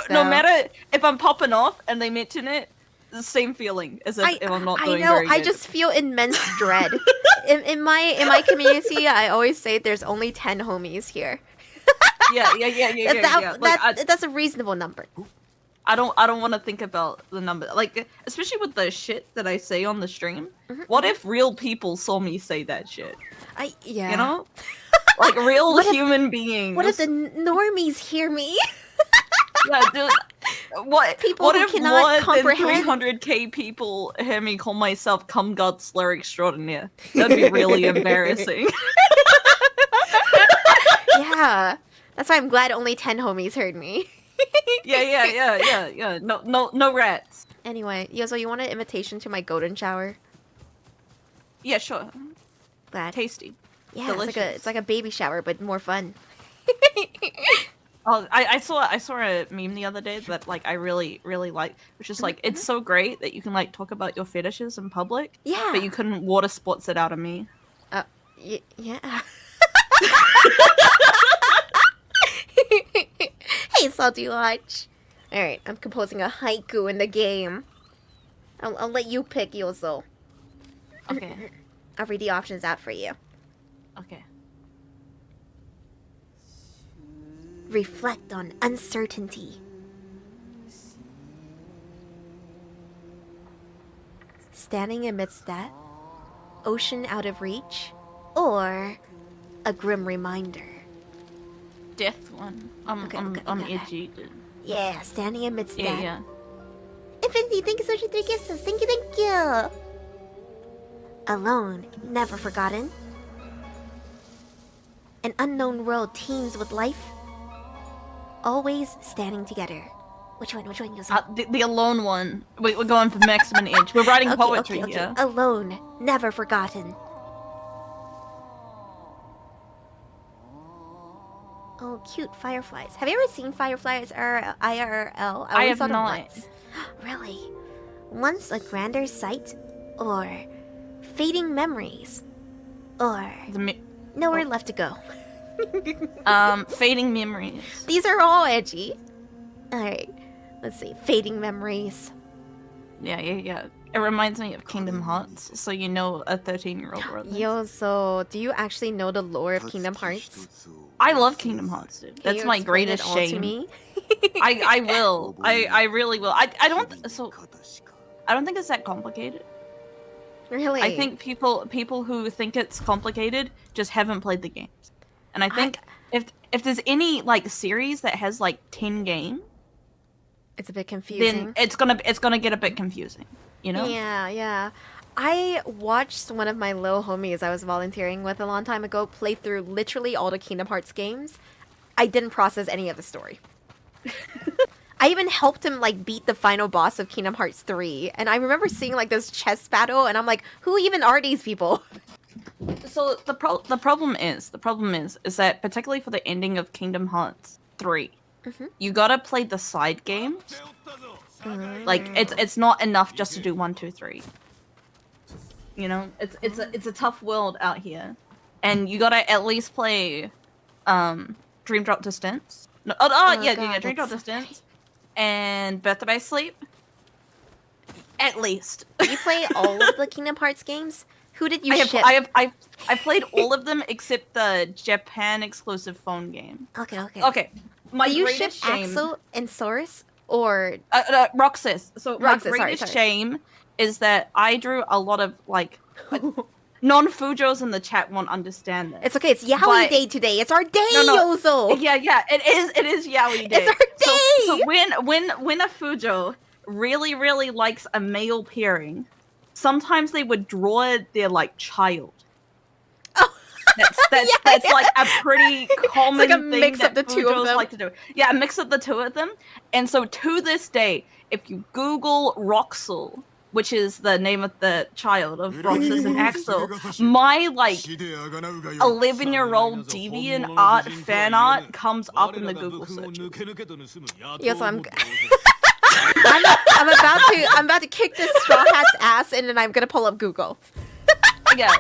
No matter if I'm popping off and they mention it, the same feeling as if I'm not doing very good. I just feel immense dread. in my community, I always say there's only 10 homies here. Yeah. That's a reasonable number. I don't want to think about the number, like especially with the shit that I say on the stream. What if real people saw me say that shit? You know, like real human beings. What if the normies hear me? Yeah, dude. What who if cannot more than comprehend 300k people hear me call myself cum god slur extraordinaire? That'd be really embarrassing. Yeah, that's why I'm glad only 10 homies heard me. Yeah. No rats. Anyway, Yozo, you want an invitation to my golden shower? Yeah, sure. Glad. Tasty. Yeah, delicious. it's like a baby shower, but more fun. Oh, I saw a meme the other day that like I really like, which is like it's so great that you can like talk about your fetishes in public. Yeah. But you couldn't water sports it out of me. Yeah. Hey, Salty Watch. Alright, I'm composing a haiku in the game. I'll let you pick, Yozo. Okay. I'll read the options out for you. Okay. Reflect on uncertainty. Standing amidst that, ocean out of reach, or a grim reminder. Death one. I'm edgy. Dude. Yeah, standing amidst that. Yeah. Infinity, thank you so much for 3 gifts. Thank you. Alone, never forgotten. An unknown world teems with life. Always standing together. Which one, Yozo? The alone one. We're going for maximum edge. We're writing poetry here. Alone, never forgotten. Oh, cute fireflies. Have you ever seen fireflies or IRL? I have not. Really? Once a grander sight, or fading memories, or nowhere left to go. Fading memories. These are all edgy. Alright, let's see. Fading memories. Yeah. It reminds me of Kingdom Hearts, so you know a 13-year-old wrote this. Yo, so do you actually know the lore of Kingdom Hearts? I love Kingdom Hearts, dude. That's my greatest shame. To me? I will. I really will. I don't think it's that complicated. Really? I think people who think it's complicated just haven't played the games. And I think if there's any like series that has like 10 games, it's a bit confusing. Then it's gonna get a bit confusing, you know? Yeah. I watched one of my little homies I was volunteering with a long time ago play through literally all the Kingdom Hearts games. I didn't process any of the story. I even helped him like beat the final boss of Kingdom Hearts 3, and I remember seeing like this chess battle, and I'm like, who even are these people? So the problem is that particularly for the ending of Kingdom Hearts 3, you gotta play the side games. Like it's not enough just to do 1, 2, 3. You know, it's a tough world out here, and you gotta at least play Dream Drop Distance. No, yeah, Dream Drop Distance and Birthday by Sleep. At least. You play all of the Kingdom Hearts games? Who did you ship? I played all of them except the Japan exclusive phone game. Okay. My Do you ship greatest shame, Axel and Source or Roxas. So Roxas, my greatest sorry. shame is that I drew a lot of like non-Fujos in the chat won't understand this. It's okay, it's Yaoi But- Day today. It's our day, No. Yozo! Yeah, it is Yaoi Day. It's our day! So when a Fujo really likes a male pairing, sometimes they would draw their like child. That's like a pretty common like a thing mix that of the two of Fujos them. like to do. Yeah, a mix of the two of them. And so to this day, if you Google Roxel, which is the name of the child of Roxas and Axel, my like 11-year-old deviant art fan art comes up in the Google search. Yes, I'm about to kick this Straw Hat's ass, and then I'm gonna pull up Google. Yeah,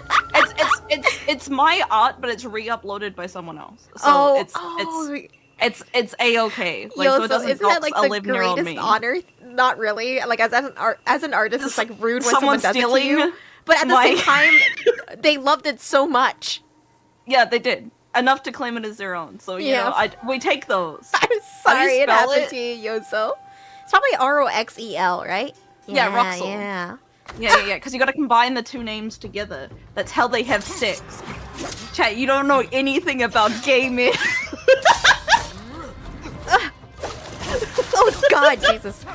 it's my art, but it's re-uploaded by someone else. So it's a-okay. Like, so it doesn't isn't that like the 11-year-old greatest me. honor? Not really. Like as an artist, it's like rude when someone Someone does it to stealing you. But at the my- same time, they loved it so much. Yeah, they did. Enough to claim it as their own. So, you know, we take those. I'm How do you sorry it spell happened it? to you, Yozo. It's probably Roxel, right? Yeah, Roxel. Yeah. Yeah, because you gotta combine the two names together. That's how they have sex. Chat, you don't know anything about gay men. Oh god, Jesus.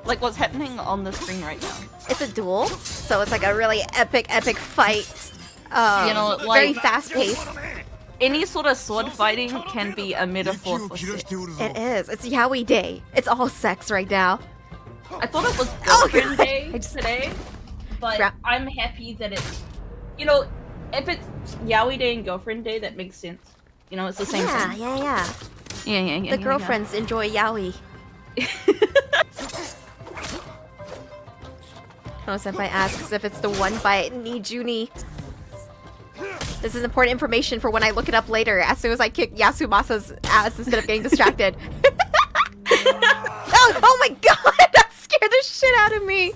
Like what's happening on the screen right now. It's a duel, so it's like a really epic fight. You know, very like- fast paced. Any sort of sword fighting can be a metaphor for sex. It is. It's Yaoi Day. It's all sex right now. I thought it was Girlfriend Day today, but I'm happy that it's, you know, if it's Yaoi Day and Girlfriend Day, that makes sense. You know, it's the same thing. Yeah. Yeah. The girlfriends enjoy Yaoi. Oh, Senpai asks if it's the one by Nijuni. This is important information for when I look it up later, as soon as I kick Yasumasa's ass instead of getting distracted. Oh my god! That scared the shit out of me!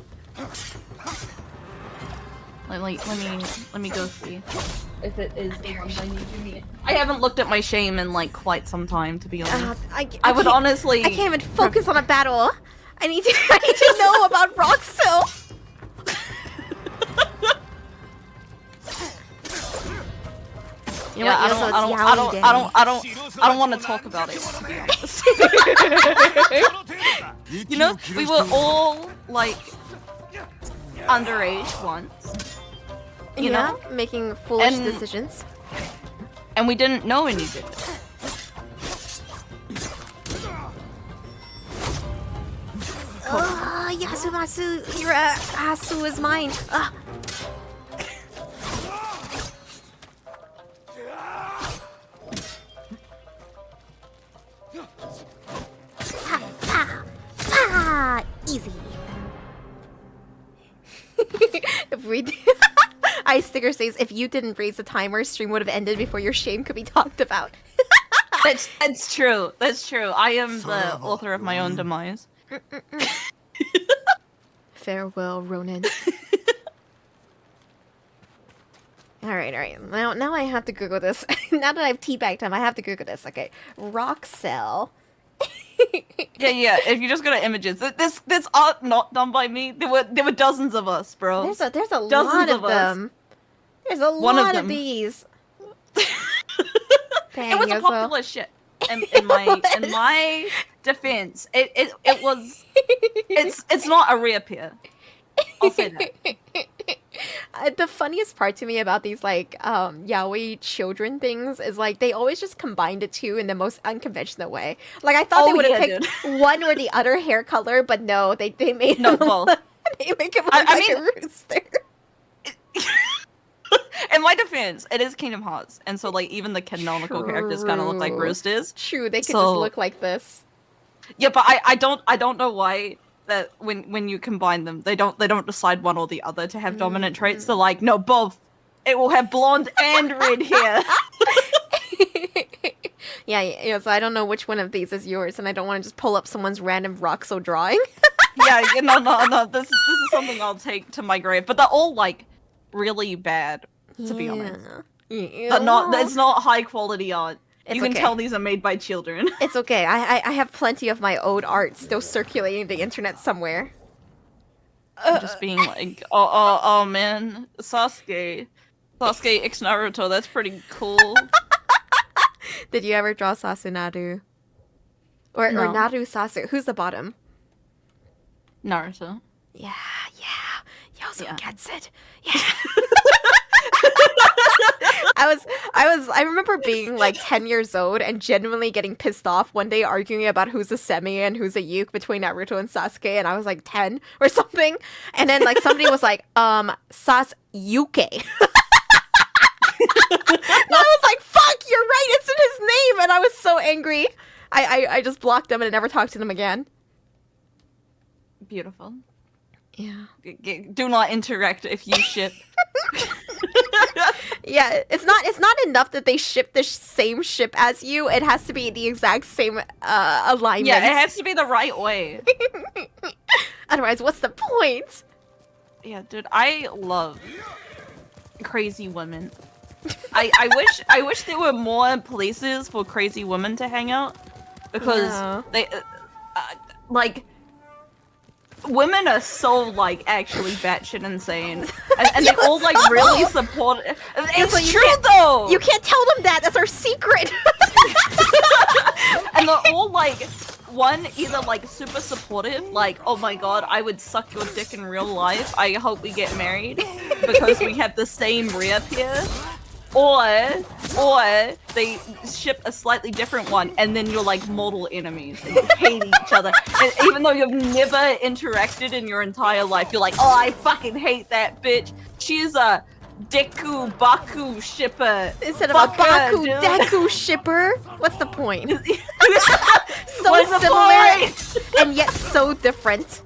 Let me go see if it is the one by Nijumi. I haven't looked at my shame in like quite some time, to be honest. I would honestly. I can't even focus on a battle. I need to know about Roxel. You know what? I don't want to talk about it, to be honest. You know, we were all like underage once. You know, making foolish And- decisions. and we didn't know any different. Yasumasu, your asu is mine. Easy. If we Ice Sticker says, if you didn't raise the timer, stream would have ended before your shame could be talked about. That's true. That's true. I am the author of my own demise. Farewell, Ronan. Alright. Now I have to Google this. Now that I have teabag time, I have to Google this. Okay. Roxel. Yeah. If you just go to images, this art not done by me. There were dozens of us, bro. There's a Dozens lot of us. them. There's a One of lot of them. these. It was a popular shit. In my defense, it was. It's not a reappear. I'll say that. The funniest part to me about these like yaoi children things is like they always just combine the two in the most unconventional way. Like I thought they would have picked one or the other hair color, but no, they made No, him both. they make him look like a rooster. In my defense, it is Kingdom Hearts, and so like even the canonical characters kind of look like roosters. True, they could So- just look like this. Yeah, but I don't know why that when you combine them, they don't decide one or the other to have dominant traits. They're like, no, both. It will have blonde and red hair. Yeah, so I don't know which one of these is yours, and I don't want to just pull up someone's random Roxo drawing. Yeah, no. This is something I'll take to my grave. But they're all like really bad, to be honest. Yeah. But not. It's not high quality art. It's You can okay. tell these are made by children. It's okay. I have plenty of my old art still circulating the internet somewhere. Just being like, oh man, Sasuke X Naruto. That's pretty cool. Did you ever draw Sasunaru? Or No. Naru Sasu? Who's the bottom? Naruto. Yeah. Yozo Yeah. gets it. Yeah. I remember being like 10 years old and genuinely getting pissed off one day arguing about who's a semi and who's a Yuke between Naruto and Sasuke, and I was like 10 or something. And then like somebody was like, Sasuke. And I was like, fuck, you're right, it's in his name, and I was so angry. I just blocked them and never talked to them again. Beautiful. Yeah. Do not interact if you ship. Yeah, it's not enough that they ship the same ship as you. It has to be the exact same alignment. Yeah, it has to be the right way. Otherwise, what's the point? Yeah, dude, I love crazy women. I wish there were more places for crazy women to hang out, because Yeah. they like women are so like actually batshit insane, and they all like really support it. It's so you true can't- though. You can't tell them that. That's our secret. And they're all like, one, either like super supportive, like, oh my god, I would suck your dick in real life, I hope we get married because we have the same rep here. Or they ship a slightly different one, and then you're like mortal enemies and you hate each other. And even though you've never interacted in your entire life, you're like, oh, I fucking hate that bitch. She's a Deku Baku shipper. Instead of Fuck a her, Baku dude. Deku shipper. What's the point? So What's the similar point? and yet so different.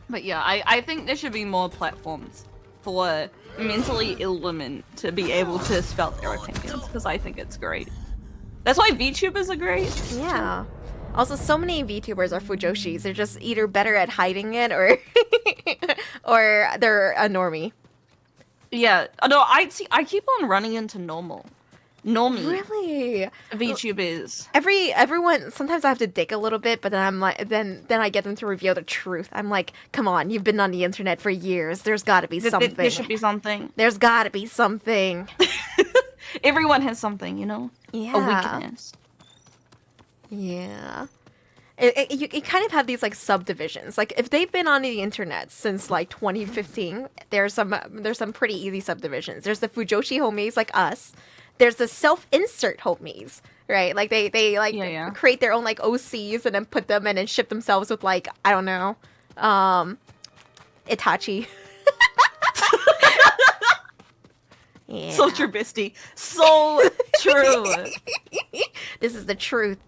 But yeah, I think there should be more platforms for mentally ill women to be able to spout their opinions, because I think it's great. That's why VTubers are great. Yeah. Also, so many VTubers are fujoshis. They're just either better at hiding it or or they're a normie. Yeah, no, I keep on running into normie Really? VTubers. Everyone, sometimes I have to dig a little bit, but then I'm like, then I get them to reveal the truth. I'm like, come on, you've been on the internet for years. There's got to be something. There should be something. There's got to be something. Everyone has something, you know? Yeah. A weakness. Yeah. You kind of have these like subdivisions. Like if they've been on the internet since like 2015, there's some pretty easy subdivisions. There's the Fujoshi homies like us. There's the self-insert homies, right? Like they like Yeah. create their own like OCs and then put them in and ship themselves with like, I don't know, Itachi. Yeah. So true, Bisty. So true. This is the truth.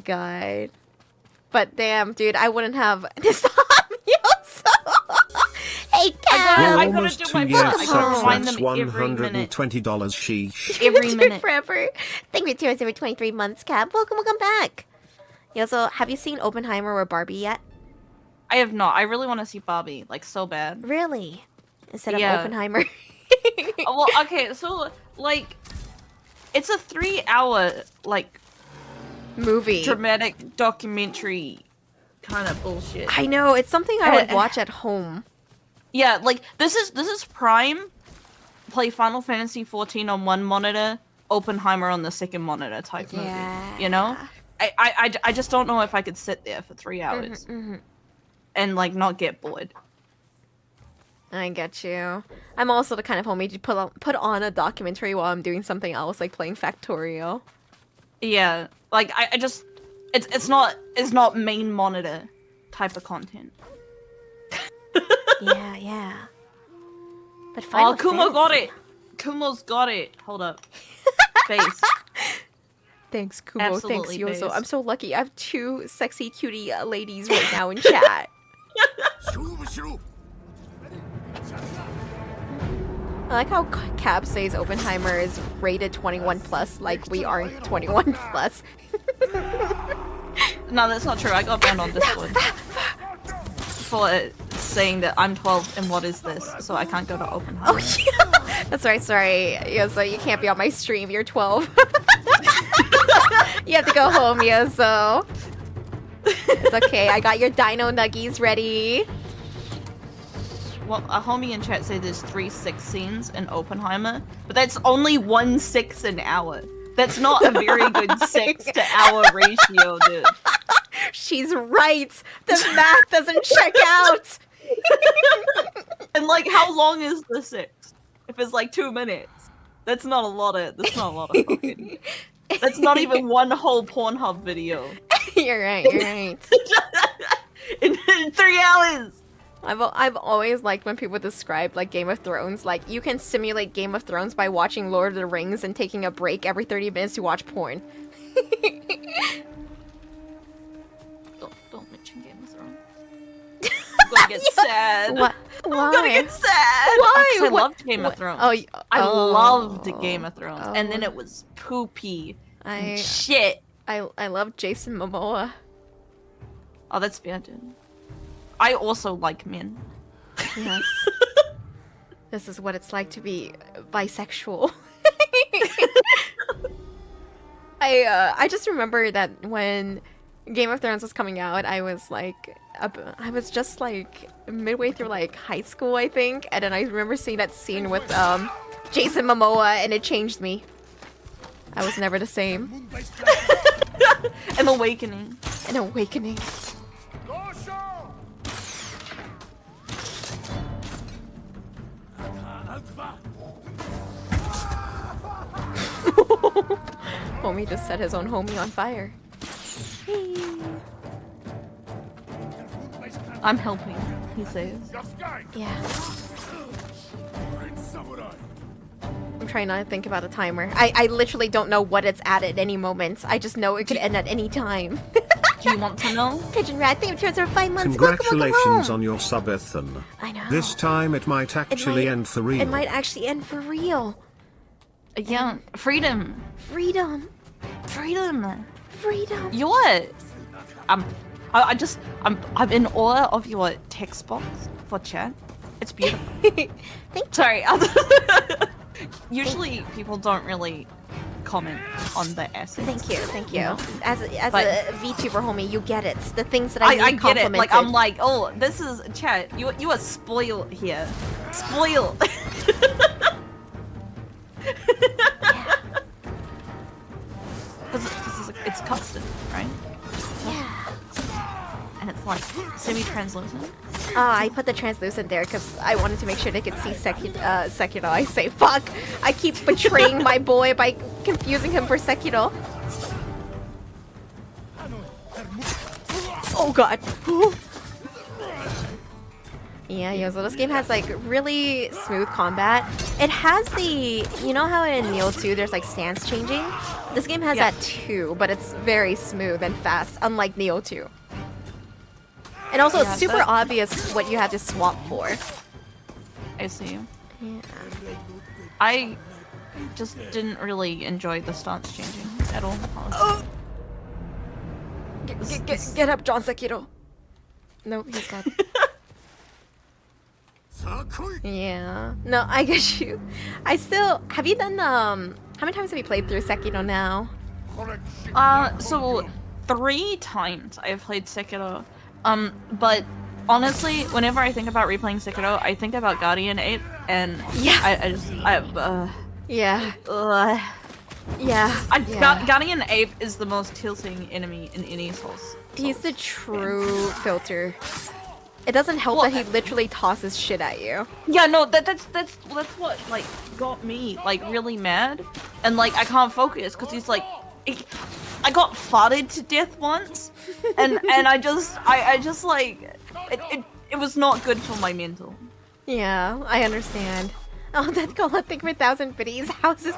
God. But damn, dude, I wouldn't have this on Hey, Cal! We're I gotta almost do 2 my years part. I gotta sex, remind that's them every minute. $120 sheesh. Every minute. Forever. Thank you for 2 over 23 months, Cap. Welcome back. You also, have you seen Oppenheimer or Barbie yet? I have not. I really want to see Bobby, like, so bad. Really? Instead of Yeah. Oppenheimer. Oh, well, okay, so, like, it's a 3-hour, like, Movie. dramatic documentary kind of bullshit. I know, it's something I would watch at home. Yeah, like, this is Prime. Play Final Fantasy 14 on one monitor, Oppenheimer on the second monitor type movie. You know? I just don't know if I could sit there for 3 hours and like not get bored. I get you. I'm also the kind of homie to put on a documentary while I'm doing something else, like playing Factorio. Yeah, like I just it's not main monitor type of content. Yeah. But Oh, Final Kumo got Fantasy- it. Kumo's got it. Hold up. Face. Thanks, Kumo. Absolutely Thanks, Yozo. based. I'm so lucky. I have 2 sexy cutie ladies right now in chat. I like how Cab says Oppenheimer is rated 21 plus, like we aren't 21 plus. No, that's not true. I got banned on Discord for saying that I'm 12 and what is this, so I can't go to Oppenheimer. Oh yeah, that's right. Sorry, Yozo, you can't be on my stream. You're 12. You have to go home, Yozo. It's okay. I got your Dino Nuggies ready. Well, a homie in chat said there's 3 6 scenes in Oppenheimer, but that's only 1 6 an hour. That's not a very good 6 to hour ratio, dude. She's right. The math doesn't check out. And like, how long is the 6? If it's like 2 minutes, that's not a lot of. That's not a lot of fucking. That's not even one whole Pornhub video. You're right. You're right. in 3 hours. I've always liked when people describe like Game of Thrones, like you can simulate Game of Thrones by watching Lord of the Rings and taking a break every 30 minutes to watch porn. Don't mention Game of Thrones. I'm gonna get sad. Why? I'm gonna get sad. Why? I loved Game of Thrones. I loved Game of Thrones, and then it was poopy and shit. I love Jason Momoa. Oh, that's fair, dude. I also like men. Yes. This is what it's like to be bisexual. I just remember that when Game of Thrones was coming out, I was just like midway through like high school, I think, and then I remember seeing that scene with Jason Momoa, and it changed me. I was never the same. An awakening. An awakening. Homie just set his own homie on fire. I'm helping, he says. Yeah. I'm trying not to think about the timer. I literally don't know what it's at any moment. I just know it could end at any time. Do you want to know? Pigeon Rat, thank you for 5 months. Congratulations on your sub, Ethan. I know. This time it might actually end for real. It might actually end for real. Yeah, freedom. Freedom. Freedom. Freedom. You what? I'm in awe of your text box for chat. It's beautiful. Sorry. Usually people don't really comment on the essays. Thank you. know? As a VTuber homie, you get it. The things that I I need get it. Like I'm complimented. like, oh, this is chat. You are spoiled here. Spoiled. Because it's custom, right? Yeah. And it's like semi-translucent. I put the translucent there because I wanted to make sure they could see Sekiro. I say, fuck! I keep betraying my boy by confusing him for Sekiro. Oh god. Yeah, Yozo, this game has like really smooth combat. It has the, you know how in Neo 2 there's like stance changing? This game has that too, but it's very smooth and fast, unlike Neo 2. And also it's super obvious what you have to swap for. I see. Yeah. I just didn't really enjoy the stance changing at all. Oh. Get up, John Sekiro. Nope, he's dead. Yeah. No, I get you. I still... Have you done, how many times have you played through Sekiro now? So 3 times I have played Sekiro. But honestly, whenever I think about replaying Sekiro, I think about Guardian 8, and yeah, I just, yeah. Yeah. Guardian Ape is the most tilting enemy in any Souls. He's the true filter. It doesn't help that he literally tosses shit at you. Yeah, no, that's what like got me like really mad, and like I can't focus because he's like, I got farted to death once, and I just like it was not good for my mental. Yeah, I understand. Oh, that goal, thank you for 1,000 biddies. How's this?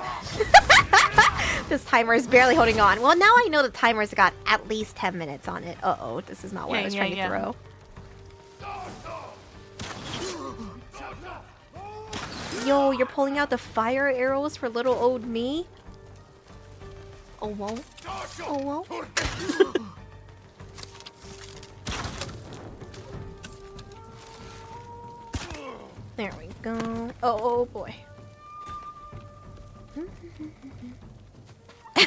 This timer is barely holding on. Well, now I know the timer's got at least 10 minutes on it. Uh-oh, this is not what I was trying to throw. Yo, you're pulling out the fire arrows for little old me? Oh, whoa. Oh, whoa. There we go. Oh boy.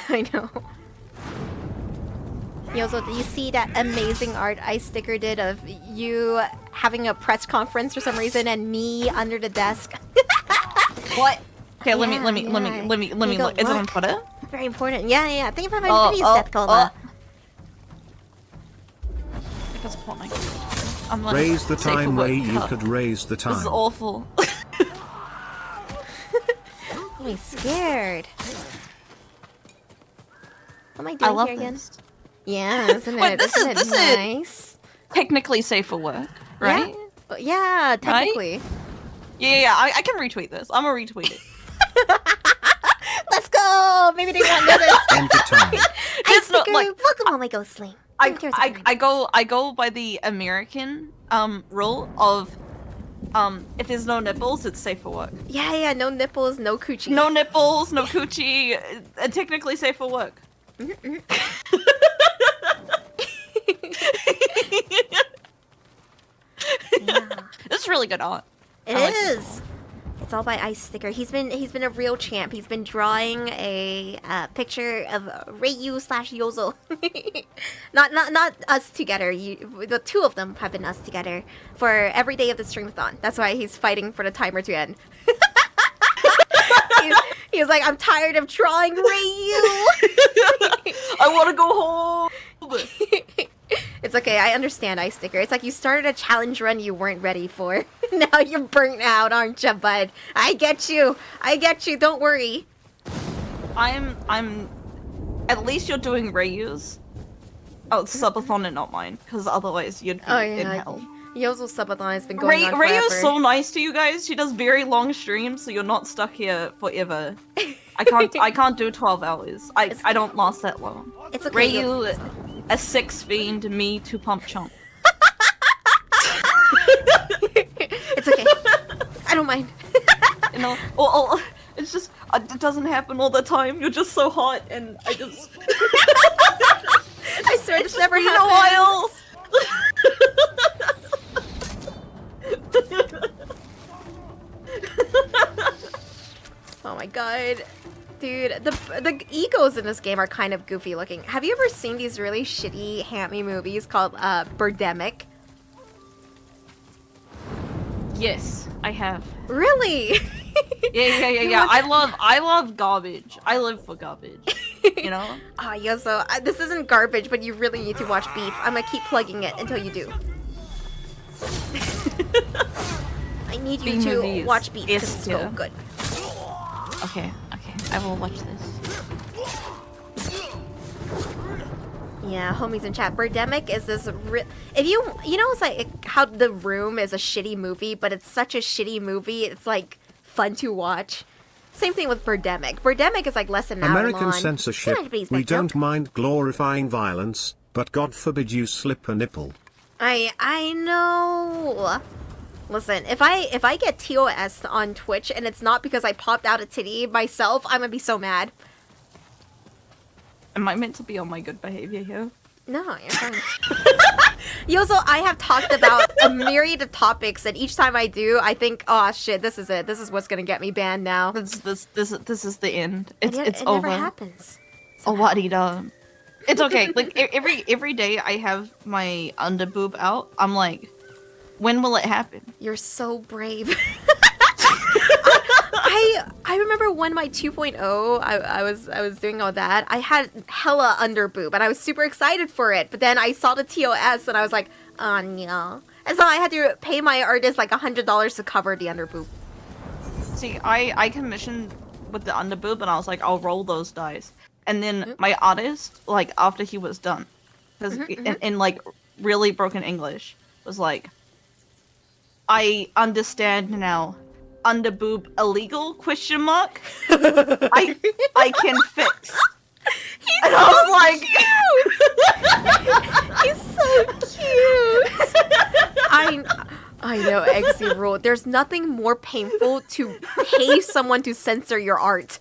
I know. Yozo, do you see that amazing art Ice Sticker did of you having a press conference for some reason and me under the desk? What? Okay, let me look. Is it on Twitter? Very important. Yeah. Thank you for my videos, Death Cola. Because of what Raise the time, Ray. You could raise the time. This is awful. I'm scared. What am I doing here again? This. Yeah, isn't it? Wait, this is nice. Technically safe for work, right? Yeah, technically. Right? Yeah. I can retweet this. I'm gonna retweet it. Let's go! Maybe they won't know this. End the time. It's not like welcome on my Ghostling. I go by the American rule of if there's no nipples, it's safe for work. Yeah, no nipples, no coochie. No nipples, no coochie, technically safe for work. This is really good art. It is. It's all by Ice Sticker. He's been a real champ. He's been drawing a picture of Reiyu / Yozo. not us together. The two of them have been us together for every day of the streamathon. That's why he's fighting for the timer to end. He was like, I'm tired of drawing Reiyu. I want to go home. It's okay, I understand, Ice Sticker. It's like you started a challenge run you weren't ready for. Now you're burnt out, aren't you, bud? I get you. Don't worry. I'm. At least you're doing Reiyu's. Oh, it's subathon and not mine, because otherwise you'd be in hell. Yozo's subathon has been going on Reiyu forever. is so nice to you guys. She does very long streams, so you're not stuck here forever. I can't do 12 hours. I don't last that long. It's okay. Reiyu, a 6 fiend, me 2 pump chump. It's okay. I don't mind. You know, it's just it doesn't happen all the time. You're just so hot, and I just. I swear it's never happened. In a while. Oh my god. Dude, the egos in this game are kind of goofy looking. Have you ever seen these really shitty hammy movies called Birdemic? Yes, I have. Really? Yeah. I love garbage. I live for garbage. You know? Yozo, this isn't garbage, but you really need to watch Beef. I'm gonna keep plugging it until you do. I need you to watch Beef because it's so good. Okay. I will watch this. Yeah, homies in chat. Birdemic is this if you know it's like how The Room is a shitty movie, but it's such a shitty movie. It's like fun to watch. Same thing with Birdemic. Birdemic is like less than an hour American long. censorship. We don't mind glorifying violence, but God forbid you slip a nipple. I know. Listen, if I get TOS on Twitch and it's not because I popped out a titty myself, I'm gonna be so mad. Am I meant to be on my good behavior here? No, you're fine. Yozo, I have talked about a myriad of topics, and each time I do, I think, oh shit, this is it. This is what's gonna get me banned now. This is the end. It's it over. Never happens. Oh, what he done? It's okay. Like every day I have my underboob out. I'm like, when will it happen? You're so brave. I remember when my 2.0 I was doing all that. I had hella under boob and I was super excited for it. But then I saw the TOS and I was like, oh no. And so I had to pay my artist like $100 to cover the under boob. See, I commissioned with the under boob and I was like, I'll roll those dice. And then my artist, like after he was done, because in like really broken English, was like, I understand now. Under boob illegal? Question mark. I can fix. And I was like, He's so cute. I know, Eggsy rule. There's nothing more painful to pay someone to censor your art.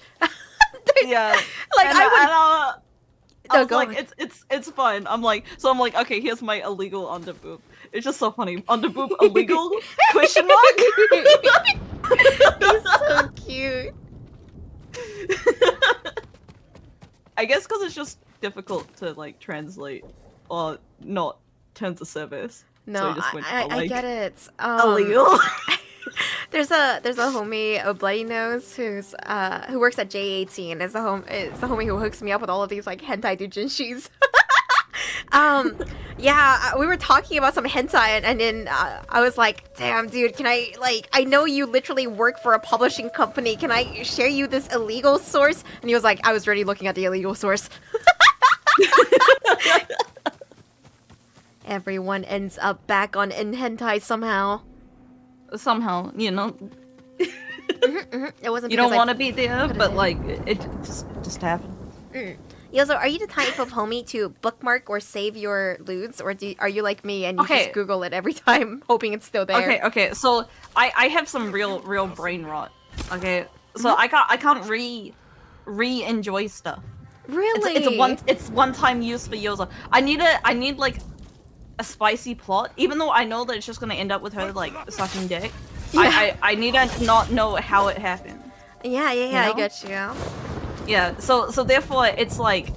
yeah. Like and, I was like, it's fine. I'm like, okay, here's my illegal under boob. It's just so funny. Under boob illegal? Question mark. He's so cute. I guess because it's just difficult to like translate or not terms of service. No, so I just went for, I like, get it. illegal. There's a homie, a bloody nose, who works at J18. Is the homie who hooks me up with all of these like hentai doujinshis. Yeah, we were talking about some hentai, and then I was like, damn, dude, can I know you literally work for a publishing company, can I share you this illegal source? And he was like, I was already looking at the illegal source. Everyone ends up back on in hentai somehow. Somehow, you know. It wasn't. You don't want to be there, but like it just happened. Yozo, are you the type of homie to bookmark or save your lewds, or are you like me and you just Google it every time, hoping it's still there? Okay. So I have some real brain rot. Okay, so I can't re-enjoy stuff. Really? It's one time use for Yozo. I need like a spicy plot, even though I know that it's just gonna end up with her like sucking dick. Yeah. I need to not know how it happened. Yeah, you know? I get you. Yeah, so therefore it's like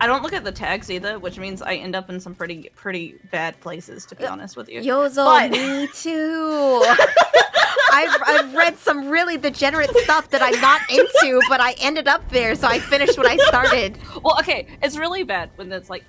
I don't look at the tags either, which means I end up in some pretty bad places, to be honest with you. Yozo, me too. I've read some really degenerate stuff that I'm not into, but I ended up there, so I finished what I started. Well, okay, it's really bad when it's like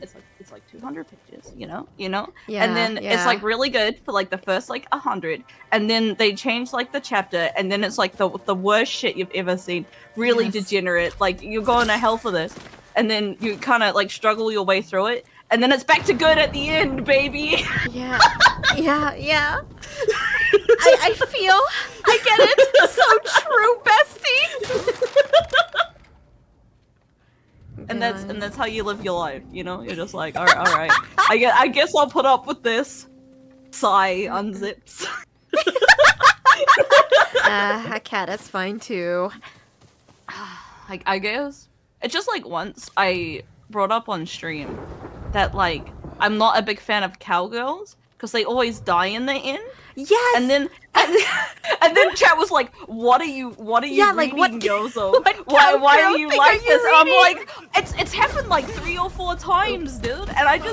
200 pages, you know? Yeah, and then it's like really good for like the first like 100, and then they change like the chapter, and then it's like the worst shit you've ever seen. Really degenerate, like you're going to hell for this, and then you kind of like struggle your way through it, and then it's back to good at the end, baby. Yeah. I feel, I get it. So true, bestie. And that's how you live your life, you know? You're just like, all right. I guess I'll put up with this. Sigh, unzips. A cat is fine too. I guess. It's just like once I brought up on stream that like I'm not a big fan of cowgirls because they always die in the end. Yes. And then chat was like, "What are you reading, like, what, Yozo? Why are you like this?" And I'm like, "It's happened like 3 or 4 times, dude." And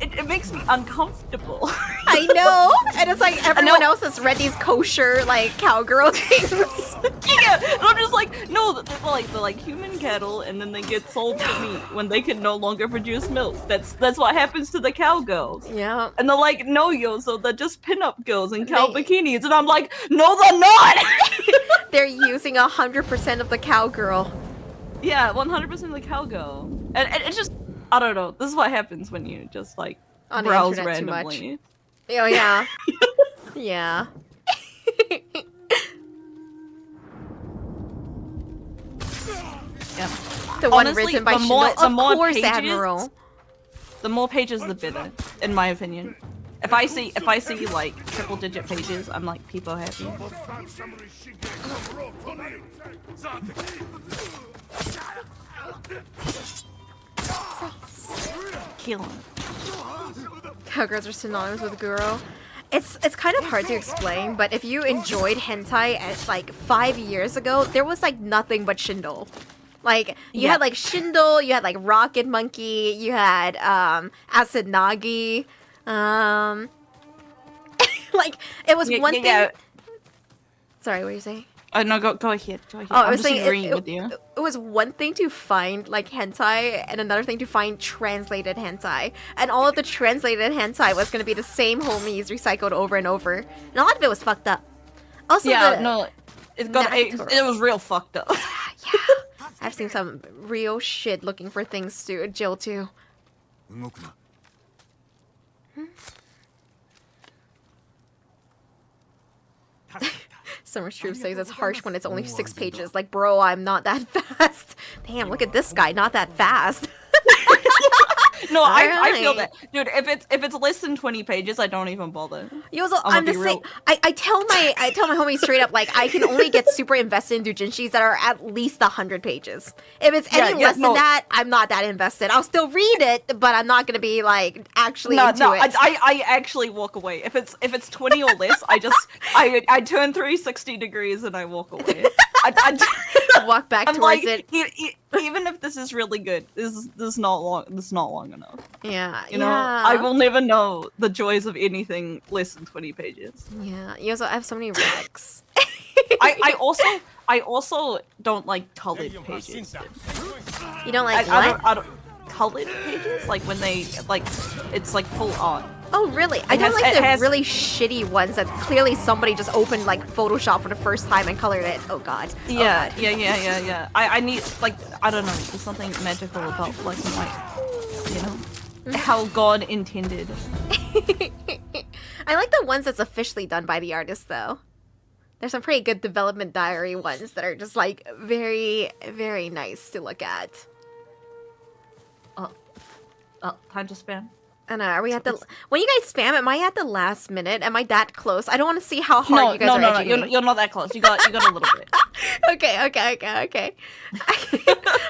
it makes me uncomfortable. I know, and it's like everyone else has read these kosher like cowgirl things. Yeah, and I'm just like, no, they're like human cattle, and then they get sold for meat when they can no longer produce milk. That's what happens to the cowgirls. Yeah. And they're like, no, Yozo, they're just pinup girls in cow bikinis, and I'm like, no, they're not. They're using 100% of the cowgirl. Yeah, 100% of the cowgirl, and it's just, I don't know. This is what happens when you just like on browse the internet randomly. Too much. Oh yeah. Yeah. Yeah. The one written by Shindo. Of course, Admiral. The more pages, the better, in my opinion. If I see like triple-digit pages, I'm like people happy. Kill him. Cowgirls are synonymous with Guru. It's kind of hard to explain, but if you enjoyed hentai at like 5 years ago, there was like nothing but Shindo. Like you had like Shindo, you had like Rocket Monkey, you had Acid Nagi, like it was one thing. Yeah. Sorry, what were you saying? No, go ahead. Go ahead. Oh, I I'm was just saying agreeing with you. it was one thing to find like hentai and another thing to find translated hentai. And all of the translated hentai was gonna be the same homies recycled over and over. And a lot of it was fucked up. Also, It was real fucked up. Yeah. I've seen some real shit looking for things to Jill too. Summer Troop says it's harsh when it's only 6 pages. Like, bro, I'm not that fast. Damn, look at this guy, not that fast. No, I feel that, dude. If it's less than 20 pages, I don't even bother. I'm the same. I tell my homies straight up, like, I can only get super invested in doujinshis that are at least 100 pages. If it's any less than that, I'm not that invested. I'll still read it, but I'm not gonna be like actually into it. I actually walk away. If it's 20 or less, I turn 360 degrees and I walk away. I walk back towards it. Even if this is really good, this is not long enough. Yeah, you know, I will never know the joys of anything less than 20 pages. Yeah, you also have so many recs. I also don't like colored pages. You don't like what? I don't colored pages, like when they it's like full art. Oh really? I don't like the really shitty ones that clearly somebody just opened like Photoshop for the first time and colored it. Oh god. Yeah, oh, god. Yeah. I need, like, I don't know, there's something magical about black and white. You know? How God intended. I like the ones that's officially done by the artist though. There's some pretty good development diary ones that are just like very, very nice to look at. Oh, time to spam. I know, are we at the... When you guys spam, am I at the last minute? Am I that close? I don't want to see how hard you guys are edging me. You're not that close. You got a little bit. Okay.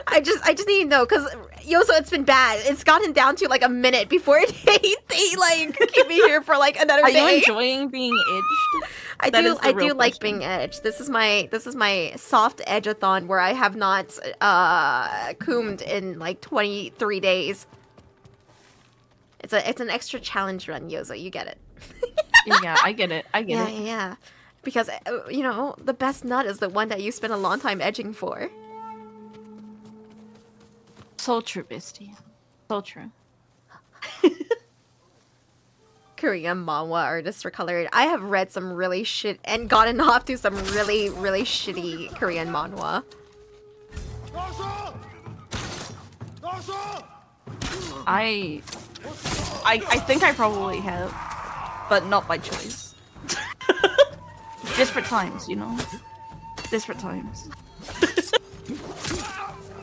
I just need to know, because, so it's been bad. It's gotten down to, like, a minute before they like, keep me here for, like, another day. Are you enjoying being edged? I do like being edged. This is my soft edge-a-thon where I have not, coomed in, like, 23 days. It's an extra challenge run, Yozo. You get it. Yeah, I get it. Yeah. Because, the best nut is the one that you spend a long time edging for. So true, bestie. So true. Korean manhwa artists for colored. I have read some really shit and gotten off to some really, really shitty Korean manhwa. I think I probably have, but not by choice. Desperate times, you know? Desperate times.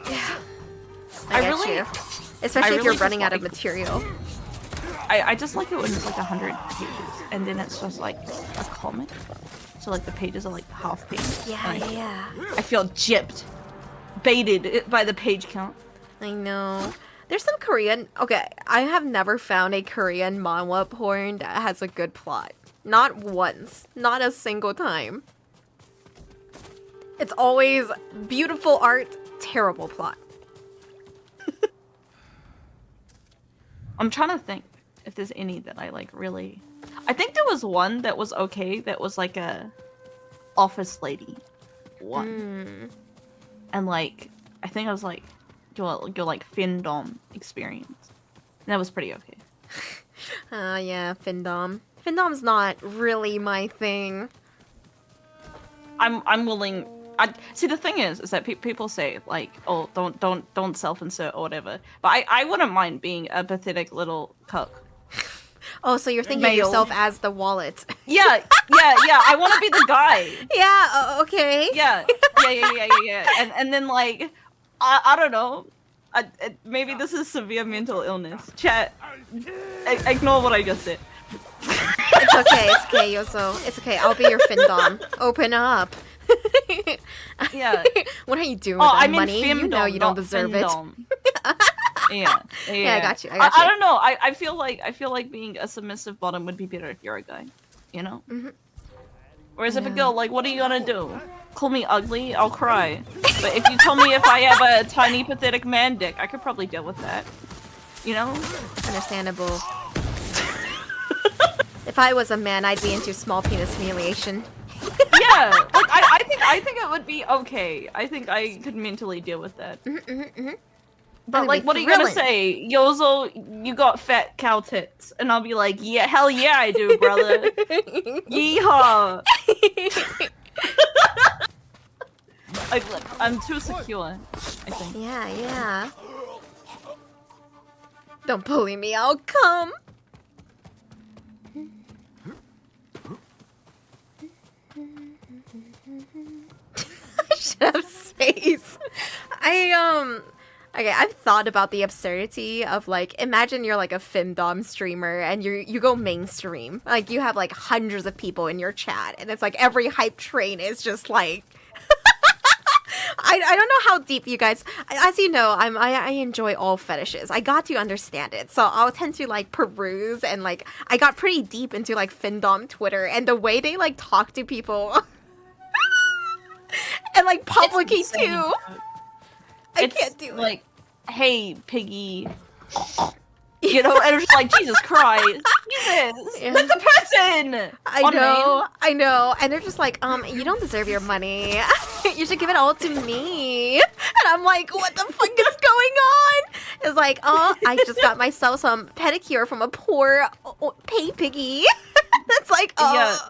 Yeah. I get you. Especially if you're running out of material. I just like it when it's like 100 pages, and then it's just like a comic. So like the pages are like half pages. Yeah. I feel gypped. Baited by the page count. I know. There's some Korean... Okay, I have never found a Korean manhwa porn that has a good plot. Not once. Not a single time. It's always beautiful art, terrible plot. I'm trying to think if there's any that I like really... I think there was one that was okay, that was like a office lady one. And like, I think I was like, your like findom experience. And that was pretty okay. Yeah, findom. Findom's not really my thing. I'm willing. See, the thing is that people say like, oh, don't self-insert or whatever. But I wouldn't mind being a pathetic little cuck. Oh, so you're thinking of yourself as the wallet? Yeah. I want to be the guy. Yeah. Okay. Yeah. And then like, I don't know. Maybe this is severe mental illness. Chat, ignore what I just said. It's okay, Yoso. It's okay. I'll be your findom. Open up. Yeah. What are you doing with that money? Femdom, you know you don't deserve findom. Yeah, I got you. I don't know. I feel like being a submissive bottom would be better if you're a guy. You know. Whereas if a girl, like, what are you gonna do? Call me ugly? I'll cry. But if you tell me if I have a tiny pathetic man dick, I could probably deal with that. You know? Understandable. If I was a man, I'd be into small penis humiliation. Yeah, like I think it would be okay. I think I could mentally deal with that. But like, what are you gonna say, Yozo? You got fat cow tits, and I'll be like, yeah, hell yeah, I do, brother. Yeehaw! I'm too secure, I think. Yeah. Don't bully me, I'll come. I should have space. Okay, I've thought about the absurdity of like, imagine you're like a femdom streamer and you go mainstream. Like you have like hundreds of people in your chat and it's like every hype train is just like I don't know how deep you guys, as you know, I enjoy all fetishes. I got to understand it. So I'll tend to like peruse and like I got pretty deep into like femdom Twitter and the way they like talk to people and like publicly too. I can't do like, hey, piggy. You know, and it's like, Jesus Christ. Jesus, that's a person! I know. And they're just like, you don't deserve your money. You should give it all to me. And I'm like, what the fuck is going on? It's like, oh, I just got myself some pedicure from a poor pay piggy. It's like, oh.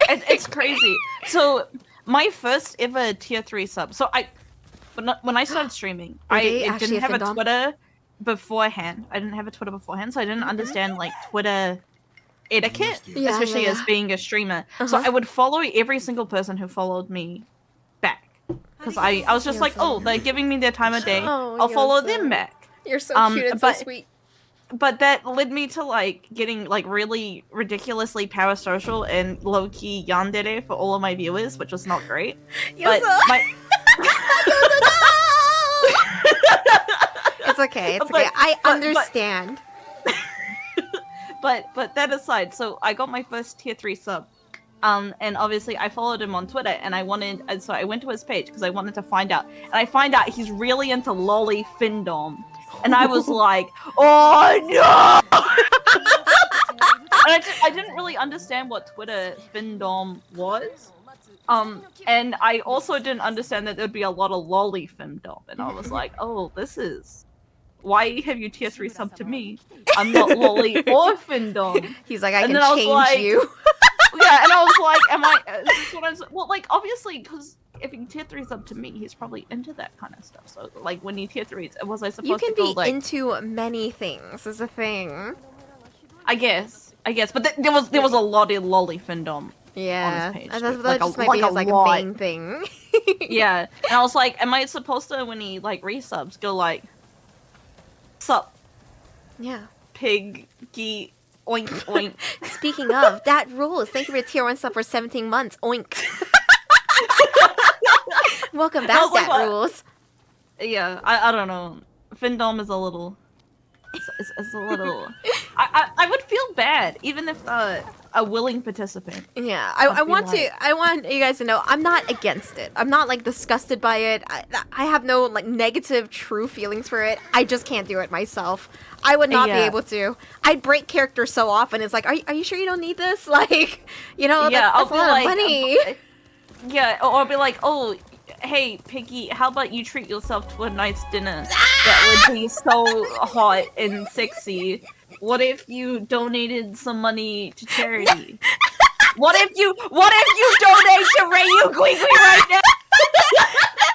Yeah. It's crazy. So, my first ever tier 3 sub, so when I started streaming, I didn't have a Twitter beforehand. So I didn't understand like Twitter etiquette, especially as being a streamer. So I would follow every single person who followed me back. Because I was just like, oh, they're giving me their time of day. I'll follow them back. You're so cute and so sweet. But that led me to like getting like really ridiculously parasocial and low-key yandere for all of my viewers, which was not great. But It's okay. I understand. But that aside, so I got my first tier 3 sub. And obviously I followed him on Twitter and so I went to his page because I wanted to find out. And I find out he's really into lolly findom. And I was like, oh no! And I didn't really understand what Twitter findom was. And I also didn't understand that there'd be a lot of lolly femdom. And I was like, oh, this is... Why have you tier 3 sub to me? I'm not lolly or femdom. He's like, I can change you. Yeah, and I was like, is this what I'm... Well, like, obviously, because if he tier 3 sub to me, he's probably into that kind of stuff. So, like, when he tier 3s, was I supposed to go, like... You can be into many things, is a thing. I guess. But there was a lot of lolly femdom. Yeah, on his page. that just might be his like main thing. Yeah, and I was like, am I supposed to, when he like resubs, go like, sup? Yeah. Piggy, oink oink. Speaking of, that rules. Thank you for tier 1 sub for 17 months. Oink. Welcome back, like, that rules. Yeah, I don't know. Findom is a little. It's a little. I would feel bad even if a willing participant. Yeah, I want you guys to know I'm not against it. I'm not like disgusted by it. I have no like negative true feelings for it. I just can't do it myself. I would not be able to. I'd break character so often. It's like, are you sure you don't need this? Like, you know, that's a lot of money. Yeah, or I'll be like, oh, hey, Piggy, how about you treat yourself to a nice dinner that would be so hot and sexy? What if you donated some money to charity? What if you donate to Reiyu GuiGui right now?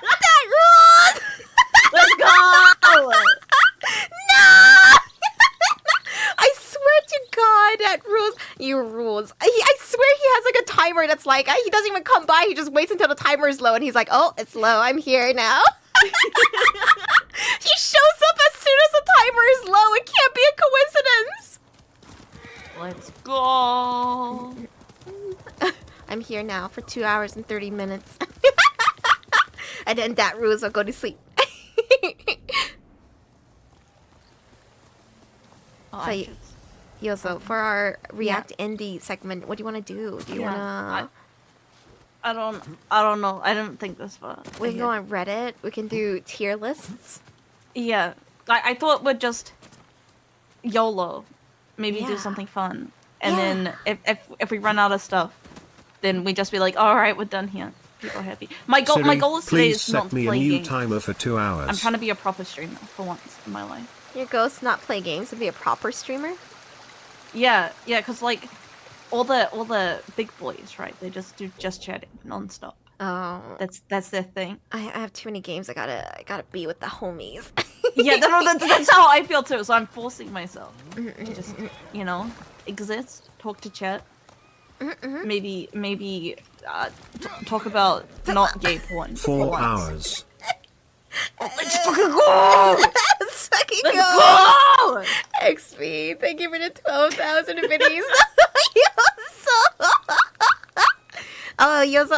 That rules! Let's go! No! I swear to God, that rules. You rules. I swear he has like a timer that's like, he doesn't even come by, he just waits until the timer is low and he's like, oh, it's low, I'm here now. He shows up as soon as the timer is low. It can't be a coincidence. Let's go. I'm here now for 2 hours and 30 minutes. And then that rules will go to sleep. So, Yozo, for our React Indie segment, what do you want to do? Do you want to... I don't know. I didn't think this far. We can go on Reddit. We can do tier lists. Yeah. I thought we'd just YOLO. Maybe do something fun. And then if we run out of stuff, then we just be like, all right, we're done here. People are happy. My goal is today please is not set to me a play new games. timer for 2 hours. I'm trying to be a proper streamer for once in my life. Your ghost not play games and be a proper streamer? Yeah, because like all the big boys, right? They just do just chatting nonstop. Oh, That's their thing. I have too many games. I gotta be with the homies. Yeah, that's how I feel too. So I'm forcing myself to just, exist, talk to chat, maybe talk about not gay porn. 4 hours. Let's fucking go! Let's fucking Let's go! go! XP, thank you for the 12,000 bitties. Oh, Yozo,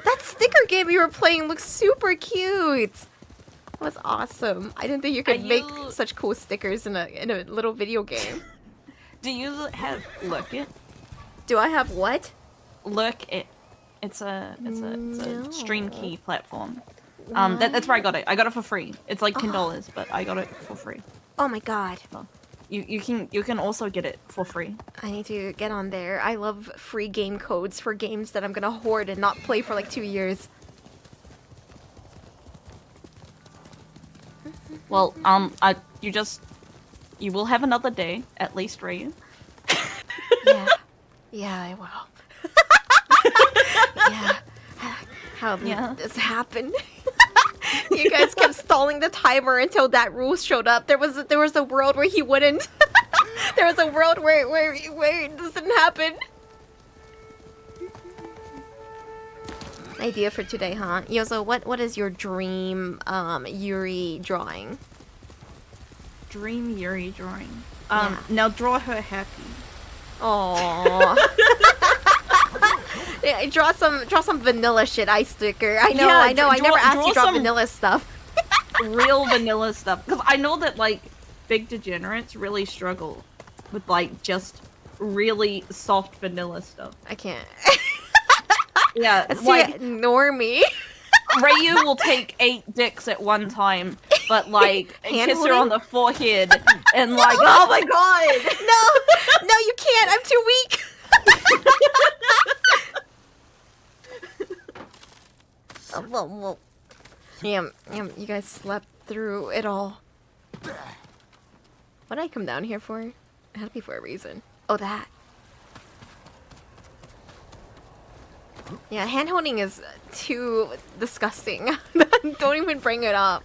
that sticker game you were playing looks super cute. That was awesome. I didn't think you could make such cool stickers in a little video game. Do you have Lurk It? Do I have what? Lurk It. It's a stream key platform. That's where I got it. I got it for free. It's like $10, but I got it for free. Oh my god. So you can also get it for free. I need to get on there. I love free game codes for games that I'm gonna hoard and not play for like 2 years. Well, you will have another day, at least, Reiyu. Yeah, I will. Yeah. How did this happen? You guys kept stalling the timer until that rule showed up. There was a world where he wouldn't. There was a world where this didn't happen. Idea for today, huh? Yozo, what is your dream Yuri drawing? Dream Yuri drawing. Now draw her happy. Aww. Yeah, draw some vanilla shit ice sticker. I know. I never asked you to draw vanilla stuff. Real vanilla stuff. Because I know that, like, big degenerates really struggle with, like, just really soft vanilla stuff. I can't. Yeah, that's like, normie. Reiyu will take 8 dicks at one time, but, like, kiss her on the forehead and, like, oh my god! No, you can't. I'm too weak. You guys slept through it all. What did I come down here for? It had to be for a reason. Oh, that. Yeah, hand holding is too disgusting. Don't even bring it up.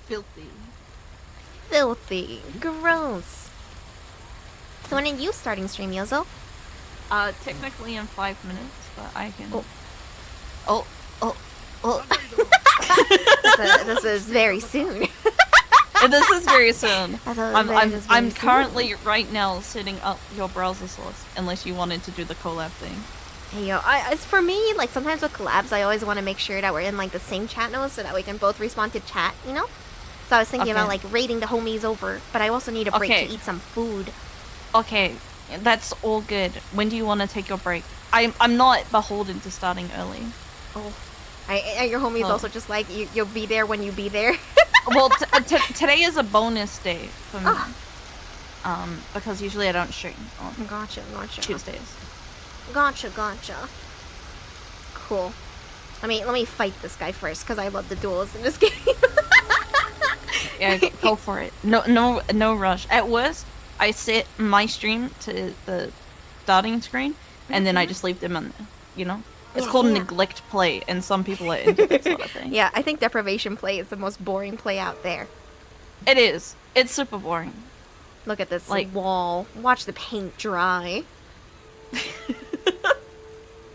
Filthy. Filthy. Gross. So when are you starting stream, Yozo? Technically in 5 minutes, but I can... Oh. This is very soon. This is very soon. I'm soon. currently right now setting up your browser source, unless you wanted to do the collab thing. Hey yo, as for me, like sometimes with collabs, I always want to make sure that we're in like the same channel so that we can both respond to chat, you know? So I was thinking about like raiding the homies over, but I also need a break to eat some food. Okay, that's all good. When do you want to take your break? I'm not beholden to starting early. Oh, are your homies also just like you'll be there when you be there? Well, today is a bonus day for me. Because usually I don't stream on Gotcha. Tuesdays. Gotcha. Cool. Let me fight this guy first because I love the duels in this game. Yeah, go for it. No rush. At worst, I set my stream to the starting screen, and then I just leave them in there. You know, it's called neglect play, and some people are into that sort of thing. Yeah, I think deprivation play is the most boring play out there. It is. It's super boring. Look at this wall. Watch the paint dry.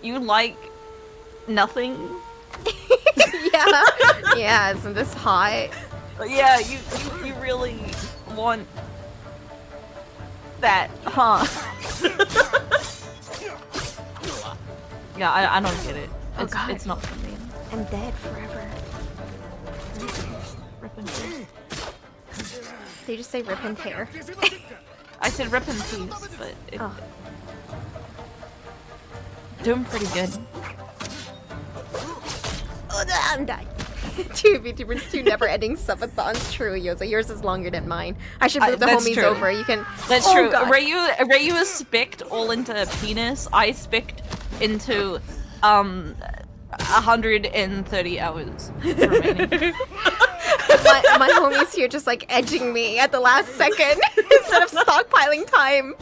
You like nothing? Yeah, isn't this hot? Yeah, you really want that, huh? Yeah, I don't get it. It's not for me. I'm dead forever. Rip and tear. Did you just say rip and tear? I said rip and tease, but doing pretty good. Oh, I'm dying. Two VTubers, two never-ending subathons. True, Yoza. Yours is longer than mine. I should move the That's homies true. over. You can. That's Oh, true. God. Reiyu is spicked all into penis. I spicked into 130 hours remaining. my homies here just like edging me at the last second instead of stockpiling time.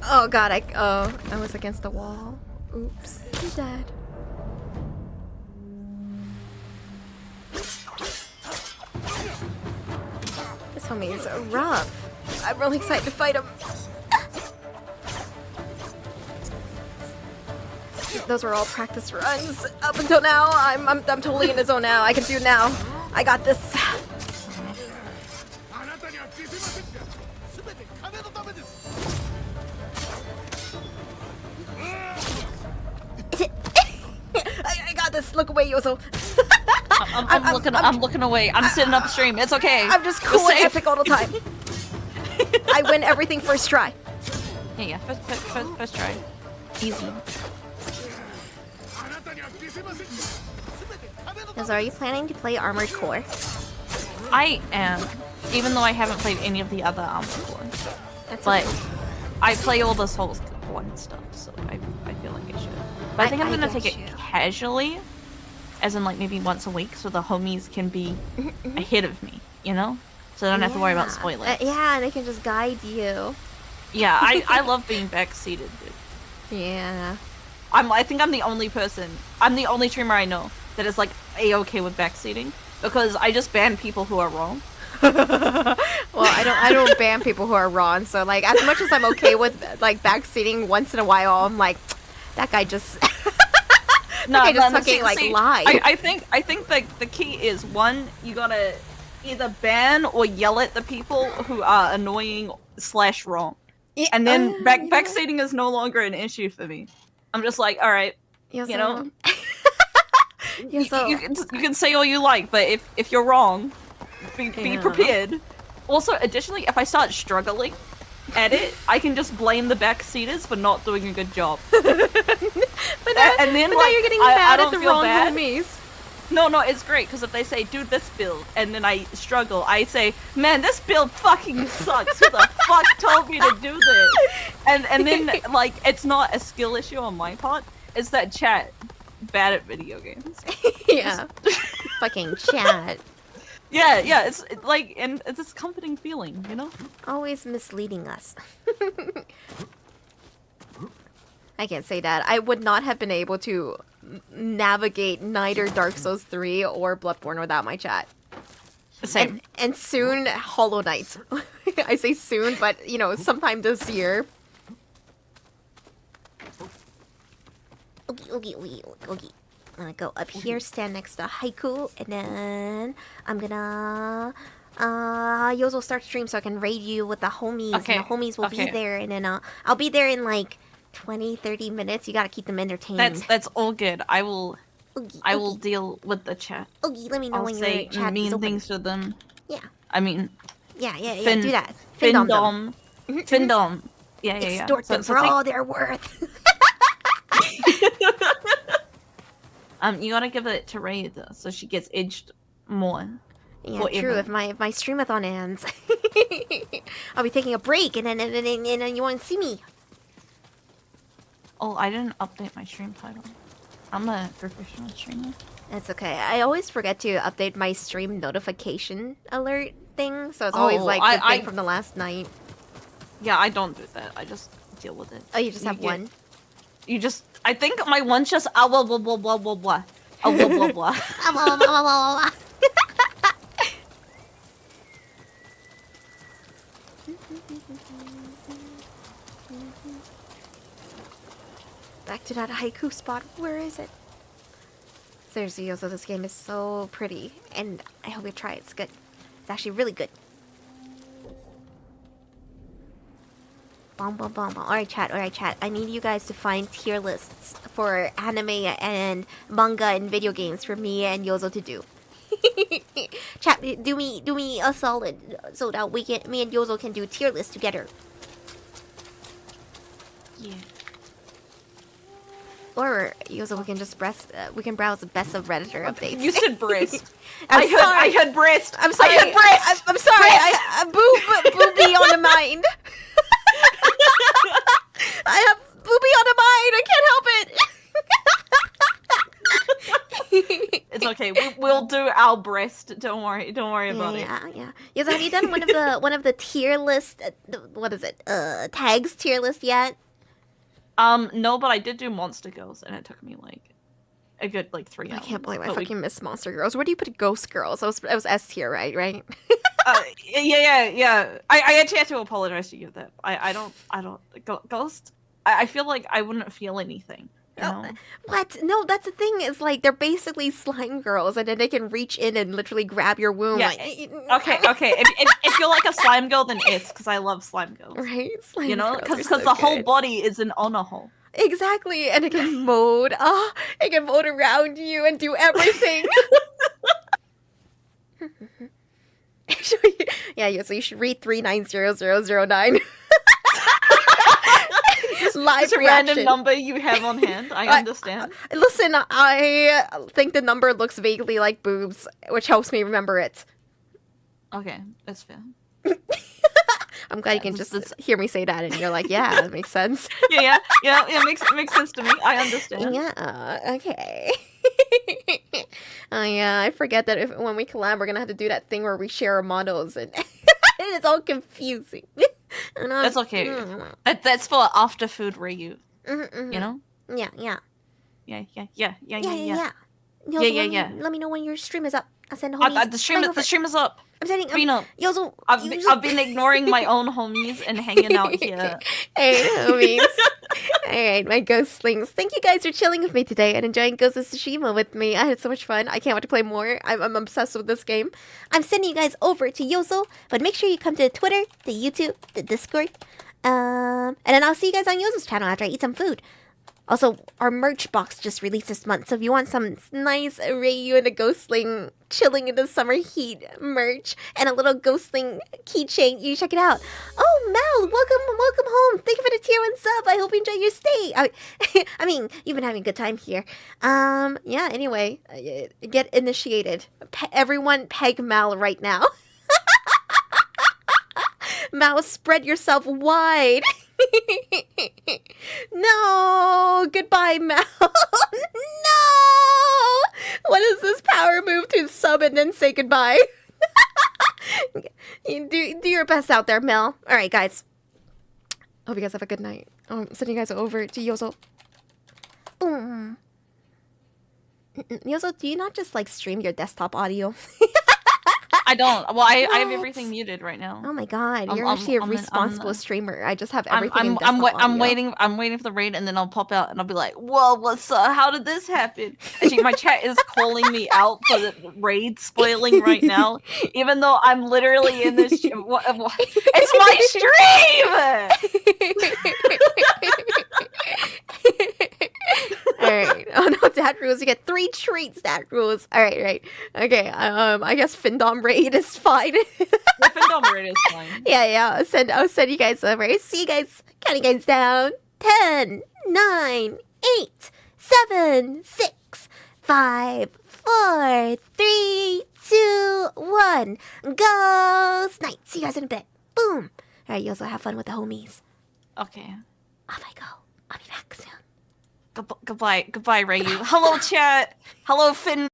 Oh god, I was against the wall. Oops, I'm dead. This homie is rough. I'm really excited to fight him. Those were all practice runs up until now. I'm totally in the zone now. I can do it now. I got this. I got this. Look away, Yozo. I'm looking away. I'm sitting upstream. It's okay. I'm just cool and epic all the time. I win everything first try. Yeah. First try. Easy. So are you planning to play Armored Core? I am, even though I haven't played any of the other Armored Core. But I play all the Souls 1 stuff, so I feel like I should. But I think I'm gonna take it casually, as in like maybe once a week, so the homies can be ahead of me, you know? So I don't have to worry about spoilers. Yeah, they can just guide you. Yeah, I love being backseated, dude. Yeah. I think I'm the only person, I'm the only streamer I know that is like a-okay with backseating, because I just ban people who are wrong. Well, I don't ban people who are wrong, so like as much as I'm okay with like backseating once in a while, I'm like, that guy just lied. I think like the key is, one, you gotta either ban or yell at the people who are annoying / wrong. Yeah, and then backseating is no longer an issue for me. I'm just like, alright, you know, you can say all you like, but if you're wrong, be prepared. Also, additionally, if I start struggling at it, I can just blame the backseaters for not doing a good job. But now you're getting mad at the wrong homies. No, it's great, because if they say, do this build, and then I struggle, I say, man, this build fucking sucks. Who the fuck told me to do this? And then, like, it's not a skill issue on my part. It's that chat bad at video games. Yeah. Fucking chat. Yeah, it's like, and it's this comforting feeling, you know? Always misleading us. I can't say that. I would not have been able to navigate neither Dark Souls 3 or Bloodborne without my chat. Same. And soon Hollow Knight. I say soon, but you know, sometime this year. Okay. I'm gonna go up here, stand next to Haiku, and then I'm gonna Yozo start stream so I can raid you with the homies, and the homies will be there, and then I'll be there in like 20-30 minutes. You gotta keep them entertained. That's all good. I will deal with the chat. Okay, let me know when your chat is I'll say mean open. things to them. Yeah. I mean, yeah, do that. Findom. Yeah. Extort them for all they're worth. You gotta give it to Reiyu though, so she gets edged more. Yeah, forever. true. If my streamathon ends, I'll be taking a break, and then you won't see me. Oh, I didn't update my stream title. I'm a professional streamer. That's okay. I always forget to update my stream notification alert thing, so it's always like the thing from the last night. Yeah, I don't do that. I just deal with it. Oh, you just have one? You just... I think my one's just blah blah blah blah blah blah. Blah blah blah. Back to that Haiku spot. Where is it? Seriously, Yozo, this game is so pretty, and I hope you try it. It's good. It's actually really good. Bom. Alright, chat. I need you guys to find tier lists for anime and manga and video games for me and Yozo to do. Chat, do me a solid so that me and Yozo can do tier lists together. Yeah. Yozo, we can just we can browse the best of Redditor updates. You said breast. I heard breast. I'm sorry. I heard breast. I'm sorry. Booby on the mind. I have booby on the mind. I can't help it. It's okay. We'll do our breast. Don't worry about it. Yeah. Yozo, have you done one of the tier list? What is it? Tags tier list yet? No, but I did do Monster Girls, and it took me like a good 3 hours. I can't believe I fucking missed Monster Girls. Where do you put Ghost Girls? It was S tier, right? Yeah. I actually have to apologize to you that I don't Ghost. I feel like I wouldn't feel anything. You know? What? No, that's the thing. Is like they're basically slime girls, and then they can reach in and literally grab your womb. Yeah. Okay. If you're like a slime girl, then S, because I love slime girls. Right? Slime you know, because the whole body is an honor hole. Exactly, and it can mold. It can mold around you and do everything. Yeah. So you should read 390009. Live it's a reaction. random number you have on hand. I understand. Listen, I think the number looks vaguely like boobs, which helps me remember it. Okay, that's fair. I'm glad you can just hear me say that, and you're like, yeah, that makes sense. Yeah. It makes sense to me. I understand. Yeah. Okay. Oh yeah, I forget that when we collab, we're gonna have to do that thing where we share our models, and it's all confusing. That's okay. That's for after food Reiyu. You know? Yeah. Yeah. Yozo, let me know when your stream is up. I'll send homies. The stream is up. I'm sending. Yozo, I've been ignoring my own homies and hanging out here. Hey, homies. Alright, my Ghostlings. Thank you guys for chilling with me today and enjoying Ghost of Tsushima with me. I had so much fun. I can't wait to play more. I'm obsessed with this game. I'm sending you guys over to Yozo, but make sure you come to the Twitter, the YouTube, the Discord. And then I'll see you guys on Yozo's channel after I eat some food. Also, our merch box just released this month, so if you want some nice Reiyu and a Ghostling chilling in the summer heat merch and a little Ghostling keychain, you check it out. Oh, Mel, welcome home. Thank you for the tier 1 sub. I hope you enjoy your stay. I mean, you've been having a good time here. Yeah, anyway, get initiated. Everyone peg Mal right now. Mal, spread yourself wide. No! Goodbye, Mal. No! What is this power move to sub and then say goodbye? do your best out there, Mel. Alright, guys. Hope you guys have a good night. I'm sending you guys over to Yozo. Boom. Yozo, do you not just stream your desktop audio? I don't. Well, I have everything muted right now. Oh my god, you're actually a responsible streamer. I just have everything in I'm desktop audio. waiting for the raid, and then I'll pop out and I'll be like, "Whoa, what's up? How did this happen?" Actually, my chat is calling me out for the raid spoiling right now, even though I'm literally in this. It's my stream. Alright. Oh no, Dad Rules. You get 3 treats, Dad Rules. Alright, right. Okay, I guess Findom Raid is fine. The Findom Raid is fine. Yeah. I'll send you guys over. See you guys. Counting guys down. 10, 9, 8, 7, 6, 5, 4, 3, 2, 1. Ghost night. See you guys in a bit. Boom. Alright, you also have fun with the homies. Okay. Off I go. I'll be back soon. Goodbye, Reiyu. Hello, chat. Hello, Finn.